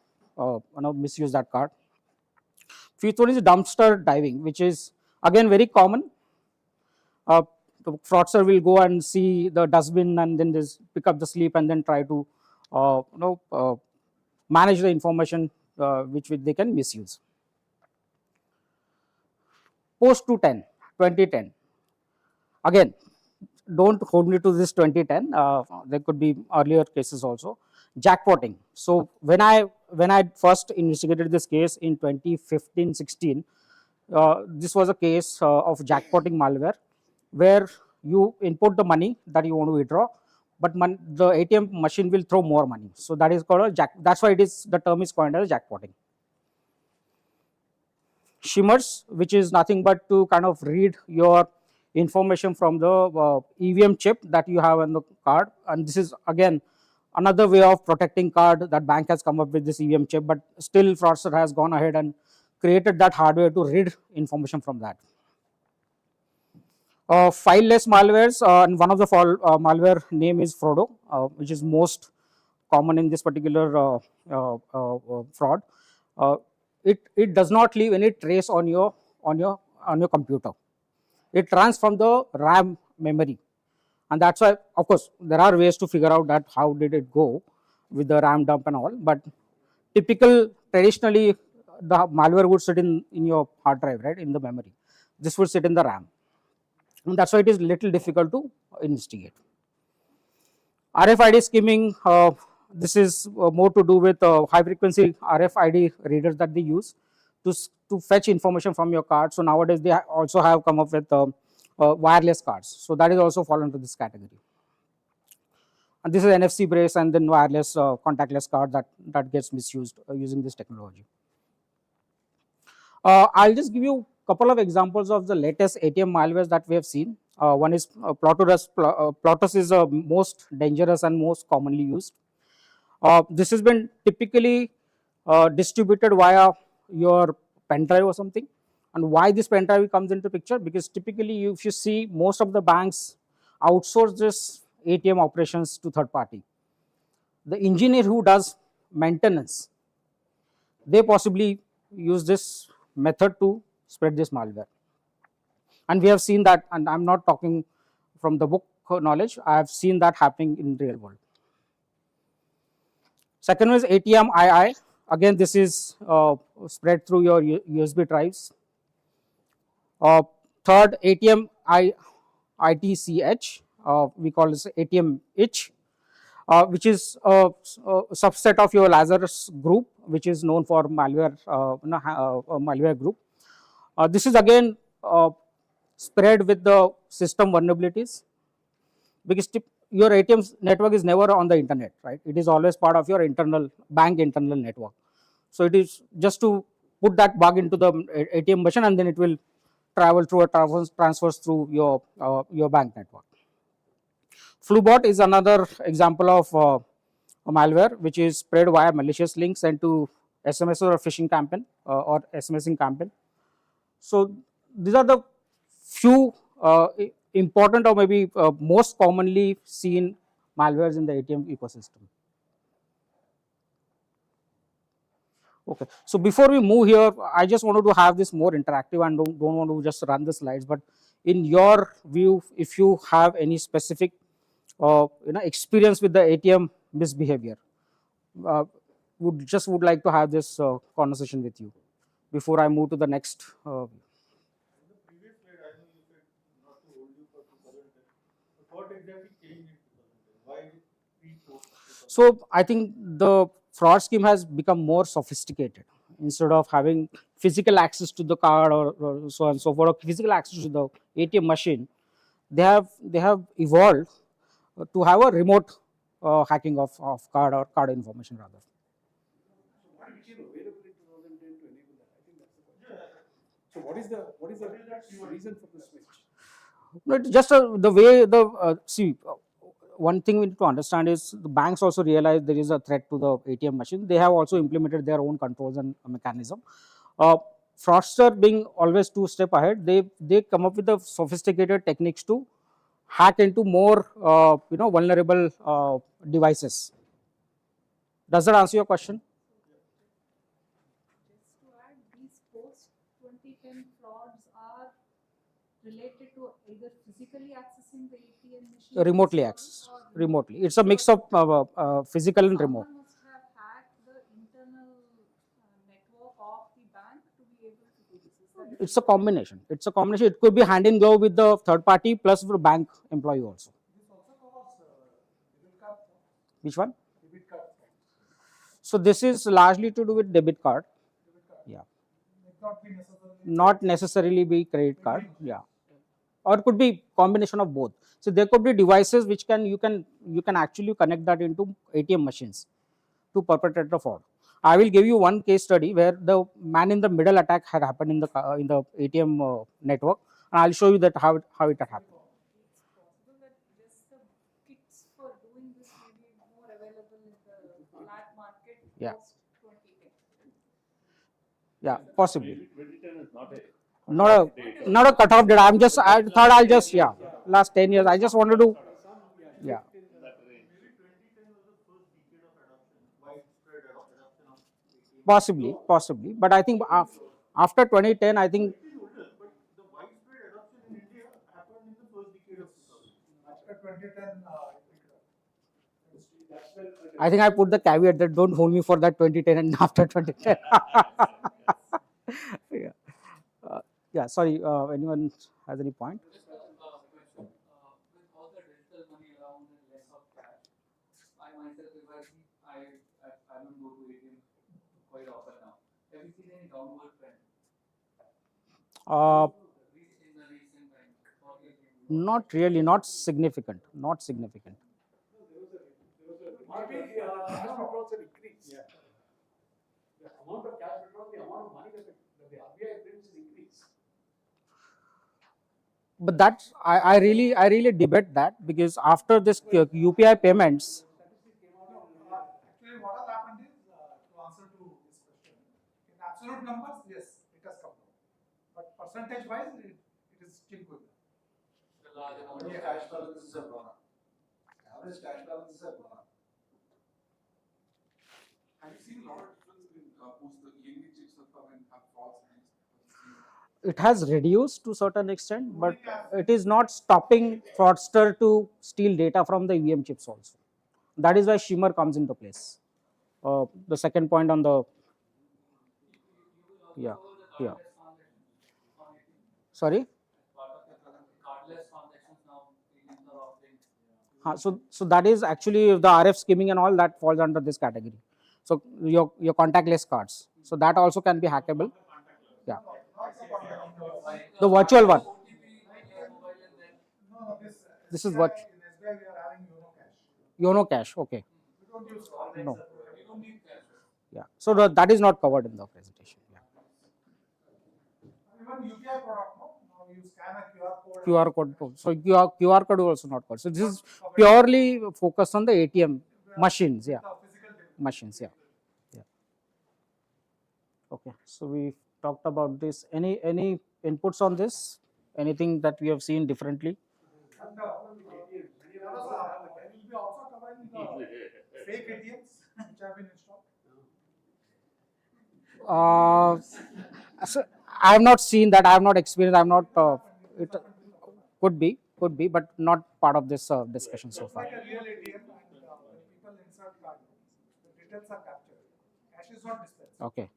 misuse that card. Fifth one is dumpster diving, which is again very common. The fraudster will go and see the dustbin and then just pick up the slip and then try to manage the information which they can misuse. Post 2010. Again, don't hold me to this 2010. There could be earlier cases also. Jackpotting. So when I first investigated this case in 2015-16, this was a case of jackpotting malware, where you input the money that you want to withdraw, but the ATM machine will throw more money. So that is called a that's why the term is coined as jackpotting. Shimmers, which is nothing but to kind of read your information from the EVM chip that you have on the card, and this is again another way of protecting card that bank has come up with this EVM chip, but still fraudster has gone ahead and created that hardware to read information from that. Fileless malwares, and one of the malware name is Frodo, which is most common in this particular fraud. It does not leave any trace on your computer. It runs from the RAM memory, and that's why, of course, there are ways to figure out that how did it go with the RAM dump and all, but traditionally the malware would sit in your hard drive, right, in the memory. This would sit in the RAM, and that's why it is little difficult to investigate. RFID skimming, this is more to do with high frequency RFID readers that they use to fetch information from your card. So nowadays they also have come up with wireless cards. So that is also fall into this category. And this is NFC brace and then wireless contactless card that gets misused using this technology. I'll just give you a couple of examples of the latest ATM malwares that we have seen. One is Plotus. Plotus is the most dangerous and most commonly used. This has been typically distributed via your pen drive or something. And why this pen drive comes into picture? Because typically, if you see, most of the banks outsource this ATM operations to third party. The engineer who does maintenance, they possibly use this method to spread this malware. And we have seen that, and I'm not talking from the book knowledge, I have seen that happening in real world. Second one is ATM II. Again, this is spread through your USB drives. Third, ATM ITCH, we call this ATM itch, which is a subset of your Lazarus group, which is known for malware, malware group. This is again spread with the system vulnerabilities, because your ATM network is never on the internet, right? It is always part of your bank internal network. So it is just to put that bug into the ATM machine, and then it will travel through transfers through your bank network. FluBot is another example of malware which is spread via malicious links sent to SMS or phishing campaign or SMSing campaign. So these are the few important or maybe most commonly seen malwares in the ATM ecosystem. Okay, so before we move here, I just wanted to have this more interactive and don't want to just run the slides. But in your view, if you have any specific experience with the ATM misbehavior, would like to have this conversation with you before I move to the next. What exactly changed in 2010? Why is it pre-post? So I think the fraud scheme has become more sophisticated. Instead of having physical access to the card or so on and so forth, or physical access to the ATM machine, they have evolved to have a remote hacking of card or card information rather. What became available in 2010 to enable that? I think that's the question. So what is the reason for the switch? No, it's just the way one thing we need to understand is the banks also realize there is a threat to the ATM machine. They have also implemented their own controls and mechanism. Fraudster being always 2 steps ahead, they come up with the sophisticated techniques to hack into more vulnerable devices. Does that answer your question? Just to add, these post related to either physically accessing the ATM machine? Remotely access, remotely. It's a mix of physical and remote. Someone must have hacked the internal network of the bank to be able to do this. Is that It's a combination. It's a combination. It could be hand in glove with the third party plus the bank employee also. This also covers debit card fraud. Which one? Debit card fraud. So this is largely to do with debit card. Debit card. Yeah. It not be necessarily. Not necessarily be credit card. Yeah. Or it could be combination of both. So there could be devices which you can actually connect that into ATM machines to perpetrate the fraud. I will give you one case study where the man in the middle attack had happened in the ATM network, and I'll show you that how it had happened. It's possible that just the kits for doing this may be more available in the black market Yeah. post 2010. Yeah, possibly. 2010 is not a Not a cutoff date. I thought I'll just last 10 years. I just wanted to yeah. Possibly. But I think after 2010, I think But the widespread adoption in India happened in the first decade of 2000. After 2010, I think I put the caveat that don't hold me for that 2010 and after 2010. Yeah. Yeah. Sorry. Anyone has any point? Just a question. With all the digital money around and less of cash, I myself, if I see, I don't go to ATM quite often now. Have you seen any downward trend? In the recent time? Not really. Not significant. Not significant. maybe cash withdrawals are increased. Yeah. The amount of cash withdrawal, the amount of money that the RBI prints is increased. But that's I really debate that, because after this UPI payments. Actually, what has happened is, to answer to this question, in absolute numbers, yes, it has come down. But percentage wise, it is still good. The large amount of Cash balances have gone up. Average cash balances have gone up. Have you seen a lot of difference in post the EMV chips have come and have false names? It has reduced to certain extent, but it is not stopping fraudster to steal data from the EVM chips also. That is why shimmer comes into place. The second point on the yeah. Sorry. Cardless transactions now ATMs are offering. So that is actually the RF skimming and all that falls under this category. So your contactless cards. So that also can be hackable. Yeah. The virtual one. No, This is what. in SBI we are having YONO Cash. Okay. We don't use card. No. We don't need cash. Yeah. So that is not covered in the presentation. Yeah. Even UPI product, no? Now you scan a QR code. QR code. So QR code also not covered. So this is purely focused on the ATM machines. Yeah. Machines. Yeah. Yeah. Okay. So we talked about this. Any inputs on this? Anything that we have seen differently? And we will be also covering the fake ATMs which have been installed. So I have not seen that. I have not experienced. I have not. It could be, but not part of this discussion so far. Like a real ATM, and when people insert card, the details are captured. Cash is not dispensed. Okay.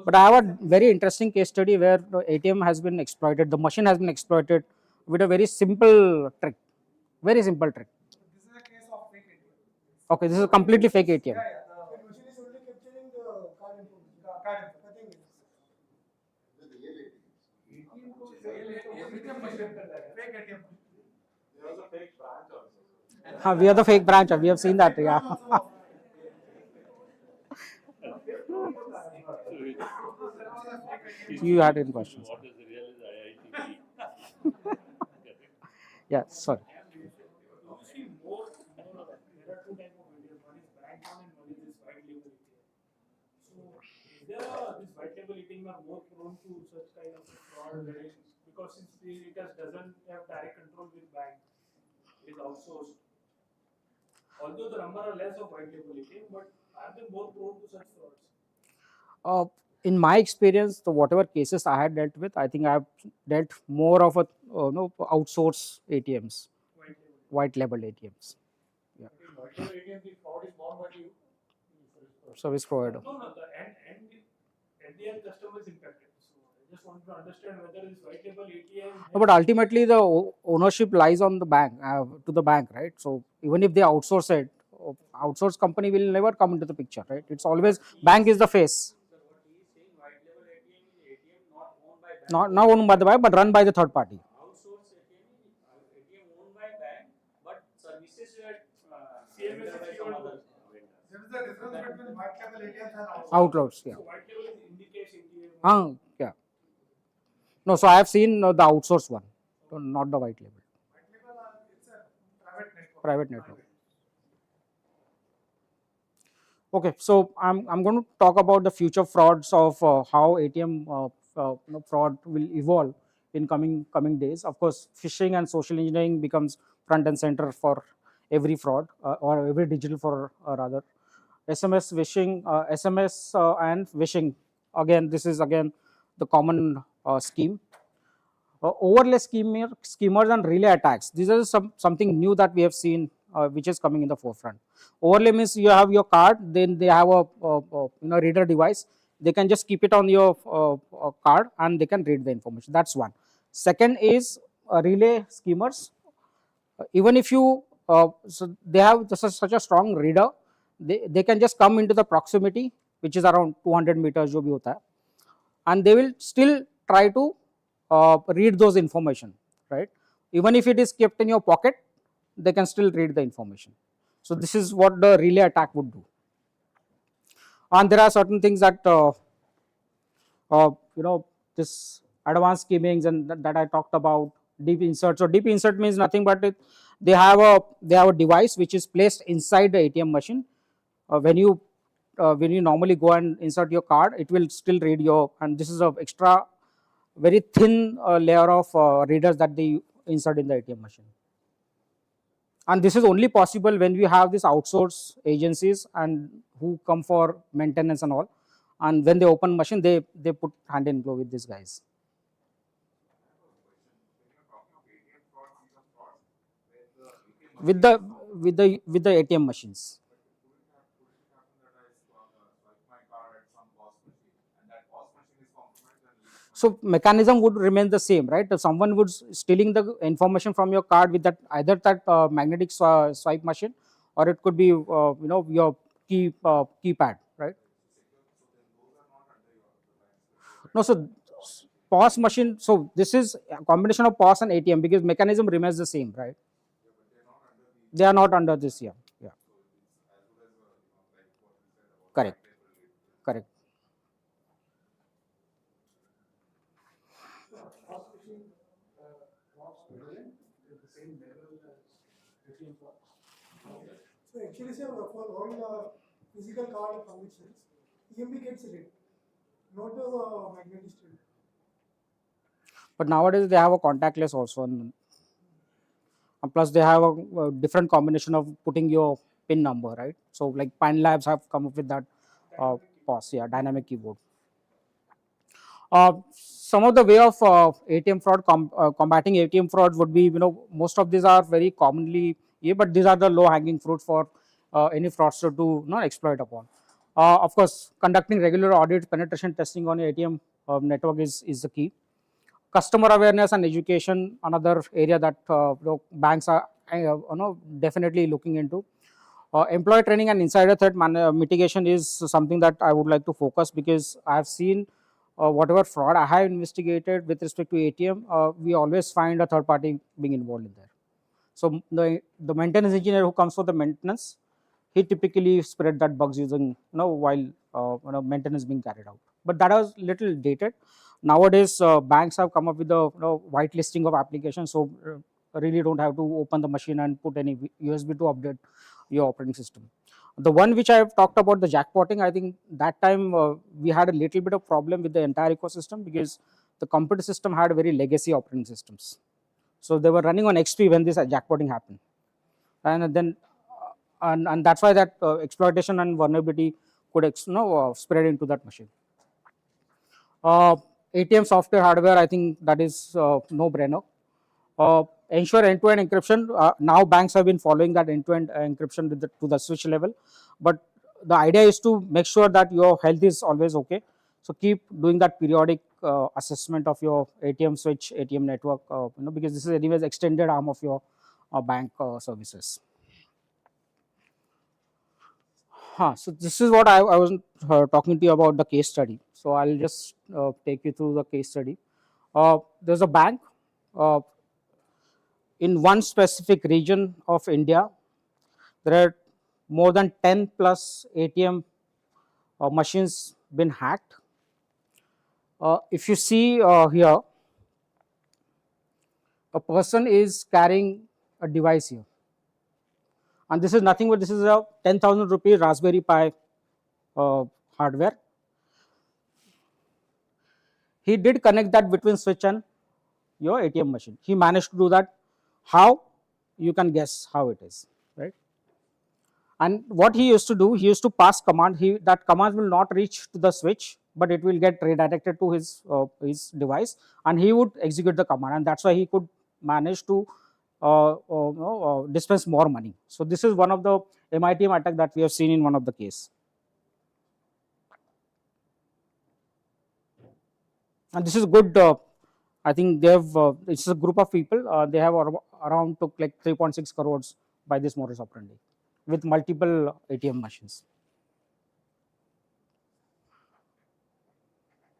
But I have a very interesting case study where the ATM has been exploited. The machine has been exploited with a very simple trick. Very simple trick. This is a case of fake ATM. Okay, this is a completely fake ATM. The machine is only capturing the card information. Nothing else. The real ATM machine. Fake ATM. There was a fake branch also. We are the fake branch. We have seen that. Yeah. You had any questions? What is the real is IIT? Yeah, sorry. You see more there are two types of ATM. One is bank one and one is this white label ATM. So is there this white label ATM are more prone to such kind of fraud because since it doesn't have direct control with bank, it is outsourced. Although the number are less of white label ATM, but are they more prone to such frauds? in my experience, the whatever cases I had dealt with, I think I have dealt more of a no outsource ATMs, white label ATMs. Yeah. White label ATM, the fraud is borne by you, Service provider. No, no, and the end customer is impacted. So I just want to understand whether this white label ATM. No, but ultimately the ownership lies on the bank, to the bank, right? So even if they outsource it, outsource company will never come into the picture, right? It's always bank is the face. Not owned by the bank, but run by the third party. Outsource ATM owned by bank, but services CMS is given to. There is a difference between white label ATMs and Outsource, yeah. So white label is indicates ATM. Yeah. No, so I have seen the outsourced one, not the white label. White label, it's a private network. Private network. Okay, so I'm going to talk about the future frauds of how ATM fraud will evolve in coming days. Of course, phishing and social engineering becomes front and center for every fraud or every digital fraud rather. SMS phishing, SMS and phishing. Again, this is again the common scheme. Overlay schemers and relay attacks. These are something new that we have seen, which is coming in the forefront. Overlay means you have your card, then they have a reader device. They can just keep it on your card and they can read the information. That's one. Second is relay schemers. Even if you so they have such a strong reader, they can just come into the proximity, which is around 200 meters, jo bhi hota hai, and they will still try to read those information, right? Even if it is kept in your pocket, they can still read the information. So this is what the relay attack would do. And there are certain things that this advanced schemings and that I talked about, deep insert. So deep insert means nothing but they have a device which is placed inside the ATM machine. When you normally go and insert your card, it will still read your, and this is a extra very thin layer of readers that they insert in the ATM machine. And this is only possible when we have these outsource agencies and who come for maintenance and all. And when they open machine, they put hand in glove with these guys. With the ATM machines. So mechanism would remain the same, right? If someone would stealing the information from your card with that either that magnetic swipe machine, or it could be your keypad, right? No, so POS machine. So this is a combination of POS and ATM because mechanism remains the same, right? They are not under this, yeah. Correct. Correct. So actually, sir, for all physical card transactions, EMB gets it, not the magnetic strip. But nowadays they have a contactless also, and plus they have a different combination of putting your PIN number, right? So like Pine Labs have come up with that POS, yeah, dynamic keyboard. Some of the way of ATM fraud, combating ATM fraud would be, most of these are very commonly, but these are the low hanging fruit for any fraudster to exploit upon. Of course, conducting regular audit, penetration testing on ATM network is the key. Customer awareness and education, another area that banks are definitely looking into. Employee training and insider threat mitigation is something that I would like to focus, because I have seen whatever fraud I have investigated with respect to ATM, we always find a third party being involved in there. So the maintenance engineer who comes for the maintenance, he typically spread that bugs using while maintenance being carried out. But that was little dated. Nowadays, banks have come up with a white listing of applications, so really don't have to open the machine and put any USB to update your operating system. The one which I have talked about, the jackpotting, I think that time we had a little bit of problem with the entire ecosystem because the computer system had very legacy operating systems. So they were running on XP when this jackpotting happened, and then and that's why that exploitation and vulnerability could spread into that machine. ATM software hardware, I think that is no brainer. Ensure end-to-end encryption. Now banks have been following that end-to-end encryption with to the switch level, but the idea is to make sure that your health is always okay. So keep doing that periodic assessment of your ATM switch, ATM network, because this is anyways extended arm of your bank services. So this is what I was talking to you about the case study. So I'll just take you through the case study. There's a bank in one specific region of India. There are more than 10 plus ATM machines been hacked. If you see here, a person is carrying a device here, and this is nothing but this is a 10,000 rupee Raspberry Pi hardware. He did connect that between switch and your ATM machine. He managed to do that. How? You can guess how it is, right? And what he used to do, he used to pass command. That command will not reach to the switch, but it will get redirected to his device, and he would execute the command. And that's why he could manage to dispense more money. So this is one of the MITM attack that we have seen in one of the case. And this is good. I think they have. It's a group of people. They have around took like 3.6 crores by this modus operandi, with multiple ATM machines.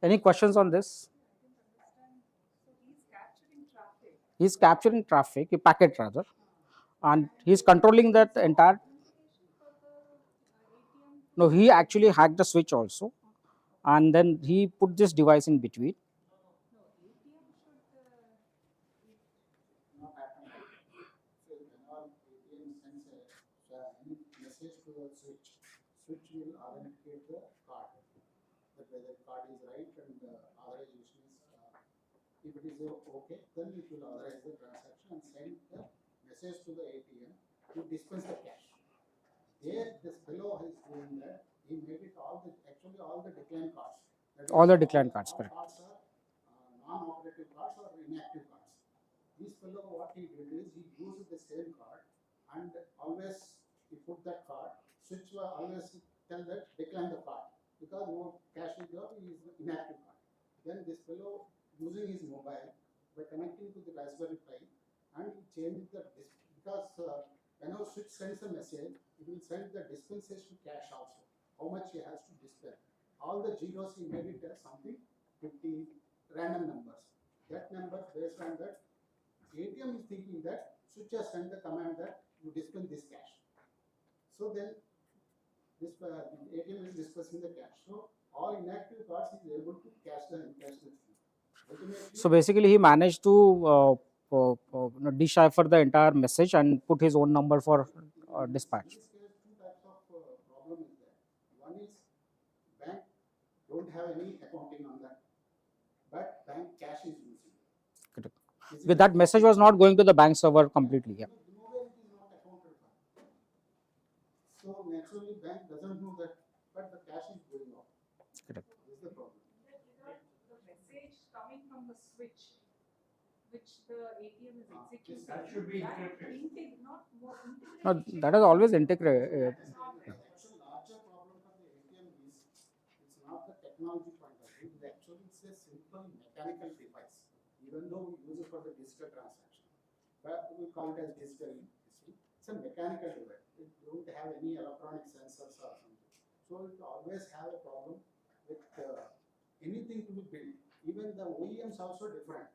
Any questions on this? He's capturing traffic, a packet rather, and he's controlling that entire. No, he actually hacked the switch also, and then he put this device in between. Message to the switch. Switch will authenticate the card, that whether the card is right and authorization is. If it is okay, then it will authorize the transaction and send the message to the ATM to dispense the cash. There, this fellow is doing that. He made it all the declined cards. All the declined cards, correct. Cards are non-operative cards or inactive cards. This fellow, what he did is he used the same card and always he put that card. Switch will always tell that decline the card because no cash is there, is inactive card. Then this fellow using his mobile by connecting to the Raspberry Pi and he changed the because whenever switch sends a message, it will send the dispensation cash also. How much he has to dispense. All the zeros he made it as something 50 random numbers. That number based on that, ATM is thinking that switch has sent the command that you dispense this cash. So then this ATM is dispersing the cash. So all inactive cards is able to cash the encashment fee. So basically, he managed to decipher the entire message and put his own number for dispatch. In this case, two types of problem is there. One is bank don't have any accounting on that, but bank cash is using. Correct. Because that message was not going to the bank server completely. Yeah. Nowhere it is not accounted for. So naturally, bank doesn't know that, but the cash is going off. Correct. This is the problem. The message coming from the switch, which the ATM is executing, that should be encrypted. No, that is always integrated. Actually, larger problem for the ATM is it's not the technology point of view. Actually, it's a simple mechanical device. Even though we use it for the digital transaction, but we call it as digital. It's a mechanical device. It don't have any electronic sensors or something. So it always have a problem with anything to be built. Even the OEMs also different.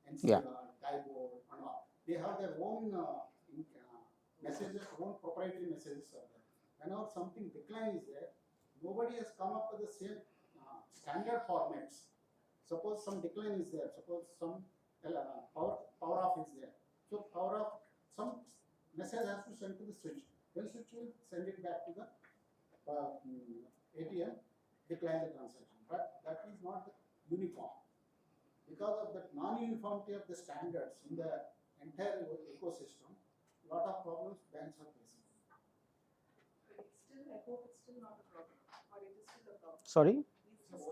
NPCI, Taibo, and all. They have their own messages, own proprietary messages are there. Whenever something decline is there, nobody has come up with the same standard formats. Suppose some decline is there. Suppose some power off is there. So power off, some message has to send to the switch. Then switch will send it back to the ATM, decline the transaction. But that is not uniform. Because of that non-uniformity of the standards in the entire ecosystem, a lot of problems banks are facing. But it's still, I hope it's still not a problem, or it is still a problem. Sorry? It's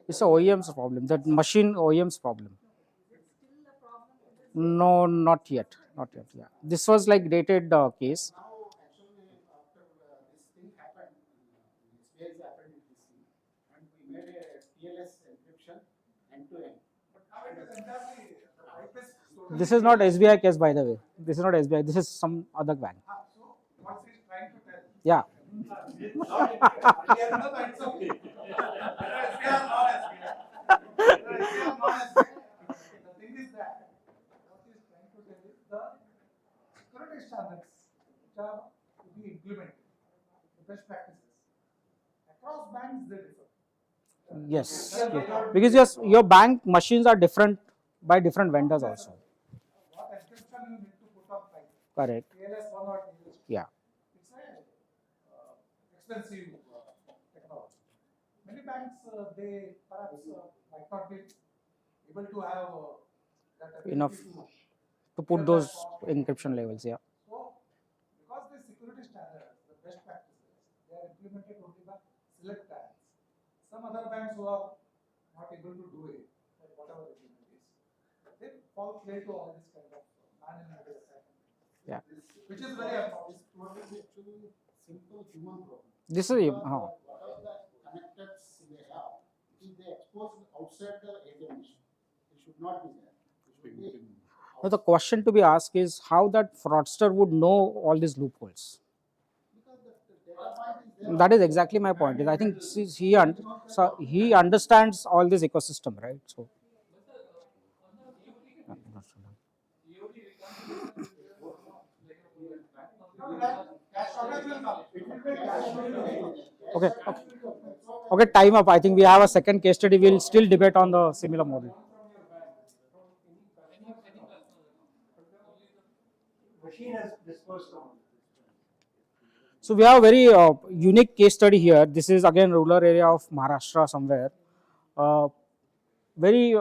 It's a OEM's problem. That machine OEM's problem. No, not yet. Not yet. Yeah. This was like dated case. This is not SBI case, by the way. This is not SBI. This is some other bank. What he's trying to tell. Yeah. We are not SBI. We are non-SBI. The thing is that what he's trying to tell is the security standards which are to be implemented, the best practices across banks they differ. Yes. Because your bank machines are different by different vendors also. What encryption you need to put on file. Correct. TLS1 or TLS2. Yeah. It's a expensive technology. Many banks they perhaps might not be able to have that ability Enough to put those encryption levels. Yeah. So, because the security standards, the best practices, they are implemented only by select banks. Some other banks who are not able to do it, or whatever the reason is, they fall prey to all this kind of man-in-the-middle attack. Yeah. Which is very unfortunate. Actually, simple human problem. This is Whatever the connected they have, if they expose outside the ATM machine, it should not be there. It should be. Now the question to be asked is how that fraudster would know all these loopholes. That is exactly my point. I think he understands all this ecosystem, right? So. Okay. Okay. Time up. I think we have a second case study. We'll still debate on the similar model. So we have a very unique case study here. This is again rural area of Maharashtra somewhere. Very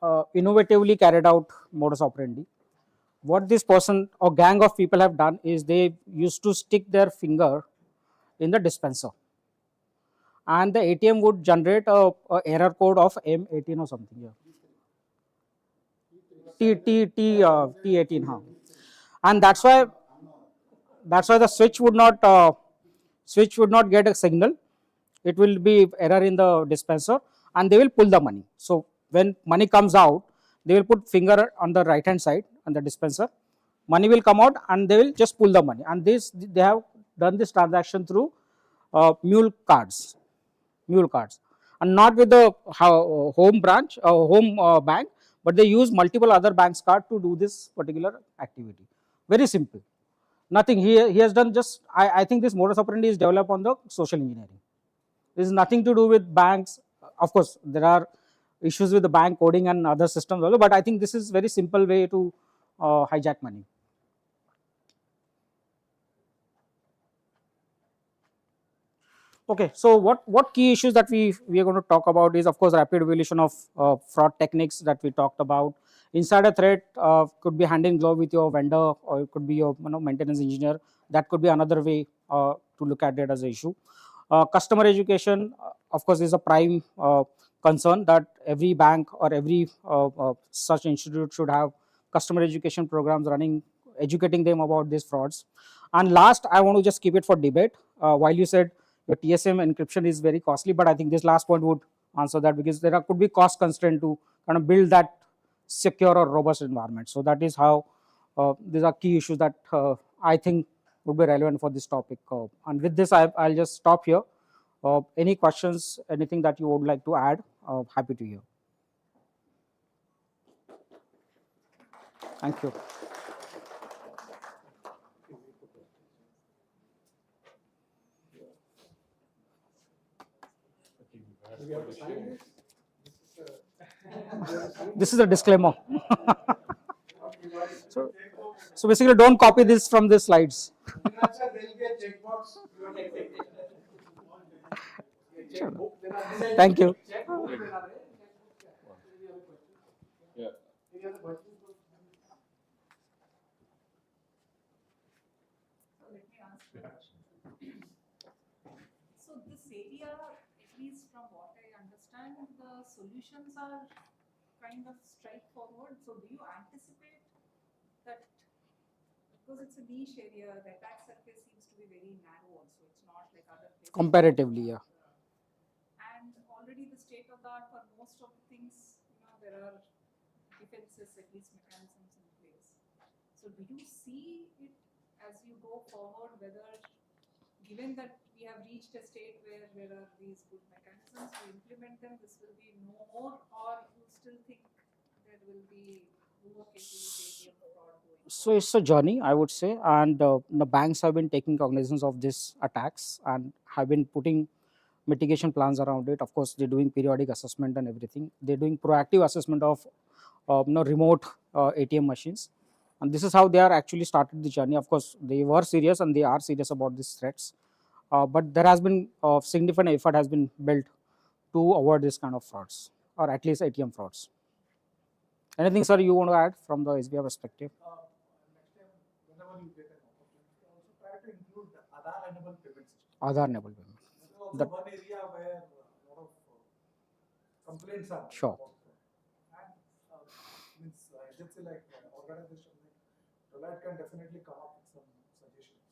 innovatively carried out modus operandi. What this person or gang of people have done is they used to stick their finger in the dispenser, and the ATM would generate a error code of M18 or something. Yeah. T18, huh? And that's why the switch would not get a signal. It will be error in the dispenser, and they will pull the money. So when money comes out, they will put finger on the right hand side on the dispenser. Money will come out, and they will just pull the money. And they have done this transaction through Mule cards, and not with the home branch, home bank, but they use multiple other banks card to do this particular activity. Very simple. Nothing. He has done just. I think this modus operandi is developed on the social engineering. This is nothing to do with banks. Of course, there are issues with the bank coding and other systems also, but I think this is very simple way to hijack money. Okay, so what key issues that we are going to talk about is, of course, rapid evolution of fraud techniques that we talked about. Insider threat could be hand in glove with your vendor, or it could be your maintenance engineer. That could be another way to look at it as an issue. Customer education, of course, is a prime concern that every bank or every such institute should have customer education programs running, educating them about these frauds. And last, I want to just keep it for debate. While you said your TSM encryption is very costly, but I think this last point would answer that, because there could be cost constraint to kind of build that secure or robust environment. So that is how these are key issues that I think would be relevant for this topic. And with this, I'll just stop here. Any questions, anything that you would like to add? Happy to hear. Thank you. This is a disclaimer. So basically, don't copy this from the slides. Thank you. So this area least from what I understand, the solutions are kind of straightforward. So do you anticipate that, because it's a niche area, the attack surface seems to be very narrow also. It's not like other places. Comparatively, yeah. And already the state of the art for most of the things, there are defenses, at least mechanisms in place. So do you see it as you go forward, whether given that we have reached a state where there are these good mechanisms to implement them, this will be no more, or you still think there will be more cases of fraud going? So it's a journey, I would say, and the banks have been taking cognizance of these attacks and have been putting mitigation plans around it. Of course, they're doing periodic assessment and everything. They're doing proactive assessment of remote ATM machines, and this is how they are actually started the journey. Of course, they were serious and they are serious about these threats, but there has been significant effort has been built to avoid this kind of frauds, or at least ATM frauds. Anything, sir, you want to add from the SBI perspective? Next time, whenever you get an opportunity, also try to include the Aadhaar-enabled payment system. Aadhaar-enabled payment. This is also That- one area where a lot of complaints are made Sure. about fraud. And means agency like organization like Deloitte can definitely come up with some suggestions.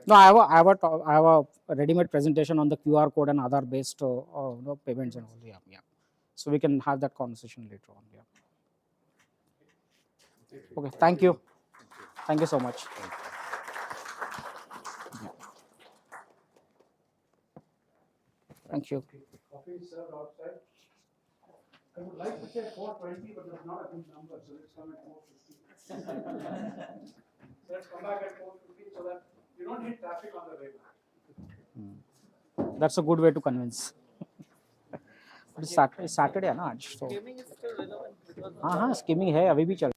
No, I have a ready-made presentation on the QR code and Aadhaar-based payments and all. Yeah, yeah. So we can have that conversation later on. Yeah. Okay. Thank you. Thank you so much. Thank you. Coffee is served outside. I would like to say 4:20, but that's not a good number, so let's come at 4:50. So let's come back at 4:50 so that you don't hit traffic on the way back. That's a good way to convince. But it's Saturday है ना आज तो Gaming is still relevant because हाँ skimming है अभी भी चल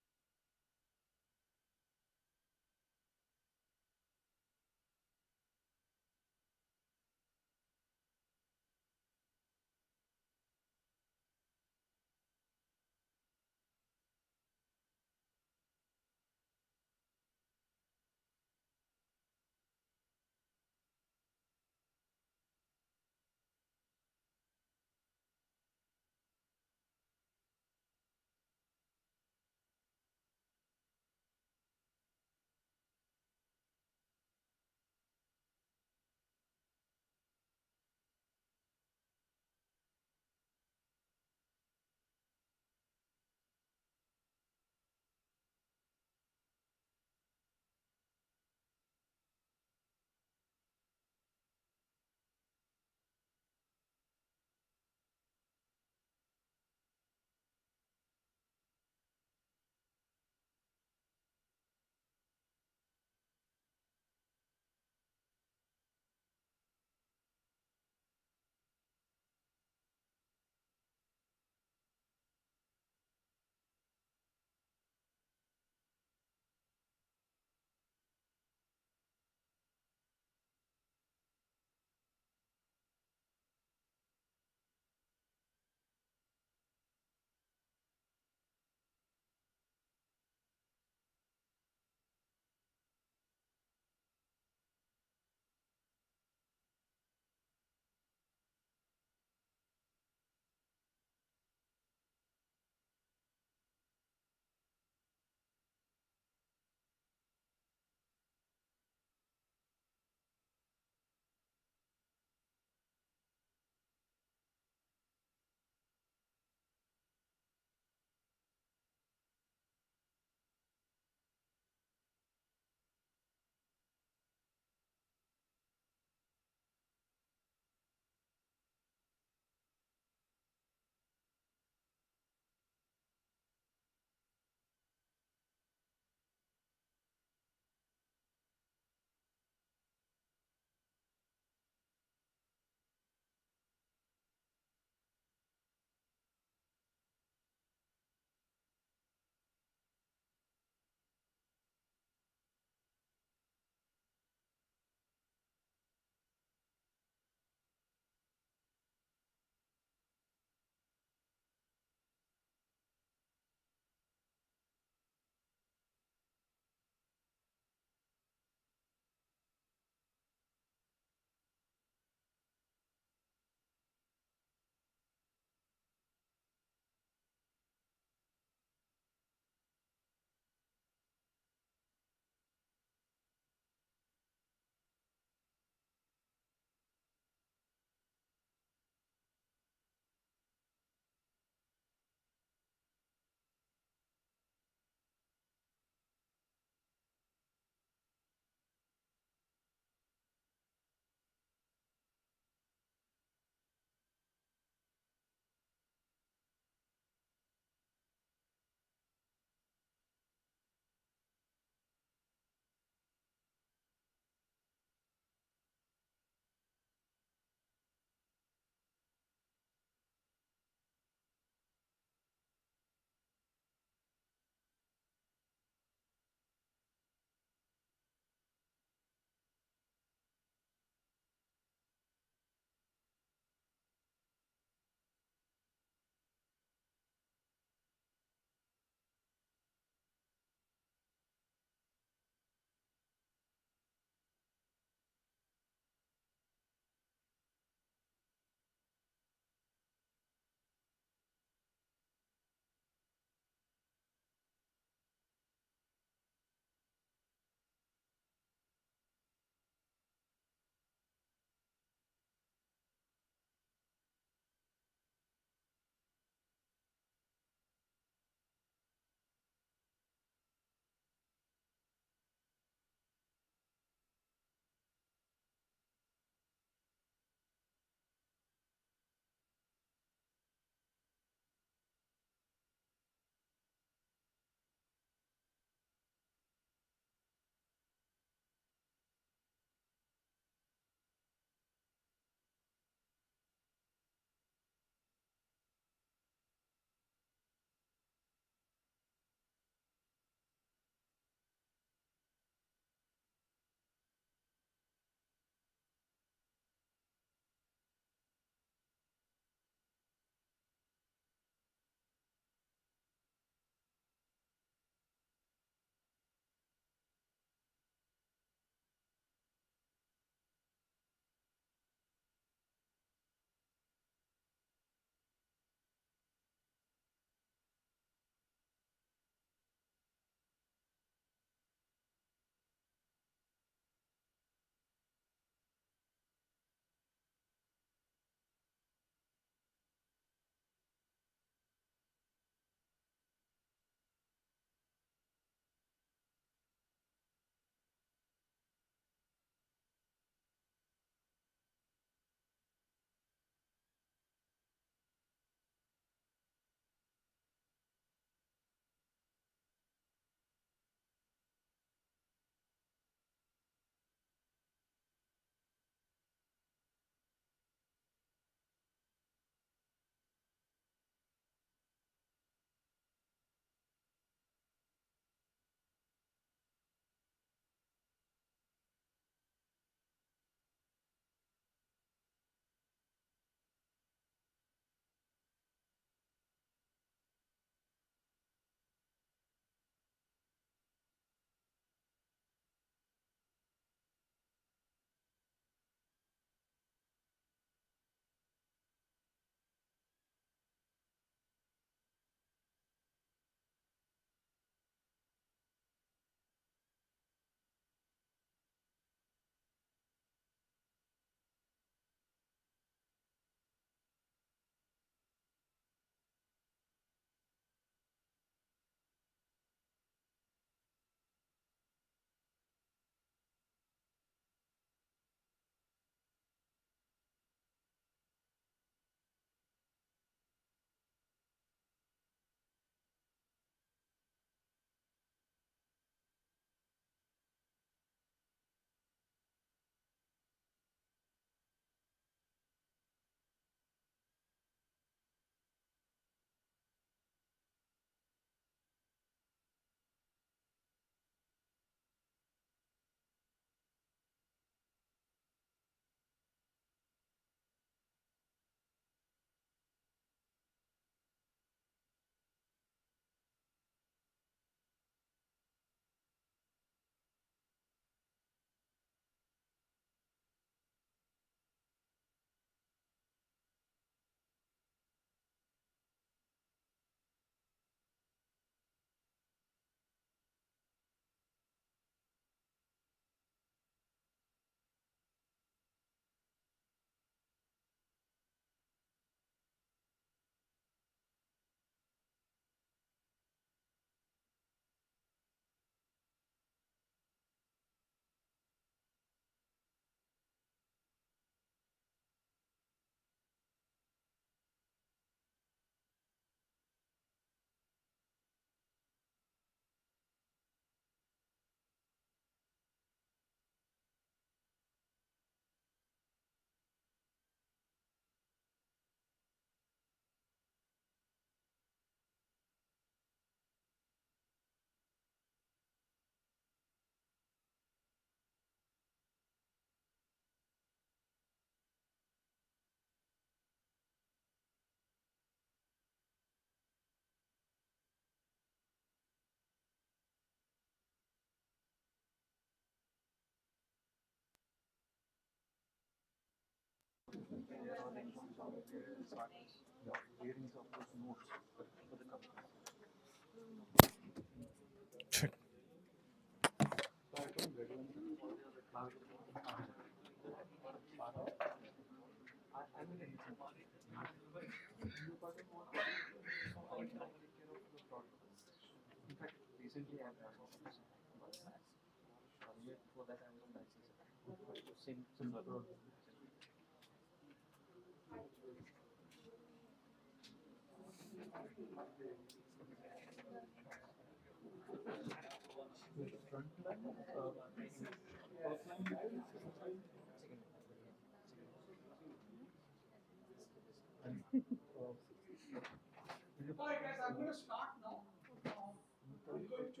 All right, guys, I'm going to start now. I'm going to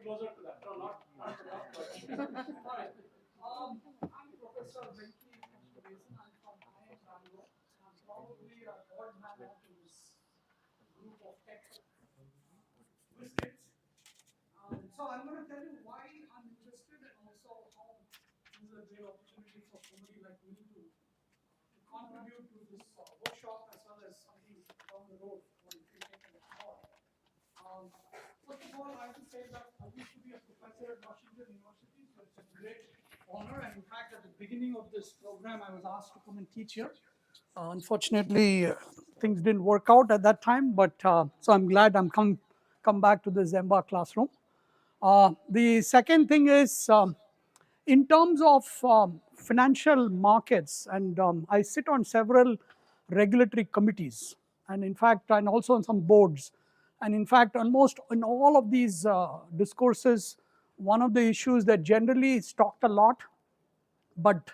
closer to that. No, not enough. All right. I'm Professor Venki Basin. I'm from IIM Bangalore. I'm probably a odd man out in this group of tech wizards. So I'm going to tell you why I'm interested and also how this is a great opportunity for somebody like me to contribute to this workshop as well as something down the road when we take an award. First of all, I have to say that I used to be a professor at Washington University, so it's a great honor. And in fact, at the beginning of this program, I was asked to come and teach here. Unfortunately, things didn't work out at that time, but so I'm glad I'm come back to the Zemba classroom. The second thing is, in terms of financial markets, and I sit on several regulatory committees, and in fact, and also on some boards. And in fact, almost in all of these discourses, one of the issues that generally is talked a lot, but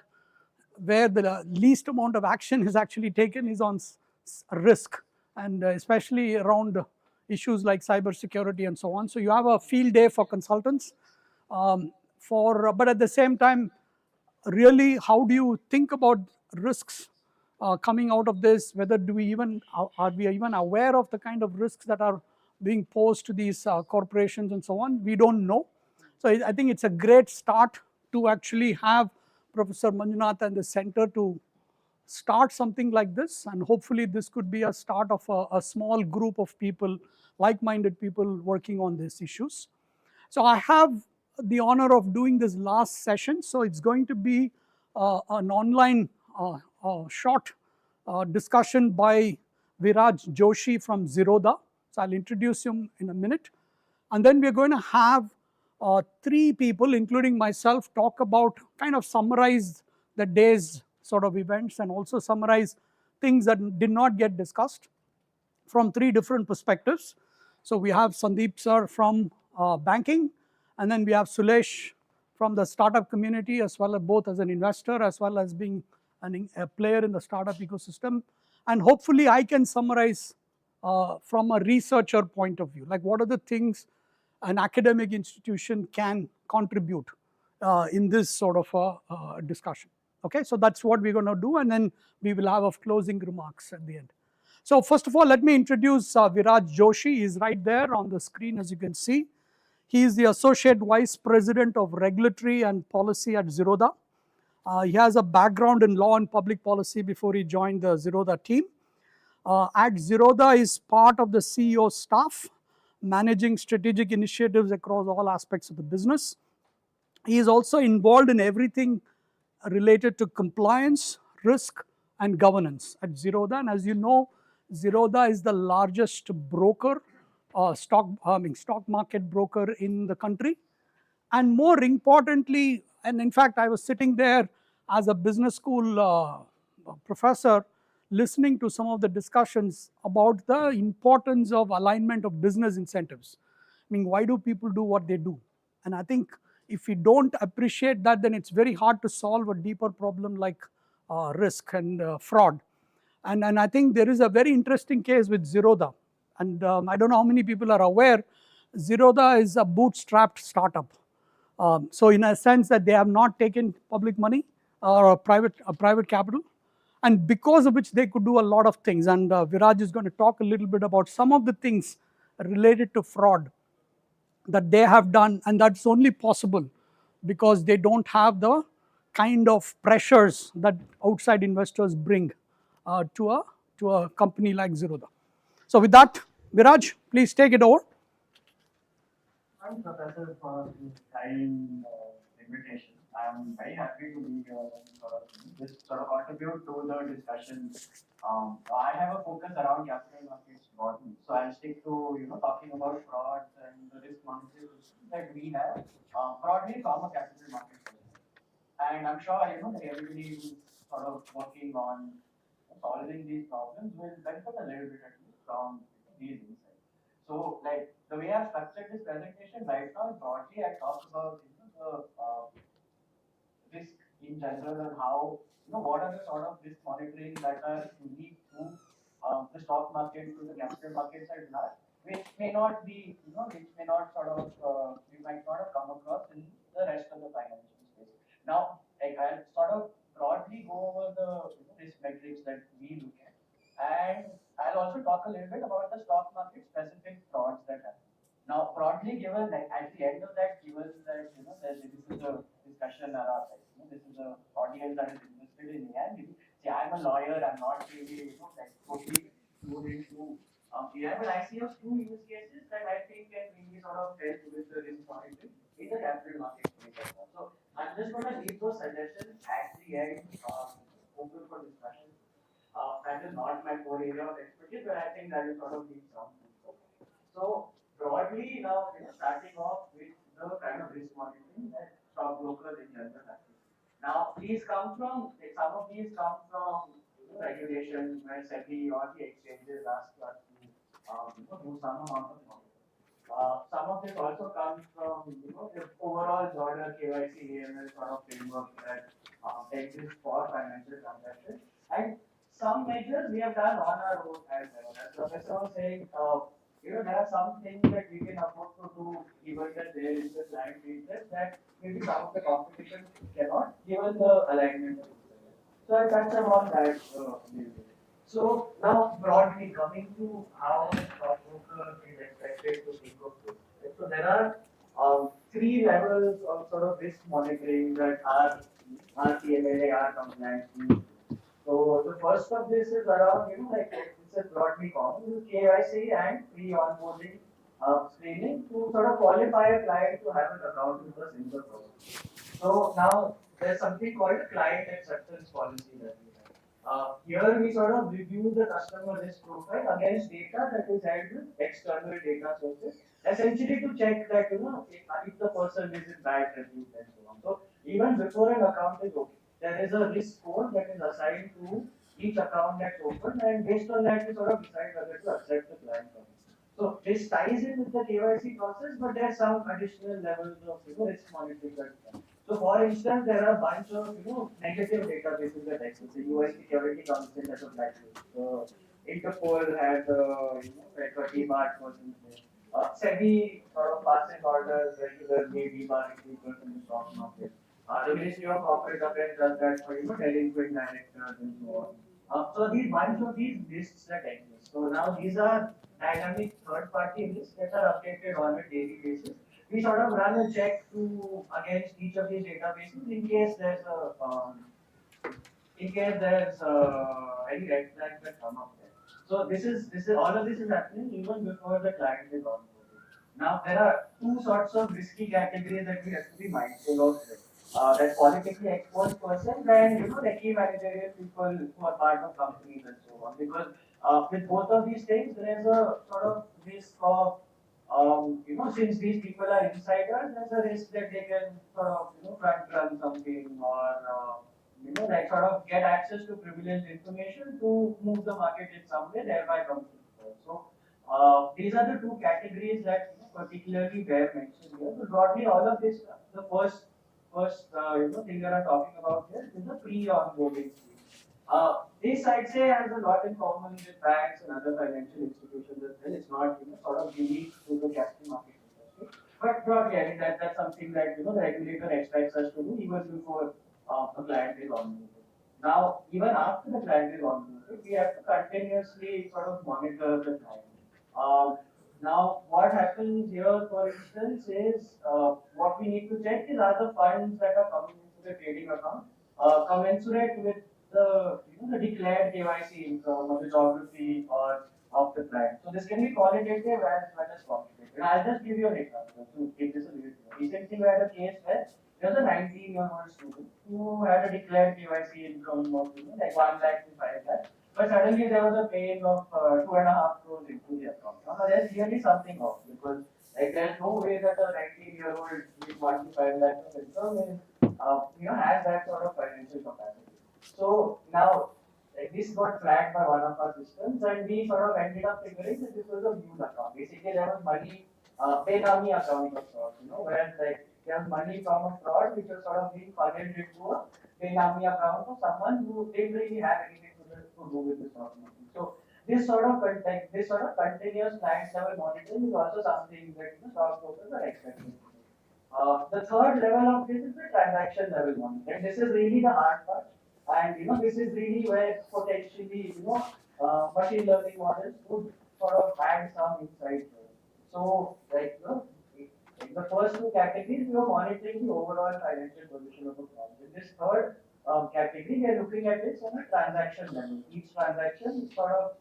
where the least amount of action is actually taken is on risk, and especially around issues like cybersecurity and so on. So you have a field day for consultants, but at the same time, really, how do you think about risks coming out of this? Whether do we even are we even aware of the kind of risks that are being posed to these corporations and so on? We don't know. So I think it's a great start to actually have Professor Manjunath and the center to start something like this, and hopefully this could be a start of a small group of people, like-minded people working on these issues. So I have the honor of doing this last session, so it's going to be an online short discussion by Viraj Joshi from Zerodha. So I'll introduce him in a minute. And then we're going to have 3 people, including myself, talk about, kind of summarize the day's sort of events and also summarize things that did not get discussed from 3 different perspectives. So we have Sandeep sir from banking, and then we have Sulesh from the startup community, as well as both as an investor as well as being a player in the startup ecosystem. And hopefully I can summarize from a researcher point of view, like what are the things an academic institution can contribute in this sort of a discussion. Okay, so that's what we're going to do, and then we will have a closing remarks at the end. So first of all, let me introduce Viraj Joshi. He's right there on the screen, as you can see. He is the Associate Vice President of Regulatory and Policy at Zerodha. He has a background in law and public policy before he joined the Zerodha team. At Zerodha, he is part of the CEO staff, managing strategic initiatives across all aspects of the business. He is also involved in everything related to compliance, risk, and governance at Zerodha. And as you know, Zerodha is the largest broker, stock market broker in the country. And more importantly, and in fact, I was sitting there as a business school professor, listening to some of the discussions about the importance of alignment of business incentives. I mean, why do people do what they do? And I think if we don't appreciate that, then it's very hard to solve a deeper problem like risk and fraud. And I think there is a very interesting case with Zerodha. And I don't know how many people are aware, Zerodha is a bootstrapped startup. So in a sense that they have not taken public money or private capital, and because of which they could do a lot of things. And Viraj is going to talk a little bit about some of the things related to fraud that they have done, and that's only possible because they don't have the kind of pressures that outside investors bring to a company like Zerodha. So with that, Viraj, please take it over. Thanks, Professor, for this kind invitation. I'm very happy to be here and just contribute to the discussion. I have a focus around capital markets broadly, so I'll stick to talking about frauds and the risk monetization that we have broadly from a capital market perspective. And I'm sure that everybody who's working on solving these problems will benefit a little bit at least from these insights. So, like the way I've structured this presentation right now, broadly I talk about the risk in general and how what are the risk monitoring that are unique to the stock market, to the capital markets at large, which may not be which may not you might not have come across in the rest of the financial space. Now, I'll broadly go over the risk metrics that we look at, and I'll also talk a little bit about the stock market specific frauds that happen. Now, broadly given, like at the end of that, given that that this is a discussion around, this is an audience that is interested in AI. See, I'm a lawyer. I'm not really totally fluent into AI, but I see a few use cases that I think can really help with the risk monitoring in the capital market space as well. So I'm just going to leave those suggestions at the end, open for discussion. That is not my core area of expertise, but I think that will leave some. So broadly now, starting off with the kind of risk monitoring that stockbrokers in general have. Now, these come from, some of these come from regulations where SEBI or the exchanges ask us to do some amount of monitoring. Some of this also comes from the overall broader KYC AML framework that exists for financial transactions. And some measures we have done on our own as well. As Professor was saying, there are some things that we can afford to do even that there is the client interest that maybe some of the competition cannot given the alignment. So I'll touch upon that a little bit. So now broadly coming to how a stockbroker is expected to think of this. So there are three levels of risk monitoring that are TMLA, are compliance. So the first of this is around, this is broadly common, KYC and pre-onboarding screening to qualify a client to have an account with us in the process. So now there's something called a client acceptance policy that we have. Here we review the customer risk profile against data that is held with external data sources, essentially to check that if the person is in bad reviews and so on. So even before an account is open, there is a risk score that is assigned to each account that's opened, and based on that we decide whether to accept the client or not. So this ties in with the KYC process, but there are some additional levels of risk monitoring that is done. So for instance, there are a bunch of negative databases that exist. The UI security council that was blacklist. Interpol had like a DMARC person. SEBI passing orders regularly, debarring people from the stock market. The Ministry of Corporate Affairs does that for delinquent directors and so on. So these bunch of these lists that exist. So now these are dynamic third-party lists that are updated on a daily basis. We run a check to against each of these databases in case there's any red flags that come up there. So this is all of this is happening even before the client is onboarded. Now there are two sorts of risky categories that we have to be mindful of. That politically exposed persons and the key managerial people who are part of companies and so on. Because with both of these things, there is a risk of since these people are insiders, there's a risk that they can front run something or get access to privileged information to move the market in some way, thereby come to. So these are the two categories that particularly bear mention here. So broadly, all of this, the first thing that I'm talking about here is the pre-onboarding scheme. This I'd say has a lot in common with banks and other financial institutions as well. It's not unique to the capital market industry. But broadly, I mean that's something that the regulator expects us to do even before a client is onboarded. Now, even after the client is onboarded, we have to continuously monitor the client. Now, what happens here, for instance, is what we need to check is are the funds that are coming into the trading account commensurate with the the declared KYC income or the geography or of the client. So this can be qualitative as well as quantitative. And I'll just give you an example to give this a little clear. Recently, we had a case where there was a 19-year-old student who had a declared KYC income of like 1 lakh to 5 lakh, but suddenly there was a paying of 2.5 crores into the account. Now there's clearly something off because like there's no way that a 19-year-old with 1 to 5 lakhs of income is has that sort of financial capacity. So now like this got flagged by one of our systems, and we sort of ended up figuring that this was a Mule account. Basically, there was money, Benami account of fraud, where like there was money from a fraud which was sort of being funneled into a Benami account of someone who didn't really have anything to do with this sort of money. So this sort of contact, this sort of continuous client level monitoring is also something that stockbrokers are expecting. The third level of this is the transaction level monitoring. This is really the hard part, and this is really where potentially machine learning models could sort of add some insight. So like in the first two categories, we are monitoring the overall financial position of a firm. In this third category, we are looking at this on a transaction level. Each transaction is sort of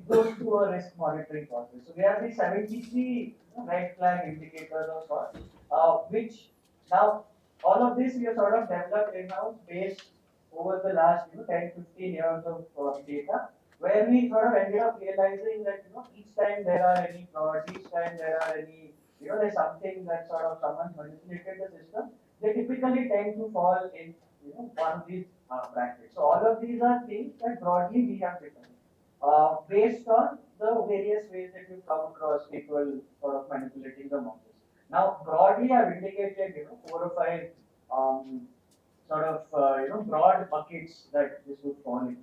goes to a risk monitoring process. So we have the 73 red flag indicators or sorts, which now all of this we have sort of developed in-house based over the last 10, 15 years of data, where we sort of ended up realizing that each time there are any frauds, each time there are any there's something that sort of someone manipulated the system, they typically tend to fall in one of these brackets. So all of these are things that broadly we have defined based on the various ways that you come across people sort of manipulating the models. Now, broadly, I've indicated 4 or 5 sort of broad buckets that this would fall in.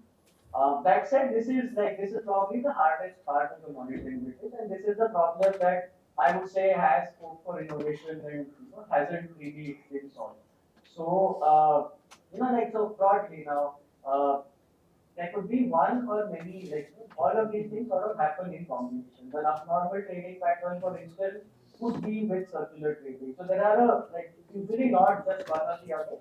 That said, this is probably the hardest part of the monitoring business, and this is the problem that I would say has scope for innovation and hasn't really been solved. So so broadly now. There could be one or many, like all of these things sort of happen in combination. The abnormal trading pattern, for instance, could be with circular trading. So there are usually not just one or the other.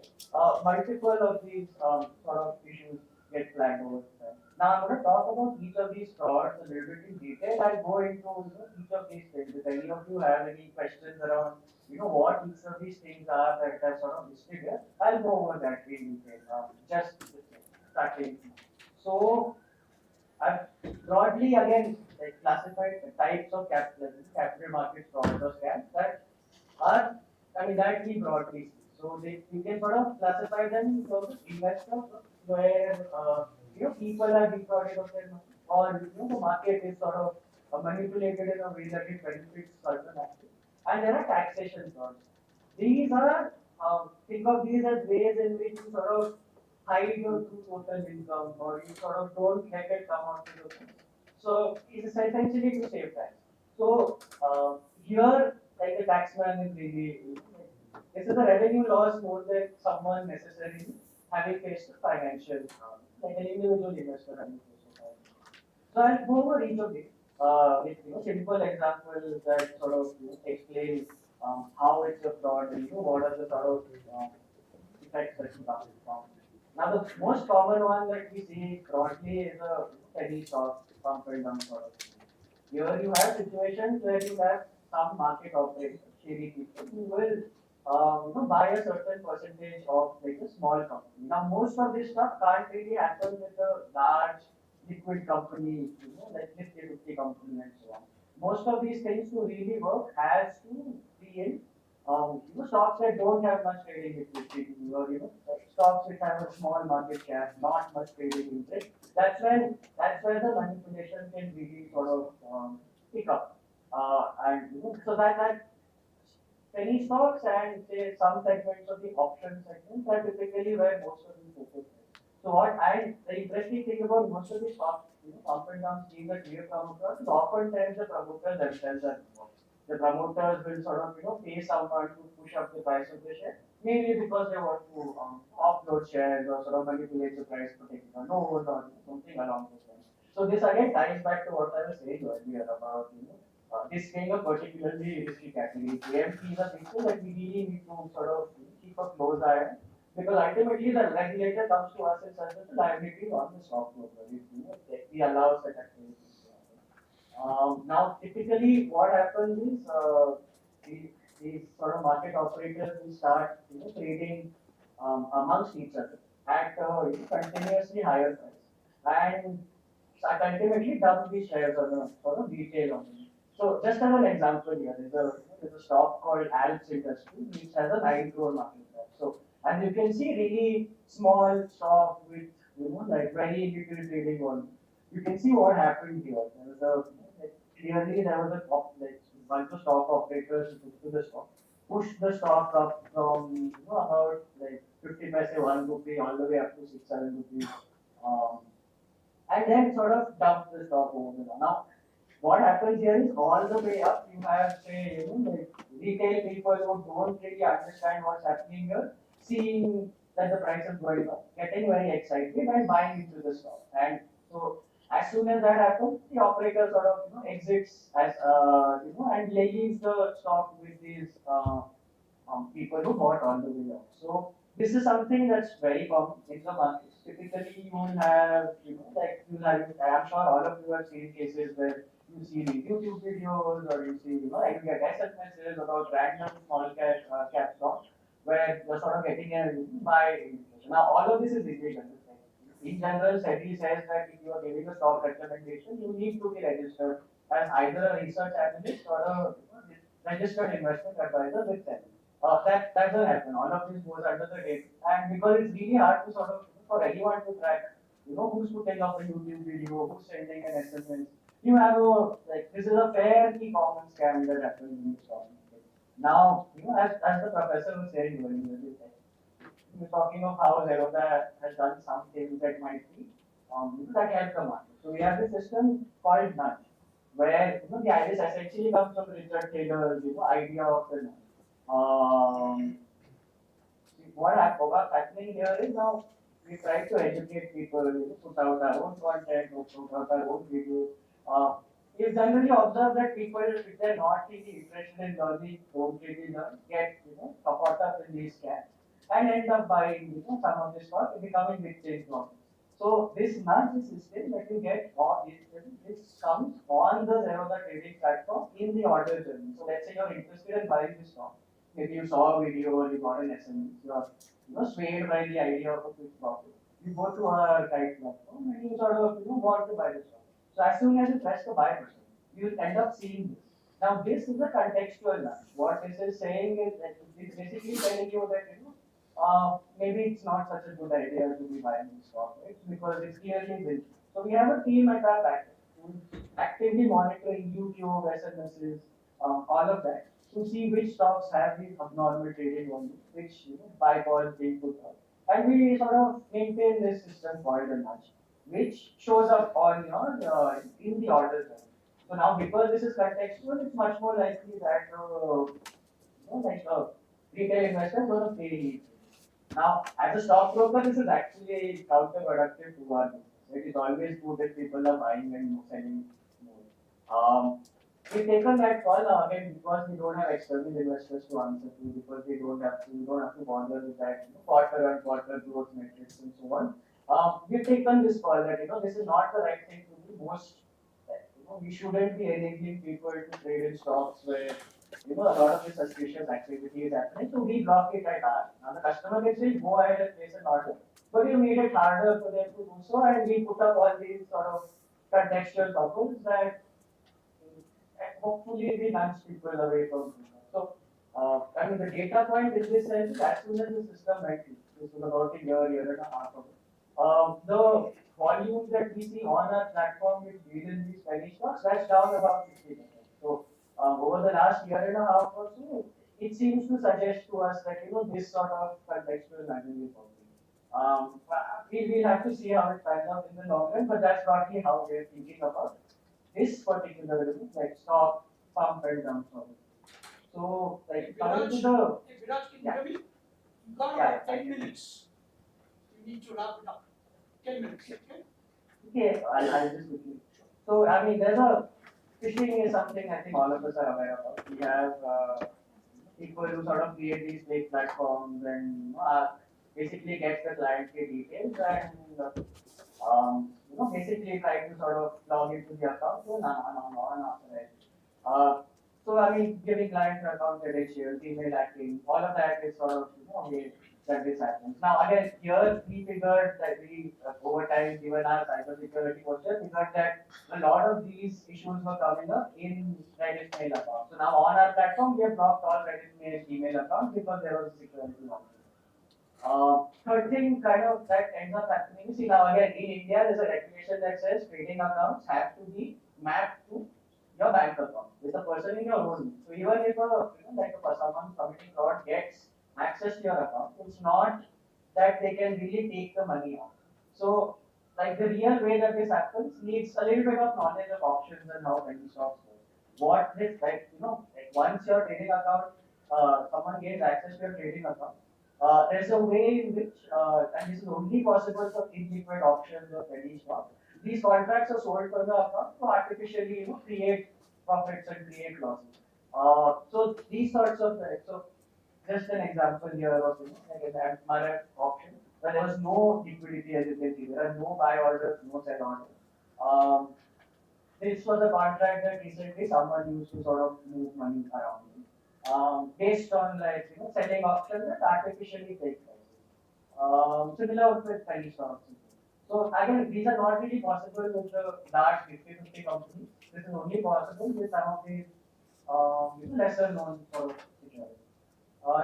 Multiple of these sort of issues get flagged over time. Now I'm going to talk about each of these frauds a little bit in detail. I'll go into each of these things. If any of you have any questions around what each of these things are that are sort of listed here, I'll go over that in detail. Just starting. So I've broadly again classified the types of capital markets fraud or scams that are, that we broadly see. So you can sort of classify them in terms of investors where people are defrauded of their money, or the market is sort of manipulated in a way that it benefits certain actors. And there are taxation frauds. These are think of these as ways in which you sort of hide your true total income, or you sort of don't let it come out to the open. So it's essentially to save tax. So here, like the taxman is really, this is a revenue loss more than someone necessarily having faced a financial, like an individual investor having faced a financial. So I'll go over each of these with simple examples that sort of explain how it's a fraud and what are the sort of effects that you come from. Now the most common one that we see broadly is a penny stock pump and dump sort of thing. Here you have situations where you have some market operators, shady people, who will buy a certain percentage of like a small company. Now most of this stuff can't really happen with a large liquid company, like Nifty 50 company and so on. Most of these things to really work has to be in stocks that don't have much trading liquidity, or stocks which have a small market cap, not much trading interest. That's where the manipulation can really sort of pick up. And so that penny stocks and say some segments of the option segments are typically where most of the focus is. So the interesting thing about most of the stock, up and down schemes that we have come across is oftentimes the promoters themselves are involved. The promoters will sort of pay someone to push up the price of the share, mainly because they want to offload shares or sort of manipulate the price to take a loan or something along those lines. So this again ties back to what I was saying earlier about this being a particularly risky category. AMC is a thing that we really need to sort of keep a close eye on Because ultimately the regulator comes to us and says that the liability is on the stockbroker if he allows such activities to happen. Now, typically, what happens is these sort of market operators will start, trading amongst each other at continuously higher price, and ultimately dump the shares on a sort of retail only. So, just as an example here, there's a stock called Alps Industry, which has a 9 crore market cap. So, and you can see really small stock with like very little trading volume. You can see what happened here. There was clearly there was a bunch of stock operators who took to the stock, pushed the stock up from about like 50 paise 1 rupee all the way up to 6 7 rupees, um, and then sort of dump the stock over the now. What happens here is all the way up you have say like retail people who don't really understand what's happening here, seeing that the price is going up, getting very excited and buying into the stock. And so as soon as that happens, the operator sort of exits as and leaves the stock with these people who bought all the way up. So this is something that's very common in the market. Typically, you will have, like you have, I'm sure all of you have seen cases where you see these YouTube videos or you see, and you get SMSs about random small cap stocks where you're sort of getting a buy indication. Now, all of this is illegal. In general, SEBI says that if you are giving a stock recommendation, you need to be registered as either a research analyst or a registered investment advisor with SEBI. That doesn't happen. All of this goes under the radar, and because it's really hard to sort of for anyone to track, who's putting up a YouTube video, who's sending an SMS. You have a this is a fairly common scam that happens in the stock market. Now, as the professor was saying earlier, he was talking of how Zerodha has done some things that might be that help the market. So we have this system called nudge, where the idea essentially comes from Richard Taylor's idea of the nudge. What's happening here is now we try to educate people, put out our own content, put out our own videos. You generally observe that people, if they're not really interested in learning, don't really learn, get caught up in these scams and end up buying some of this stock and becoming big change models. So this nudge system that you get this comes on the Zerodha trading platform in the order journey. So let's say you're interested in buying this stock. Maybe you saw a video or you got an SMS. You're swayed by the idea of a quick profit. You go to a guide platform and you sort of want to buy the stock. So as soon as you press the buy button, you'll end up seeing this. Now this is a contextual nudge. What this is saying is that it's basically telling you that maybe it's not such a good idea to be buying this stock, right? Because it's clearly built. So we have a team at our back who's actively monitoring YouTube, SMSs, all of that to see which stocks have these abnormal trading volumes, which buy calls being put out. And we sort of maintain this system called a nudge, which shows up on your in the order zone. So now because this is contextual, it's much more likely that like a retail investor is going to pay heed. Now, as a stockbroker, this is actually counterproductive to our business. It is always good that people are buying and selling more. We've taken that call again because we don't have external investors to answer to, because we don't have to bother with that quarter on quarter growth metrics and so on. We've taken this call that this is not the right thing to do. We shouldn't be enabling people to trade in stocks where a lot of this suspicious activity is happening. So we block it at our. Now the customer can still go ahead and place an order, but you made it harder for them to do so, and we put up all these sort of contextual bubbles that hopefully we nudge people away from it. So, I mean, the data point in this sense, as soon as the system went in, this was about a year and a half ago, the volume that we see on our platform which deal in these penny stocks, that's down about 60%. So, over the last year and a half or so, it seems to suggest to us that, this sort of contextual nudging is working. We'll have to see how it pans out in the long run, but that's broadly how we're thinking about this particular like stock pump and dump sort of. So like coming to the Viraj, can you hear me? You got about 10 minutes. You need to wrap it up. 10 minutes, okay? Okay, I'll just quickly. So I mean, phishing is something I think all of us are aware of. We have people who sort of create these fake platforms and basically gets the client details and basically try to sort of log into the account to unauthorized. So I mean, giving client account credentials, email hacking, all of that is sort of way that this happens. Now again, here we figured that we over time, given our cybersecurity posture, figured that a lot of these issues were coming up in Reddit mail accounts. So now on our platform, we have blocked all Reddit mail email accounts because there was a security lock. Third thing kind of that ends up happening. See now again in India there's a regulation that says trading accounts have to be mapped to your bank account with the person in your own. So even if someone committing fraud gets access to your account, it's not that they can really take the money out. So like the real way that this happens needs a little bit of knowledge of options and how penny stocks work. What this like once your trading account, someone gains access to your trading account, there's a way in which, and this is only possible for illiquid options or penny stocks. These contracts are sold from the account to artificially, create profits and create losses. So these sorts of so just an example here of like an MRF option where there was no liquidity as you can see. There are no buy orders, no sell orders. This was a contract that recently someone used to sort of move money around. Based on selling options that artificially take prices. Similar with penny stocks. So again, these are not really possible with the large 50-50 companies. This is only possible with some of these lesser known sort of securities.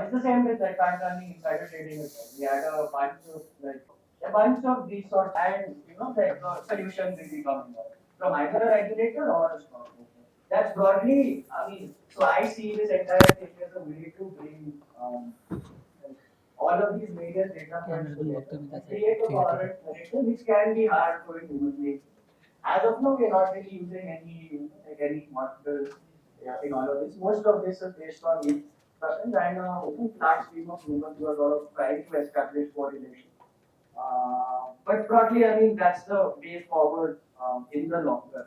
It's the same with like turning insider trading as well. We had a bunch of these sorts, and the solution will be coming up from either a regulator or a stockbroker. That's broadly, I mean, so I see this entire thing as a way to bring all of these various data points together and create a coherent narrative, which can be hard for a human being. As of now, we are not really using any models in all of this. Most of this is based on discussions and large team of humans who are sort of trying to establish correlation. But broadly, I mean, that's the way forward in the longer run.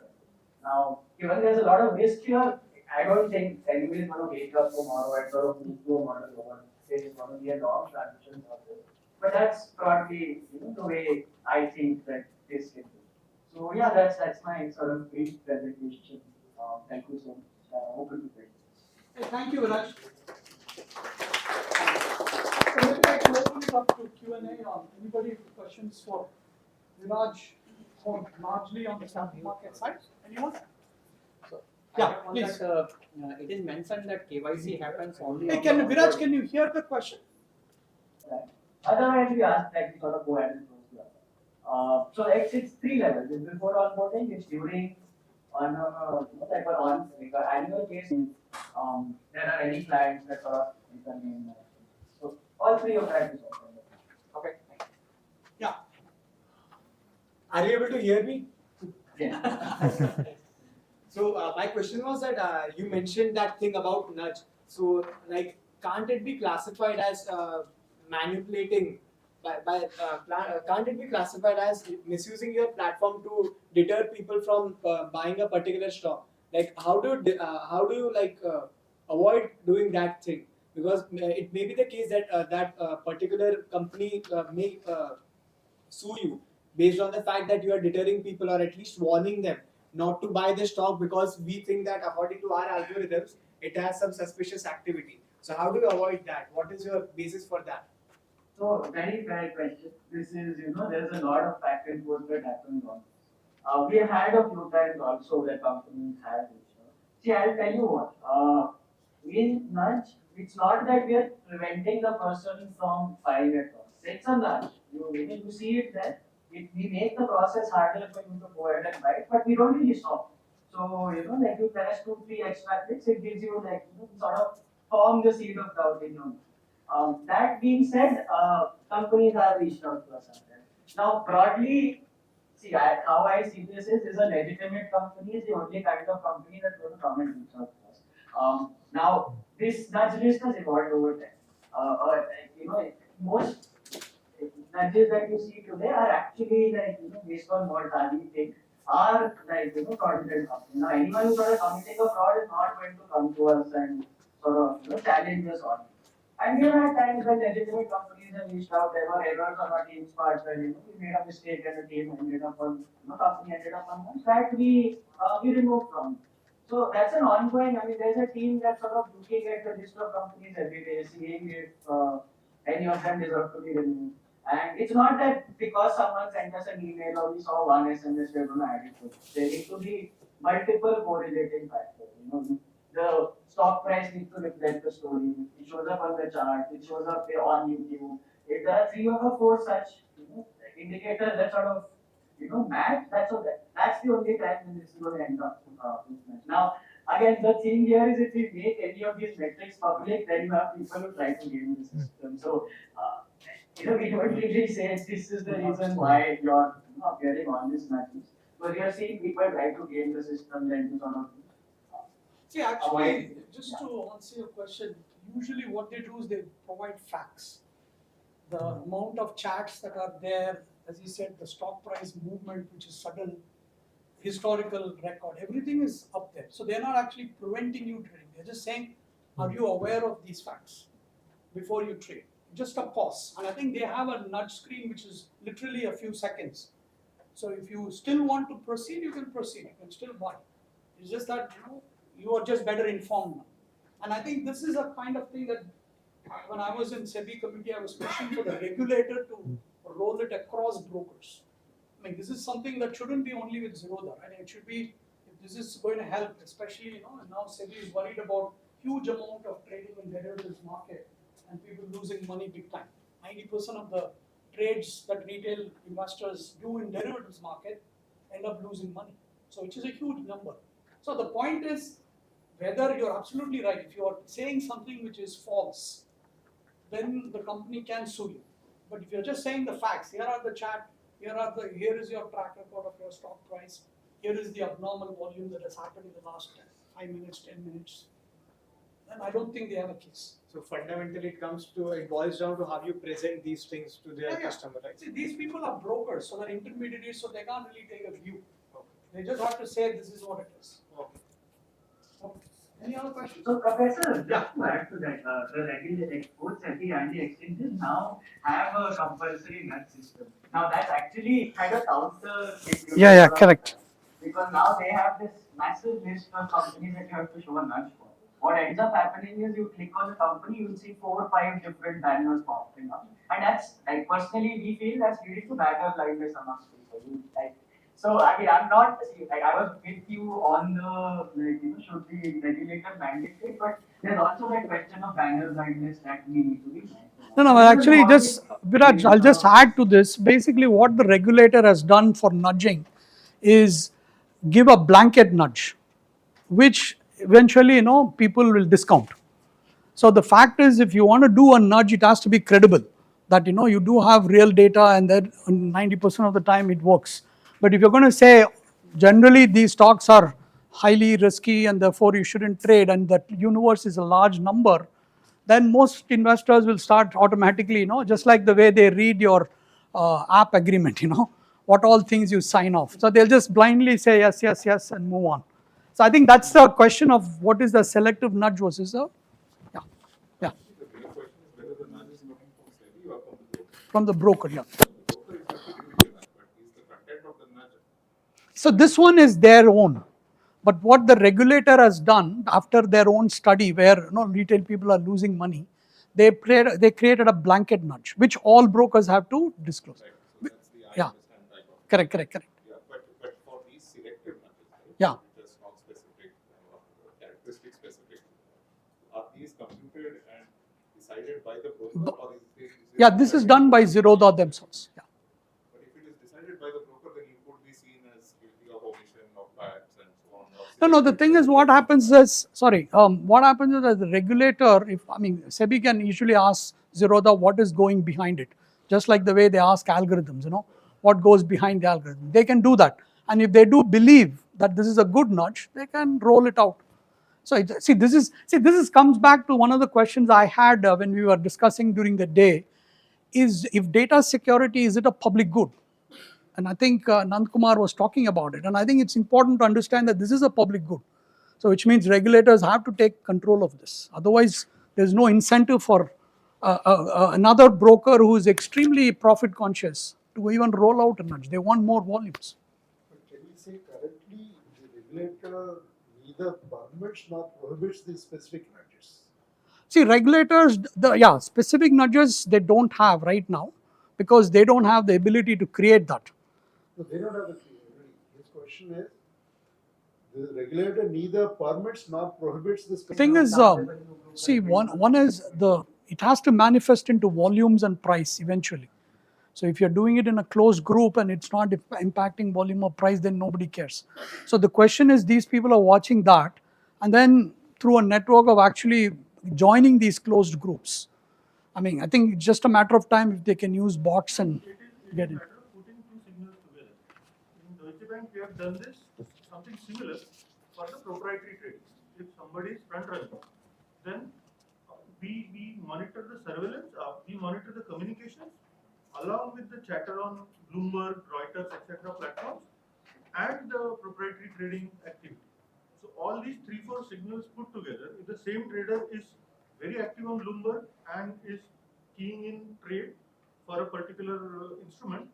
Now, given there's a lot of risk here, I don't think anybody is going to wake up tomorrow and sort of move to a model over. It's going to be a long transition process. But that's broadly the way I think that this can be. So yeah, that's my sort of brief presentation. Thank you so much. Open to questions. Thank you, Viraj. So let me like to open it up to Q&A on anybody with questions for Viraj, largely on the capital market side. Anyone? Yeah, please. It is mentioned that KYC happens only. Hey, Viraj, can you hear the question? Otherwise, we ask that we sort of go ahead and close the other. So it's three levels. It's before onboarding, it's during, on like an annual basis. There are any clients that sort of intervene. So all three of that is also. Okay. Yeah. Are you able to hear me? Yeah. So my question was that you mentioned that thing about nudge. So like, can't it be classified as manipulating? Can't it be classified as misusing your platform to deter people from buying a particular stock? Like, how do you avoid doing that thing? Because it may be the case that that particular company may sue you based on the fact that you are deterring people or at least warning them not to buy the stock because we think that according to our algorithms it has some suspicious activity. So how do you avoid that? What is your basis for that? So very fair question. This is there's a lot of back and forth that happens on this. We have had a few times also where companies have this. See, I'll tell you what. In nudge, it's not that we are preventing the person from buying at all. It's a nudge. You see it there. We make the process harder for you to go ahead and buy it, but we don't really stop. So like you press 2-3 extra clicks, it gives you like sort of form the seed of doubt in your mind. That being said, companies have reached out to us sometimes. Now, broadly, see, how I see this is a legitimate company is the only kind of company that's going to come and reach out to us. Now, this nudge list has evolved over time. Most nudges that you see today are actually like based on what we think are like fraudulent companies. Now, anyone who's sort of committing a fraud is not going to come to us and sort of challenge us on it. And we have had times when legitimate companies are reached out, there were errors on our team's part where we made a mistake and the team ended up on company ended up on one that we removed from. So that's an ongoing. I mean, there's a team that's sort of looking at the list of companies every day, seeing if any of them deserve to be removed. And it's not that because someone sent us an email or we saw one SMS, we're going to add it to it. There need to be multiple correlating factors. The stock price needs to reflect the story. It shows up on the chart. It shows up on YouTube. If there are 3 or 4 such indicators that sort of match, that's the only time when this is going to end up. Now, again, the thing here is if we make any of these metrics public, then you have people who try to game the system. So, we don't really say this is the reason why you're appearing on this matches. But you're seeing people try to game the system, then to sort of. See, actually, just to answer your question, usually what they do is they provide facts. The amount of chats that are there, as you said, the stock price movement, which is sudden, historical record, everything is up there. So they're not actually preventing you trading. They're just saying, are you aware of these facts before you trade? Just a pause. And I think they have a nudge screen, which is literally a few seconds. So if you still want to proceed, you can proceed. You can still buy. It's just that you are just better informed now. And I think this is a kind of thing that when I was in SEBI committee, I was pushing for the regulator to roll it across brokers. I mean, this is something that shouldn't be only with Zerodha, right? It should be, if this is going to help, especially, and now SEBI is worried about huge amount of trading in derivatives market and people losing money big time. 90% of the trades that retail investors do in derivatives market end up losing money. So which is a huge number. So the point is, whether you're absolutely right, if you are saying something which is false, then the company can sue you. But if you're just saying the facts, here are the chat, here is your track record of your stock price, here is the abnormal volume that has happened in the last 5 minutes, 10 minutes, then I don't think they have a case. So fundamentally, it boils down to how you present these things to their customer, right? See, these people are brokers, so they're intermediaries, so they can't really take a view. Okay. They just have to say this is what it is. Okay. Any other questions? So, Professor, just to add to that, the regulated both SEBI and the exchanges now have a compulsory nudge system. Now, that's actually kind of counter-intuitive. Yeah, correct. Because now they have this massive list of companies that you have to show a nudge for. What ends up happening is you click on the company, you'll see 4 or 5 different banners popping up. And that's, personally, we feel that's leading to bagger blindness amongst people. So, I mean, I'm not, I was with you on the, should the regulator mandate it, but there's also that question of banner blindness that we need to be mindful. No, actually, Viraj, I'll just add to this. Basically, what the regulator has done for nudging is give a blanket nudge, which eventually, people will discount. So the fact is, if you want to do a nudge, it has to be credible. That you do have real data, and that 90% of the time it works. But if you're going to say generally these stocks are highly risky and therefore you shouldn't trade, and that universe is a large number, then most investors will start automatically, just like the way they read your app agreement, what all things you sign off. So they'll just blindly say yes, yes, yes, and move on. So I think that's the question of what is the selective nudge versus the, yeah. The real question is whether the nudge is coming from SEBI or From the broker, yeah. The broker is happy to give you a nudge, but is the content of the nudge. So this one is their own. But what the regulator has done after their own study where retail people are losing money, they created a blanket nudge, which all brokers have to disclose. Right. So that's the Yeah. understand type of. Correct. Yeah, but for these selective nudges, right? Yeah. Which are stock specific, characteristic specific, are these computed and decided by the broker, or is it? Yeah, this is done by Zerodha themselves. Yeah. But if it is decided by the broker, then you could be seen as guilty of omission of facts and so on. No, the thing is what happens is, what happens is that the regulator, SEBI can usually ask Zerodha what is going behind it. Just like the way they ask algorithms, what goes behind the algorithm. They can do that. And if they do believe that this is a good nudge, they can roll it out. So this comes back to one of the questions I had when we were discussing during the day, is if data security, is it a public good? And I think Nandkumar was talking about it. And I think it's important to understand that this is a public good. So which means regulators have to take control of this. Otherwise, there's no incentive for another broker who is extremely profit conscious to even roll out a nudge. They want more volumes. But can we say currently the regulator neither permits nor prohibits these specific nudges? See, regulators, specific nudges they don't have right now because they don't have the ability to create that. No, they don't have the ability. His question is, the regulator neither permits nor prohibits this. The thing is, see, one is it has to manifest into volumes and price eventually. So if you're doing it in a closed group and it's not impacting volume or price, then nobody cares. So the question is, these people are watching that, and then through a network of actually joining these closed groups. I mean, I think it's just a matter of time if they can use bots and get it. Putting two signals together. In Deutsche Bank, we have done this, something similar for the proprietary trading. If somebody is front running, then we monitor the surveillance, we monitor the communications along with the chatter on Bloomberg, Reuters, etc. platforms and the proprietary trading activity. So all these 3-4 signals put together, if the same trader is very active on Bloomberg and is keying in trade for a particular instrument,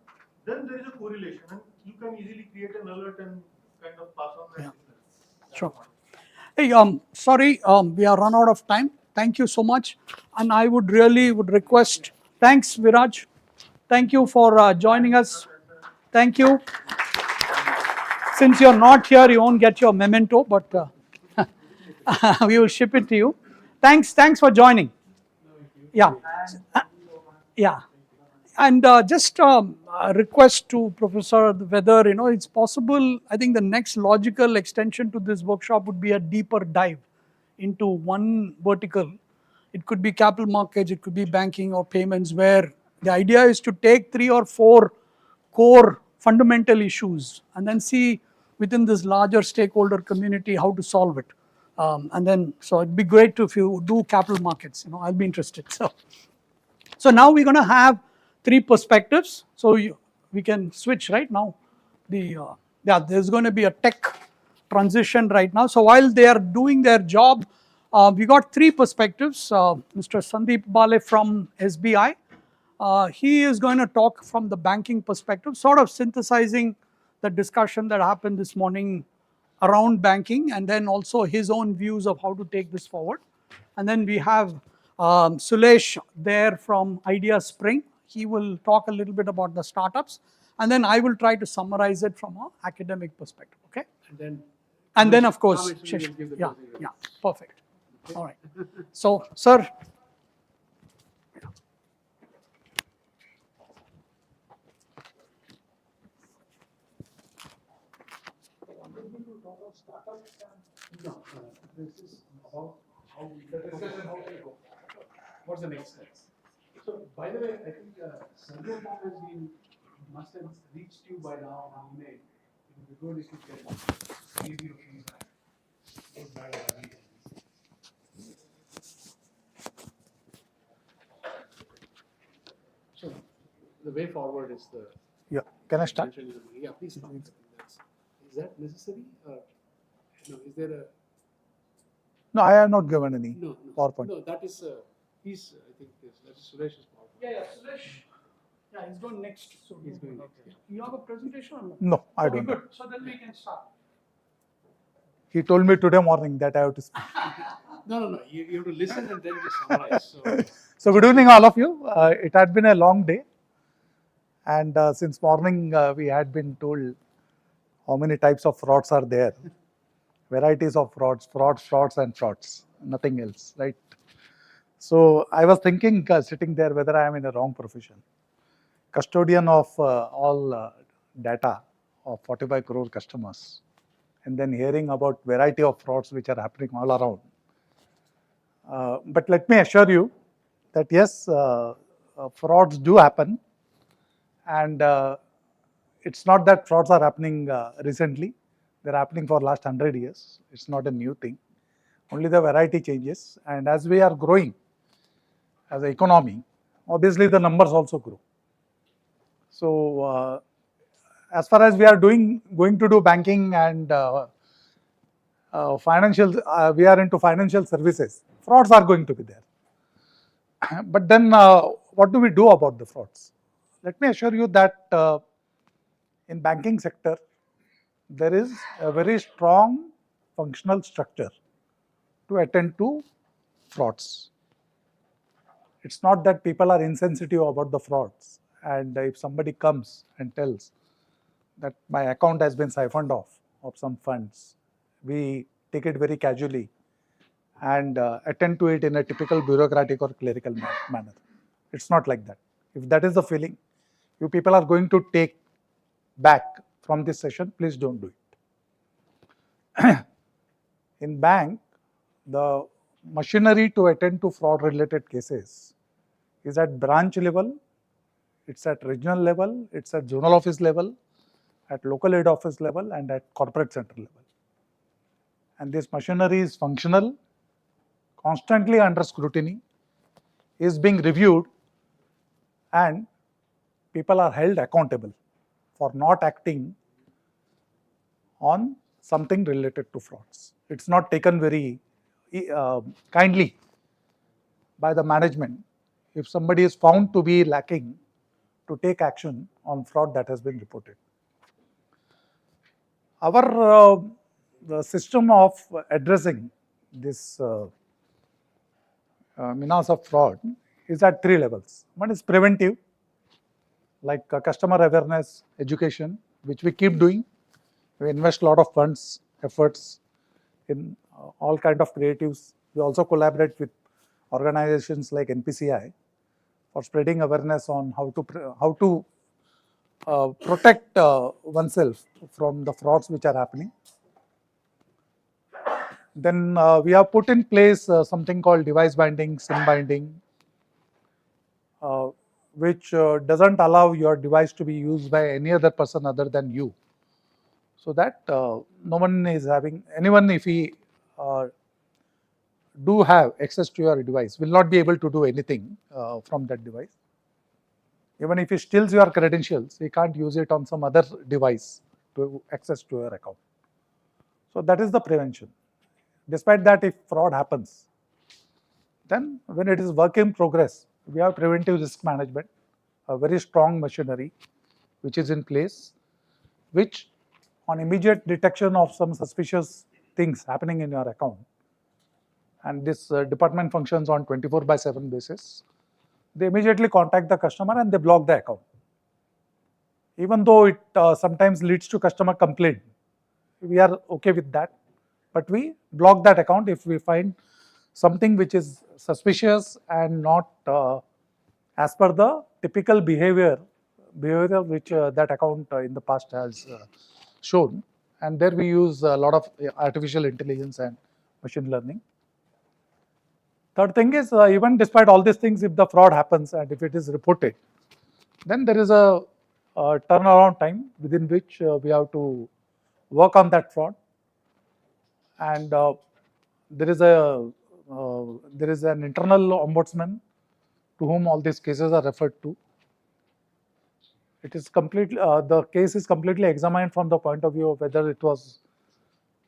then there is a correlation and you can easily create an alert and kind of pass on that signal. Sure. Hey, sorry, we are run out of time. Thank you so much, and I would request. Thanks, Viraj. Thank you for joining us. Thank you. Since you're not here, you won't get your memento, but we will ship it to you. Thanks for joining. Yeah. Yeah. And just a request to Professor whether it's possible. I think the next logical extension to this workshop would be a deeper dive into one vertical. It could be capital markets, it could be banking or payments, where the idea is to take 3 or 4 core fundamental issues and then see within this larger stakeholder community how to solve it. And then, so it'd be great if you do capital markets. I'll be interested. So now we're going to have 3 perspectives. So we can switch right now. There's going to be a tech transition right now. So while they are doing their job, we got 3 perspectives. Mr. Sandeep Bale from SBI, he is going to talk from the banking perspective, sort of synthesizing the discussion that happened this morning around banking, and then also his own views of how to take this forward. And then we have Sulesh there from Idea Spring. He will talk a little bit about the startups, and then I will try to summarize it from an academic perspective. Okay. And then of course, yeah, perfect. All right. So, sir. No, this is about how the discussion how to go. What's the next steps? So, by the way, I think Sandeep must have reached you by now on email. It would be good if you can give your feedback. Good, bad, or ugly. So, the way forward is the. Yeah. Can I start? Yeah, please start. Is that necessary? No, is there a. No, I have not given any No, PowerPoint. No, that is, he's, I think, that is Suresh's PowerPoint. Yeah, Suresh. Yeah, he's going next. So He's going next. Yeah. You have a presentation or not? No, I Okay, don't. good. So then we can start. He told me today morning that I have to speak. No. You have to listen and then just summarize. So good evening, all of you. It had been a long day, and since morning we had been told how many types of frauds are there, varieties of frauds, and frauds, nothing else, right? So I was thinking, sitting there, whether I am in a wrong profession. Custodian of all data of 45 crore customers, and then hearing about variety of frauds which are happening all around. But let me assure you that yes, frauds do happen, and it's not that frauds are happening recently. They're happening for last 100 years. It's not a new thing. Only the variety changes, and as we are growing as an economy, obviously the numbers also grow. So as far as we are going to do banking and financial, we are into financial services, frauds are going to be there. But then what do we do about the frauds? Let me assure you that in banking sector, there is a very strong functional structure to attend to frauds. It's not that people are insensitive about the frauds, and if somebody comes and tells that my account has been siphoned off of some funds, we take it very casually and attend to it in a typical bureaucratic or clerical manner. It's not like that. If that is the feeling you people are going to take back from this session, please don't do it. In bank, the machinery to attend to fraud related cases is at branch level, it's at regional level, it's at zonal office level, at local head office level, and at corporate center level. And this machinery is functional, constantly under scrutiny, is being reviewed, and people are held accountable for not acting on something related to frauds. It's not taken very kindly by the management if somebody is found to be lacking to take action on fraud that has been reported. Our the system of addressing this menace of fraud is at 3 levels. One is preventive, like customer awareness, education, which we keep doing. We invest a lot of funds, efforts in all kind of creatives. We also collaborate with organizations like NPCI for spreading awareness on how to protect oneself from the frauds which are happening. Then we have put in place something called device binding, SIM binding, which doesn't allow your device to be used by any other person other than you. So that no one is having, anyone if he do have access to your device will not be able to do anything from that device. Even if he steals your credentials, he can't use it on some other device to access to your account. So that is the prevention. Despite that, if fraud happens, then when it is work in progress, we have preventive risk management, a very strong machinery which is in place, which on immediate detection of some suspicious things happening in your account, and this department functions on 24/7 basis, they immediately contact the customer and they block the account. Even though it sometimes leads to customer complaint, we are okay with that, but we block that account if we find something which is suspicious and not as per the typical behavior which that account in the past has shown. And there we use a lot of artificial intelligence and machine learning. Third thing is, even despite all these things, if the fraud happens and if it is reported, then there is a turnaround time within which we have to work on that fraud. And there is an internal ombudsman to whom all these cases are referred to. It is completely the case is completely examined from the point of view of whether it was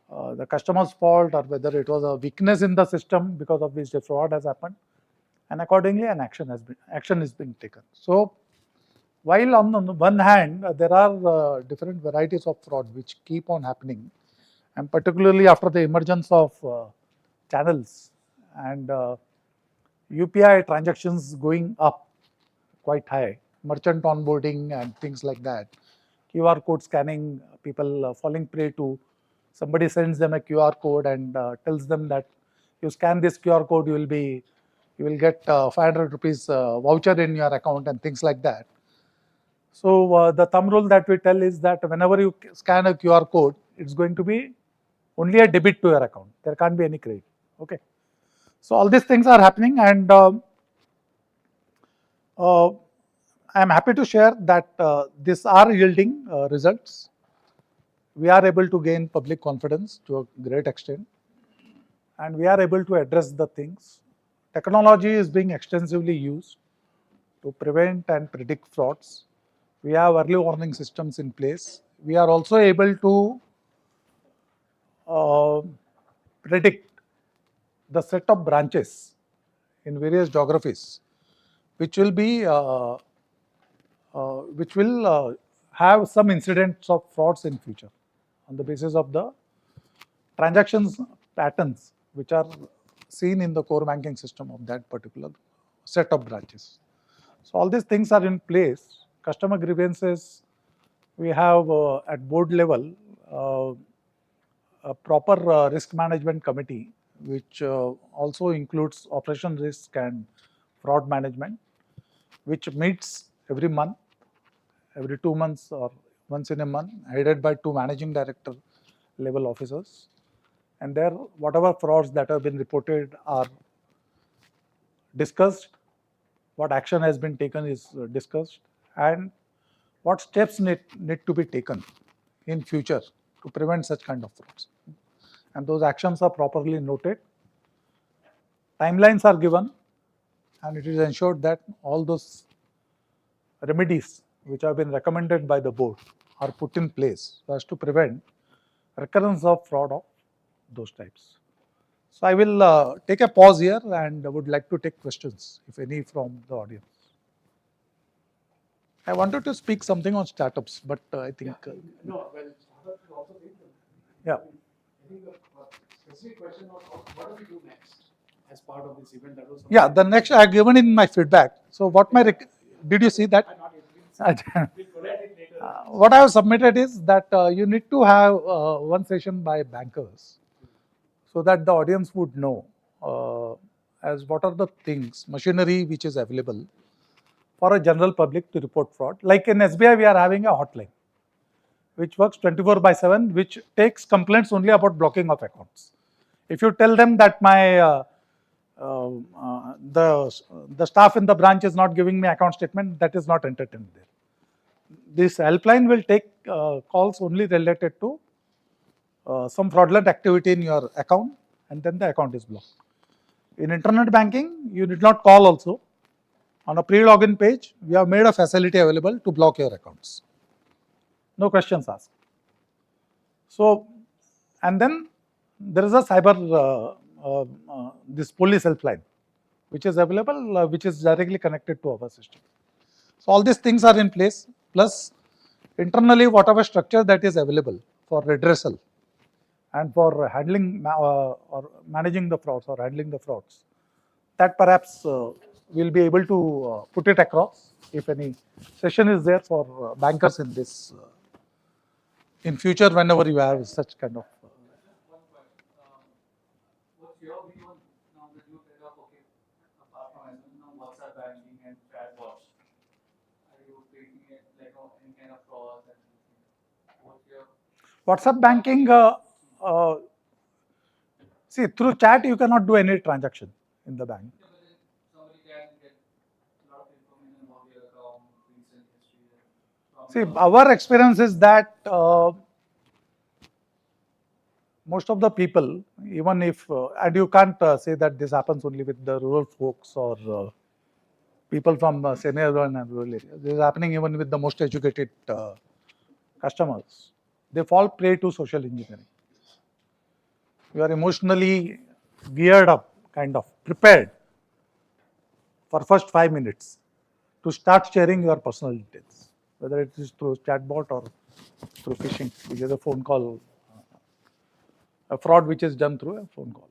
the customer's fault or whether it was a weakness in the system because of which the fraud has happened, and accordingly an action is being taken. So while on the one hand there are different varieties of fraud which keep on happening, and particularly after the emergence of channels and UPI transactions going up quite high, merchant onboarding and things like that, QR code scanning, people falling prey to, somebody sends them a QR code and tells them that you scan this QR code, you will get 500 rupees voucher in your account and things like that. So the thumb rule that we tell is that whenever you scan a QR code, it's going to be only a debit to your account. There can't be any credit. Okay. So all these things are happening, and I am happy to share that these are yielding results. We are able to gain public confidence to a great extent, and we are able to address the things. Technology is being extensively used to prevent and predict frauds. We have early warning systems in place. We are also able to predict the set of branches in various geographies, which will be have some incidents of frauds in future on the basis of the transactions patterns which are seen in the core banking system of that particular set of branches. So all these things are in place. Customer grievances, we have at board level a proper risk management committee, which also includes operation risk and fraud management, which meets every month, every 2 months or once in a month, headed by 2 managing director level officers. And there, whatever frauds that have been reported are discussed, what action has been taken is discussed, and what steps need to be taken in future to prevent such kind of frauds. And those actions are properly noted, timelines are given, and it is ensured that all those remedies which have been recommended by the board are put in place so as to prevent recurrence of fraud of those types. So I will take a pause here and would like to take questions, if any, from the audience. I wanted to speak something on startups, but I think. No, well, startups is also big. Yeah. I think the specific question was what do we do next as part of this event? That was Yeah, the next I have given in my feedback. So what my did you see that? What I have submitted is that you need to have one session by bankers, so that the audience would know as what are the things, machinery which is available for a general public to report fraud. Like in SBI, we are having a hotline which works 24/7, which takes complaints only about blocking of accounts. If you tell them that my the staff in the branch is not giving me account statement, that is not entertained there. This helpline will take calls only related to some fraudulent activity in your account, and then the account is blocked. In internet banking, you did not call also. On a pre-login page, we have made a facility available to block your accounts. No questions asked. So, and then there is a cyber, this police helpline, which is available, which is directly connected to our system. So all these things are in place, plus internally whatever structure that is available for redressal and for handling or managing the frauds or handling the frauds, that perhaps we'll be able to put it across if any session is there for bankers in this in future whenever you have such kind of. One question. What's your view on now that you said of okay, apart from WhatsApp banking and chatbots, are you facing it like any kind of fraud and what's your WhatsApp banking, see through chat you cannot do any transaction in the bank. somebody can get a lot of information about your account, recent history. See, our experience is that most of the people, even if, and you can't say that this happens only with the rural folks or people from semi-urban and rural areas. This is happening even with the most educated customers. They fall prey to social engineering. You are emotionally geared up, kind of prepared for first 5 minutes to start sharing your personal details, whether it is through chatbot or through phishing, which is a phone call, a fraud which is done through a phone call.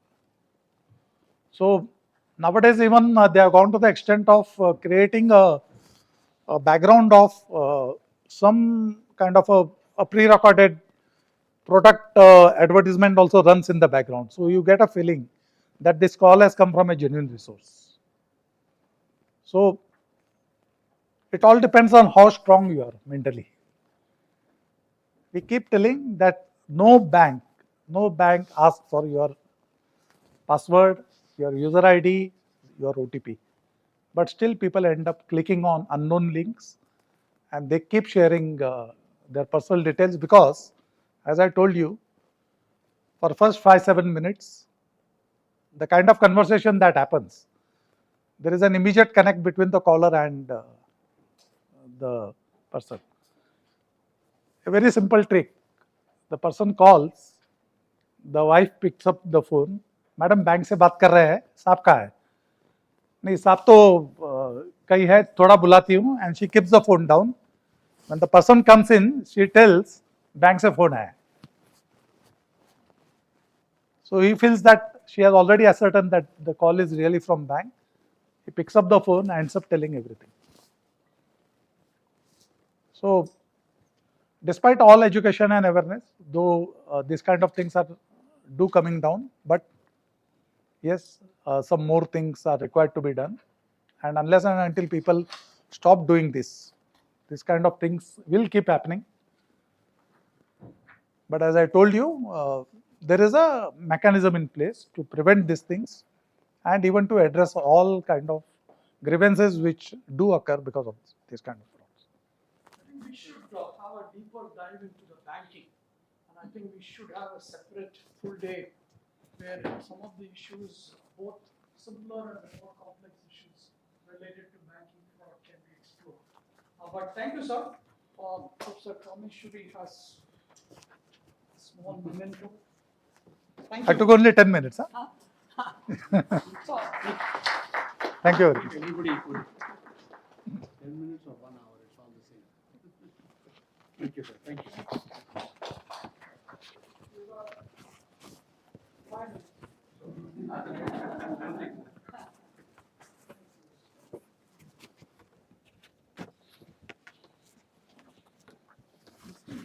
So nowadays even they have gone to the extent of creating a background of some kind of a pre-recorded product advertisement also runs in the background. So you get a feeling that this call has come from a genuine resource. So it all depends on how strong you are mentally. We keep telling that no bank asks for your password, your user ID, your OTP. But still people end up clicking on unknown links and they keep sharing their personal details because, as I told you, for first 5-7 minutes, the kind of conversation that happens, there is an immediate connect between the caller and the person. A very simple trick. The person calls, the wife picks up the phone, Madam, bank से बात कर रहे हैं, साहब कहाँ है? नहीं साहब तो कहीं है थोड़ा बुलाती हूँ and she keeps the phone down. When the person comes in, she tells bank से phone आया. So he feels that she has already ascertained that the call is really from bank. He picks up the phone and ends up telling everything. So despite all education and awareness, though these kind of things are coming down, but yes, some more things are required to be done. And unless and until people stop doing this kind of things will keep happening. But as I told you, there is a mechanism in place to prevent these things and even to address all kind of grievances which do occur because of this kind of frauds. I think we should have a deeper dive into the banking, and I think we should have a separate full day where some of the issues, both simpler and more complex issues related to banking fraud, can be explored. But thank you, sir. Professor Kameshwari has a small memento. Thank you. I took only 10 minutes. Huh? So, Thank you very much. Anybody could 10 minutes or 1 hour, it's all the same. Thank you, sir. Thank you.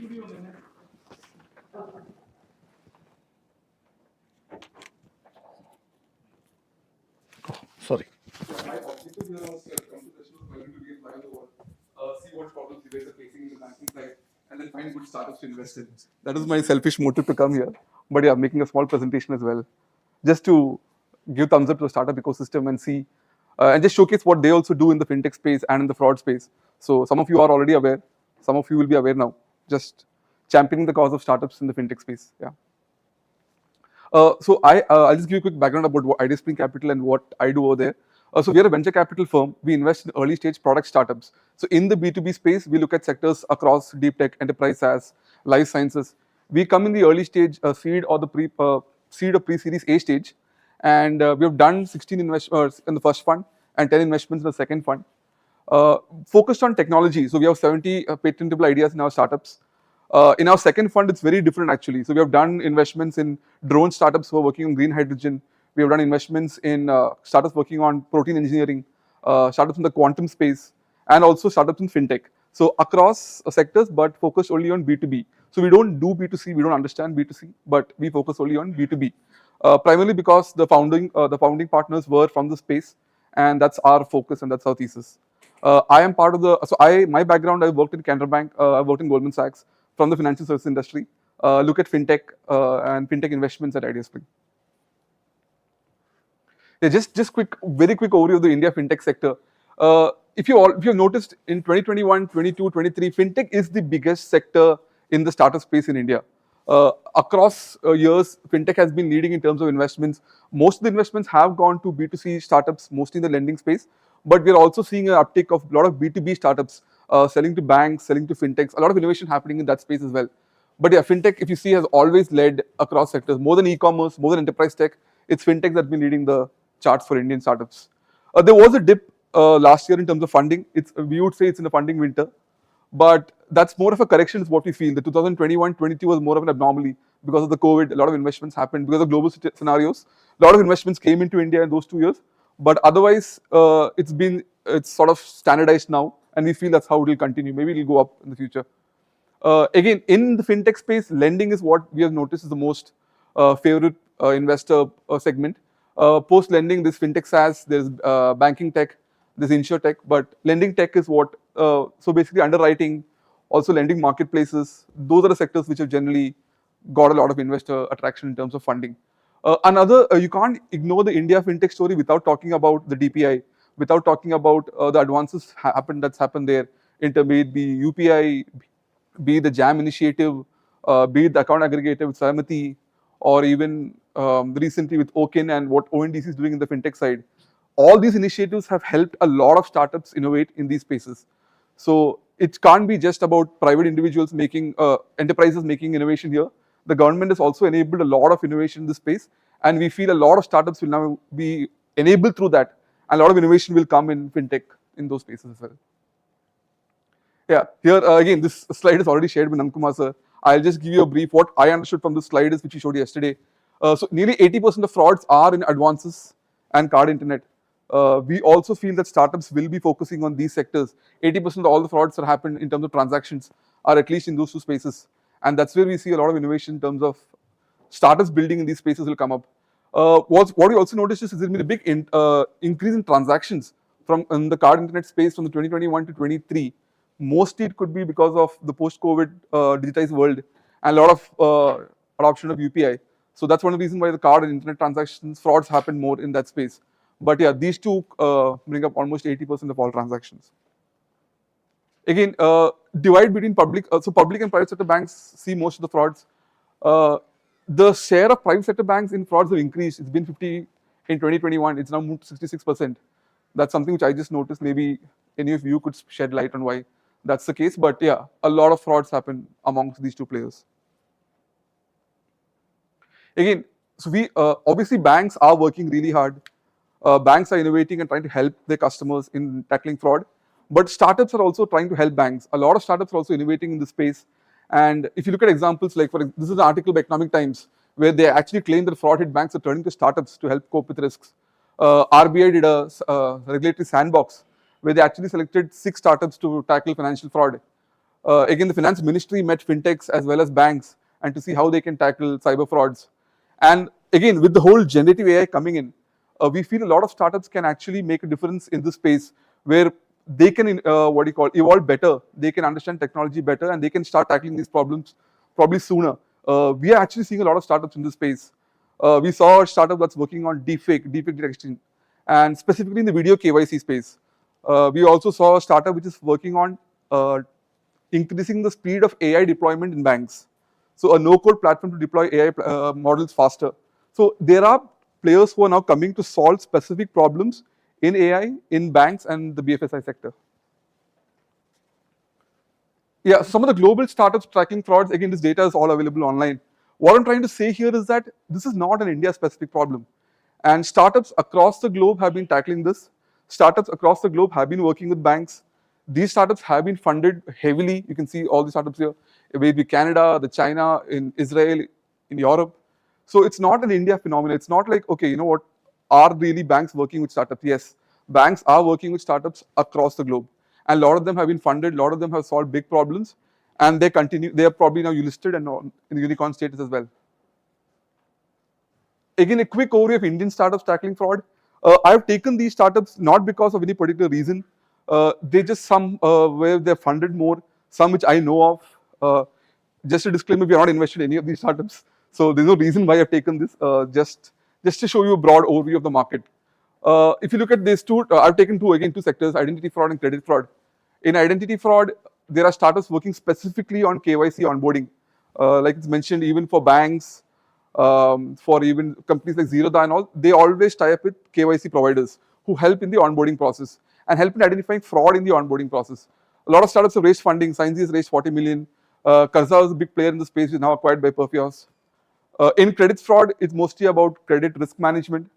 give you a minute. Sorry. My objective here was to come to the issue of going to be a fly on the wall, see what problems you guys are facing in the banking side, and then find good startups to invest in. That was my selfish motive to come here. But yeah, making a small presentation as well, just to give thumbs up to the startup ecosystem and see, and just showcase what they also do in the fintech space and in the fraud space. So some of you are already aware, some of you will be aware now. Just championing the cause of startups in the fintech space. Yeah. So I'll just give you a quick background about what Idea Spring Capital and what I do over there. So we are a venture capital firm. We invest in early stage product startups. So in the B2B space, we look at sectors across deep tech, enterprise SaaS, life sciences. We come in the early stage seed or the seed or pre-series A stage, and we have done 16 investments in the first fund and 10 investments in the second fund. Focused on technology. So we have 70 patentable ideas in our startups. In our second fund, it's very different actually. So we have done investments in drone startups who are working on green hydrogen. We have done investments in startups working on protein engineering, startups in the quantum space, and also startups in fintech. So across sectors, but focused only on B2B. So we don't do B2C, we don't understand B2C, but we focus only on B2B. Primarily because the founding partners were from the space, and that's our focus and that's our thesis. I am part of the, so my background, I worked in Canara Bank, I worked in Goldman Sachs from the financial services industry. Look at fintech and fintech investments at Idea Spring. Yeah, just very quick overview of the India fintech sector. If you have noticed in 2021, 22, 23, fintech is the biggest sector in the startup space in India. Across years, fintech has been leading in terms of investments. Most of the investments have gone to B2C startups, mostly in the lending space. But we are also seeing an uptick of a lot of B2B startups selling to banks, selling to fintechs. A lot of innovation happening in that space as well. But yeah, fintech, if you see, has always led across sectors. More than e-commerce, more than enterprise tech, it's fintech that's been leading the charts for Indian startups. There was a dip last year in terms of funding. We would say it's in a funding winter, but that's more of a correction is what we feel. The 2021-22 was more of an anomaly because of the COVID. A lot of investments happened because of global scenarios. A lot of investments came into India in those 2 years, but otherwise it's sort of standardized now, and we feel that's how it will continue. Maybe it will go up in the future. Again, in the fintech space, lending is what we have noticed is the most favorite investor segment. Post lending, there's fintech SaaS, there's banking tech, there's insure tech, but lending tech is what, so basically underwriting, also lending marketplaces, those are the sectors which have generally got a lot of investor attraction in terms of funding. You can't ignore the India fintech story without talking about the DPI, without talking about the advances that's happened there, in terms of be UPI, be the JAM initiative, be it the account aggregator with Sahamati, or even recently with OKIN and what ONDC is doing in the fintech side. All these initiatives have helped a lot of startups innovate in these spaces. So it can't be just about private individuals making, enterprises making innovation here. The government has also enabled a lot of innovation in this space, and we feel a lot of startups will now be enabled through that. And a lot of innovation will come in fintech in those spaces as well. Yeah, here again, this slide is already shared with Nankumar sir. I'll just give you a brief. What I understood from this slide is which we showed yesterday. So nearly 80% of frauds are in advances and card internet. We also feel that startups will be focusing on these sectors. 80% of all the frauds that happen in terms of transactions are at least in those two spaces. And that's where we see a lot of innovation in terms of startups building in these spaces will come up. What we also noticed is there's been a big increase in transactions from in the card internet space from the 2021 to 23. Mostly it could be because of the post-COVID digitized world and a lot of adoption of UPI. So that's one of the reasons why the card and internet transactions frauds happen more in that space. But yeah, these two bring up almost 80% of all transactions. Again, divide between public, so public and private sector banks see most of the frauds. The share of private sector banks in frauds have increased. It's been 50 in 2021. It's now moved to 66%. That's something which I just noticed. Maybe any of you could shed light on why that's the case. But yeah, a lot of frauds happen amongst these two players. Again, so we obviously banks are working really hard. Banks are innovating and trying to help their customers in tackling fraud. But startups are also trying to help banks. A lot of startups are also innovating in this space. And if you look at examples like, this is an article by Economic Times, where they actually claim that fraud hit banks are turning to startups to help cope with risks. RBI did a regulatory sandbox, where they actually selected 6 startups to tackle financial fraud. Again, the finance ministry met fintechs as well as banks and to see how they can tackle cyber frauds. And again, with the whole generative AI coming in, we feel a lot of startups can actually make a difference in this space where they can, evolve better, they can understand technology better, and they can start tackling these problems probably sooner. We are actually seeing a lot of startups in this space. We saw a startup that's working on deepfake detection, and specifically in the video KYC space. We also saw a startup which is working on increasing the speed of AI deployment in banks. So a no-code platform to deploy AI models faster. So there are players who are now coming to solve specific problems in AI, in banks and the BFSI sector. Yeah, some of the global startups tracking frauds, again, this data is all available online. What I'm trying to say here is that this is not an India-specific problem. And startups across the globe have been tackling this. Startups across the globe have been working with banks. These startups have been funded heavily. You can see all the startups here, maybe Canada, the China, in Israel, in Europe. So it's not an India phenomenon. It's not like, okay, you know what, are really banks working with startups? Yes, banks are working with startups across the globe. And a lot of them have been funded, a lot of them have solved big problems, and they continue, they are probably now listed and in unicorn status as well. Again, a quick overview of Indian startups tackling fraud. I've taken these startups not because of any particular reason. They just some where they're funded more, some which I know of. Just a disclaimer, we are not invested in any of these startups. So there's no reason why I've taken this, just to show you a broad overview of the market. If you look at these two, I've taken two sectors, identity fraud and credit fraud. In identity fraud, there are startups working specifically on KYC onboarding. Like it's mentioned, even for banks, for even companies like Zerodha and all, they always tie up with KYC providers who help in the onboarding process and help in identifying fraud in the onboarding process. A lot of startups have raised funding. Sciences has raised 40 million. Karza is a big player in the space, is now acquired by Perfios. In credit fraud, it's mostly about credit risk management.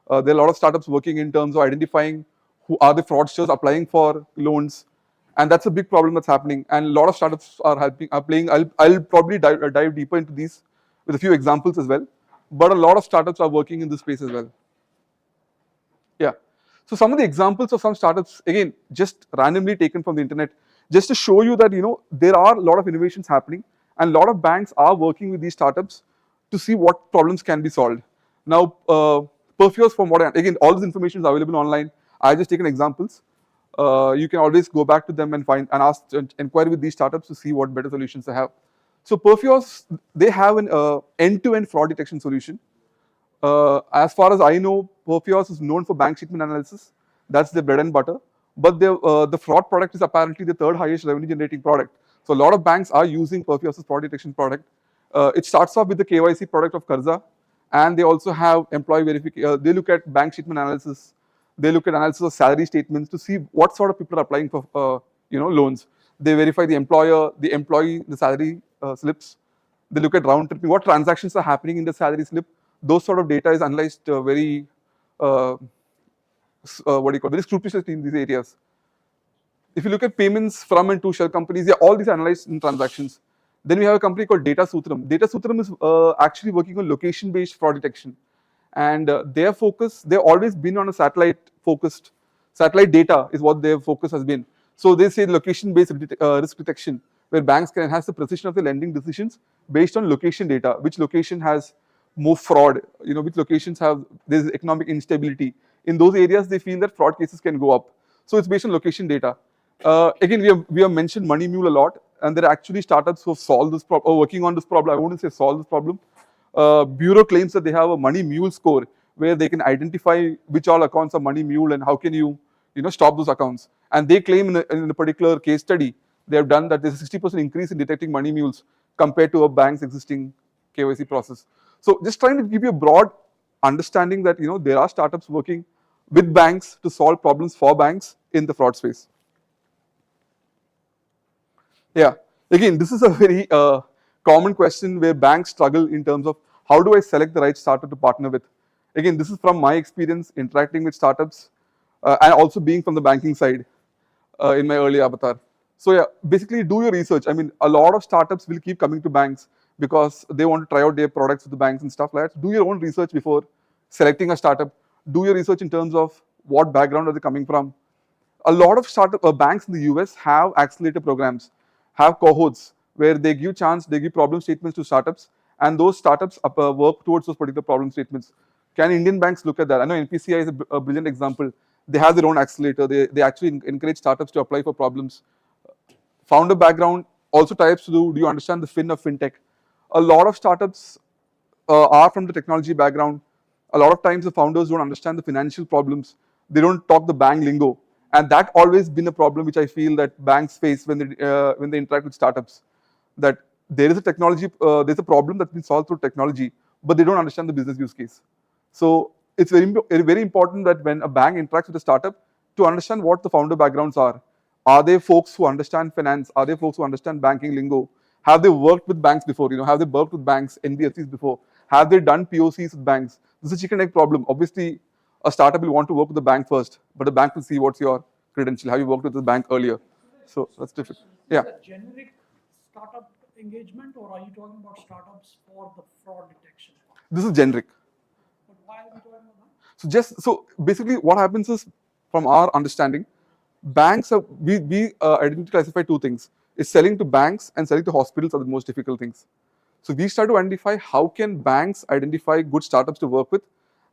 There are a lot of startups working in terms of identifying who are the fraudsters applying for loans, and that's a big problem that's happening. And a lot of startups are playing. I'll probably dive deeper into these with a few examples as well. But a lot of startups are working in this space as well. Yeah. So some of the examples of some startups, again, just randomly taken from the internet, just to show you that there are a lot of innovations happening, and a lot of banks are working with these startups to see what problems can be solved. Now, Perfios, from what again, all this information is available online. I just taken examples. You can always go back to them and find and ask and inquire with these startups to see what better solutions they have. So Perfios, they have an end-to-end fraud detection solution. As far as I know, Perfios is known for bank statement analysis. That's their bread and butter. But the fraud product is apparently the third highest revenue generating product. So a lot of banks are using Perfios' fraud detection product. It starts off with the KYC product of Karza, and they also have employee verification. They look at bank statement analysis. They look at analysis of salary statements to see what sort of people are applying for loans. They verify the employer, the employee, the salary slips. They look at round tripping, what transactions are happening in the salary slip. Those sort of data is analyzed very very scrutinous in these areas. If you look at payments from and to shell companies, all these are analyzed in transactions. Then we have a company called Data Sutram. Data Sutram is actually working on location-based fraud detection. And their focus, they've always been on a satellite-focused, satellite data is what their focus has been. So they say location-based risk detection, where banks can enhance the precision of the lending decisions based on location data, which location has more fraud, which locations have, there's economic instability. In those areas, they feel that fraud cases can go up. So it's based on location data. Again, we have mentioned Money Mule a lot, and there are actually startups who have solved this problem, or working on this problem. I wouldn't say solve this problem. Bureau claims that they have a Money Mule score where they can identify which all accounts are Money Mule and how can you stop those accounts. And they claim in a particular case study, they have done that there's a 60% increase in detecting Money Mules compared to a bank's existing KYC process. So just trying to give you a broad understanding that there are startups working with banks to solve problems for banks in the fraud space. Yeah, again, this is a very common question where banks struggle in terms of how do I select the right startup to partner with. Again, this is from my experience interacting with startups and also being from the banking side in my early avatar. So yeah, basically do your research. I mean, a lot of startups will keep coming to banks because they want to try out their products with the banks and stuff like that. Do your own research before selecting a startup. Do your research in terms of what background are they coming from. A lot of startup banks in the US have accelerator programs, have cohorts where they give problem statements to startups, and those startups work towards those particular problem statements. Can Indian banks look at that? I know NPCI is a brilliant example. They have their own accelerator. They actually encourage startups to apply for problems. Founder background also types to do you understand the fin of fintech? A lot of startups are from the technology background. A lot of times the founders don't understand the financial problems. They don't talk the bank lingo. And that always been a problem which I feel that banks face when they interact with startups. That there is a technology, there's a problem that's been solved through technology, but they don't understand the business use case. So it's very important that when a bank interacts with a startup, to understand what the founder backgrounds are. Are they folks who understand finance? Are they folks who understand banking lingo? Have they worked with banks before? Have they worked with banks, NBFCs before? Have they done POCs with banks? This is a chicken egg problem. Obviously, a startup will want to work with the bank first, but the bank will see what's your credential. Have you worked with the bank earlier? So that's different. Yeah. Is it a generic startup engagement, or are you talking about startups for the fraud detection? This is generic. But why are we talking about that? So basically, what happens is, from our understanding, banks are we identify classify two things: is selling to banks and selling to hospitals are the most difficult things. So we start to identify how can banks identify good startups to work with,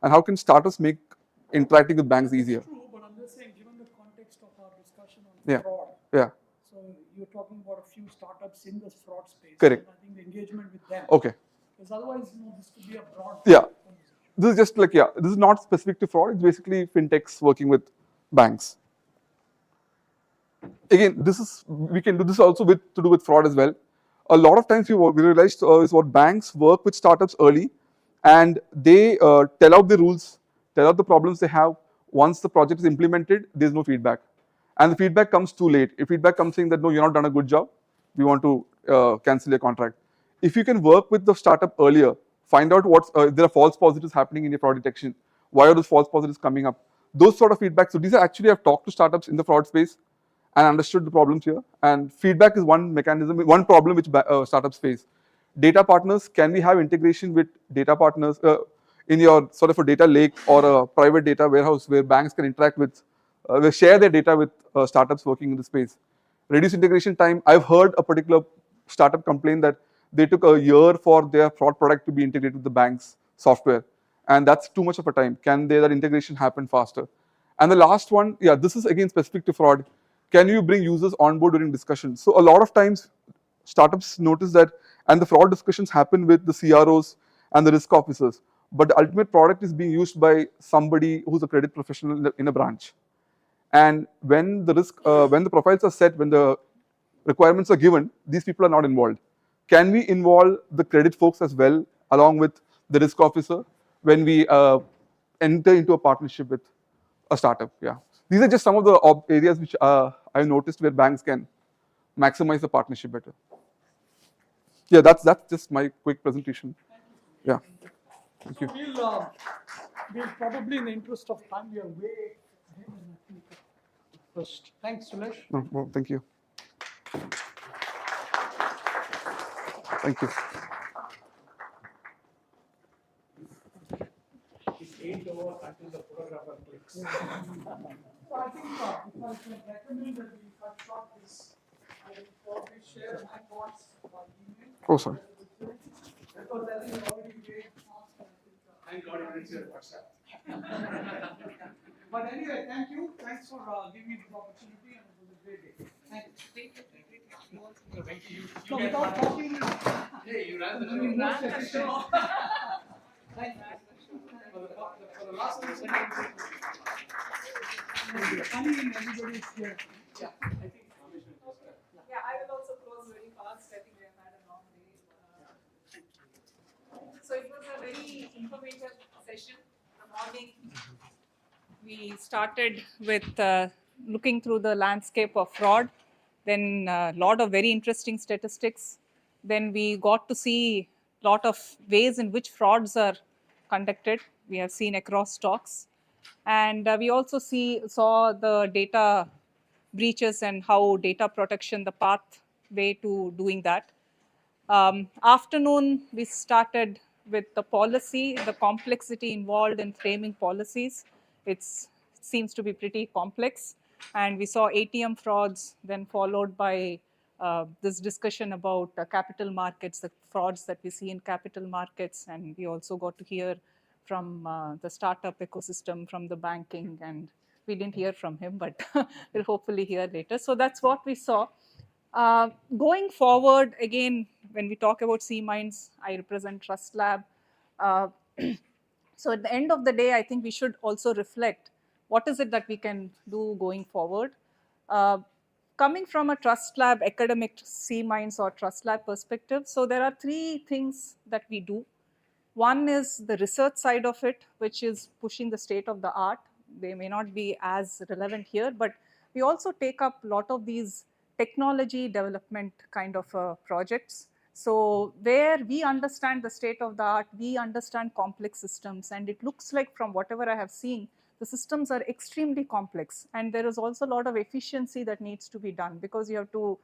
and how can startups make interacting with banks easier. True, but I'm just saying, given the context of our discussion on Yeah. fraud, Yeah. so you're talking about a few startups in this fraud space. Correct. And I think the engagement with them. Okay. Because otherwise, this could be a broad. Yeah. This is just like, this is not specific to fraud. It's basically fintechs working with banks. Again, we can do this also to do with fraud as well. A lot of times we realized is what banks work with startups early, and they tell out the rules, tell out the problems they have. Once the project is implemented, there's no feedback, and the feedback comes too late. If feedback comes saying that no, you're not done a good job, we want to cancel your contract. If you can work with the startup earlier, find out what there are false positives happening in your fraud detection. Why are those false positives coming up? Those sort of feedback. So these are actually, I've talked to startups in the fraud space and understood the problems here. And feedback is one mechanism, one problem which startups face. Data partners, can we have integration with data partners in your sort of a data lake or a private data warehouse where banks can interact with, share their data with startups working in the space. Reduce integration time. I've heard a particular startup complain that they took a year for their fraud product to be integrated with the bank's software. And that's too much of a time. Can that integration happen faster? And the last one, this is again specific to fraud. Can you bring users on board during discussions? So a lot of times startups notice that, and the fraud discussions happen with the CROs and the risk officers. But the ultimate product is being used by somebody who's a credit professional in a branch. And when the profiles are set, when the requirements are given, these people are not involved. Can we involve the credit folks as well, along with the risk officer, when we enter into a partnership with a startup? Yeah, these are just some of the areas which I noticed where banks can maximize the partnership better. Yeah, that's just my quick presentation. Thank you. We'll probably, in the interest of time, we are way First, thanks, Suresh. No, well, thank you. Thank you. It ain't over until the photographer clicks. So I think if I can recommend that we cut short this, I will probably share my thoughts by email. Oh, sorry. Because I think already gave thoughts, thank God it reaches WhatsApp. But anyway, thank you. Thanks for giving me this opportunity, and it was a great day. Thank you. Thank you. So without talking, hey, you ran the show. Thank you. For the last 2 seconds, funny and everybody is here. Yeah, I think Ramesh will just Yeah, I will also close very fast. I think we have had a long day. So it was a very informative session. The morning we started with looking through the landscape of fraud, then a lot of very interesting statistics. Then we got to see a lot of ways in which frauds are conducted. We have seen across stocks. And we also saw the data breaches and how data protection, the pathway to doing that. Afternoon, we started with the policy, the complexity involved in framing policies. It seems to be pretty complex. And we saw ATM frauds, then followed by this discussion about capital markets, the frauds that we see in capital markets. And we also got to hear from the startup ecosystem, from the banking, and we didn't hear from him, but we'll hopefully hear later. So that's what we saw. Going forward, again, when we talk about C-Minds, I represent Trust Lab. Uh, so at the end of the day, I think we should also reflect what is it that we can do going forward. Uh, Coming from a Trust Lab academic C-Minds or Trust Lab perspective, so there are 3 things that we do. One is the research side of it, which is pushing the state of the art. They may not be as relevant here, but we also take up a lot of these technology development kind of projects. So where we understand the state of the art, we understand complex systems, and it looks like from whatever I have seen, the systems are extremely complex, and there is also a lot of efficiency that needs to be done because you have to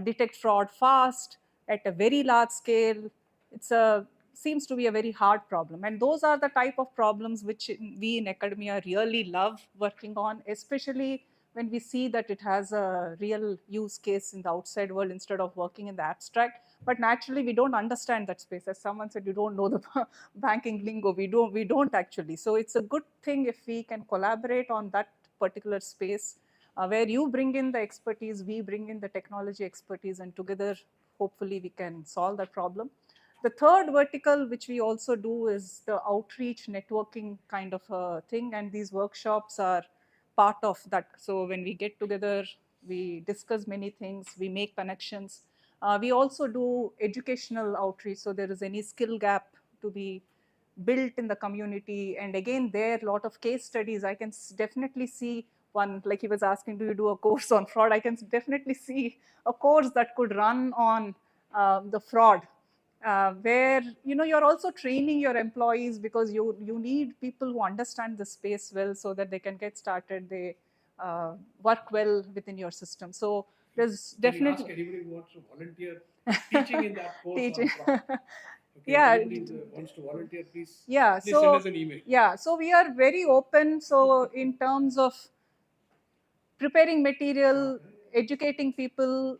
detect fraud fast at a very large scale. It's a seems to be a very hard problem, and those are the type of problems which we in academia really love working on, especially when we see that it has a real use case in the outside world instead of working in the abstract. But naturally we don't understand that space. As someone said, you don't know the banking lingo. We don't actually. So it's a good thing if we can collaborate on that particular space where you bring in the expertise, we bring in the technology expertise, and together hopefully we can solve that problem. The third vertical, which we also do, is the outreach networking kind of a thing, and these workshops are part of that. So when we get together, we discuss many things, we make connections. We also do educational outreach, so there is any skill gap to be built in the community. And again, there a lot of case studies. I can definitely see one, like he was asking, do you do a course on fraud? I can definitely see a course that could run on the fraud. Where you're also training your employees because you need people who understand the space well so that they can get started, they work well within your system. So there's definitely. Ask anybody who wants to volunteer teaching in that course Teaching. on fraud. Okay, Yeah. anybody who wants to volunteer, please. Yeah. Please send us an email. Yeah. So we are very open. So in terms of preparing material, educating people,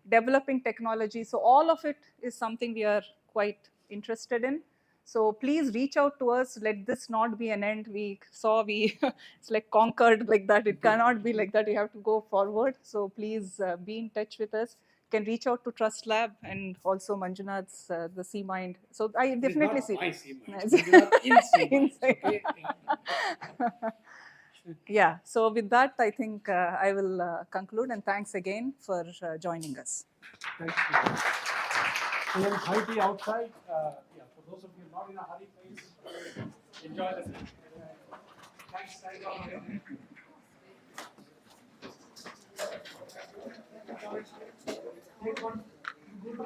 developing technology. So all of it is something we are quite interested in. So please reach out to us. Let this not be an end. We saw it's like conquered like that. It cannot be like that. We have to go forward. So please be in touch with us. You can reach out to Trust Lab and also Manjunath's the C-Mind. So I definitely see. It is not my C-Minds. Manjunath in C-Minds. Okay. Yeah. So with that, I think I will conclude, and thanks again for joining us. Thank you. And then high tea outside. Yeah, for those of you not in a hurry, please enjoy the tea. Thanks. Thank you. Take one. Good.